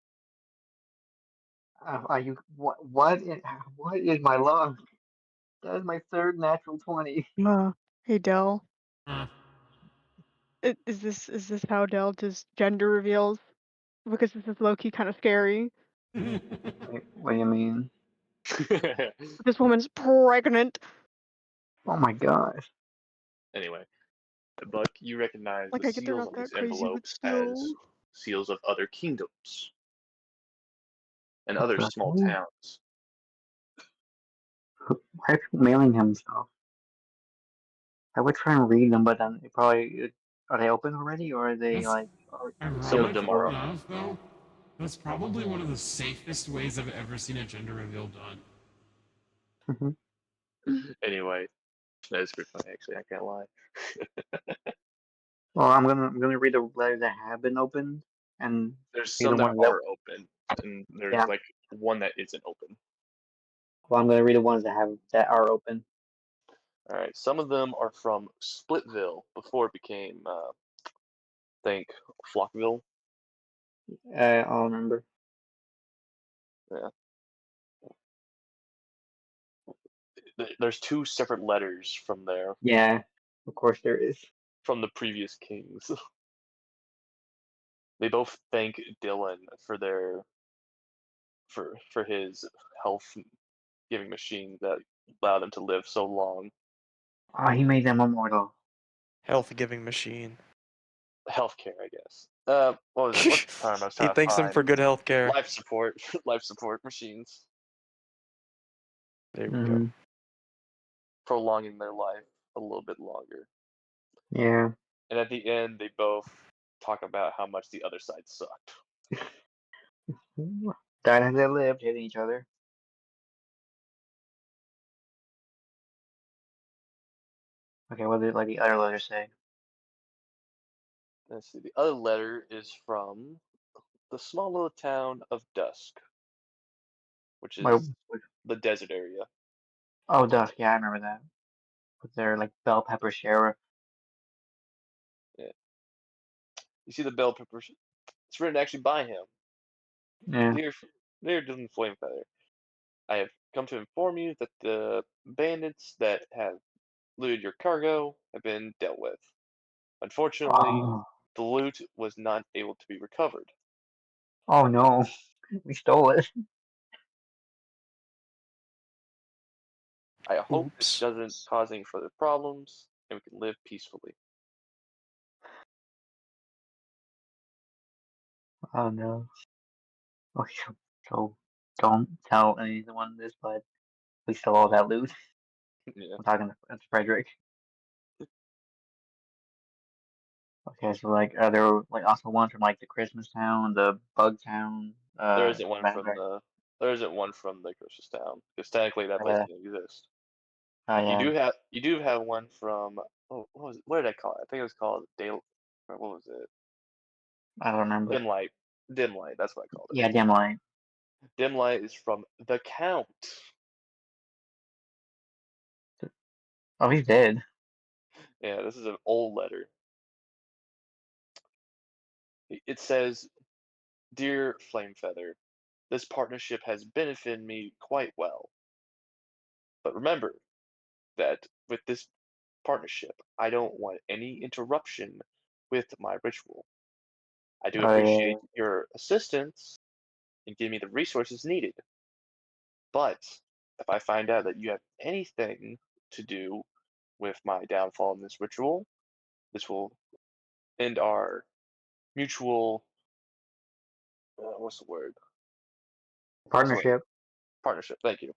Are you what? What is my luck? That is my third natural 20. Hey Dell, Huh. is this how Dell does gender reveals? Because this is low key kind of scary. Wait, what do you mean? This woman's pregnant. Oh my gosh. Anyway, Buck, you recognize Like the I get they're seals not on that these crazy, but envelopes still. as seals of other kingdoms and What other the small hell? towns. Why are people mailing him stuff? I would try and read them, but then it probably are they open already, or are they That's like Some of sealed them ironically are tomorrow? enough, though. That's probably one of the safest ways I've ever seen a gender reveal done. anyway. That is pretty funny, actually. I can't lie. Well, I'm gonna read the letters that have been opened, and There's read the some that ones that are open, and there's yeah. like one that isn't open. Well, I'm gonna read the ones that are open. All right, some of them are from Splitville before it became, think Flockville. I'll remember. Yeah. There's two separate letters from there Yeah, of course there is. from the previous kings. They both thank Dylan for his health giving machine that allowed them to live so long. Oh, he made them immortal. Health giving machine. Healthcare, I guess. What was it? What's the term I was He trying to thanks them find? for good health care. Life support, life support machines, There we go. Hmm. prolonging their life a little bit longer. Yeah. And at the end, they both talk about how much the other side sucked. Died as they lived, hitting each other. Okay, what did like the other letters say? Let's see. The other letter is from the small little town of Dusk, which Wait, is the desert area. oh, Dusk. Yeah, I remember that. With their like bell pepper sheriff. Yeah. You see the bell peppers? It's written actually by him. Yeah. Dear Dylan Flamefeather, I have come to inform you that the bandits that have looted your cargo have been dealt with. Unfortunately, Oh. The loot was not able to be recovered. Oh no, we stole it. I hope this Oops. doesn't cause any further problems, and we can live peacefully. Oh no. Okay, so don't tell anyone this, but we stole all that loot. Yeah. I'm talking to Frederick. Okay, so like there were like also ones from like the Christmas Town, the Bug Town, There isn't one Rat from Rack. the Christmas Town, because technically that place Yeah. doesn't exist. Oh You yeah, do have one from, oh, what was it? What did I call it? I think it was called what was it? I don't remember. Dim Light. Dim Light, that's what I called Yeah, Dim Light. it. Dim Light is from the Count. Oh, he's dead. Yeah, this is an old letter. It says, "Dear Flamefeather, this partnership has benefited me quite well. But remember that with this partnership, I don't want any interruption with my ritual. I do Oh yeah. appreciate your assistance in giving me the resources needed. But if I find out that you have anything to do with my downfall in this ritual, this will end our mutual, what's the word? What's the word? Partnership. Partnership. Thank you.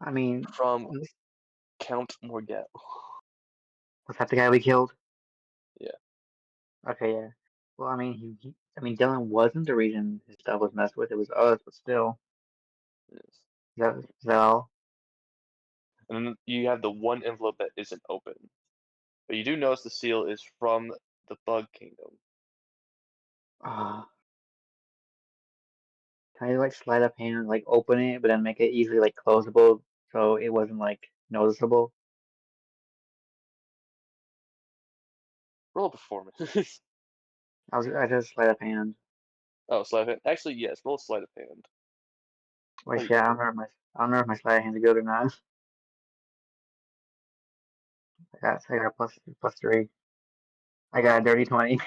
I mean, From Count Morgel." was that the guy we killed? Yeah. Okay, yeah. Well, I mean, I mean, Dylan wasn't the reason his stuff was messed with. It was us, but still. Yes. Is that all? And then you have the one envelope that isn't open. But you do notice the seal is from the Bug Kingdom. Ah. Can I like slide up hand and like open it, but then make it easily like closable so it wasn't like noticeable? Roll a performance. I just sleight of hand. Oh, sleight of hand. Actually, yes. Roll a sleight of hand. Wait, How you shit, doing? I don't know if my sleight of hand's good or not. I got a plus 3. I got a dirty 20.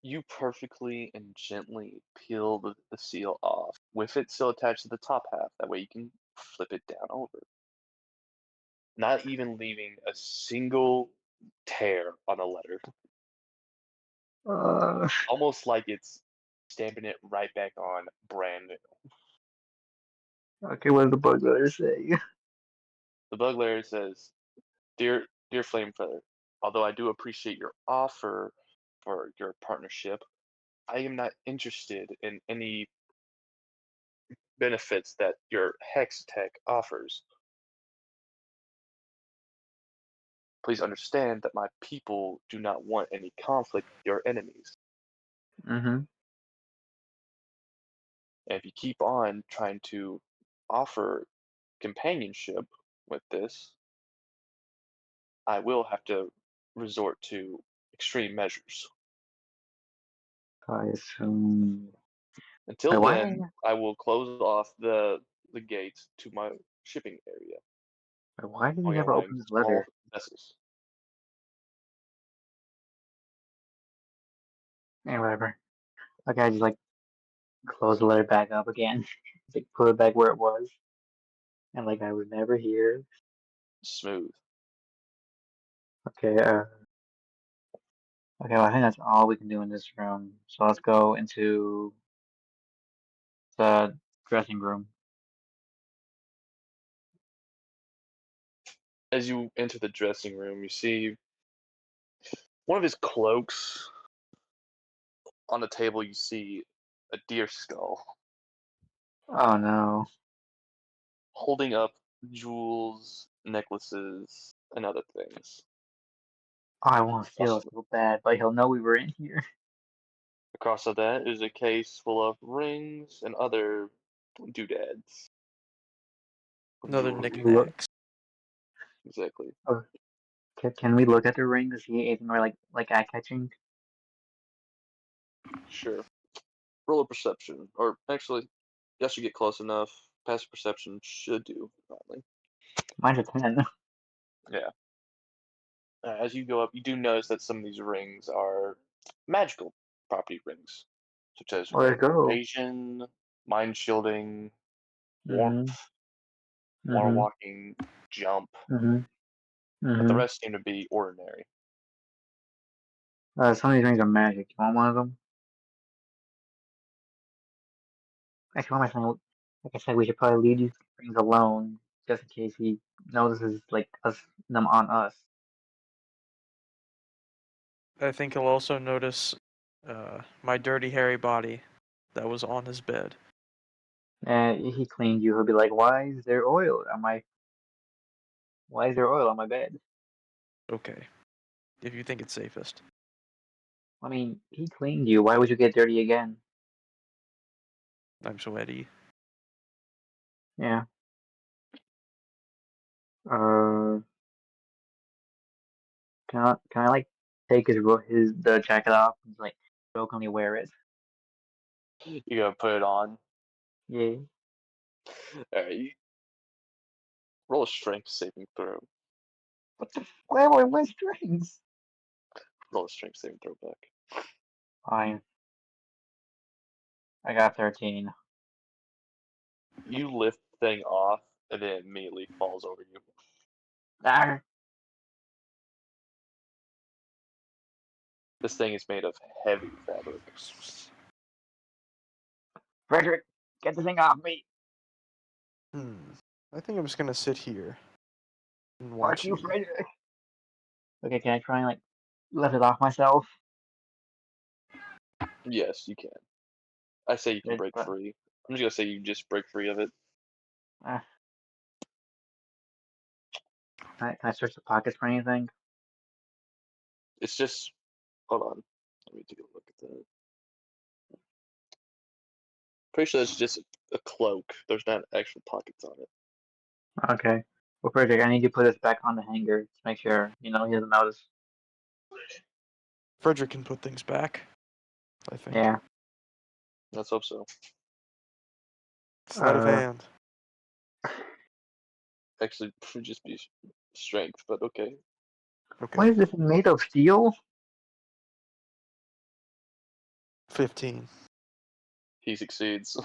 You perfectly and gently peel the seal off, with it still attached to the top half. That way you can flip it down over. Not even leaving a single tear on the letter. Uh, Almost like it's stamping it right back on brand new. okay, what did the bug letter say? The bug letter says, Dear Flamefeather, although I do appreciate your offer for your partnership, I am not interested in any benefits that your hex tech offers. Please understand that my people do not want any conflict with your enemies. Mm-hmm. And if you keep on trying to offer companionship with this, I will have to resort to extreme measures. I assume. Until Wait, then, I will close off the gates to my shipping area, why did he only never allowing open this small letter? vessels. Yeah, whatever. Okay, I just like close the letter back up again. Like put it back where it was. And like I was never here. Smooth. Okay, okay, well, I think that's all we can do in this room. So let's go into the dressing room. As you enter the dressing room, you see one of his cloaks. On the table, you see a deer skull Oh no. holding up jewels, necklaces, and other things. Oh, I want to steal Across, it so bad, but he'll know we were in here. across of that is a case full of rings and other doodads of Another jewelry. Can we look? knickknacks. Exactly. Oh, can we look at the ring to see anything more like eye catching? Sure. Roll a perception. Or actually, yes, you get close enough. Passive perception should do, finally. Mine's a 10. Yeah. As you go up, you do notice that some of these rings are magical property rings, such as Let's go. evasion, mind shielding, warmth, Mm-hmm. water Mm-hmm. walking, jump, Mm-hmm. but the Mm-hmm. rest seem to be ordinary. Some of these rings are magic. You want one of them? Actually, what am I saying? Like I said, we should probably leave these rings alone, just in case he notices like them on us. I think he'll also notice my dirty, hairy body that was on his bed. And if he cleaned you, he'll be like, "Why is there oil on my? Why is there oil on my bed?" Okay, if you think it's safest. I mean, he cleaned you. Why would you get dirty again? I'm sweaty. Yeah. Uh, can I like take the jacket off and like jokingly wear it? You gotta put it on. Yeah. You roll a strength saving throw. What the? Where strings? Roll a strength saving throw back. Fine. I got 13. You lift the thing off, and then it immediately falls over you. Ah, This thing is made of heavy fabric. Frederick, get the thing off me. I think I'm just gonna sit here and Fuck watch you, you. Frederick. Okay, can I try and like lift it off myself? Yes, you can. I say you can It, break but, free. I'm just gonna say you just break free of it. uh, can I search the pockets for anything? It's just. Hold on. Let me take a look at that. Pretty sure it's just a cloak. There's not actual pockets on it. Okay. Well, Frederick, I need you to put this back on the hanger to make sure he doesn't notice. Frederick can put things back, I think. Yeah. Let's hope so. Sleight of Uh, hand. Actually, would just be strength, but okay. Okay. what is this made of? Steel? 15. He succeeds.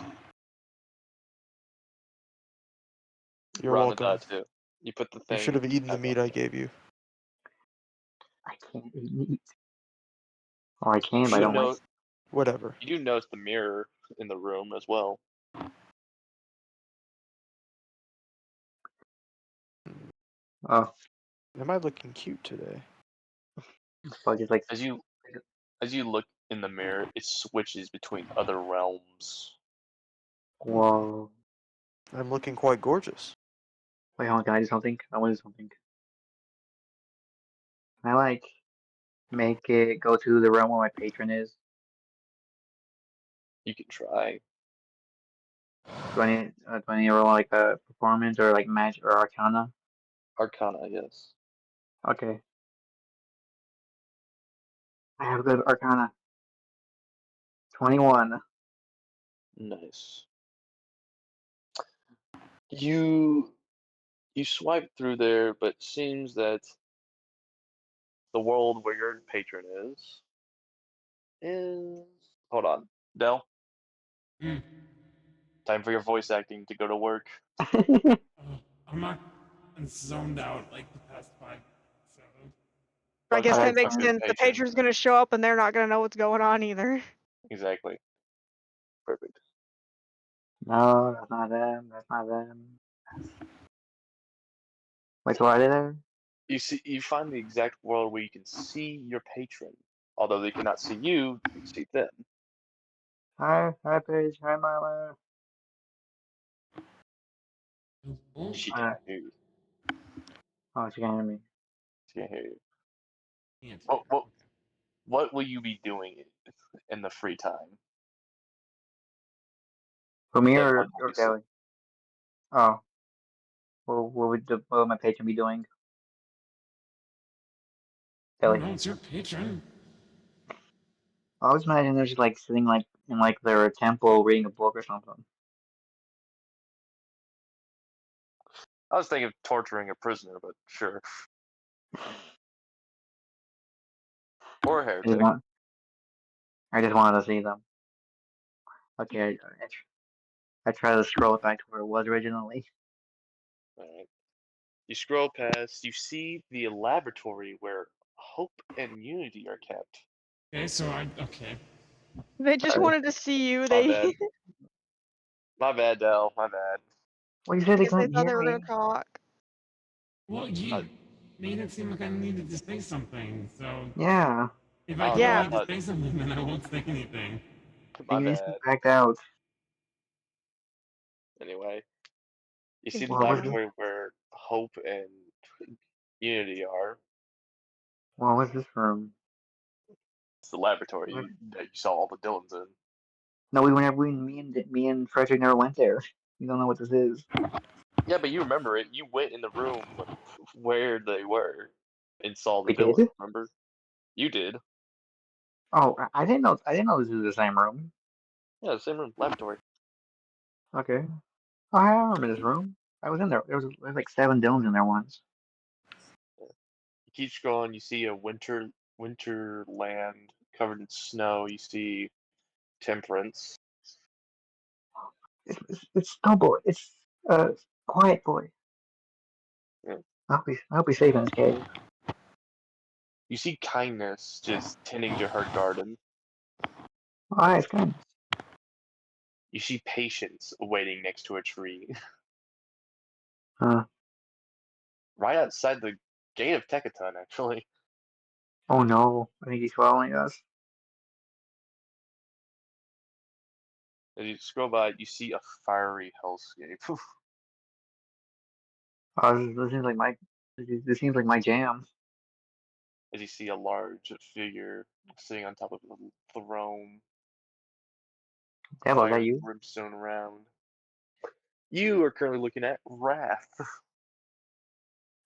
You're Round the die welcome. too. You put the You thing. should have eaten the back meat on. I gave you. I can't eat meat. Oh, I can, but I You don't like. know, Whatever. you do notice the mirror in the room as well. Oh, Am I looking cute today? so I just like. As you look in the mirror, it switches between other realms. Whoa. I'm looking quite gorgeous. Wait, hold on. Can I do something? I want to do something. Can I like make it go to the realm where my patron is? You can try. Do I need to roll like a performance or like magic or arcana? Arcana, yes. Okay. I have good arcana. 21. Nice. You swipe through there, but it seems that the world where your patron is hold on. Dell, Mm. time for your voice acting to go to work. Oh, I'm not zoned out like the past 5. So I But guess time that Alright, for makes your fine. sense. The patron. patron's gonna show up and they're not gonna know what's going on either. Exactly. Perfect. No, that's not them. That's not them. Wait, so are they there? You find the exact world where you can see your patron. Although they cannot see you can see them. Hi, Paige. Hi, Mama. oh, She Uh, can't hear you. oh, she can't hear me. She can't hear you. can't What hear. what what will you be doing in the free time For me that or, one will or be seen? Kelly? Oh, what would my patron be doing? I don't Kelly. know. It's your patron. I always imagine they're just like sitting like in like their temple reading a book or something. I was thinking of torturing a prisoner, but sure. Or a I just heretic. want. I just wanted to see them. Okay, I try to scroll it back to where it was originally. Alright. You scroll past, you see the laboratory where hope and unity are kept. Okay, okay. They just Sorry. wanted to see you. My They bad. My bad, Del. My bad. Well, you said I they guess they couldn't thought hear they were me. gonna talk. Well, I, you made it seem like I needed to say something, so Yeah. if I I don't know. don't I Yeah. need to thought. say something, then I won't say anything. My You just bad. backed out. Anyway, you see the What was this? laboratory where hope and unity are. What was this room? It's the laboratory What? that you saw all the Dylans in. No, me and Frederick never went there. You don't know what this is. Yeah, but you remember it. You went in the room where they were and saw the We did? Dylans. Remember? You did. Oh, I didn't know. I didn't know this was the same room. Yeah, the same room, laboratory. Okay. Oh, I remember this room. I was in there. There was like 7 Dylans in there once. You keep scrolling. You see a winter land covered in snow. You see temperance. It's Snowboy. It's Quiet Boy. Yeah. I hope he's safe in his cave. You see kindness just tending to her garden. Oh, it's kind. You see patience waiting next to a tree. Huh. Right outside the gate of Tekaton, actually. Oh no, I think he's following us. As you scroll by, you see a fiery hellscape. Oh, this seems like my. This seems like my jam. As you see a large figure sitting on top of a throne, Devil, is fire that and you? brimstone around. You are currently looking at Wrath.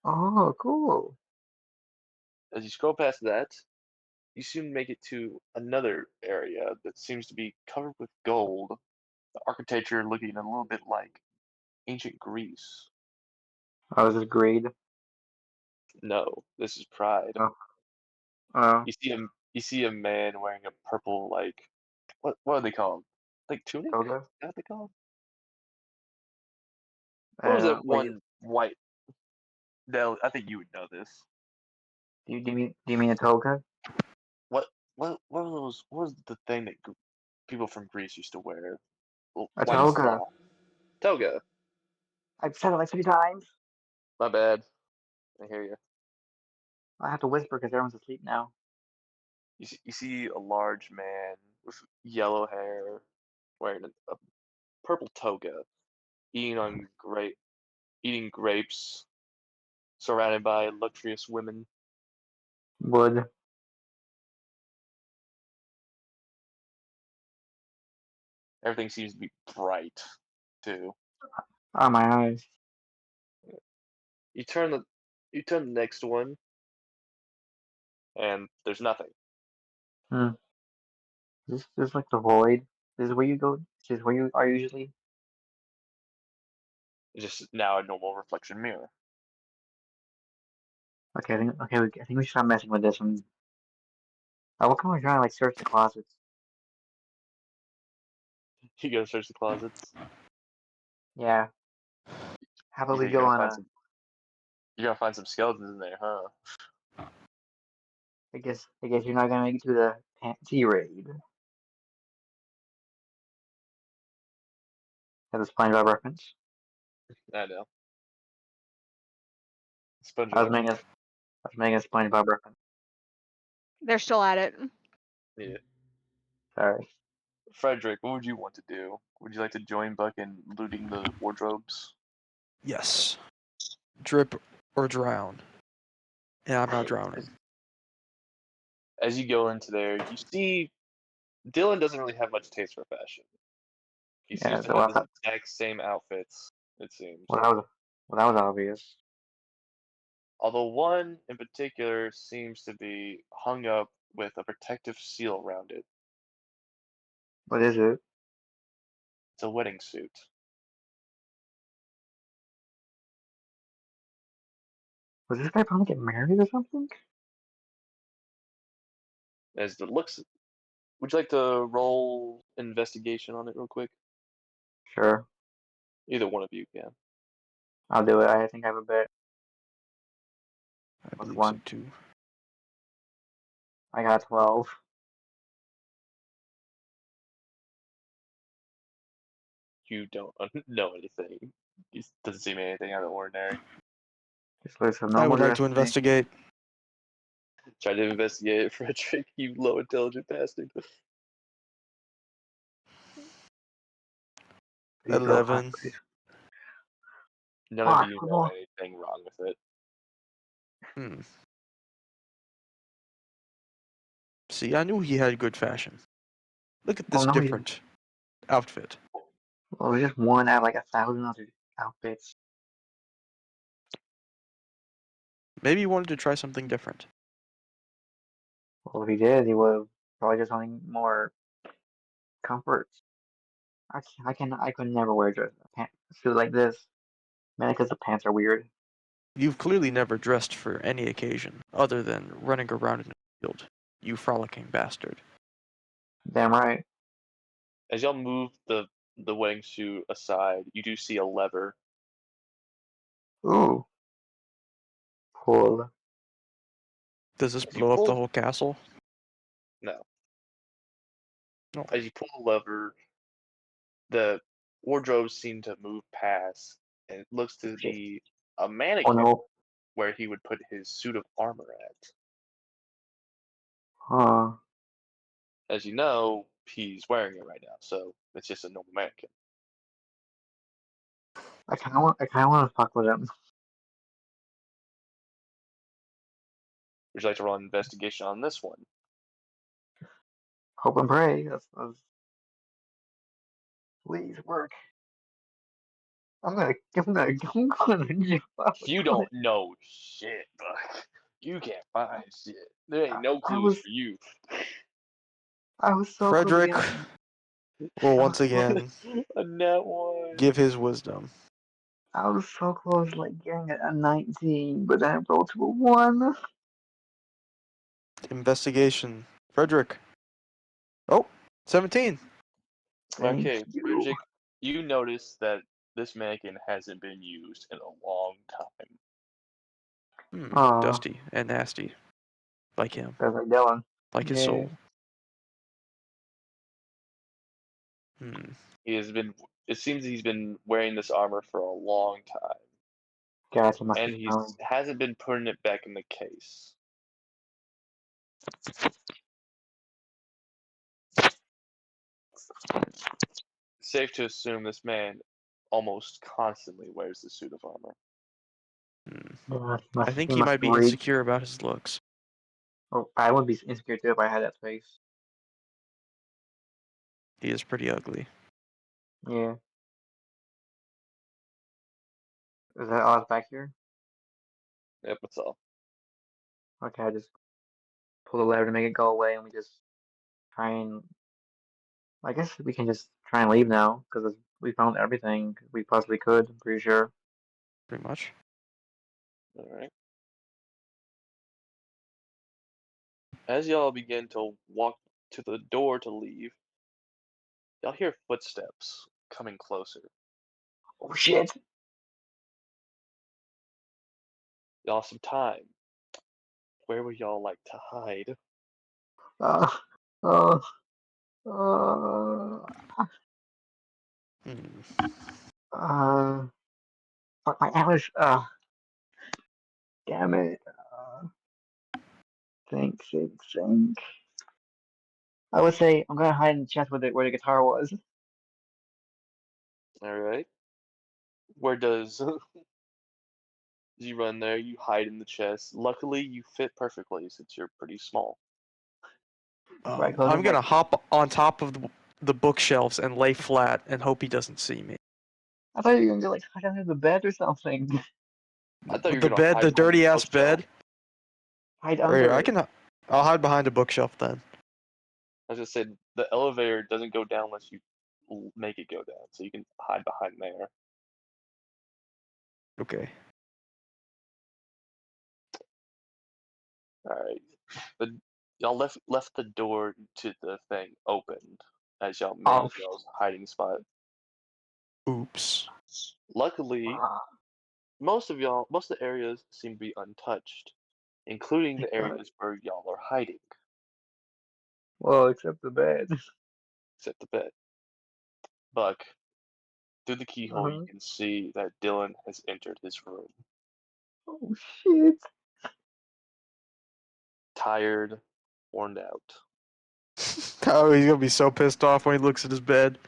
Oh, cool. As you scroll past that, you soon make it to another area that seems to be covered with gold. The architecture looking a little bit like ancient Greece. Oh, this is greed. No, this is pride. Oh, oh, You see a man wearing a purple what are they called? Like tunic? Is Toga. that what they call? What was that What do you? one white? Del, I think you would know this. Do you mean a toga? What what are those? What was the thing that people from Greece used to wear? A White toga. cloth. Toga. I've said it like 3 times. My bad. I hear you. I have to whisper because everyone's asleep now. You see a large man with yellow hair wearing a purple toga, eating on eating grapes, surrounded by luxurious women. Wood. Everything seems to be bright, too. Oh, my eyes. You turn the you turn the next one, and there's nothing. Hmm. This is like the void. This is where you go. This is where you are usually. It's just now a normal reflection mirror. Okay, I think we should stop messing with this one. I will come and try to like search the closets. You go search the closets. Yeah. How about You we think you're go gonna on find a? some? You're gonna find some skeletons in there, huh? I guess you're not gonna make it to the Pansy raid. Have a SpongeBob reference. I know. I was SpongeBob. making a, I was making a SpongeBob reference. They're still at it. Yeah. Sorry. Frederick, what would you want to do? Would you like to join Buck in looting the wardrobes? Yes. Drip or drown. And I'm not drowning. As you go into there, you see Dylan doesn't really have much taste for fashion. He seems Yeah. to So have I his thought. exact same outfits, it seems. That was obvious. Although one in particular seems to be hung up with a protective seal around it. What is it? It's a wedding suit. Was this guy probably get married or something? As it looks, would you like to roll investigation on it real quick? Sure, Either one of you can. I'll do it. I think I have a bet. I Plus believe so one. too. I got 12. You don't know anything. It doesn't seem anything out of the ordinary. Just looks a I normal would like dress to to me. investigate. Try to investigate it, Frederick, you low intelligent bastard. Please go high, 11. please. None of Fuck, you come know on. anything wrong with it. Hmm. See, I knew he had good fashion. Look at Well, this no, different outfit. well, it was just one out of like 1,000 other outfits. Maybe he wanted to try something different. Well, if he did, he would have probably just wanting more comfort. I could never wear a suit like this. Mainly because the pants are weird. You've clearly never dressed for any occasion other than running around in a field, you frolicking bastard. Damn right. As y'all move the wedding suit aside, you do see a lever. Ooh. Pull. Does this As you blow up the pull, whole castle? no. No. As you pull the lever, the wardrobes seem to move past, and it looks to Shit. be a Oh mannequin no. where he would put his suit of armor at. Huh. As you know, he's wearing it right now, so it's just a normal mannequin. I kind of want to fuck with him. Would you like to roll an investigation on this one? Hope and pray. Please work. I'm gonna jump off a You cliff. don't know shit, Buck. You can't find shit. There ain't no I clues was for you. I was so close to Frederick getting will I once was so again A net one. give his wisdom. I was so close like getting a 19, but then I rolled to a 1. Investigation. Frederick. Oh, 17. Thank Okay, you. Frederick, you notice that this mannequin hasn't been used in a long time. Dusty and nasty. Like him. That's like Dylan. Like his Yeah. soul. Hmm. He has been. It seems he's been wearing this armor for a long time, Gotcha, must be and he smelling. hasn't been putting it back in the case. Safe to assume this man almost constantly wears the suit of armor. Yeah, I think he he must might be read. insecure about his looks. Oh, I would be insecure too if I had that face. He is pretty ugly. Yeah. Is that all back here? Yep, that's all. Okay, I just pull the lever to make it go away, and we just try and. I guess we can just try and leave now because we found everything we possibly could. I'm pretty sure. Pretty much. All right. As y'all begin to walk to the door to leave, y'all hear footsteps coming closer. Oh shit! Y'all have some time. Where would y'all like to hide? Uh, uh, uh, Hmm. uh. Fuck my Alice. Damn it. Think. I would say I'm gonna hide in the chest where the guitar was. All right. Where does you run there? You hide in the chest. Luckily, you fit perfectly since you're pretty small. Right close I'm up like gonna hop on top of the bookshelves and lay flat and hope he doesn't see me. I thought you were gonna go like hide under the bed or something. I thought you were The gonna bed, hide the behind the dirty ass bookshelf. bed. Hide Right here, under. I'll hide behind a bookshelf then. I was just saying the elevator doesn't go down unless you make it go down, so you can hide behind there. Okay. All right. The Y'all left the door to the thing opened as y'all Oh, made y'all's hiding spot. Oops. Luckily, most of the areas seem to be untouched, including the areas where y'all are hiding, well, except the bed. except the bed. Buck, through the keyhole, you Uh-huh. can see that Dylan has entered his room, Oh shit. tired, worn out. Oh, he's gonna be so pissed off when he looks at his bed.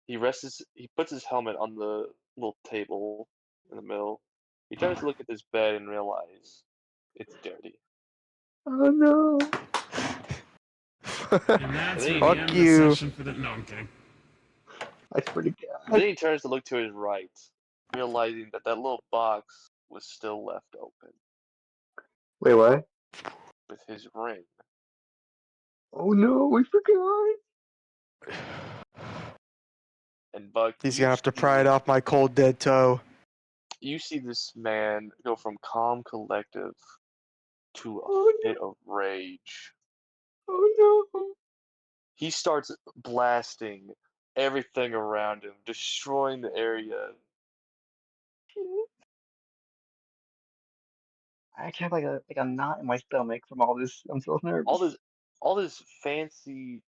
He puts his helmet on the little table in the middle. He tries to look at this bed and realize it's dirty. Oh no. And that's And then where he, we Fuck end the you. session for the. No, I'm kidding. I swear to then God. he turns to look to his right, realizing that little box was still left open Wait, what? with his ring. Oh no, we forgot. And Buck, He's gonna have to pry it off my cold dead toe. you see this man go from calm, collective to a Oh fit no. of rage. Oh no. He starts blasting everything around him, destroying the area. I actually have like a knot in my stomach from all this. I'm so All nervous. this, all this fancy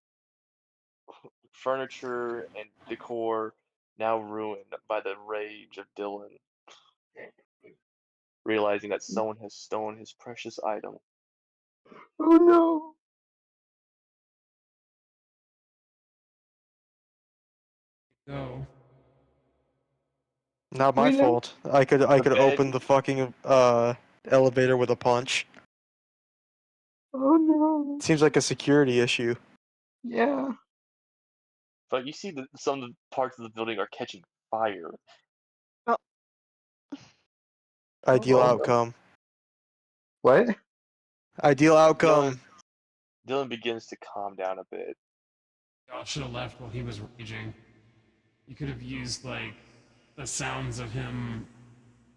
furniture and decor now ruined by the rage of Dylan, realizing that someone has stolen his precious item. Oh no. Go. Not my Wait, no. fault. I could The bed, open the fucking elevator with a punch. Oh no. Seems like a security issue. Yeah. but you see that some of the parts of the building are catching fire. Ideal Oh no. outcome. What? Ideal outcome. Dylan begins to calm down a bit. Y'all should have left while he was raging. You could have used like the sounds of him.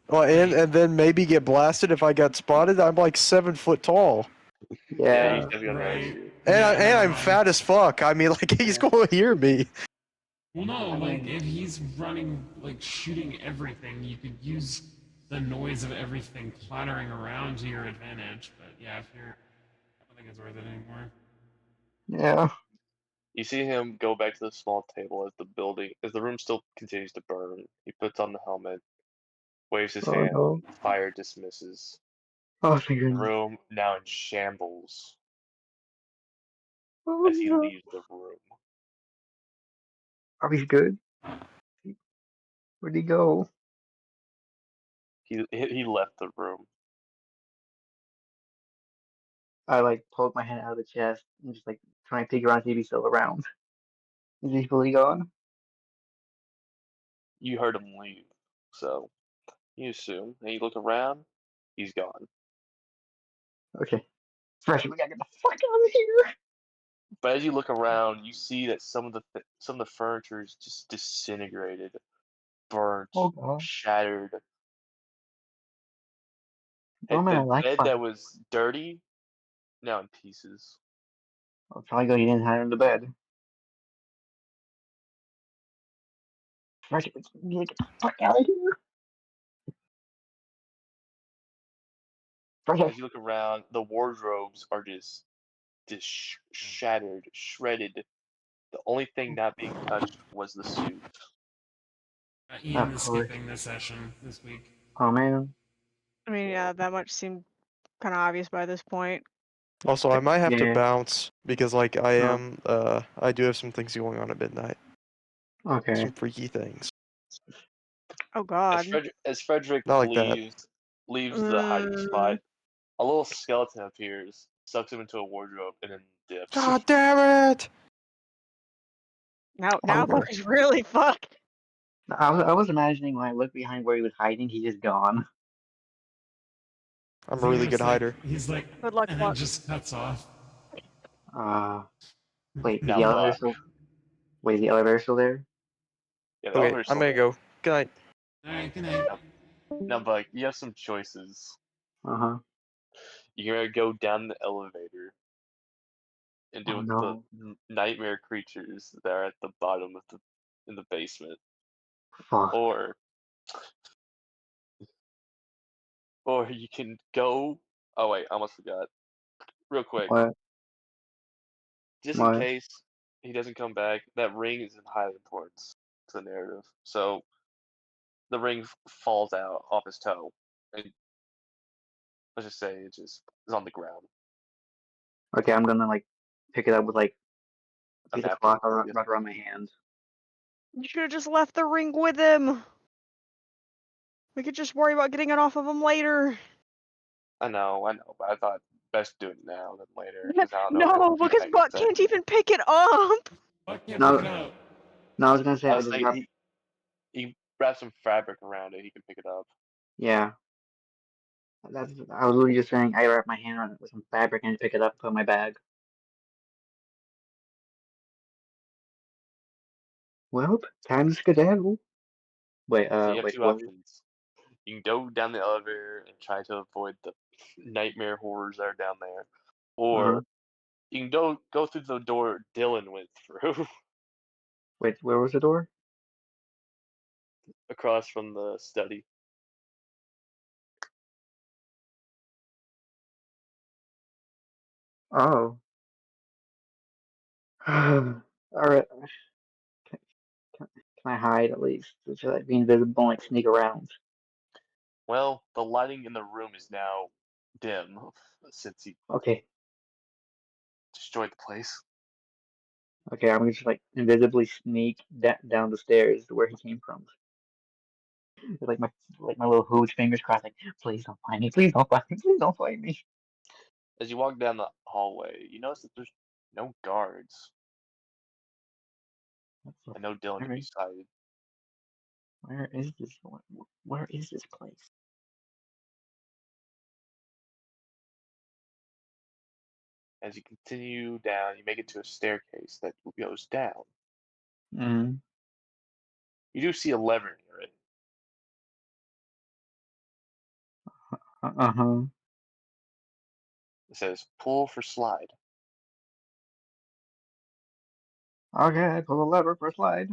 Well, and then maybe get blasted if I got spotted. I'm like 7 foot tall, Yeah, he's Yeah. definitely gonna notice Right. you. and Yeah, and never I'm mind. fat as fuck. I mean, like he's gonna hear me. Well, no, I like mean, if he's running, like shooting everything, you could use the noise of everything clattering around to your advantage. But yeah, if you're, I don't think it's worth it anymore. yeah. You see him go back to the small table as the room still continues to burn. He puts on the helmet, waves his Oh hand, no. the fire dismisses. Oh thank The goodness. room now in shambles Oh as he no. leaves the room. Are we good? Where'd he go? He left the room. I like pulled my hand out of the chest and just like trying to peek around see if he's still around. Is he fully gone? You heard him leave, so you assume. And you look around, he's gone. Okay. Fresh, we gotta get the fuck out of here. But as you look around, you see that some of the furniture is just disintegrated, burnt, Oh god. shattered. Oh man, I The like bed fire. that was dirty now in pieces. I'll probably go. You didn't hide under the bed. Fresh, we gotta get the fuck out of here. Fresh. As you look around, the wardrobes are just shattered, shredded. The only thing not being touched was the suit. Ian Of is course. skipping this session this week. Oh man. I mean, yeah, that much seemed kind of obvious by this point. Also, I might have to Yeah. bounce because like Oh. I do have some things going on at midnight. Okay. Some freaky things. Oh God. As Frederick Not like that. leaves the hiding Mm, spot, a little skeleton appears, sucks him into a wardrobe, and then dips. God damn it! now Oh, Buck is really fucked. I was imagining when I looked behind where he was hiding, he's just gone. I'm I a think really it's good like hider. he's like, Good luck, and then Buck. just cuts off. Wait, is Now the elevator Buck, still? Wait, is the elevator still there? yeah, the Okay, elevator's I'm still gonna there. go. Good night. All right, good night. Now Buck, you have some choices. Uh huh. You're gonna go down the elevator and Oh deal with no. the nightmare creatures that are at the bottom of in the basement, Fuck. or you can go. Oh wait, I almost forgot. Real quick, What? just in What? case he doesn't come back, that ring is of high importance to the narrative. So the ring falls out off his toe, and let's just say it just is on the ground. Okay, I'm gonna like pick it up with like a A piece of napkin, cloth or I guess. wrap around my hand. You should have just left the ring with him. We could just worry about getting it off of him later. I know, but I thought best do it now than later because I don't know if No, he'll be because back in Buck time. can't even pick it up. Buck can't No, pick it up. no, I was gonna say I I was just like, wrap. he wraps some fabric around it, he can pick it up. Yeah, I was literally just saying I wrap my hand around it with some fabric and pick it up, put it in my bag. Well, time to skedaddle. Wait, So you have wait, two what? options. You can go down the elevator and try to avoid the nightmare horrors that are down there, Uh-huh. or you can go through the door Dylan went through, Wait, where was the door? across from the study. Oh. All right. Can I hide at least? Should I be invisible and like sneak around? Well, the lighting in the room is now dim since he Okay. destroyed the place. Okay, I'm gonna just like invisibly sneak down the stairs to where he came from. With, like my little huge fingers crossed, like, please don't find me, please don't find me, please don't find me. As you walk down the hallway, you notice that there's no guards and no Dylan to Where be is, sighted. where is this? Where is this place? As you continue down, you make it to a staircase that goes down. Mm. You do see a lever near it. Uh-huh. It says pull for slide. Okay, pull the lever for a slide.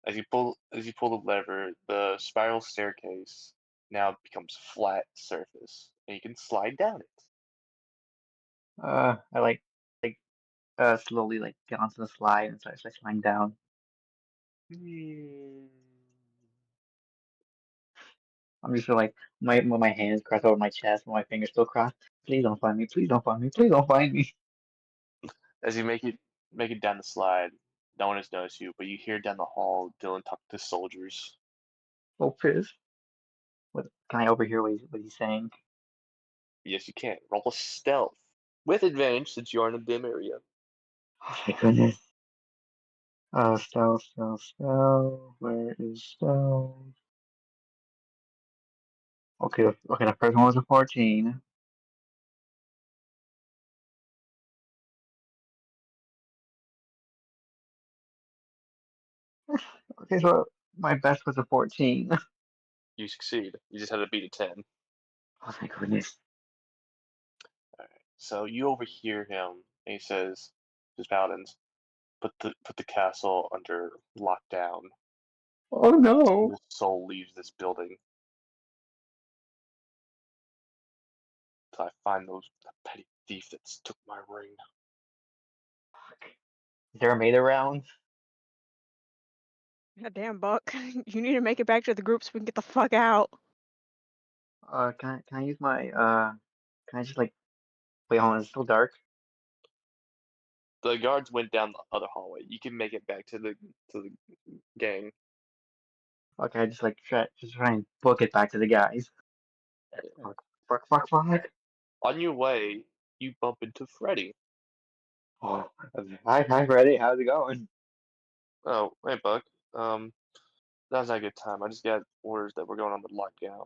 As you pull the lever, the spiral staircase now becomes flat surface, and you can slide down it. I like slowly like get onto the slide and start sliding down. I'm just like my hands crossed over my chest, and my fingers still crossed. Please don't find me, please don't find me, please don't find me. As you make it down the slide, no one has noticed you, but you hear down the hall Dylan talk to soldiers. Oh, piss. What can I overhear what he's saying? Yes, you can. Roll a stealth with advantage since you are in a dim area. Oh my goodness. Stealth. Where is stealth? Okay, okay, the first one was a 14. Okay, so my best was a 14. You succeed. You just had to beat a 10. Oh my goodness. Alright. So you overhear him, and he says to his paladins, put the castle under lockdown Oh until no. the soul leaves this building. Till I find the petty thief that took my ring. Is there a maid around? God damn, Buck. You need to make it back to the group so we can get the fuck out. Can I use my can I just like wait, hold on, it's still dark. The guards went down the other hallway. You can make it back to the gang. Okay, I just like try and book it back to the guys. Fuck. On your way, you bump into Freddy. Oh, hi, Freddy. How's it going? Oh, hey, Buck. Now's not a good time. I just got orders that we're going on the lockdown.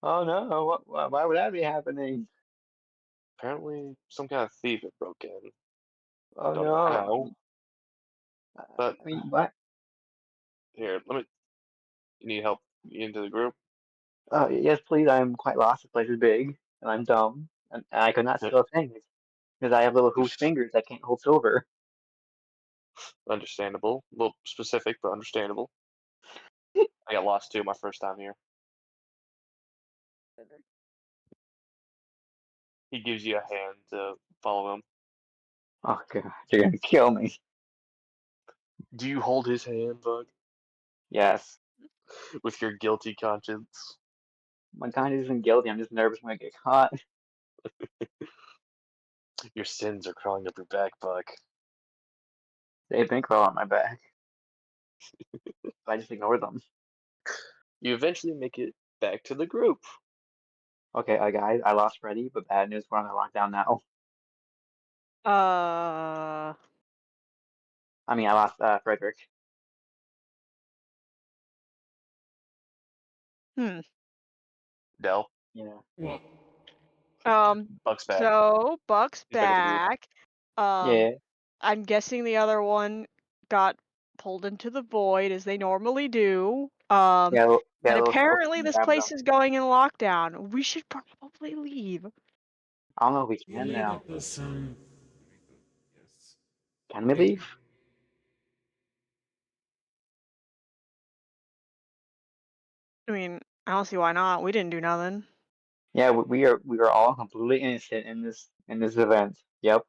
Oh no, why would that be happening? Apparently, some kind of thief had broke in. Oh Don't know no. how, but I mean, what? here, let me. You need help into the group? Yes, please. I'm quite lost. This place is big, and I'm dumb, and I could not There, steal things. Because I have little hoop fingers that can't hold silver. Understandable. A little specific, but understandable. I got lost too my first time here. He gives you a hand to follow him. Oh god, you're gonna kill me. Do you hold his hand, Bug? Yes. With your guilty conscience? My conscience isn't guilty, I'm just nervous when I get caught. Your sins are crawling up your back, Bug. They've been crawling on my back. I just ignore them. You eventually make it back to the group. Okay, guys, I lost Freddy, but bad news, we're on the lockdown now. I mean, I lost Frederick. Dell, Yeah. Well, Buck's back. So Buck's He's back at the group. back. Yeah. I'm guessing the other one got pulled into the void as they normally do. Yeah, And little apparently skeleton this grabs place them. is going in lockdown. We should probably leave. I don't know if we can yeah, now. that does sound. Yes. Can we Okay. leave? I mean, I don't see why not. We didn't do nothing. Yeah, we are all completely innocent in this event. Yep.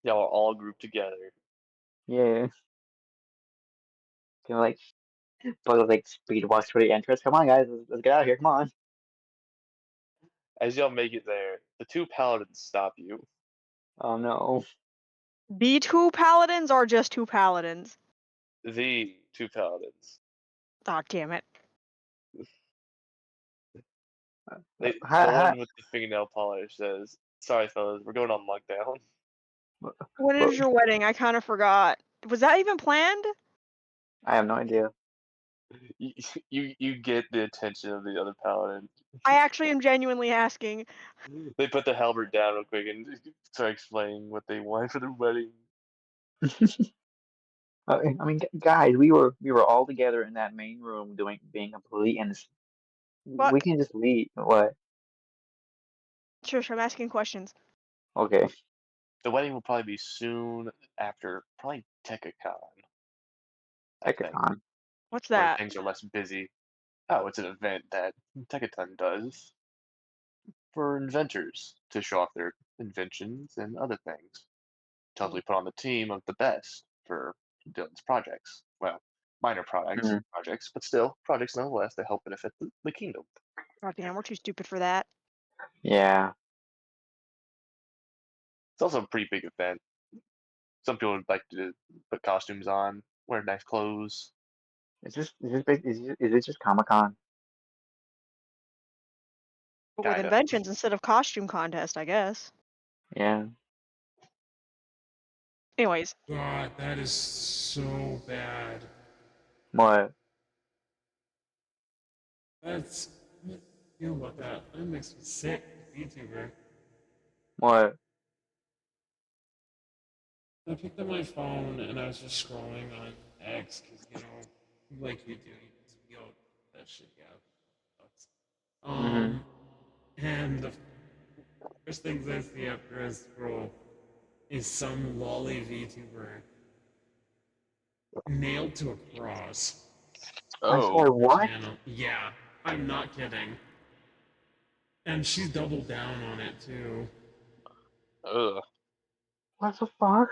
Y'all are all grouped together. Yeah. Can we, like, but like speed walks for the entrance. Come on, guys, let's get out of here. Come on. As y'all make it there, the two paladins stop you. Oh no. The two paladins or just two paladins? The two paladins. Oh, damn it. The Hi. one with the fingernail polish says, "Sorry, fellas, we're going on lockdown." When is your wedding? I kind of forgot. Was that even planned? I have no idea. You get the attention of the other paladin. I actually am genuinely asking. They put the halberd down real quick and start explaining what they want for their wedding. I mean, guys, we were all together in that main room being completely innocent. What? We can just leave. What? Shush, I'm asking questions. Okay. The wedding will probably be soon after, probably TechCon, I think, Ecacon. What's where that? things are less busy. Oh, it's an event that TechCon does for inventors to show off their inventions and other things. To hopefully put on the team of the best for Dylan's projects. Well, minor Mhm. projects, but still projects nonetheless that help benefit the kingdom. God damn, we're too stupid for that. Yeah. It's also a pretty big event. Some people would like to put costumes on, wear nice clothes. Is this just Comic-Con? But with Kind of. inventions instead of costume contest, I guess. Yeah. Anyways, God, that is so bad. What? That's. What do you feel about that? That makes me sick, VTuber. What? I picked up my phone and I was just scrolling on X because, you know, like you do, you just feel that shit, yeah. Sucks. Mhm. And the first things I see after I scroll is some lolly VTuber nailed to a cross. I'm sorry. What? Channel. Yeah, I'm not kidding. And she's doubled down on it too. Ugh. What the fuck?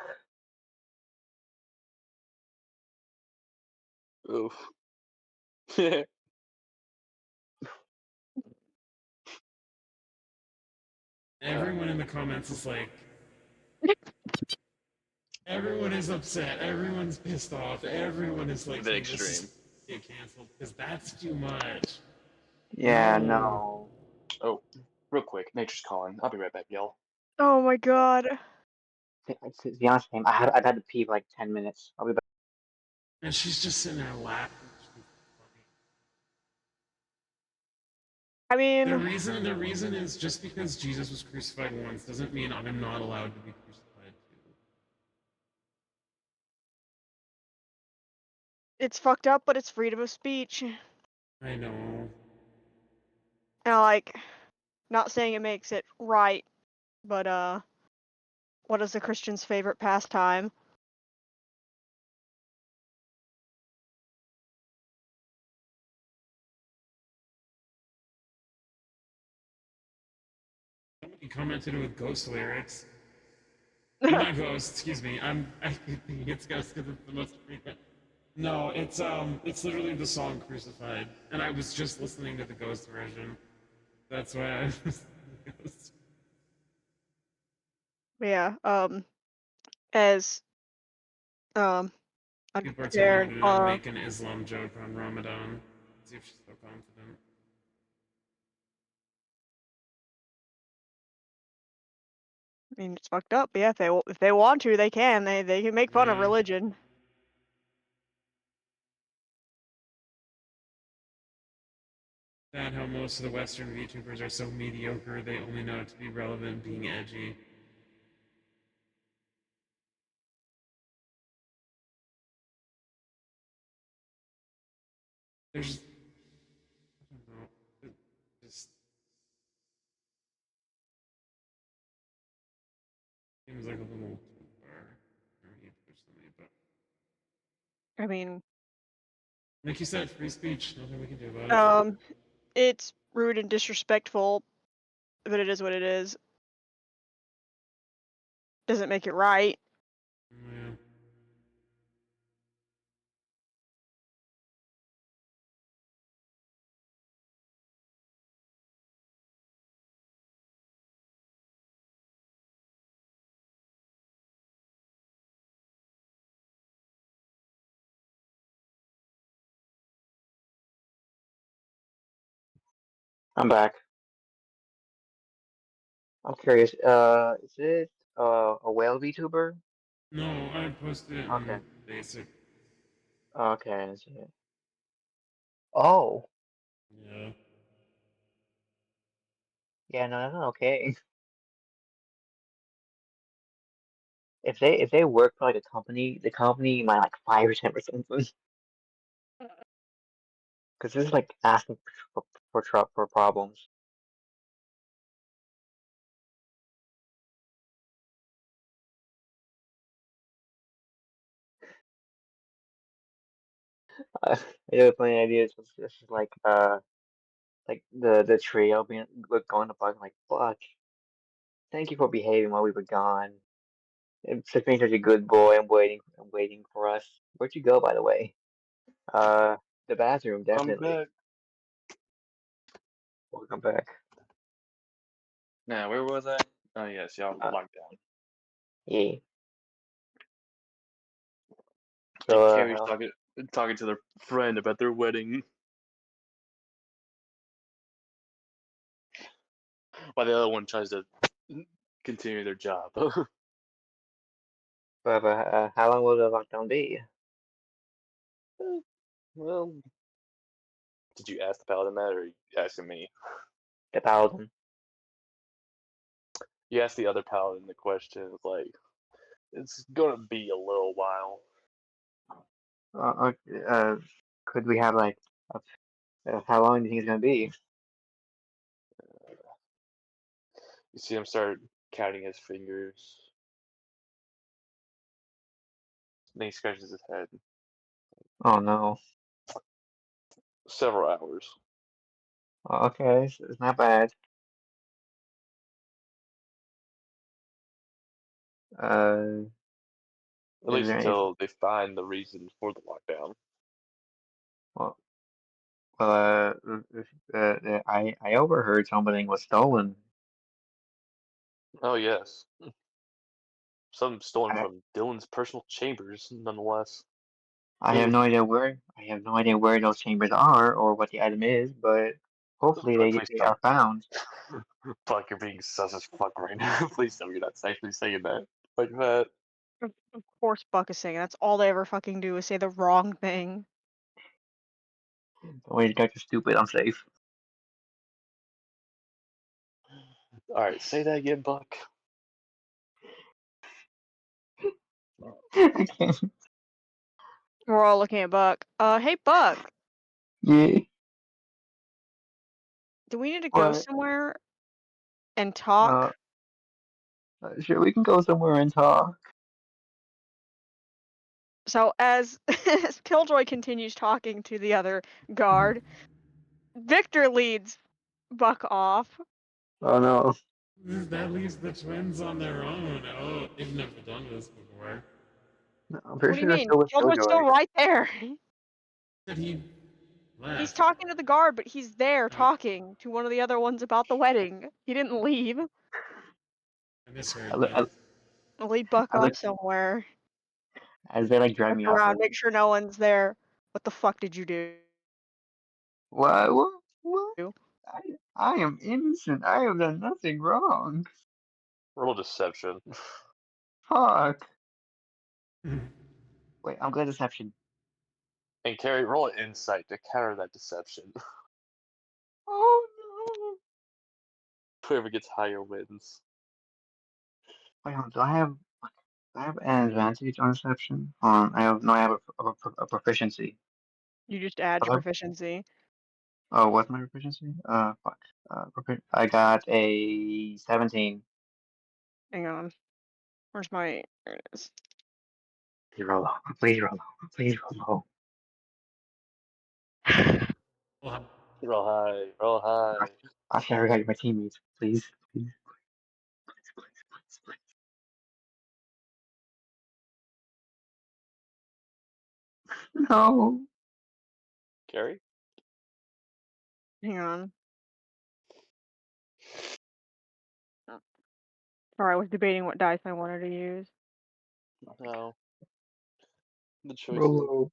Oof. Everyone in the comments is like, everyone is upset. Everyone's pissed off. Everyone is like, The saying this extreme. is get canceled because that's too much. Yeah. No. No. Oh, real quick, nature's calling. I'll be right back, y'all. oh my god. To be honest, I've had to pee for like 10 minutes. I'll be back. And she's just sitting there laughing. I mean, The reason is just because Jesus was crucified once doesn't mean I'm not allowed to be crucified too. it's fucked up, but it's freedom of speech. I know. And like, not saying it makes it right, but What is the Christian's favorite pastime? Somebody commented with ghost lyrics. Not ghost, excuse me. I think it's ghost because it's the most frequent. No, it's literally the song Crucified. And I was just listening to the ghost version. That's why I was ghost. Yeah. As People are telling her unprepared. to not make an Islam joke on Ramadan. See if she's so confident. I mean, it's fucked up. But yeah, if they want to, they can. They can make fun of Yeah. religion. Sad how most of the Western VTubers are so mediocre, they only know it to be relevant being edgy. There's. I don't know. It just. Seems like a little too far for me personally, but. I mean, Like you said, free speech, nothing we can do about it. it's rude and disrespectful, but it is what it is. Doesn't make it right. Yeah. I'm back. I'm curious. Is it a whale VTuber? No, I posted it Okay. in basic. Okay, I see it. Oh, Yeah. yeah, no, that's not okay. If they work for like a company, the company might like fire them or something. Because this is like asking for problems. I have a funny idea. This is like the trio being going to Buck like Buck. Thank you for behaving while we were gone. It's being such a good boy and waiting for us. Where'd you go, by the way? Uh, the bathroom, I'm definitely. back. Welcome back. Now, where was I? Oh, yes, y'all Uh, locked down. yeah. And So, Carrie's talking to their friend about their wedding, while the other one tries to continue their job. how long will the lockdown be? Well, did you ask the paladin that, or are you asking me? The paladin. You asked the other paladin the question. It's like, it's gonna be a little while. Could we have like how long do you think it's gonna be? You see him start counting his fingers. Then he scratches his head. Oh no. Several hours. Okay, it's not bad. Uh, At is least there is until they find the reason for the lockdown. well, well I overheard something was stolen. Oh, yes. Some stolen I from Dylan's personal chambers, nonetheless. I have no idea where those chambers are or what the item is, but hopefully Please they don't. are found. Fuck, you're being sus as fuck right now. Please tell me you're not actually saying that. Like that. Of course, Buck is saying that's all they ever fucking do is say the wrong thing. The way you guys are stupid, I'm safe. Alright, say that again, Buck. I can't. We're all looking at Buck. Hey Buck, Yeah. do we need to go What? somewhere and Uh, talk? Sure, we can go somewhere and talk. So as as Killjoy continues talking to the other guard, Victor leads Buck off. Oh no. That leaves the twins on their own. Oh, they've never done this before. No, I'm What pretty do you sure they're mean? still with Killjoy's Killjoy. still right there. That he left. He's talking to the guard, but he's there talking to one of the other ones about the wedding. He didn't leave. I misheard I, look- that. Lead Buck I off look somewhere. as they like drive Look me off. around, make sure no one's there. What the fuck did you do? What? What? I am innocent. I have done nothing wrong. Roll deception. Fuck. Wait, I'm good at deception. And Carrie, roll an insight to counter that deception. Oh no. Whoever gets higher wins. Wait, hold on, do I have an advantage on deception? I have a proficiency. You just add your Hello? proficiency. Oh, what's my proficiency? Fuck. I got a 17. Hang on. Where's my... There it is. Please roll low. Please roll low. Please roll low. Well, Roll high. Roll high. I should got my teammates. Please. No. Carrie? Hang on. Sorry, I was debating what dice I wanted to use. No. The choices. Roll low.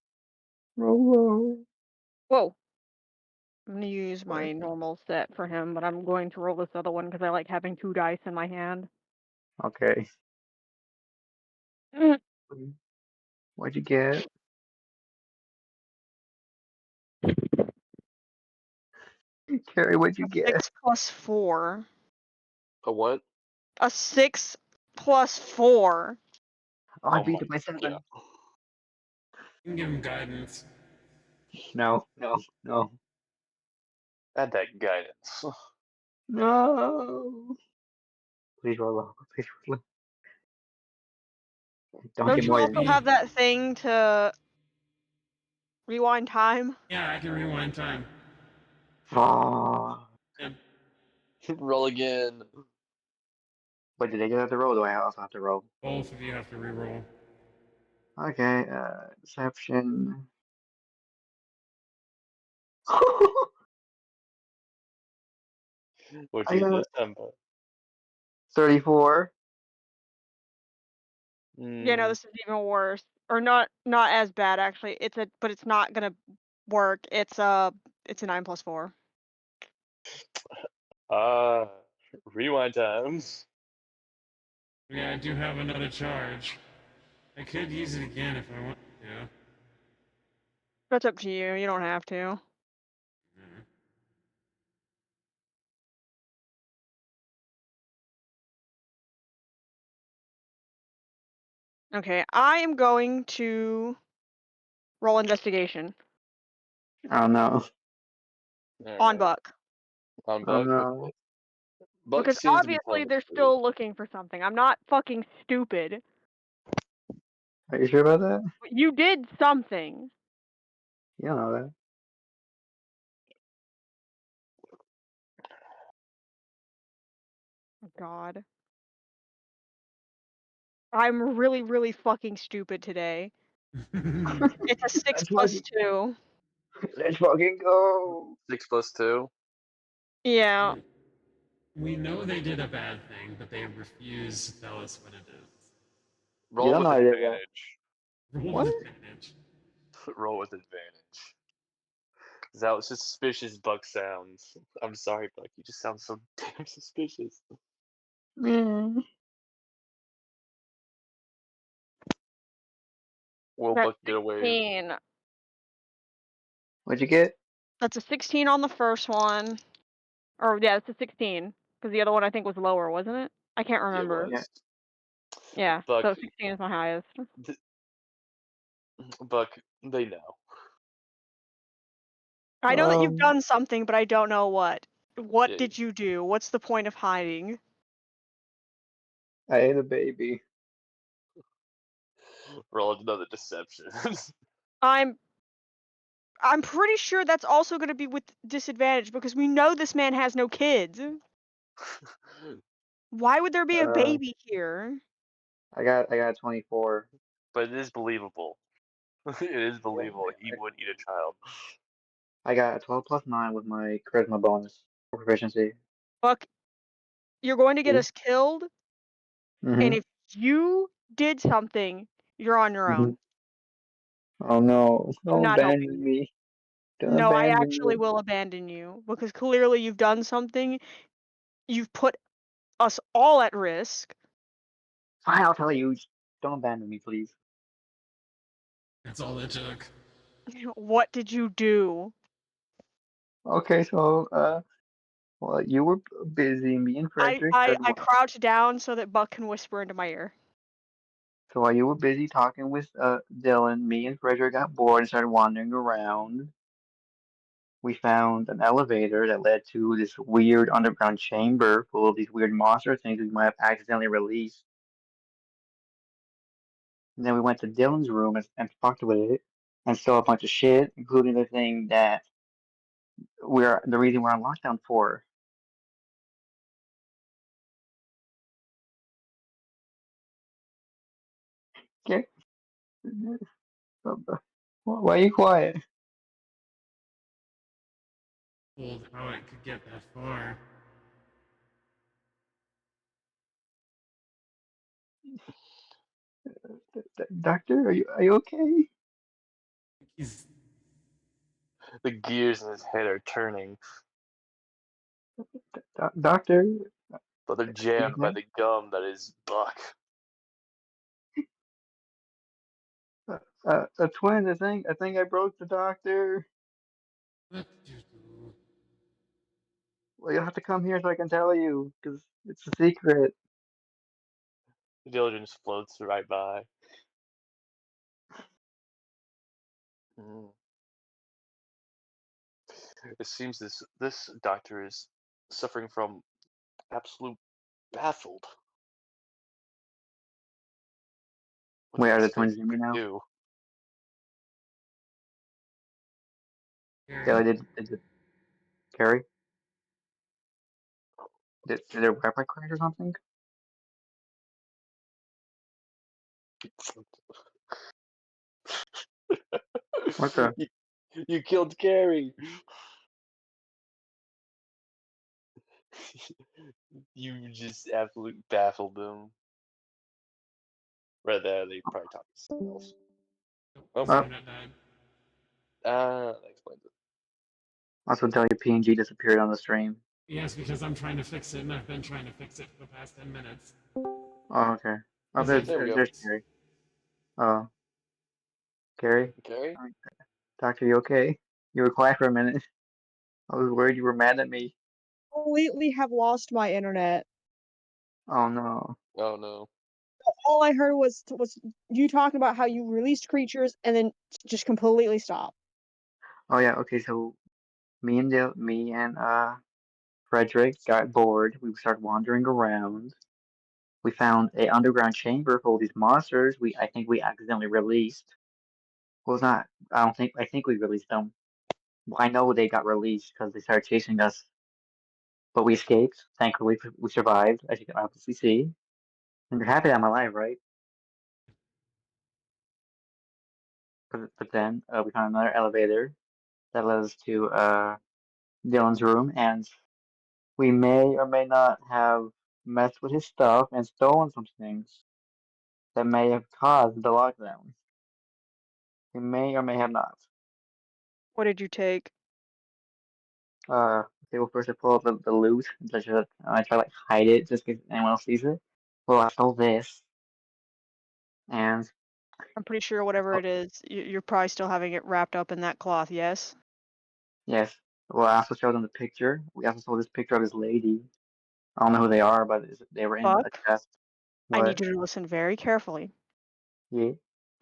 Roll low. Whoa! I'm gonna use What? my normal set for him, but I'm going to roll this other one because I like having 2 dice in my hand. Okay. Mm. What'd you get? Carrie, what'd you A get? 6 plus 4. A what? A 6 plus 4. Oh, I Oh beat my it by 7. God. you can give him guidance. No. Add that guidance. No. Please roll low. Please roll low. Don't Don't get you more also than have that thing to rewind time? Yeah, I can rewind time. Oh. And Roll again. Wait, did they get the roll? Or do I also have to roll? both of you have to reroll. Okay, deception. What'd I you got this time, bud? 34. Yeah, no, this is even worse. Or not as bad actually. But it's not gonna work. It's a 9 plus 4. Rewind time. Yeah, I do have another charge. I could use it again if I want to. That's up to you. You don't have to. Yeah. Okay, I am going to roll investigation Oh no. on Alright. Buck. On Oh Buck. no. Okay. Buck Because seems to be obviously telling the they're truth. still looking for something. I'm not fucking stupid. Are you sure about that? But you did something. You don't know that. Oh, God. I'm really, really fucking stupid today. It's a 6 Let's plus fucking, 2. let's fucking go. 6 plus 2. Yeah. We know they did a bad thing, but they refuse to tell us what it is. You Roll don't with know I did that. advantage. Roll What? with advantage. Roll with advantage. That was suspicious Buck sounds. I'm sorry, Buck. You just sound so damn suspicious. Mm. Will That's Buck get away? 16. What'd you get? That's a 16 on the first one. Or, yeah, it's a 16. Because the other one I think was lower, wasn't it? I can't It remember. was. Yeah. Yeah, Buck, so 16 is my highest. Buck, they know. I know that you've Um, done something, but I don't know what. What Yeah. did you do? What's the point of hiding? I ate a baby. Roll another deception. I'm pretty sure that's also going to be with disadvantage because we know this man has no kids. Why would there be a Uh, baby here? I got 24. But it is believable. It is believable. He would eat a child. I got a 12 plus 9 with my charisma bonus for proficiency. Buck, you're going to get See? us killed, and Mm-hmm. if you did something, you're on your Mm-hmm. own. Oh no! I'm Don't not helping abandon you. me! Don't No, I abandon actually me! will abandon you because clearly you've done something. You've put us all at risk. Fine, I'll tell you. Just don't abandon me, please. That's all it took. What did you do? Okay, so well, you were busy. Me and I, Frederick I, started. I crouch down so that Buck can whisper into my ear. So while you were busy talking with Dylan, me and Frederick got bored and started wandering around. We found an elevator that led to this weird underground chamber full of these weird monster things we might have accidentally released. And then we went to Dylan's room and fucked with it and stole a bunch of shit, including the thing that we're the reason we're on lockdown for. Okay. Why are you quiet? Told how it could get that far. Doctor, are you okay? He's The gears in his head are turning, Doctor, but they're are you jammed by okay? the gum that is Buck. A twin. I think I broke the doctor. what did you do? Well, you'll have to come here so I can tell you, because it's a secret. Diligence floats right by. Mm. It seems this doctor is suffering from absolute baffled. What Wait, do you are the think twins we in me could now? do? Kelly, Gary, did Carrie? Did their Wi-Fi crash or something? What the? you, you killed Carrie. You just absolutely baffled them. Right there, they probably talked to someone else. oh, his Oh, internet died. that explains it. Also tell you PNG disappeared on the stream. Yes, because I'm trying to fix it, and I've been trying to fix it for the past 10 minutes. Oh, okay. Oh, Because I There we go. there's Carrie. Oh, Carrie? Carrie? Doctor, you okay? You were quiet for a minute. I was worried you were mad at me. Completely have lost my internet. Oh no. Oh no. All I heard was you talking about how you released creatures and then just completely stopped. Oh yeah. Okay. So me and Frederick got bored. We started wandering around. We found a underground chamber full of these monsters. I think we accidentally released. Well, it's not. I don't think. I think we released them. Well, I know they got released because they started chasing us, but we escaped. Thankfully, we survived, as you can obviously see. And you're happy I'm alive, right? But then we found another elevator that led us to Dylan's room, and we may or may not have messed with his stuff and stolen some things that may have caused the lockdown. We may or may have not. What did you take? Okay, well, first I pull up the loot. I try to like hide it just in case anyone else sees it. Well, I stole this, and I'm pretty sure whatever oh, it is, you're probably still having it wrapped up in that cloth, yes? yes. Well, I also showed them the picture. We also saw this picture of this lady. I don't know who they are, but they were in a Buck, chest. I What? need you to listen very carefully. Yeah.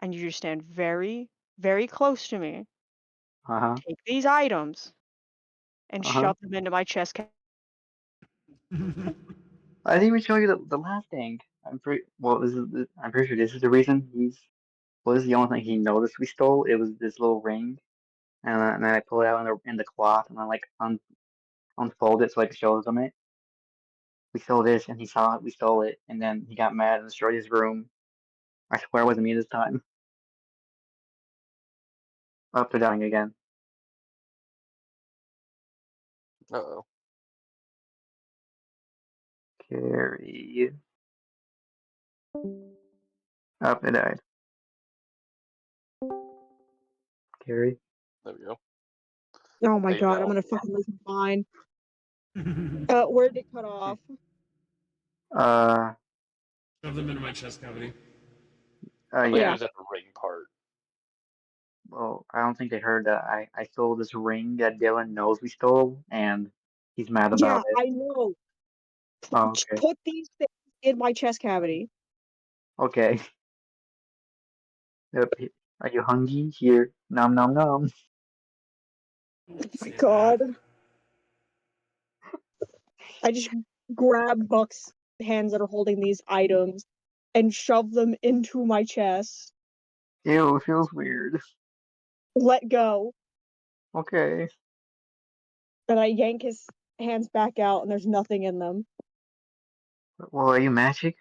I need you to stand very, very close to me. Uh huh. Take these items and Uh huh. shove them into my chest. I didn't even show you the last thing. I'm pretty well. I'm pretty sure this is the reason he's. Well, this is the only thing he noticed we stole. It was this little ring, and then I pull it out in the cloth, and I like unfold it so like it shows him it. We stole this, and he saw it. We stole it, and then he got mad and destroyed his room. I swear it wasn't me this time. Up to dying again. Uh-oh. Carry. Up it died. Carry. There we go. Oh my Hey, god, I'm Val. gonna fucking lose my mind. Where did it cut off? Uh. Shove them into my chest cavity. I believe Yeah. it was at the ring part. Well, I don't think they heard that I stole this ring that Dylan knows we stole, and he's mad Yeah, about it. I know. Oh, okay. Put these things in my chest cavity. Okay. Yep. Are you hungry? Here. Nom nom nom. Oh my god. I just grab Buck's hands that are holding these items and shove them into my chest. Ew, it feels weird. Let go. Okay. And I yank his hands back out and there's nothing in them. Well, are you magic?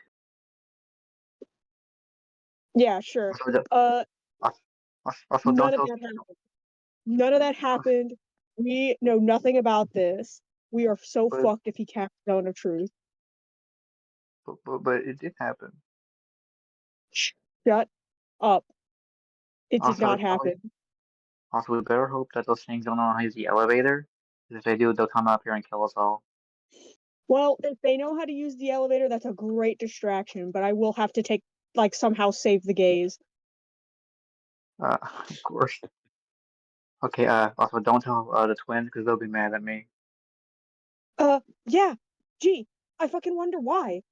Yeah, sure. Also, don't None of tell. that happened. None of that happened. We know nothing about this. We are so But, fucked if he can't know the truth. but it did happen. Shut up. It did Also, not happen. we better hope that those things don't know how to use the elevator. 'Cause if they do, they'll come up here and kill us all. Well, if they know how to use the elevator, that's a great distraction, but I will have to somehow save the gays. Of course. Okay, also don't tell the twins because they'll be mad at me. Yeah. Gee, I fucking wonder why.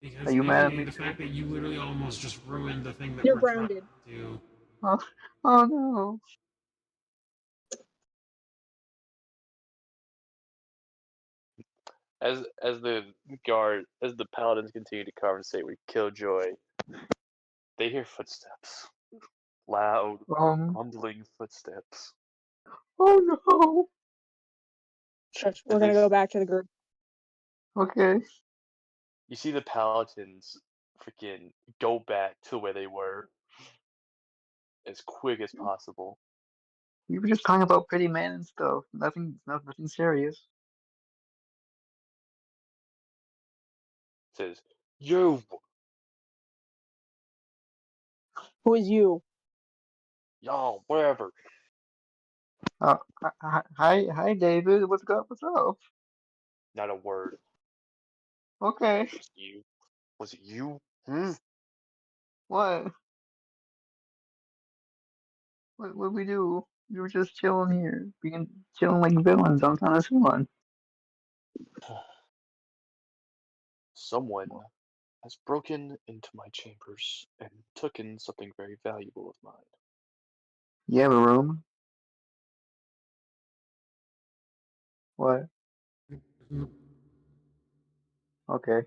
Because Are you mad at maybe me the too? fact that you literally almost just ruined the thing that You're we're trying grounded. to do. Oh no. As the paladins continue to conversate with Killjoy, they hear footsteps. Loud, rumbling footsteps. Oh no. Shush, we're gonna go back to the group. Okay. You see the paladins freaking go back to where they were as quick as possible. We were just talking about pretty men and stuff. Nothing serious. Says, "You, Who is you? y'all, whatever." Hi, David. What's up? What's up? Not a word. Okay. Was it you? Was it you? Hmm? What? What we do? We were just chilling here, chilling like villains on Kind of Fun. Someone has broken into my chambers and taken something very valuable of mine. You have a room? What? Okay.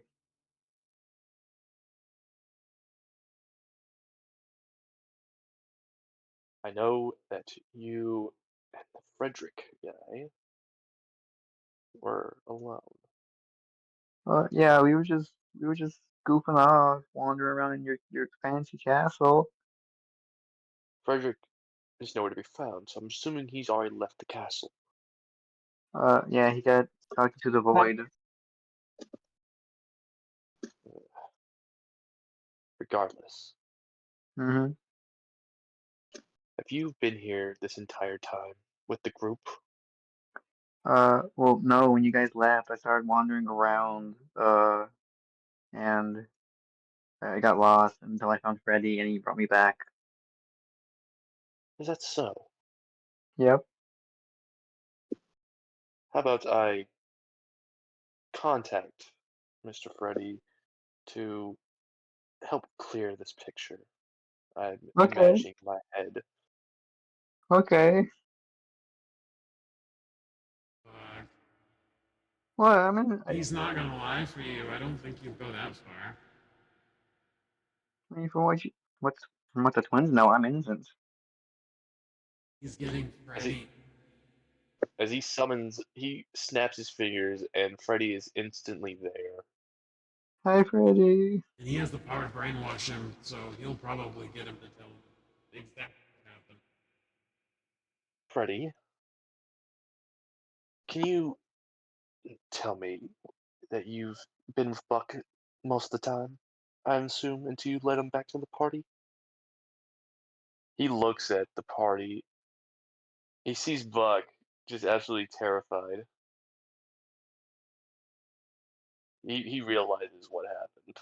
I know that you and the Frederick guy were alone. Yeah, we were just goofing off, wandering around in your fancy castle. Frederick is nowhere to be found, so I'm assuming he's already left the castle. Yeah, he got talking to the void. Regardless, Mm-hmm. have you been here this entire time with the group? Well, no, when you guys left, I started wandering around, and I got lost until I found Freddy, and he brought me back. Is that so? Yep. How about I contact Mr. Freddy to help clear this picture I'm Okay. imagining in my head? Okay. Fuck. Well, I mean, He's not gonna lie for you. I don't think you'll go that far. I mean, from what the twins know, I'm innocent. He's getting As he Freddy. as he summons, he snaps his fingers, and Freddy is instantly there. Hi, Freddy. And he has the power to brainwash him, so he'll probably get him to tell him exactly what happened. Freddy, can you tell me that you've been with Buck most of the time? I assume until you led him back to the party. He looks at the party. He sees Buck just absolutely terrified. He realizes what happened.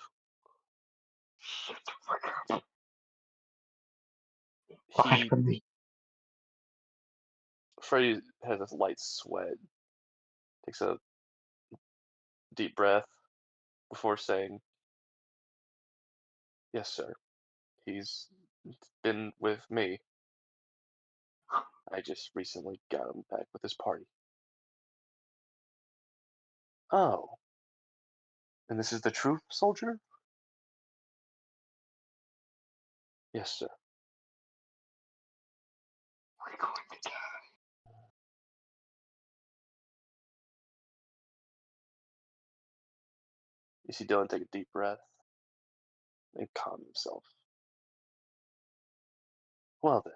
Shut the fuck up. Why He from me? Freddy has a light sweat, takes a deep breath before saying, "Yes, sir. He's been with me. I just recently got him back with his party." Oh, and this is the truth, soldier? Yes, sir. We're going to die. You see Dylan take a deep breath and calm himself. Well then,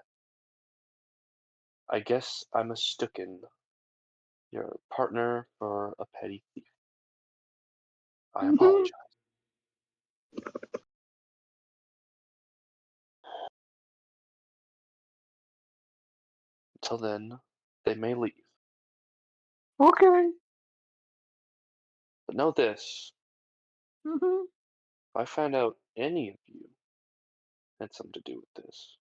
I guess I mistooken your partner for a petty thief. I apologize. Until then, they may leave. Okay. But know this, Mm-hmm. if I find out any of you had something to do with this,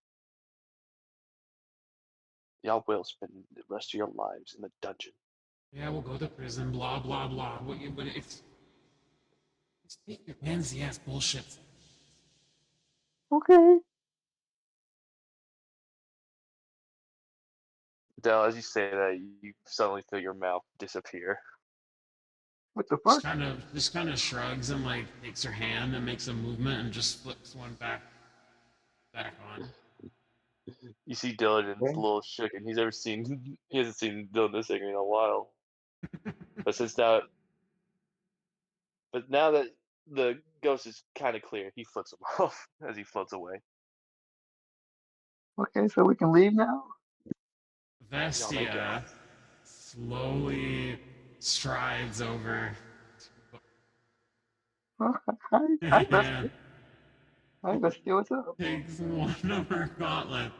y'all will spend the rest of your lives in the dungeon. Yeah, we'll go to prison, blah, blah, blah. But it's take your pansy ass bullshit. Okay. Dell, as you say that, you suddenly feel your mouth disappear. What the fuck? Just kind of shrugs and like takes her hand and makes a movement and just flips one back on. You see Dylan and it's a Okay. little shook, and he hasn't seen Dylan this angry in a while. But since now, but now that the ghost is kind of clear, he flips him off as he floats away. Okay, so we can leave now? Y'all may go. Vestia slowly strides over Oh, hi, and Bestie. Hi, Bestie, what's up? takes one of her gauntlets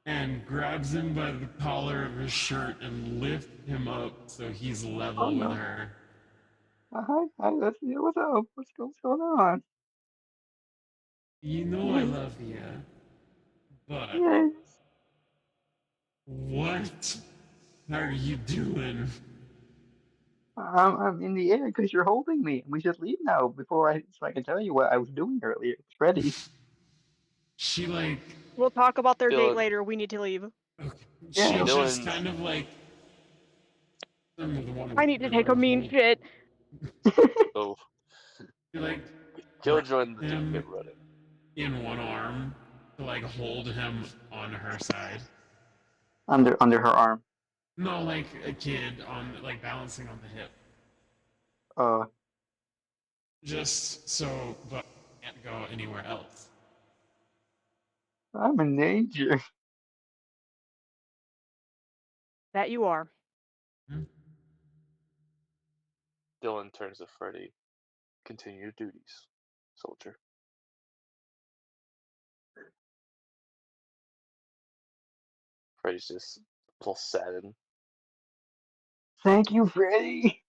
and grabs him by the collar of his shirt and lifts him up so he's Oh, level with no. her. Hi, Bestie, what's up? What's going on? You know I Hey, love you, but yay. what are you doing? I'm in the air because you're holding me. We should leave now so I can tell you what I was doing earlier. It's ready. She like We'll talk about their date Dylan, later. We need to leave. okay, Yeah, she okay. just Dylan, kind of like some of the one I need to take a mean shit. oh, she like he'll grabs join the team. Get him running. in one arm to like hold him on her side. Under her arm. No, like a kid on like balancing on the hip, Uh, just so but can't go anywhere else. I'm in danger. That you are. Hmm? Dylan turns to Freddy. Continue your duties, soldier. Freddy's just a little saddened. Thank you, Freddy.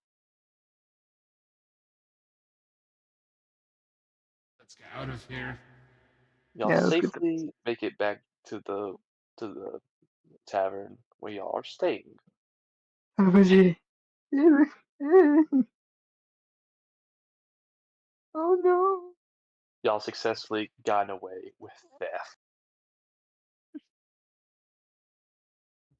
Let's get out of here. Y'all Yeah, let's get the safely make it back to the tavern where y'all are staying. Freddy. Oh no. Y'all successfully gotten away with theft.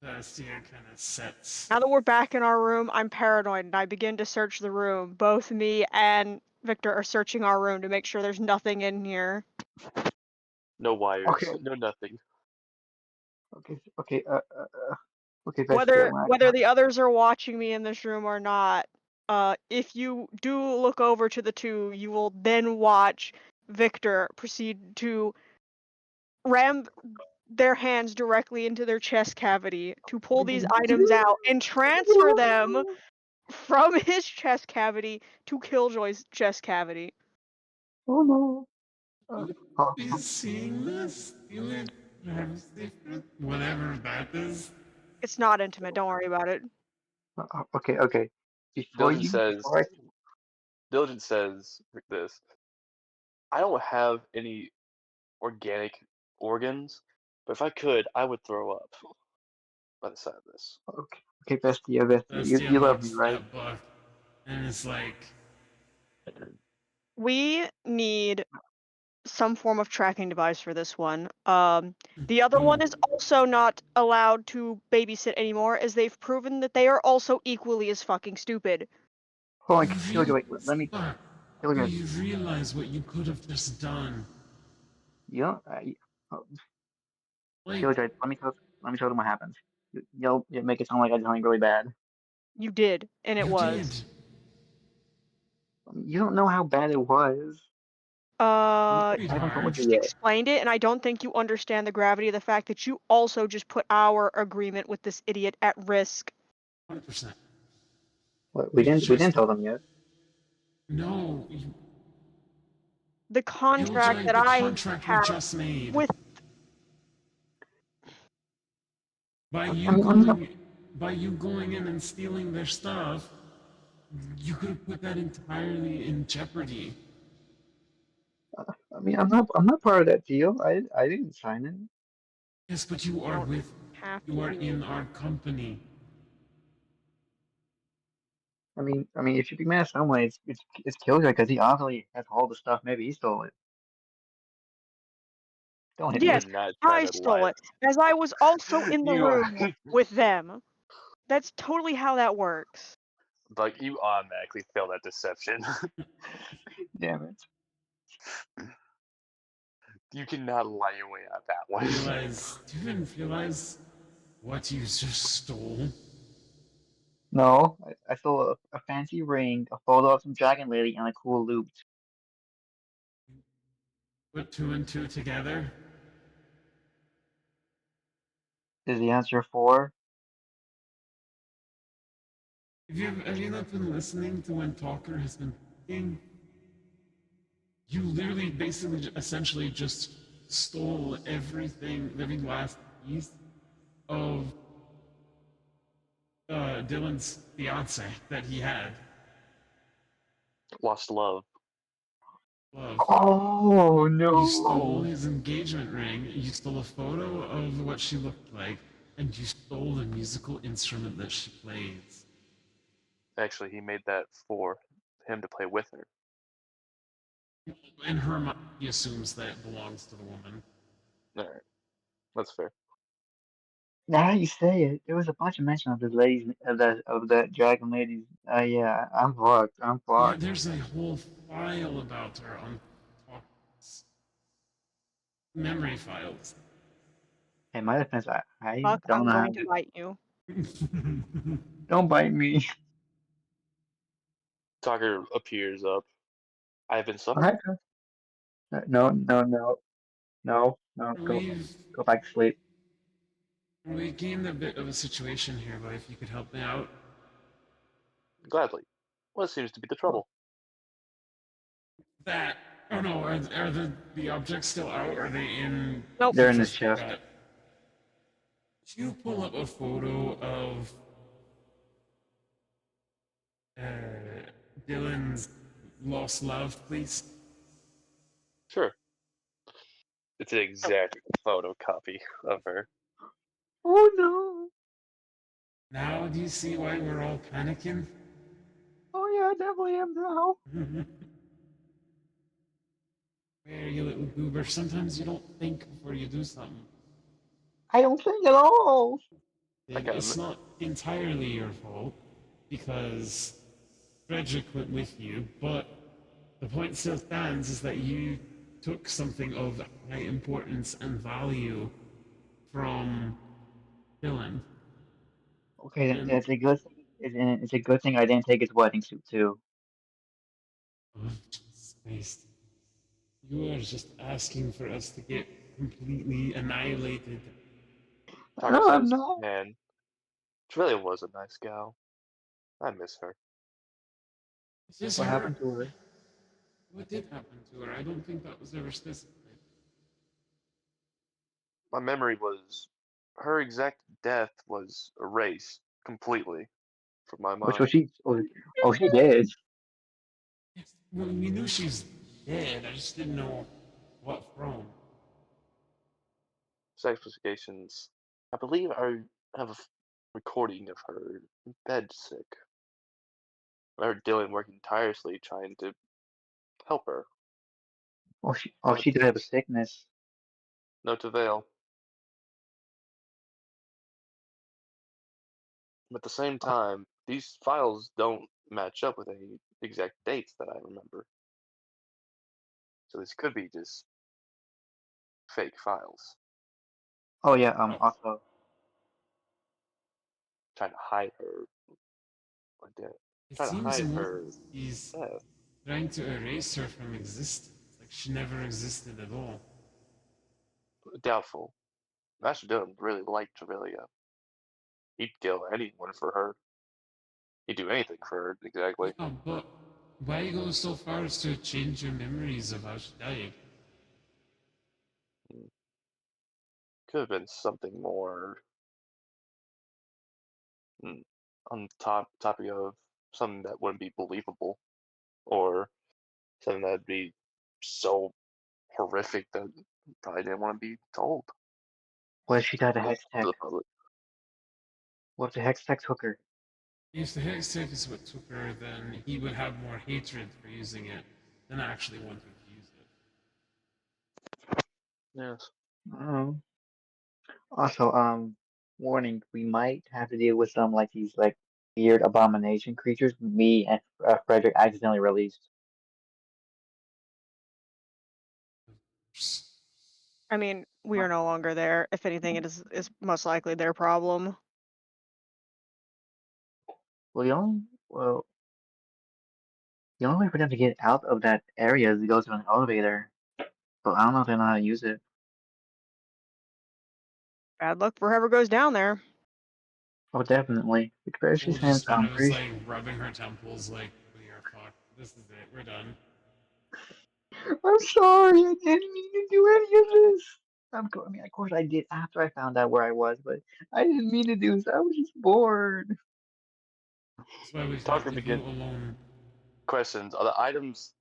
Vestia kind of sets. Now that we're back in our room, I'm paranoid and I begin to search the room. Both me and Victor are searching our room to make sure there's nothing in here. No wires. Okay. No nothing. Okay. Okay, Vestia. Whether the others are watching me in this room or not, if you do look over to the two, you will then watch Victor proceed to ram their hands directly into their chest cavity to pull these items out and transfer them from his chest cavity to Killjoy's chest cavity. Oh no. Oh, He's seeing this. You would have secret, whatever that is. It's not intimate, don't worry about it. okay. Before Diligent says this. I don't have any organic organs, but if I could, I would throw up by the side of this. okay, Vestia, Vestia you love me, looks right? at Buck and is like, We need some form of tracking device for this one. The other one is also not allowed to babysit anymore, as they've proven that they are also equally as fucking stupid. Hold on, Killjoy, let me. Buck, do Killjoy, you realize what you could have just done? you know, oh, Like, Killjoy, let me tell them what happens. You'll make it sound like I did something really bad. You did, and it you was. did. You don't know how bad it was. I haven't told you Just yet. explained it, and I don't think you understand the gravity of the fact that you also just put our agreement with this idiot at risk. 100%. What, we didn't tell them yet. No, The contract Killjoy, that the I contract we have just made. with By I you mean, going in and stealing their stuff, you could have put that entirely in jeopardy. I'm not part of that deal. I didn't sign it. Yes, but you are don't with, have you are to. in our company. I mean, if you be mad at someone, it's Killjoy because he obviously has all the stuff. Maybe he stole it. Don't hit You Yes, are me. not I trying to stole lie. it, as I was also in the You are room with them. That's totally how that works. like you automatically fail that deception. Damn it. You cannot lie your way out that one. Do you even realize what you just stole? No, I stole a fancy ring, a photo of some dragon lady, and a cool loot. Put two and two together? Is the answer 4? Have you not been listening to when Talker has been speaking? You literally, basically, essentially just stole everything, every last piece of Dylan's fiance that he had. Lost love. Love. Oh You stole no! his engagement ring, you stole a photo of what she looked like, and you stole the musical instrument that she plays. Actually, he made that for him to play with her. In her mind, he assumes that it belongs to the woman. Alright. That's fair. Now you say it, there was a bunch of mention of the ladies of the dragon ladies. Yeah, I'm fucked. I'm Yeah, fucked. there's a whole file about her on Talker's memory files. In my defense, I Fuck, don't I'm know how going to to. bite you. Don't bite me. Tucker appears up. I have been summoned. Alright. No. We've Go back to sleep. we gained a bit of a situation here, but if you could help me out. Gladly. What seems to be the trouble? That. Oh no, are the objects still out? Are they in? Nope. They're in this chest. Could you pull up a photo of Dylan's lost love, please? Sure. It's an exact photocopy of her. Oh no! Now do you see why we're all panicking? Oh yeah, I definitely am now. Where you little goober? Sometimes you don't think before you do something. I don't think at all. It's not entirely your fault because Frederick went with you, but the point still stands is that you took something of high importance and value from Dylan. Okay, And that's a good thing. It's a good thing I didn't take his wedding suit too. Christ, you are just asking for us to get completely annihilated. Tucker No, I'm says, not. "Man, she really was a nice gal. I miss her." Is this What her? happened to her? What did happen to her? I don't think that was ever specified. My memory was her exact death was erased completely from my Oh, so mind. she. Oh, she did. Yes, well, we knew she was dead. I just didn't know what from. Sex investigations. I believe I have a recording of her in bed sick. I heard Dylan working tirelessly trying to help her. Oh, she did have a sickness. No avail. But at the same Oh, time, these files don't match up with any exact dates that I remember. So this could be just fake files. oh yeah. Oh, Also, Trying to hide her like that. it Trying to seems hide almost her he's death. trying to erase her from existence. Like she never existed at all. Doubtful. Master Dylan really liked Aurelia. He'd kill anyone for her. He'd do anything for her, exactly. Yeah, but why go so far as to change your memories of how she died? Could have been something more on topic of something that wouldn't be believable, or something that'd be so horrific that probably didn't want to be told what if she died of to hex tech? the public. What if the hex tech took her? If the Hextech is what took her, then he would have more hatred for using it than actually wanting to use it. Yes. Oh. Also, warning: we might have to deal with some like these like weird abomination creatures. Me and Frederick accidentally released. I mean, we are no longer there. If anything, it is most likely their problem. Well, the only way for them to get out of that area is to go to an elevator. But I don't know if they know how to use it. Bad luck for whoever goes down there. Oh, definitely. Especially We'll just since kind I'm of is pretty. like rubbing her temples, like, we are fucked. This is it. We're done. I'm sorry. I didn't mean to do any of this. I mean, of course I did after I found out where I was, but I didn't mean to do this. I was just bored. That's why we've had Tucker to go begin alone. questions. Are the items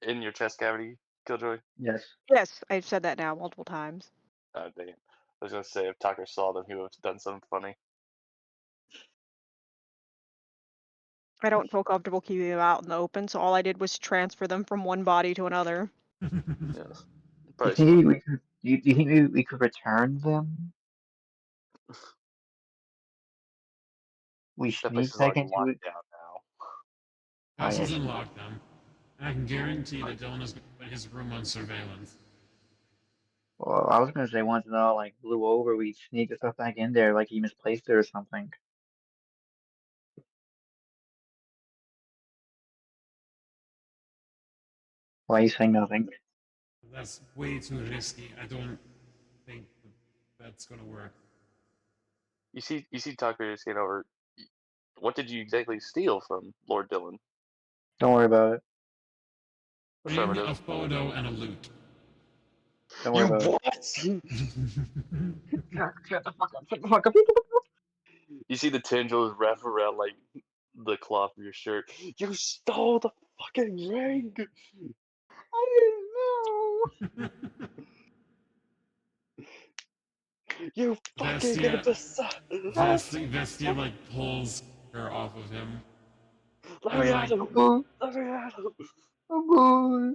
in your chest cavity, Killjoy? Yes. Yes, I've said that now multiple times. Oh, dang it. I was gonna say if Tucker saw them, he would have done something funny. I don't feel comfortable keeping them out in the open, so all I did was transfer them from one body to another. Yes. Do you Probably think smart. we could? Do you think we could return them? We That place sneak is back on into it. lockdown now. Oh yeah, Castle's in lockdown. And I can guarantee that Dylan is going to put his room on surveillance. well, I was gonna say once it all like blew over, we sneak the stuff back in there, like he misplaced it or something. Why are you saying nothing? That's way too risky. I don't think that's going to work. You see Tucker just getting over. What did you exactly steal from Lord Dylan? Don't worry about it. Ring, Affirmative. a photo, and a loot. Don't worry You about it. what? Shut the fuck up! Shut the fuck up! You see the tendrils wrap around like the cloth of your shirt. You stole the fucking ring. I didn't know. You fucking gonna Vestia, decide. Vestia like pulls her off of him Let me and at like him. Oh, Let me at him. oh,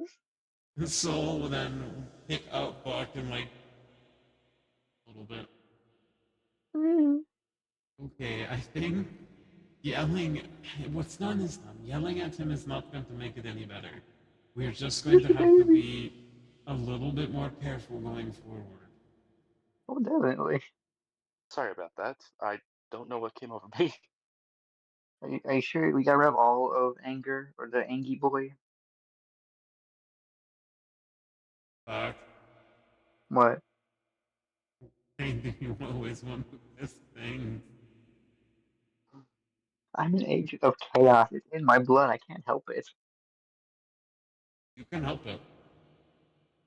Soul will then pick up Buck and like a little bit. boy. Go Okay, I think yelling. What's done is done. Yelling at him is not going to make it any better. We're just going Where's to your have to baby? be a little bit more careful going forward. Oh, definitely. Sorry about that. I don't know what came over me. Are you sure we got rid of all of anger or the Angie boy? Fuck. What? I think you always want this thing. I'm an agent of chaos. It's in my blood. I can't help it. You can help it.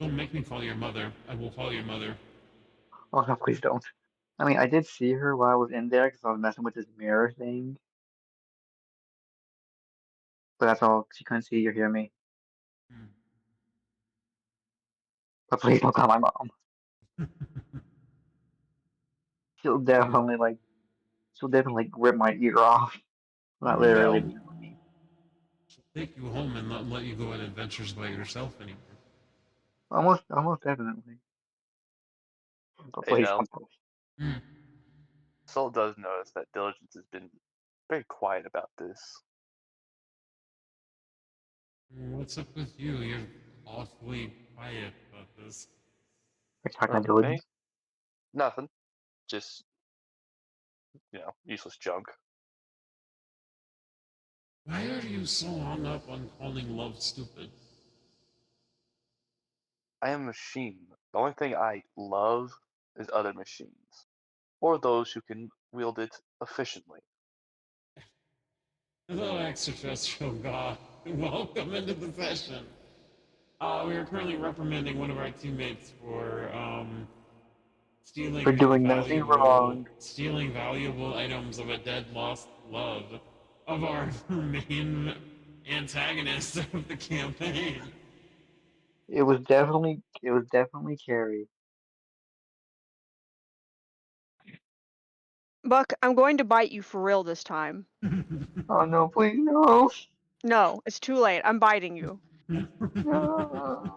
Don't make me call your mother. I will call your mother. Oh no, please don't. I mean, I did see her while I was in there because I was messing with this mirror thing. But that's all. She couldn't see or hear me. Hmm. But please don't call my mom. She'll definitely like. She'll definitely like rip my ear off. Not literally, No. but you know what I mean. She'll take you home and not let you go on adventures by yourself anymore. Almost definitely. But Hey, please Mel. don't. Hmm. Soul does notice that Diligence has been very quiet about this. What's up with you? You're awfully quiet about this. We're talking For me? diligence. Nothing. Just, useless junk. Why are you so hung up on calling love stupid? I am a machine. The only thing I love is other machines, or those who can wield it efficiently. Hello, extraterrestrial god. Welcome into the session. We are currently reprimanding one of our teammates for For doing nothing wrong. stealing valuable items of a dead lost love of our main antagonist of the campaign. It was definitely Carrie. Buck, I'm going to bite you for real this time. Oh no, please no. No, it's too late. I'm biting you. No.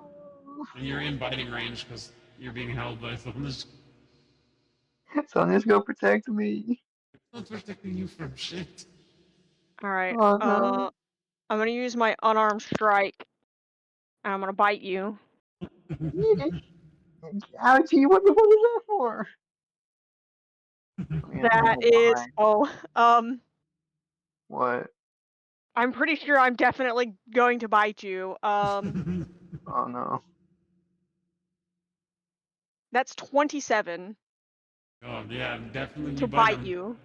And you're in biting range because you're being held by someone that's Sonya's go protect me. not protecting you from shit. All right. Oh no. I'm gonna use my unarmed strike, and I'm gonna bite you. Ouchie, what the fuck is that for? I mean, I think That I'm is fine. What? I'm pretty sure I'm definitely going to bite you. Oh no. That's 27 Oh yeah, definitely to you bite bite him. you.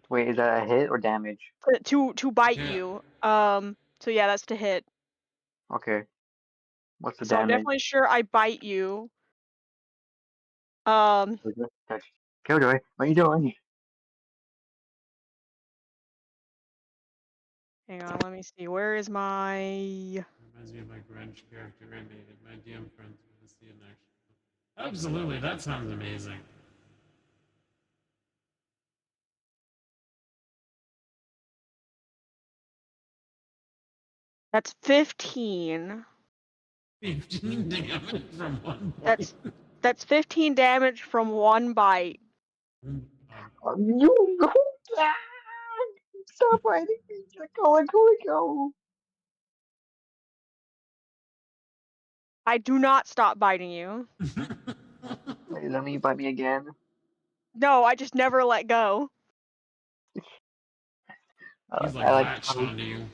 Wait, is that a hit or damage? To bite Yeah. you. So yeah, that's to hit. Okay. What's the So I'm damage? definitely sure I bite you. Um, Killjoy, what are you doing? hang on, let me see. Where is my? Reminds me of my Grunge character I made it. My DM friends want to see it in action. Absolutely, that sounds amazing. That's 15. 15 damage from one That's bite. that's 15 damage from one bite. You go. Ah! Stop fighting me. Let go. I do not stop biting you. Wait, let me bite me again. No, I just never let go. He's like I like latched tug. onto you.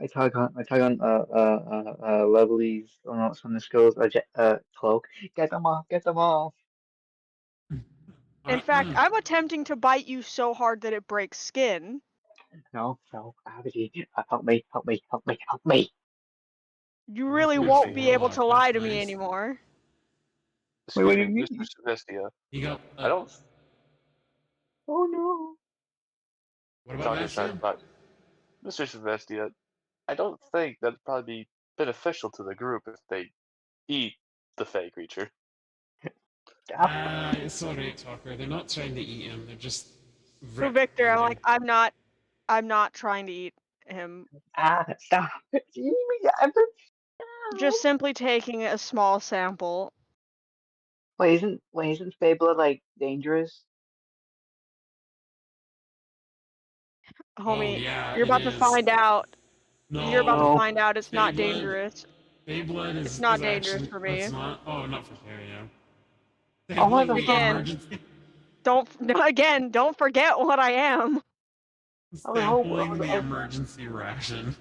I tug on Lovely's on the skills cloak. Get them off. Get them off. In fact, I'm attempting to bite you so hard that it breaks skin. No, Abby, help me. You Well, really if won't you're be able to Warlock, lie that's to me nice. anymore. Wait, what Excuse do me, you Mr. mean? Sylvestia. He got. I don't. Oh no. What about Talking trash Bastion? about Mr. Sylvestia. I don't think that'd probably be beneficial to the group if they eat the fey creature. Stop. Sorry, Talker. They're not trying to eat him. They're just So Victor, reprimanding. I'm not trying to eat him. Stop. Just simply taking a small sample. Wait, isn't Fabla like dangerous? Homie, yeah, you're it about to is. find out. You're about to No. find out it's not Feyblood. dangerous. Feyblood It's is not dangerous actually for me. that's not. Oh, not for Carrie. Yeah. Oh, what Feyblood, the the fuck? Again, emergency. don't forget what I am. I was hoping. Sampling the emergency ration.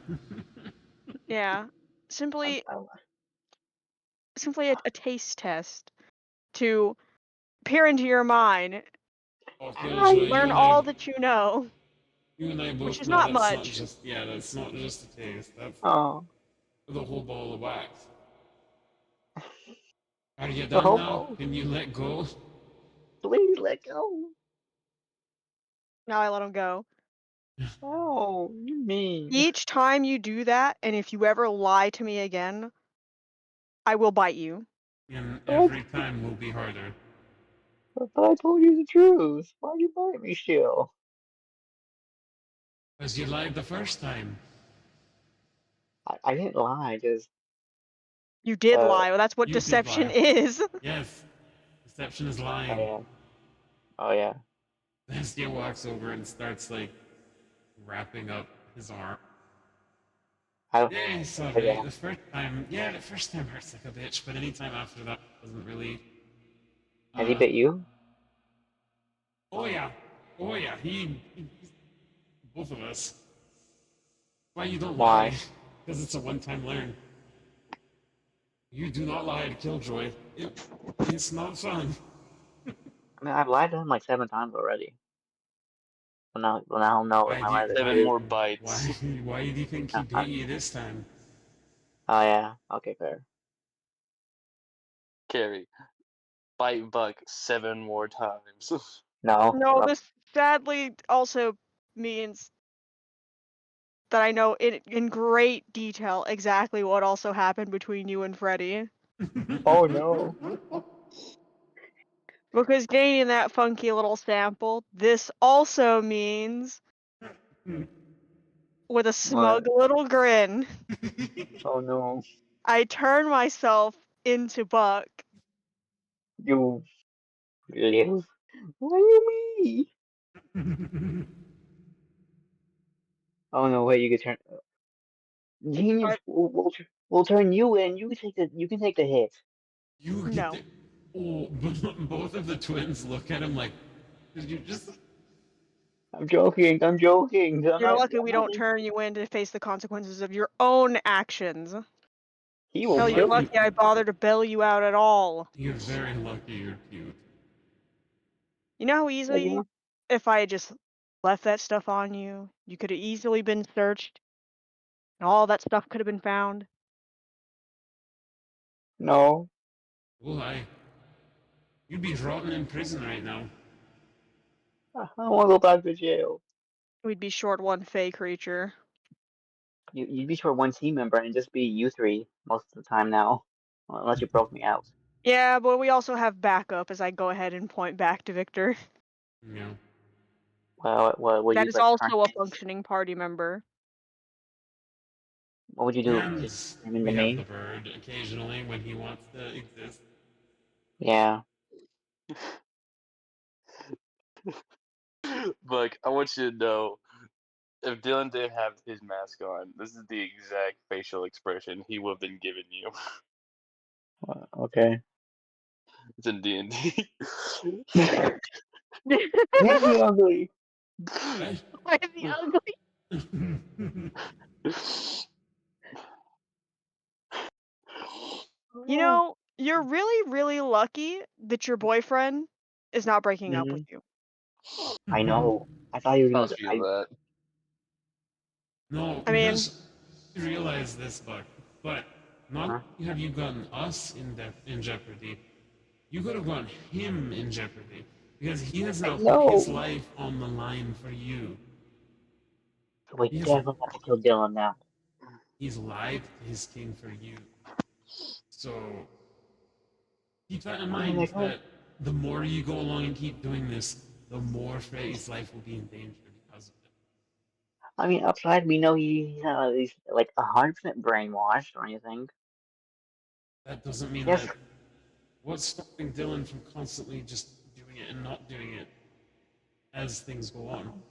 Yeah. Simply I, a taste test to peer into your mind, Oh, I, Killjoy, learn all that you know, you and I which both is know not that's not much. just that's not just a taste. That's oh, the whole ball of wax. Are you the done now? hope. Can you let go? Please let go. Now I let him go. Oh, you mean? Each time you do that, and if you ever lie to me again, I will bite you. And Oh, every time will be harder. but I told you the truth. Why you bite me still? Because you lied the first time. I didn't lie. Just You did uh. lie. Well, that's what You did deception lie. is. Yes. Deception is Oh lying. yeah. Oh yeah. Hestia walks over and starts like wrapping up his arm. I. Yeah, it's Oh alright. yeah. The first time hurts like a bitch, but any time after that doesn't really. Has he Uh, bit you? oh yeah, oh yeah. Both of us. Why you don't lie? Why? Because it's a one-time learn. You do not lie to Killjoy. It's not fun. I mean, I've lied to him like 7 times already. Well now I'll know if Why I do you, lie to the Seven why, truth. more why, bites. why do you think he Uh, bit uh, you this time? oh yeah. Okay, fair. Carrie, bite Buck 7 more times. No. No, this sadly also means that I know in great detail exactly what also happened between you and Freddy. Oh no. Because gaining that funky little sample, this also means, with a What? smug little grin, Oh no. I turn myself into Buck. You live? Why you me? Oh no, wait, you can turn genius. I, We'll turn you in. You can take the hit. You get no. the. Oh, both of the twins look at him like, did you just. I'm joking. I'm joking. You're lucky we I'm not don't turn you in to face the consequences of your own actions. he will Hell, you're kill you. lucky I bothered to bail you out at all. You're very lucky you're cute. You know how Like, easily, if I had just left that stuff on you, you could have easily been searched, and all that stuff could have been found? no. Oh, you'd be rotting in prison right now. I don't want to go back to jail. We'd be short one fey creature. You'd be short one team member and just be you three most of the time now, unless you broke me out. Yeah, but we also have backup as I go ahead and point back to Victor. Yeah. Well, what would That you is like turn also a him? functioning party member. What would you do? And Just turn him into we have the me? bird occasionally when he wants to exist. Yeah. Buck, I want you to know, if Dylan didn't have his mask on, this is the exact facial expression he would have been giving you. Okay. It's in D&D. Hit me ugly. Why is he ugly? You know, you're really, really lucky that your boyfriend is not breaking up with Hmm. you. I know. I thought you were I gonna. feel that. No, I mean, because you realize this, but not Huh? have you gotten us in jeopardy. You could have gotten him in jeopardy because he has I now put his know. life on the line for you. So we He has definitely have to kill Dylan now. he's lied to his king for you. So keep that in I mean, I mind got. that the more you go along and keep doing this, the more Freddy's life will be in danger because of it. I mean, outside we know he's like 100% brainwashed or anything. That doesn't mean Yes. that what's stopping Dylan from constantly just doing it and not doing it as things go on.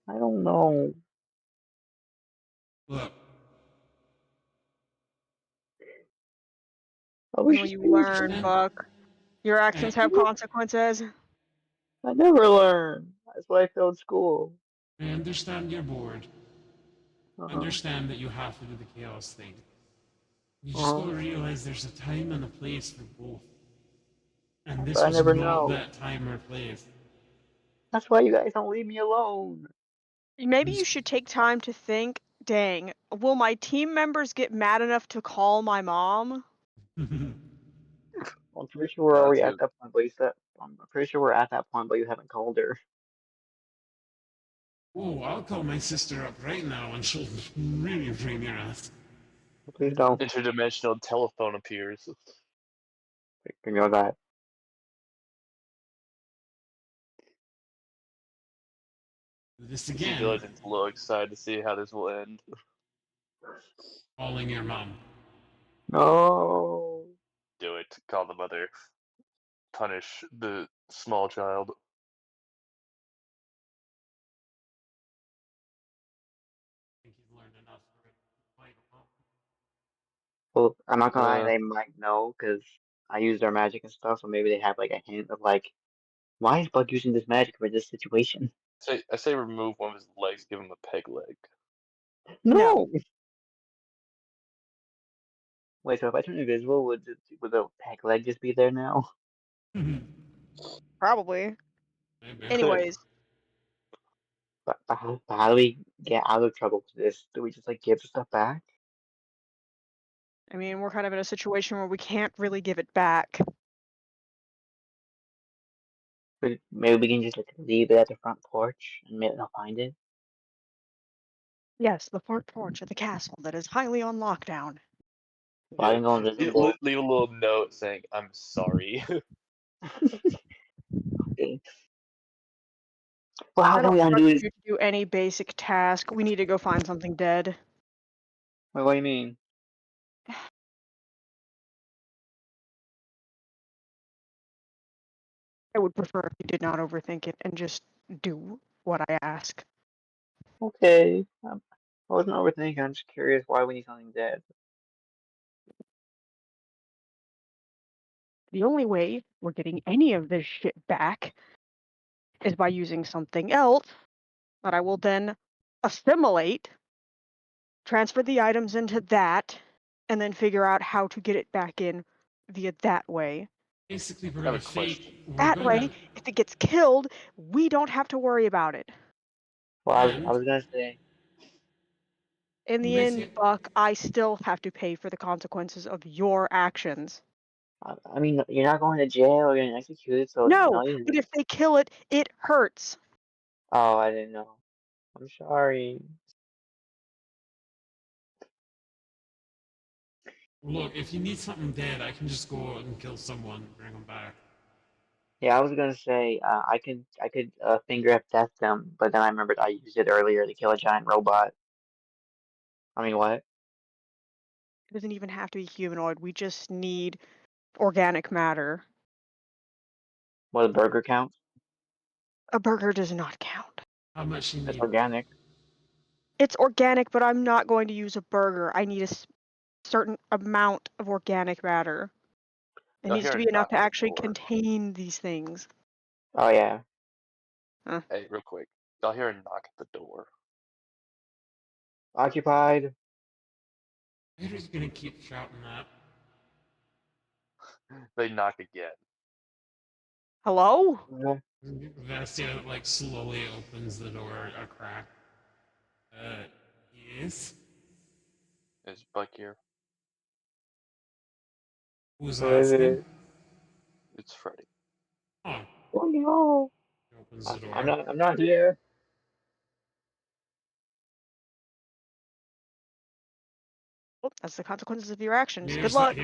I don't know. Look, I was Will just you being learn, understand? Buck? Your actions have consequences. I never learned. That's why I failed school. I understand you're bored. Uh-huh. Understand that you have to do the chaos thing. You just Uh-huh. gotta realize there's a time and a place for both. And this But I was never not know. that time or place. That's why you guys don't leave me alone. Maybe you should take time to think, dang, will my team members get mad enough to call my mom? I'm pretty sure we're Yeah, already that's at a that point, but I'm pretty sure we're at that point, but you haven't called her. Oh, I'll call my sister up right now and she'll really bring your ass. Please don't. interdimensional telephone appears. You know that. Do this You see again, Diligent's a little excited to see how this will end. calling your mom. No. Do it. Call the mother. Punish the small child. I think he's learned enough for it. Quite well. Well, I'm not gonna lie, Uh, they might know because I use their magic and stuff, so maybe they have like a hint of like, why is Bug using this magic for this situation? I say remove one of his legs, give him a peg leg. No. Wait, so if I turn invisible, would the peg leg just be there now? Probably. Maybe. Anyways, But how do we get out of trouble with this? Do we just like give the stuff back? I mean, we're kind of in a situation where we can't really give it back. But maybe we can just like leave it at the front porch and maybe they'll find it. Yes, the front porch of the castle that is highly on lockdown. Well, I Yeah. can go invisible. Leave a little note saying, I'm sorry. Okay. Well, how I can don't we undo trust it? you to do any basic task. We need to go find something dead. Wait, what do you mean? I would prefer if you did not overthink it and just do what I ask. Okay. I wasn't overthinking. I'm just curious why we need something dead. The only way we're getting any of this shit back is by using something else that I will then assimilate, transfer the items into that, and then figure out how to get it back in via that way. Basically, we're I have gonna a question. fake. We're That gonna way, if it gets killed, we don't have to worry about it. Well, I and was gonna say, In we're the end, basically. Buck, I still have to pay for the consequences of your actions. I mean, you're not going to jail or getting executed, so No, no, you but know. if they kill it, it hurts. Oh, I didn't know. I'm sorry. Look, if you need something dead, I can just go out and kill someone and bring them back. Yeah, I was gonna say, I could finger F death them, but then I remembered I used it earlier to kill a giant robot. I mean, what? It doesn't even have to be humanoid. We just need organic matter. What, a burger count? A burger does not count. How much you It's need? organic. It's organic, but I'm not going to use a burger. I need a certain amount of organic matter. It Y'all needs hear to a be enough knock to at the actually door. contain these things. Oh yeah. Hey, real quick. Y'all hear a knock at the door. Occupied. I'm just gonna keep shouting that. They knock again. Hello? Vastia like slowly opens the door a crack. Yes. Is Buck here? Who's Who is asking? it? It's Freddy. Oh, Oh no. he opens the I'm door. not. I'm not here. Well, that's the consequences of your actions. Good Here's the luck.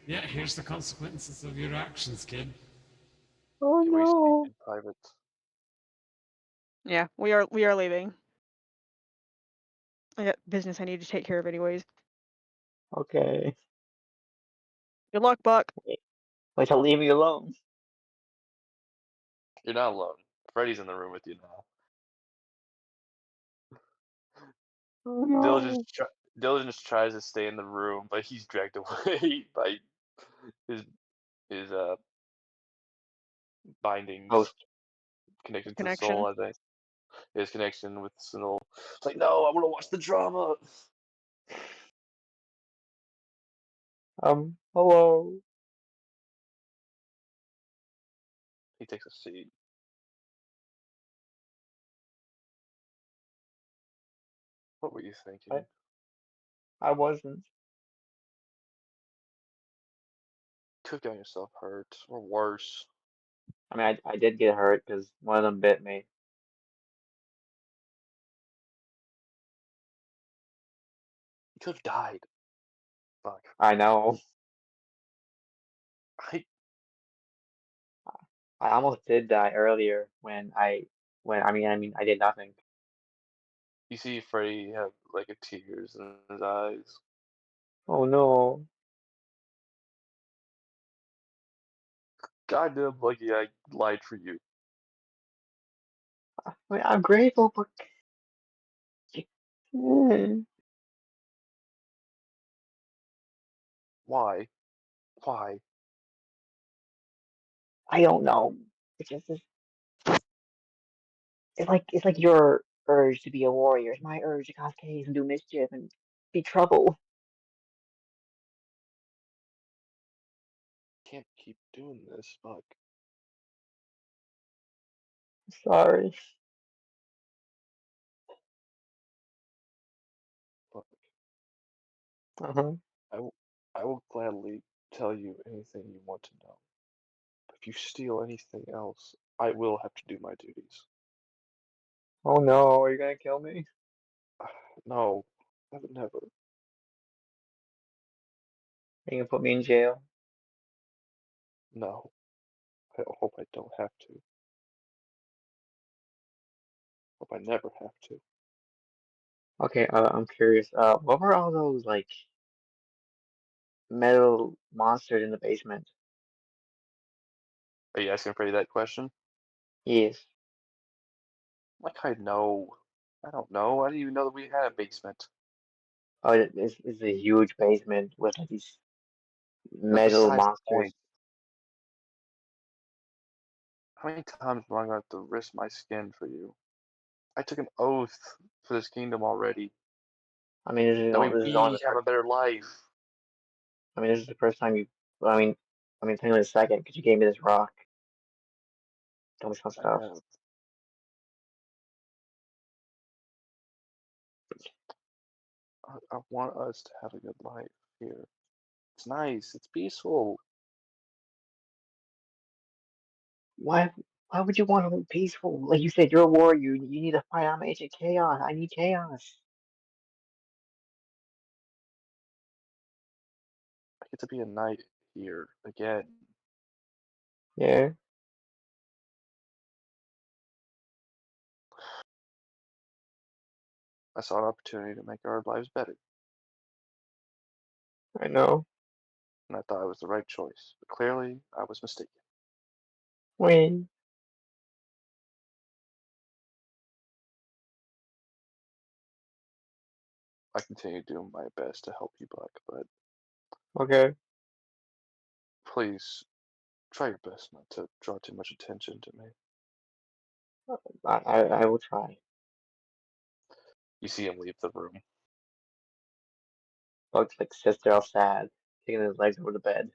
here's the consequences of your actions, kid. Oh Can we speak no. in private? Yeah, we are leaving. I got business I need to take care of anyways. Okay. Good luck, Buck. Wait till leave me alone. You're not alone. Freddy's in the room with you now. Oh Dylan just tries to stay in the room, but he's dragged away by his his bindings Host. connected to Connection. Soul. I think his connection with Soul. It's like, no, I want to watch the drama. Hello. He takes a seat. What were you thinking? I wasn't. Could have gotten yourself hurt, or worse. I mean, I did get hurt because one of them bit me. You could have died. Fuck. I know. I I almost did die earlier when I did nothing. You see Freddy have like a tears in his eyes. Oh no. Goddamn lucky I lied for you. I mean, I'm grateful, but Hmm. Why? Why? I don't know. It's like your urge to be a warrior. It's my urge to cause chaos and do mischief and be trouble. Can't keep doing this. Fuck. Sorry. Fuck. Uh-huh. I will gladly tell you anything you want to know. If you steal anything else, I will have to do my duties. Oh no, are you gonna kill me? No, I would never. Are you gonna put me in jail? No, I hope I don't have to. Hope I never have to. Okay, I'm curious. What were all those like metal monsters in the basement? Are you asking Freddy that question? Yes. Like I know. I don't know. I didn't even know that we had a basement. Oh, it's a huge basement with like these That's metal besides the monsters. point. How many times am I going to have to risk my skin for you? I took an oath for this kingdom already. I mean, That way this is only we the have first. a better life. I mean, this is the first time you. I mean, technically the second because you gave me this rock. Tell me some I stuff. have. I want us to have a good life here. It's nice. It's peaceful. Why? Why would you want to live peaceful? Like you said, you're a warrior. You need to fight. I'm Agent Chaos. I need chaos. I get to be a knight here again. Yeah, I saw an opportunity to make our lives better, I know. and I thought it was the right choice. But clearly, I was mistaken. Wait. I continue doing my best to help you, Buck, but Okay. please try your best not to draw too much attention to me. I will try. You see him leave the room. Bugs like sits there all sad, taking his legs over the bed.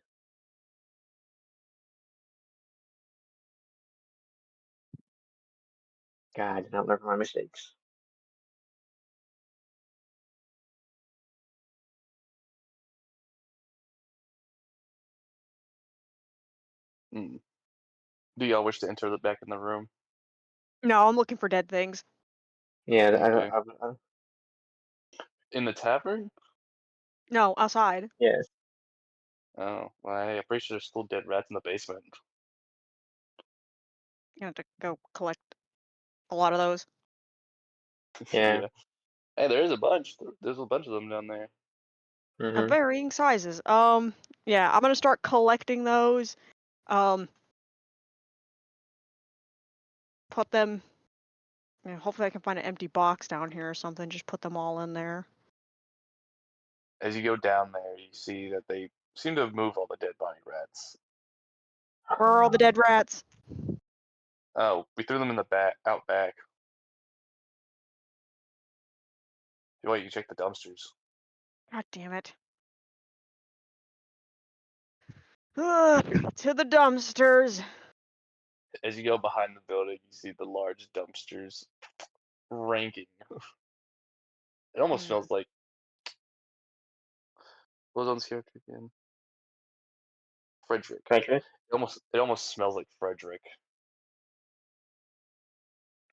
God, I did not learn from my mistakes. Mm. Do y'all wish to enter back in the room? No, I'm looking for dead things. Yeah, Okay. I In the tavern? No, outside. yes. Oh, well, I'm pretty sure there's still dead rats in the basement. You have to go collect a lot of those. Yeah. Hey, there is a bunch. There's a bunch of them down there. Of Mm-hmm. varying sizes. Yeah, I'm gonna start collecting those. Um, put them Yeah, hopefully I can find an empty box down here or something. Just put them all in there. As you go down there, you see that they seem to have moved all the dead body rats. Where are all the dead rats? Oh, we threw them in the back, out back. Wait, you check the dumpsters. God damn it. Ugh, to the dumpsters. As you go behind the building, you see the large dumpsters ranking. It almost smells like. What was on this character again? Frederick. Frederick? It almost smells like Frederick.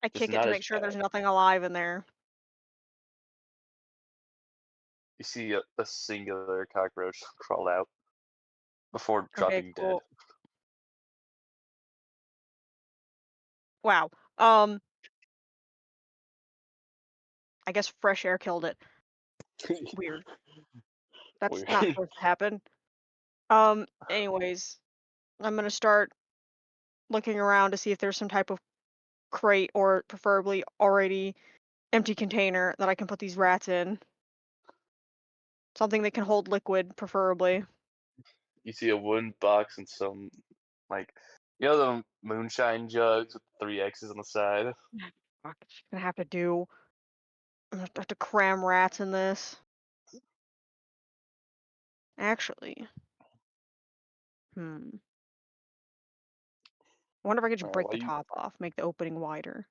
I Just kick it not to as make sure there's bad. nothing alive in there. You see a singular cockroach crawl out before Okay, dropping cool. Wow. I guess fresh air killed it. dead. Weird. That's Weird. not supposed to happen. Anyways, I'm gonna start looking around to see if there's some type of crate or preferably already empty container that I can put these rats in. Something that can hold liquid, preferably. You see a wooden box and some, like, the moonshine jugs with 3 X's on the side. Fuck, it's gonna have to do. I'm gonna have to cram rats in this. Actually, I wonder if I could just break the top off, make the opening wider.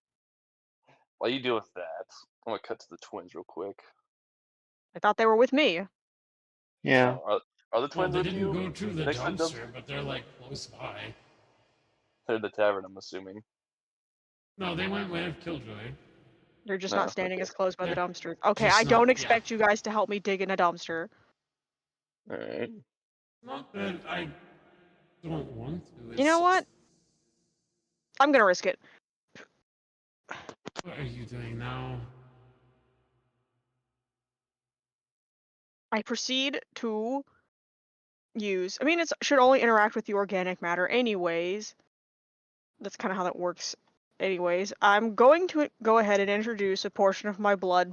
While you deal with that, I'm gonna cut to the twins real quick. I thought they were with me. Yeah. Are the Well, twins they with didn't you? go to the Next to the dumpster, but they're like close by. They're in the tavern, I'm assuming. No, they went with Killjoy. They're just No, not standing okay. as close by the They're dumpster. Okay, just I don't not- expect you guys to help me dig in a dumpster. Alright. Not that I don't want to. You know what? I'm gonna risk it. What are you doing now? I proceed to use. I mean, it should only interact with the organic matter, anyways. That's kind of how that works, anyways. I'm going to go ahead and introduce a portion of my blood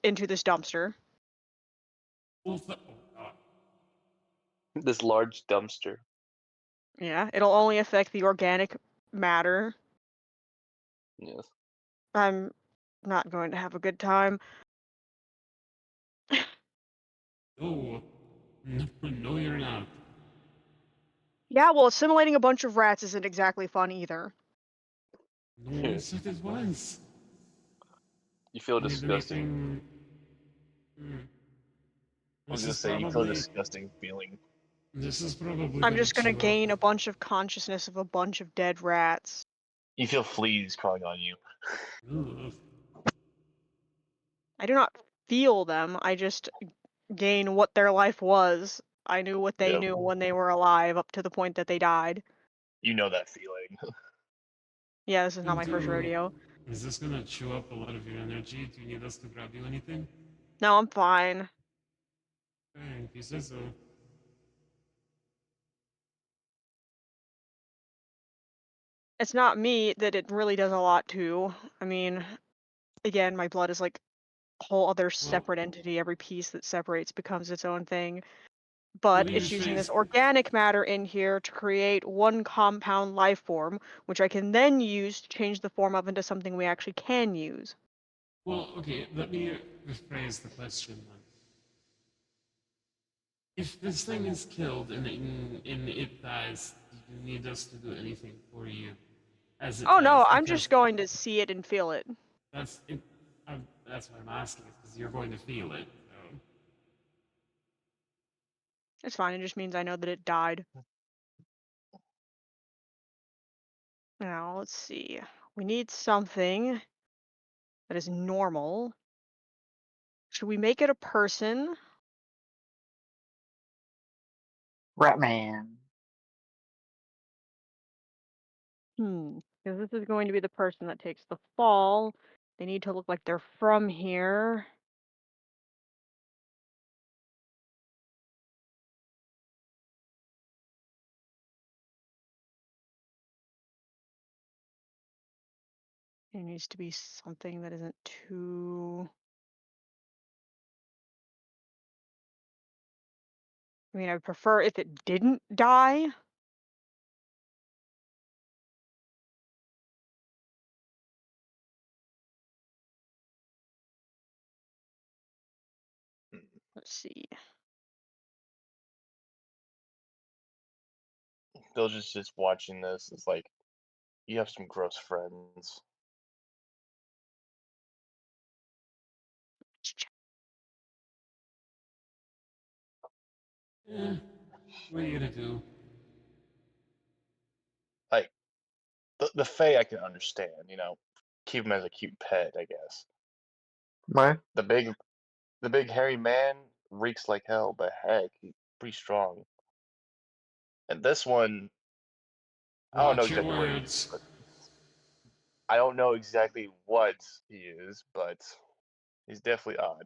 into this dumpster. Oh, God. This large dumpster. Yeah, it'll only affect the organic matter. Yes. I'm not going to have a good time. No. No, you're not. Yeah, well, assimilating a bunch of rats isn't exactly fun either. No one said it was. You feel Need disgusting. anything- I was This gonna is say, you feel a probably. disgusting feeling. This is probably. I'm just gonna chew up- gain a bunch of consciousness of a bunch of dead rats. You feel fleas crawling on you. Ugh. I do not feel them, I just gain what their life was. I knew what they Yep. knew when they were alive up to the point that they died. You know that feeling. Yeah, this is not my first rodeo. Is this gonna chew up a lot of your energy? Do you need us to grab you anything? No, I'm fine. Okay, if you say so. It's not me that it really does a lot to. I mean, again, my blood is like a whole other separate entity. Every piece that separates becomes its own thing. But Well, it's you using this should- organic matter in here to create one compound life form, which I can then use to change the form of into something we actually can use. Well, okay, let me rephrase the question then. If this thing is killed and it dies, do you need us to do anything for you? As it Oh no, dies? I'm Because just going to see it and feel it. that's it. That's what I'm asking, because you're going to feel it. So. It's fine, it just means I know that it died. Now, let's see. We need something that is normal. Should we make it a person? Ratman. Because this is going to be the person that takes the fall. They need to look like they're from here. It needs to be something that isn't too. I mean, I would prefer if it didn't die. Let's see. Diligence just watching this is like, you have some gross friends. What are you gonna do? Like, the Fae I can understand, keep him as a cute pet, I guess. What? The big hairy man reeks like hell, but heck, he's pretty strong. And this one, I don't know Watch your exactly what he is, words. but I don't know exactly what he is, but he's definitely odd.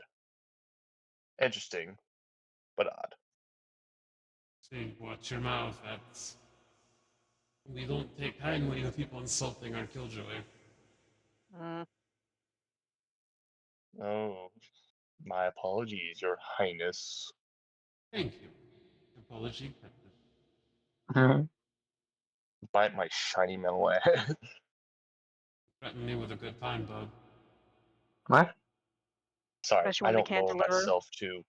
Interesting, but odd. Say, watch your mouth. That's. We don't take kindly with people insulting our killjoy. Mm. Oh, my apologies, Your Highness. Thank you. Apology accepted. Mhm. Bite my shiny metal head. Threaten me with a good time, bud. What? Sorry, Especially I when they don't can't lower deliver. myself to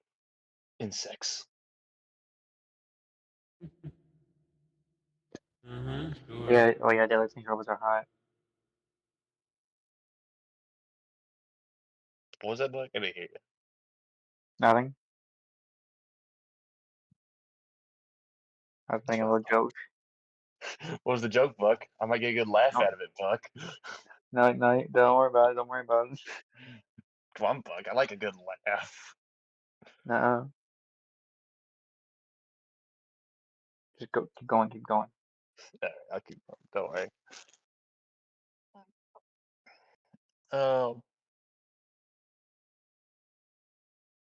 insects. Sure. Yeah. Oh yeah. Daylight controls are hot. What was that, Black? I didn't hear Nothing. I was you. making a little joke. What was the joke, Buck? I might get a good laugh No, out of it, Buck. no, no. Don't worry about it. Don't worry about it. Come on, Buck. I like a good laugh. No. Just go. Keep going. Keep going. Alright, I'll keep going. Don't worry. Oh,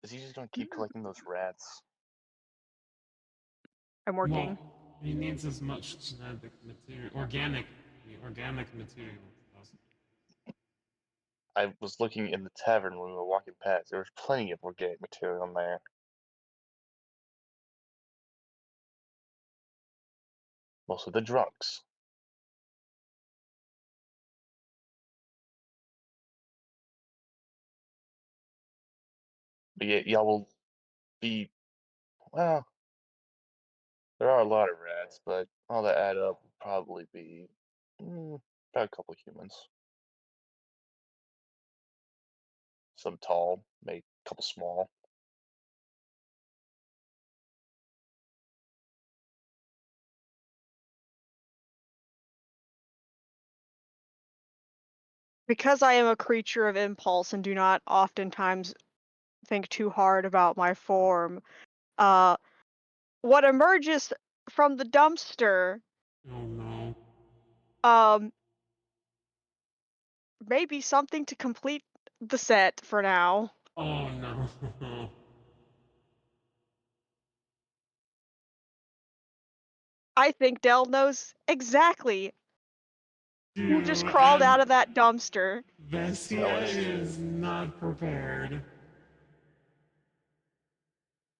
is he just gonna keep collecting those rats? I'm working. Well, he needs as much genetic material, organic material as possible. I was looking in the tavern when we were walking past. There was plenty of organic material in there. Mostly the drunks. But yet, y'all will be, well, there are a lot of rats, but all that add up will probably be about a couple humans. Some tall, maybe a couple small. Because I am a creature of impulse and do not oftentimes think too hard about my form, what emerges from the dumpster Oh no. um may be something to complete the set for now. Oh no. I think Dell knows exactly who just Dude, crawled out of that dumpster. Vestia is not prepared.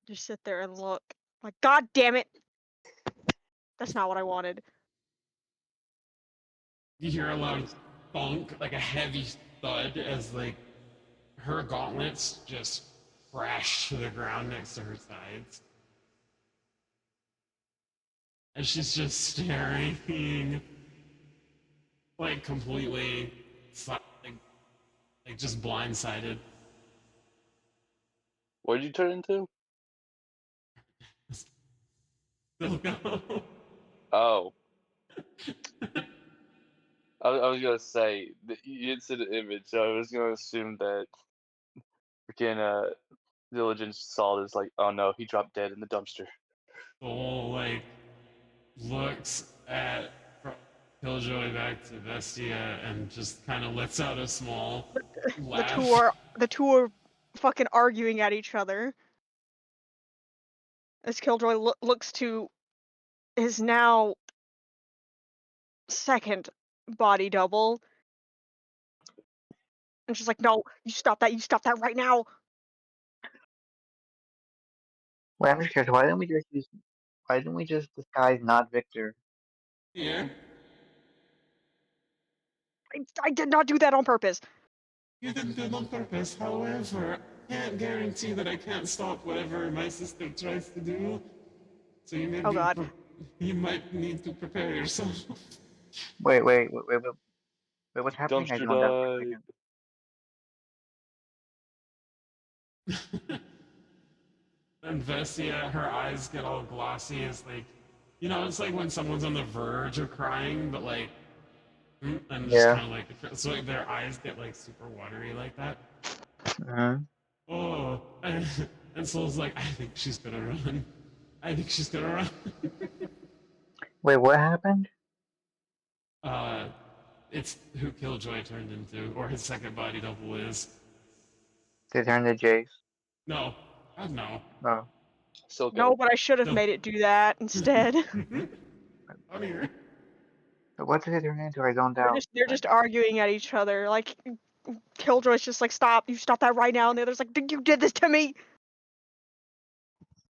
Just sit there and look. Like, God damn it! That's not what I wanted. You hear a loud thunk, like a heavy thud, as like her gauntlets just crash to the ground next to her sides. And she's just staring, like completely, like just blindsided. What did you turn into? Still go. Oh, I was gonna say you didn't see the image, so I was gonna assume that freaking Diligence saw this, like, oh no, he dropped dead in the dumpster. Soul like looks at from Killjoy back to Vestia and just kind of lets out a small laugh. The two are fucking arguing at each other. As Killjoy looks to his now second body double. And she's like, no, you stop that right now. Wait, I'm just curious. Why didn't we just disguise not Victor? Yeah. I did not do that on purpose. You didn't do it on purpose. However, I can't guarantee that I can't stop whatever my sister tries to do. So Oh god. You might need to prepare yourself. Wait, what's happening? I Dumpster zoned out for a dive. second. And Vessia, her eyes get all glossy. It's like, it's like when someone's on the verge of crying, but like, and just Yeah. kind of like, so like their eyes get like super watery like that. Mm-hmm. Oh, and Soul's like, I think she's gonna run. I think she's gonna run. Wait, what happened? It's who Killjoy turned into, or his second body double is. They turned to Jace. No, God no. Oh. Still No, good. but I should have No. made it do that instead. Come here. But what did they turn into? I zoned out. They're just arguing at each other. Like Killjoy's just like, stop, you stop that right now, and the other's like, you did this to me.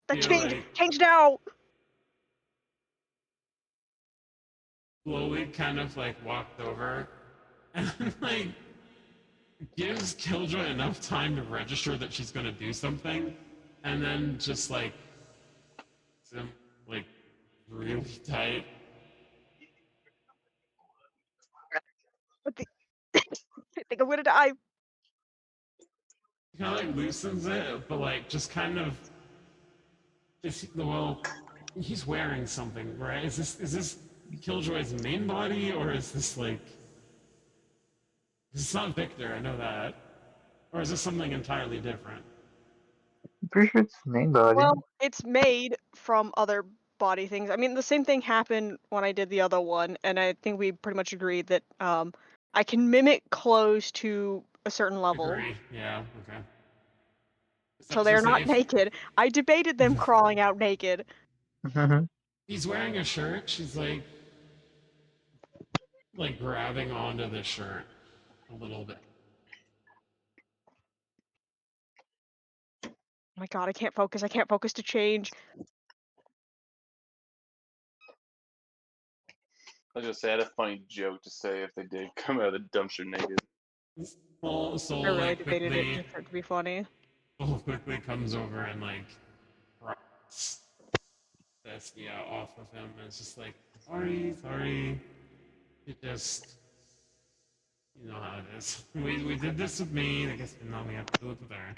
That Feel change now. slowly kind of like walked over and like gives Killjoy enough time to register that she's gonna do something, and then just like like really tight. But I think I'm gonna die. Kind of like loosens it, but like just kind of well, he's wearing something, right? Is this Killjoy's main body, or is this like it's not Victor? I know that, or is this something entirely different? I'm pretty sure it's the main body. Well, it's made from other body things. I mean, the same thing happened when I did the other one, and I think we pretty much agreed that I can mimic clothes to a certain level. Agree. Yeah. Okay. So they're not naked. I debated them crawling out naked. He's wearing a shirt. She's like grabbing onto the shirt a little bit. Oh my god, I can't focus. I can't focus to change. I was gonna say I had a funny joke to say if they did come out of the dumpster naked. Soul I really like debated it quickly, just for it to be funny. Soul quickly comes over and like rips Bestia off of him, and it's just like, sorry. It just, you know how it is. We did this with me. I guess now we have to do it with her.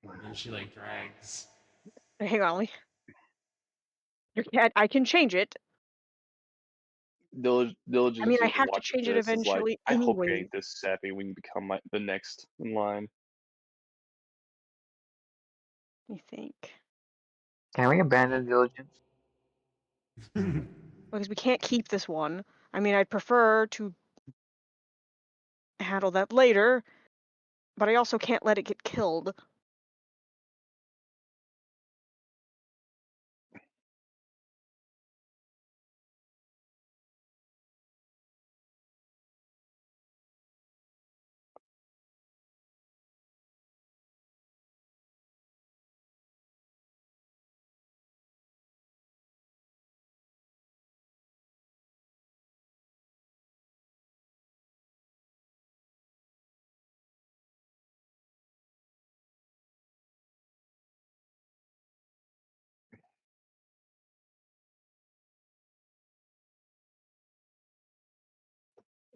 And then she like drags. Hang on, I can change it. Diligence I mean, I just have to watching change it this is like, eventually I hope it anyway. ain't this sappy. We can become the next in line. I think. Can we abandon Diligence? Because we can't keep this one. I mean, I'd prefer to handle that later, but I also can't let it get killed.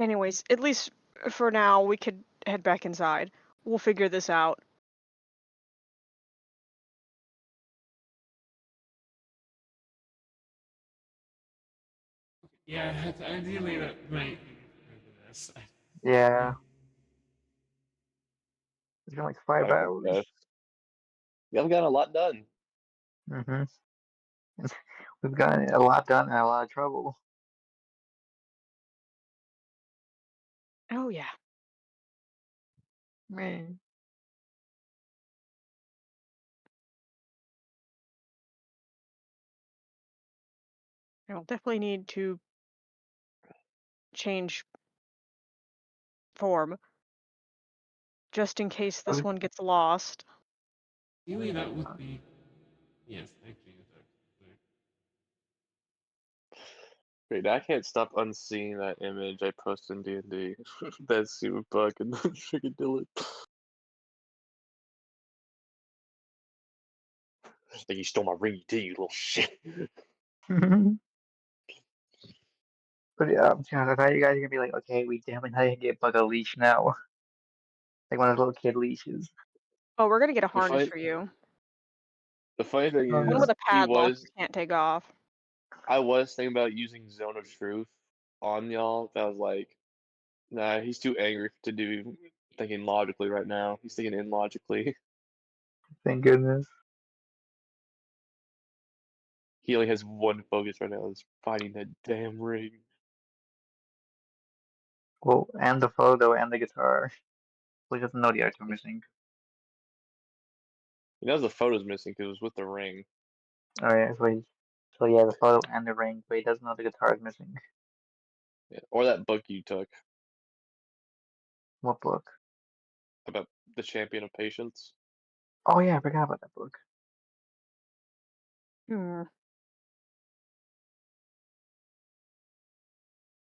Anyways, at least for now, we could head back inside. We'll figure this out. Yeah, ideally that might be this. Yeah. It's been like 5 hours. Yeah, I've gotten a lot done. Mm-hmm. We've gotten a lot done and a lot of trouble. Oh yeah. Man. I'll definitely need to change form, just in case this Okay. one gets lost. You leave that with the. Yes, actually, Wait, I can't stop unseeing that image I posted in D&D. That super bug and freaking Dylan. Like you stole my ring, you little shit. But yeah, to be honest, I thought you guys were gonna be like, okay, we definitely had to get Bug a leash now. Like one of those little kid leashes. Oh, we're gonna get a The harness funny, for you. the funny thing Oh, One yeah. with is, a padlock you can't take off. I was thinking about using Zone of Truth on y'all, but I was like, nah, he's too angry to do thinking logically right now. He's thinking illogically. Thank goodness. He only has one focus right now, is finding that damn ring. Well, and the photo and the guitar. Well, he doesn't know the items are missing. He knows the photo's missing because it was with the ring. Oh yeah, so yeah, the photo and the ring, but he doesn't know the guitar is missing. Yeah. Or that book you took What book? about the champion of patience. Oh yeah, I forgot about that book. Hmm.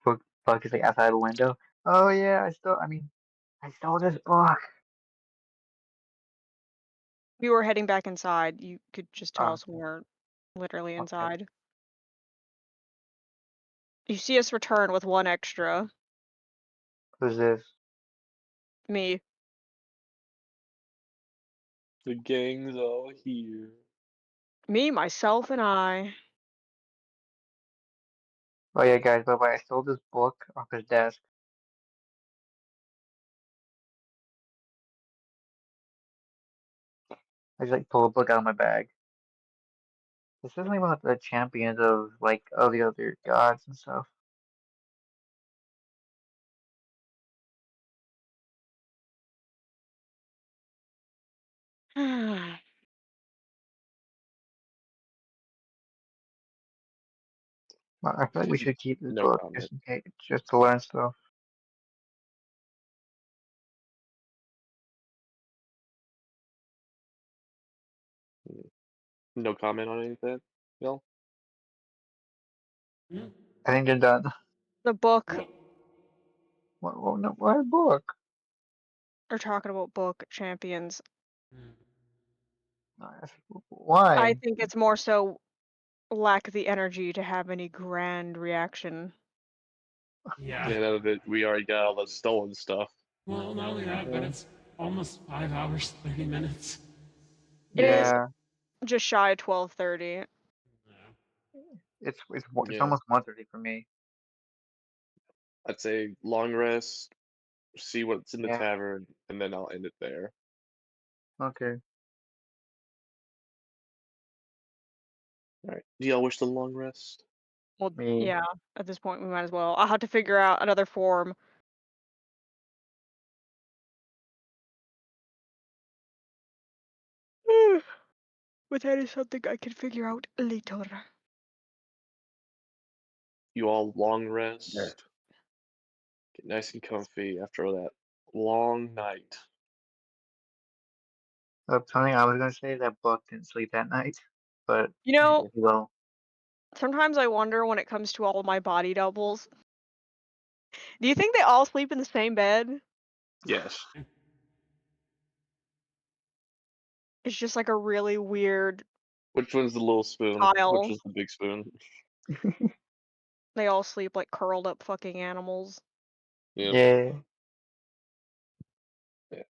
Book is like outside the window. Oh yeah, I stole this book. If you were heading back inside, you could just tell Oh, us when we're literally okay. inside. You see us return with one extra. Who's this? Me. The gang's all here. Me, myself, and I. Oh yeah, guys, by the way, I stole this book off his desk. I just like pulled a book out of my bag. This is something about the champions of like all the other gods and stuff. Well, I feel like we should keep this No book comment. just in case, just to learn stuff. No comment on anything, y'all? Hmm? I think they're done. The book. What, no, what book? They're talking about book champions. Why? I think it's more so lack the energy to have any grand reaction. Yeah. Yeah, now that we already got all the stolen stuff. Well, not only that, but Yeah. it's almost 5 hours, 30 minutes. It is Yeah, just shy of 12:30. Yeah. it's Yeah, almost 1:30 for me. I'd say long rest, see what's in the Yeah. tavern, and then I'll end it there. Okay. All right. Do y'all wish the long rest? Well, Me. yeah, at this point we might as well. I'll have to figure out another form. But that is something I can figure out later. You all long rest, get nice and comfy after that long night. Something I was gonna say that Buck didn't sleep that night, but You know, he will. sometimes I wonder when it comes to all of my body doubles. Do you think they all sleep in the same bed? Yes. It's just like a really weird Which one's the little spoon? Which tile. is the big spoon? They all sleep like curled up fucking animals. Yep. Yeah.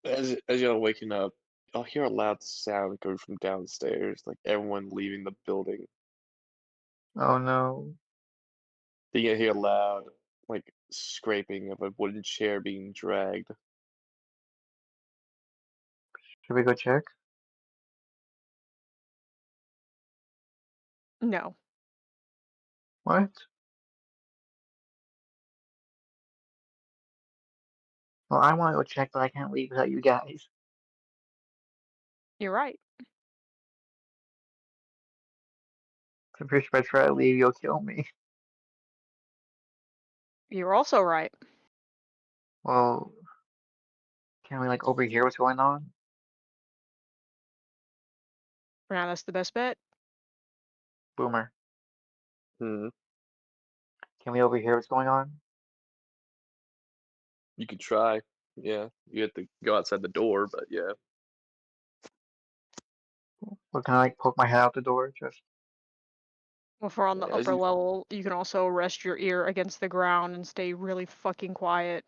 Yeah. As y'all waking up, y'all hear a loud sound coming from downstairs, like everyone leaving the building. Oh no. Then you hear loud, like scraping of a wooden chair being dragged. Should we go check? No. What? Well, I want to go check, but I can't leave without you guys. You're right. I'm pretty sure if I try to leave, you'll kill me. You're also right. Well, can we like overhear what's going on? For now, that's the best bet. Boomer, Hmm. can we overhear what's going on? You could try. Yeah. You have to go outside the door, but yeah. Or can I like poke my head out the door? Just Well, if we're on the As upper you level, you can also rest your ear against the ground and stay really fucking quiet.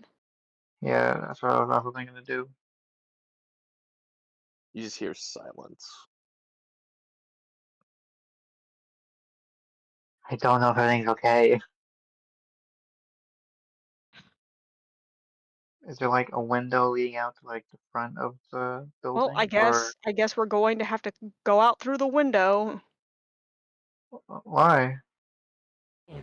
yeah, that's what I was also thinking to do. you just hear silence. I don't know if everything's okay. Is there like a window leading out to like the front of the Well, building, or I guess we're going to have to go out through the window. why? Oh,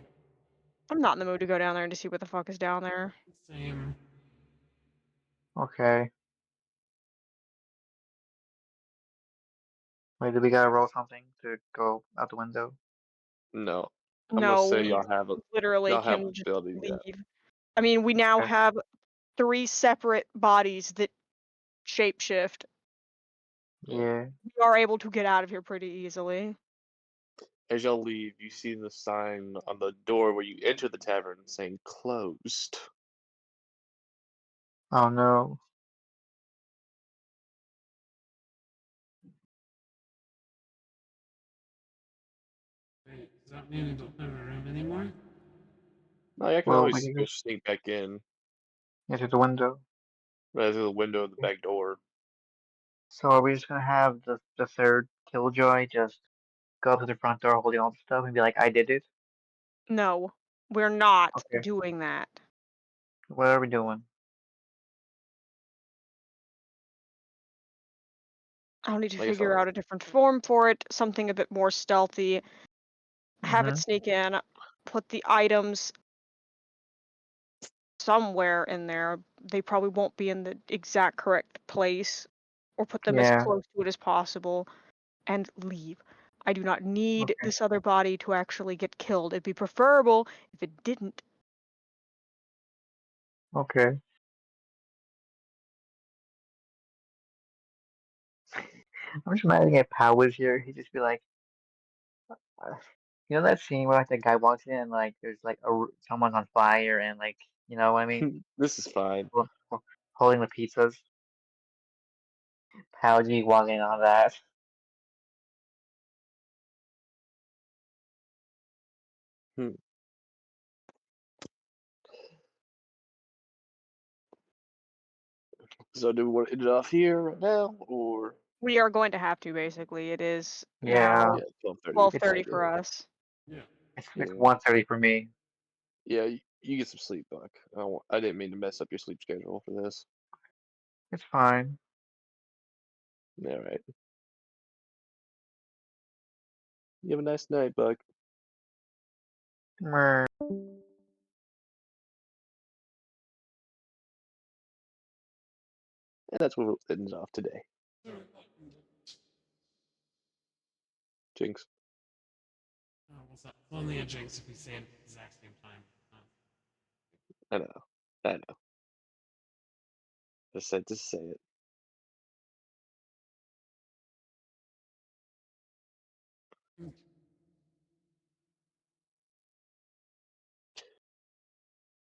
I'm not in the mood to go down there and to see what the fuck is down there. same. Okay. Wait, do we gotta roll something to go out the window? No. I'm gonna No, say we literally y'all have can just ability to do that. leave. I mean, we now Okay. have 3 separate bodies that shapeshift. Yeah. We are able to get out of here pretty easily. As y'all leave, you see the sign on the door where you enter the tavern saying closed. Oh no. Wait, does that mean we don't have a room anymore? No, I can Well, I always go guess sneak back in. enter the window. Right through the window of the back door. So are we just gonna have the third killjoy just go up to the front door holding all the stuff and be like, I did it? No, we're not Okay. doing that. What are we doing? I'll need to I guess figure I'll out a different form for it, something a bit more stealthy. Have it Mm-hmm. sneak in, put the items somewhere in there. They probably won't be in the exact correct place, or put them as Yeah. close to it as possible, and leave. I do not need Okay. this other body to actually get killed. It'd be preferable if it didn't. Okay. I'm just imagining if Pow was here, he'd just be like, uh, you know that scene where like the guy walks in and like there's like someone's on fire and like you know what I mean, This is fine. holding the pizzas. Pow G walking on that. Hmm. So do we want to end it off here right now, or We are going to have to, basically. It is Yeah. now yeah, 12:30 It's 12:30 Pacific. for us. Yeah. it's Yeah, 1:30 for me. yeah. You get some sleep, Buck. I didn't mean to mess up your sleep schedule for this. It's fine. All right. You have a nice night, Buck. Mer. And that's where we'll end it off today. Jinx. Oh, what's that? It's only a jinx if we say it at the exact same time. I know. I know. Just said to say it.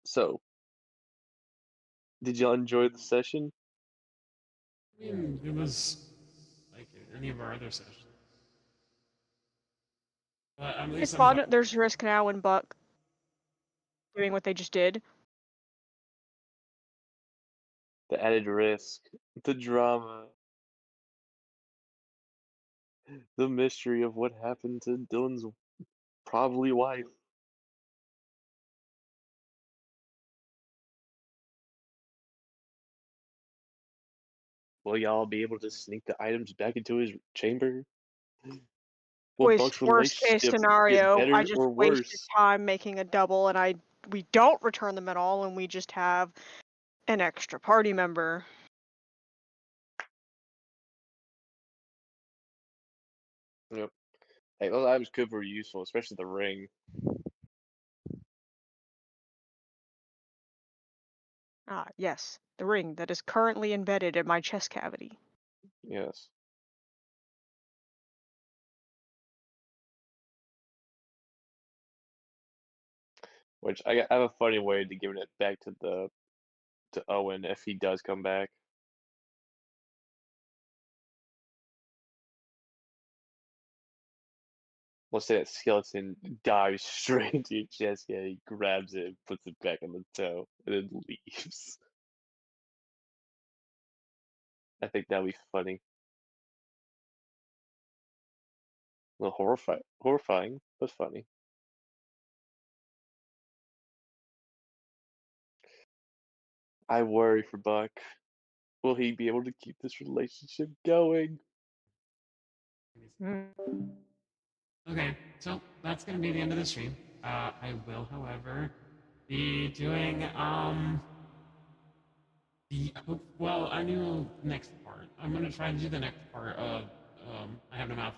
So, did y'all enjoy the session? I mean, it was like any of our other sessions. But at It's least I'm glad. fun. There's risk now in Buck doing what they just did. The added risk, the drama, the mystery of what happened to Dylan's probably wife. Will y'all be able to sneak the items back into his chamber? Will Buck's Worst case relationship get scenario, I better just or wasted worse? time making a double, and we don't return them at all, and we just have an extra party member. Yep. Hey, those items could be useful, especially the ring. Ah, yes, the ring that is currently embedded in my chest cavity. Yes. Which I have a funny way to giving it back to Owen if he does come back. Let's say that skeleton dives straight into your chest, yeah, he grabs it and puts it back on the toe, and then leaves. I think that'd be funny. A little horrifying, but funny. I worry for Buck. Will he be able to keep this relationship going? Okay, so that's gonna be the end of the stream. I will, however, be doing well, I knew next part. I'm gonna try to do the next part of I have no mouth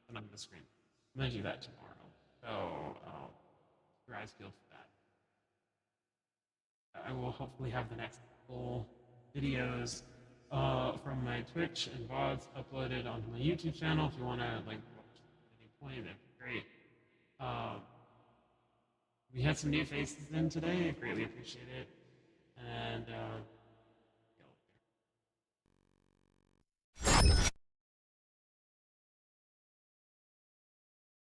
and on the screen. I'm gonna do that tomorrow. So your eyes peeled for that. I will hopefully have the next couple videos from my Twitch and VODs uploaded onto my YouTube channel. If you wanna like watch at any point, that'd be great. Um, we had some new faces in today. I greatly appreciate it. And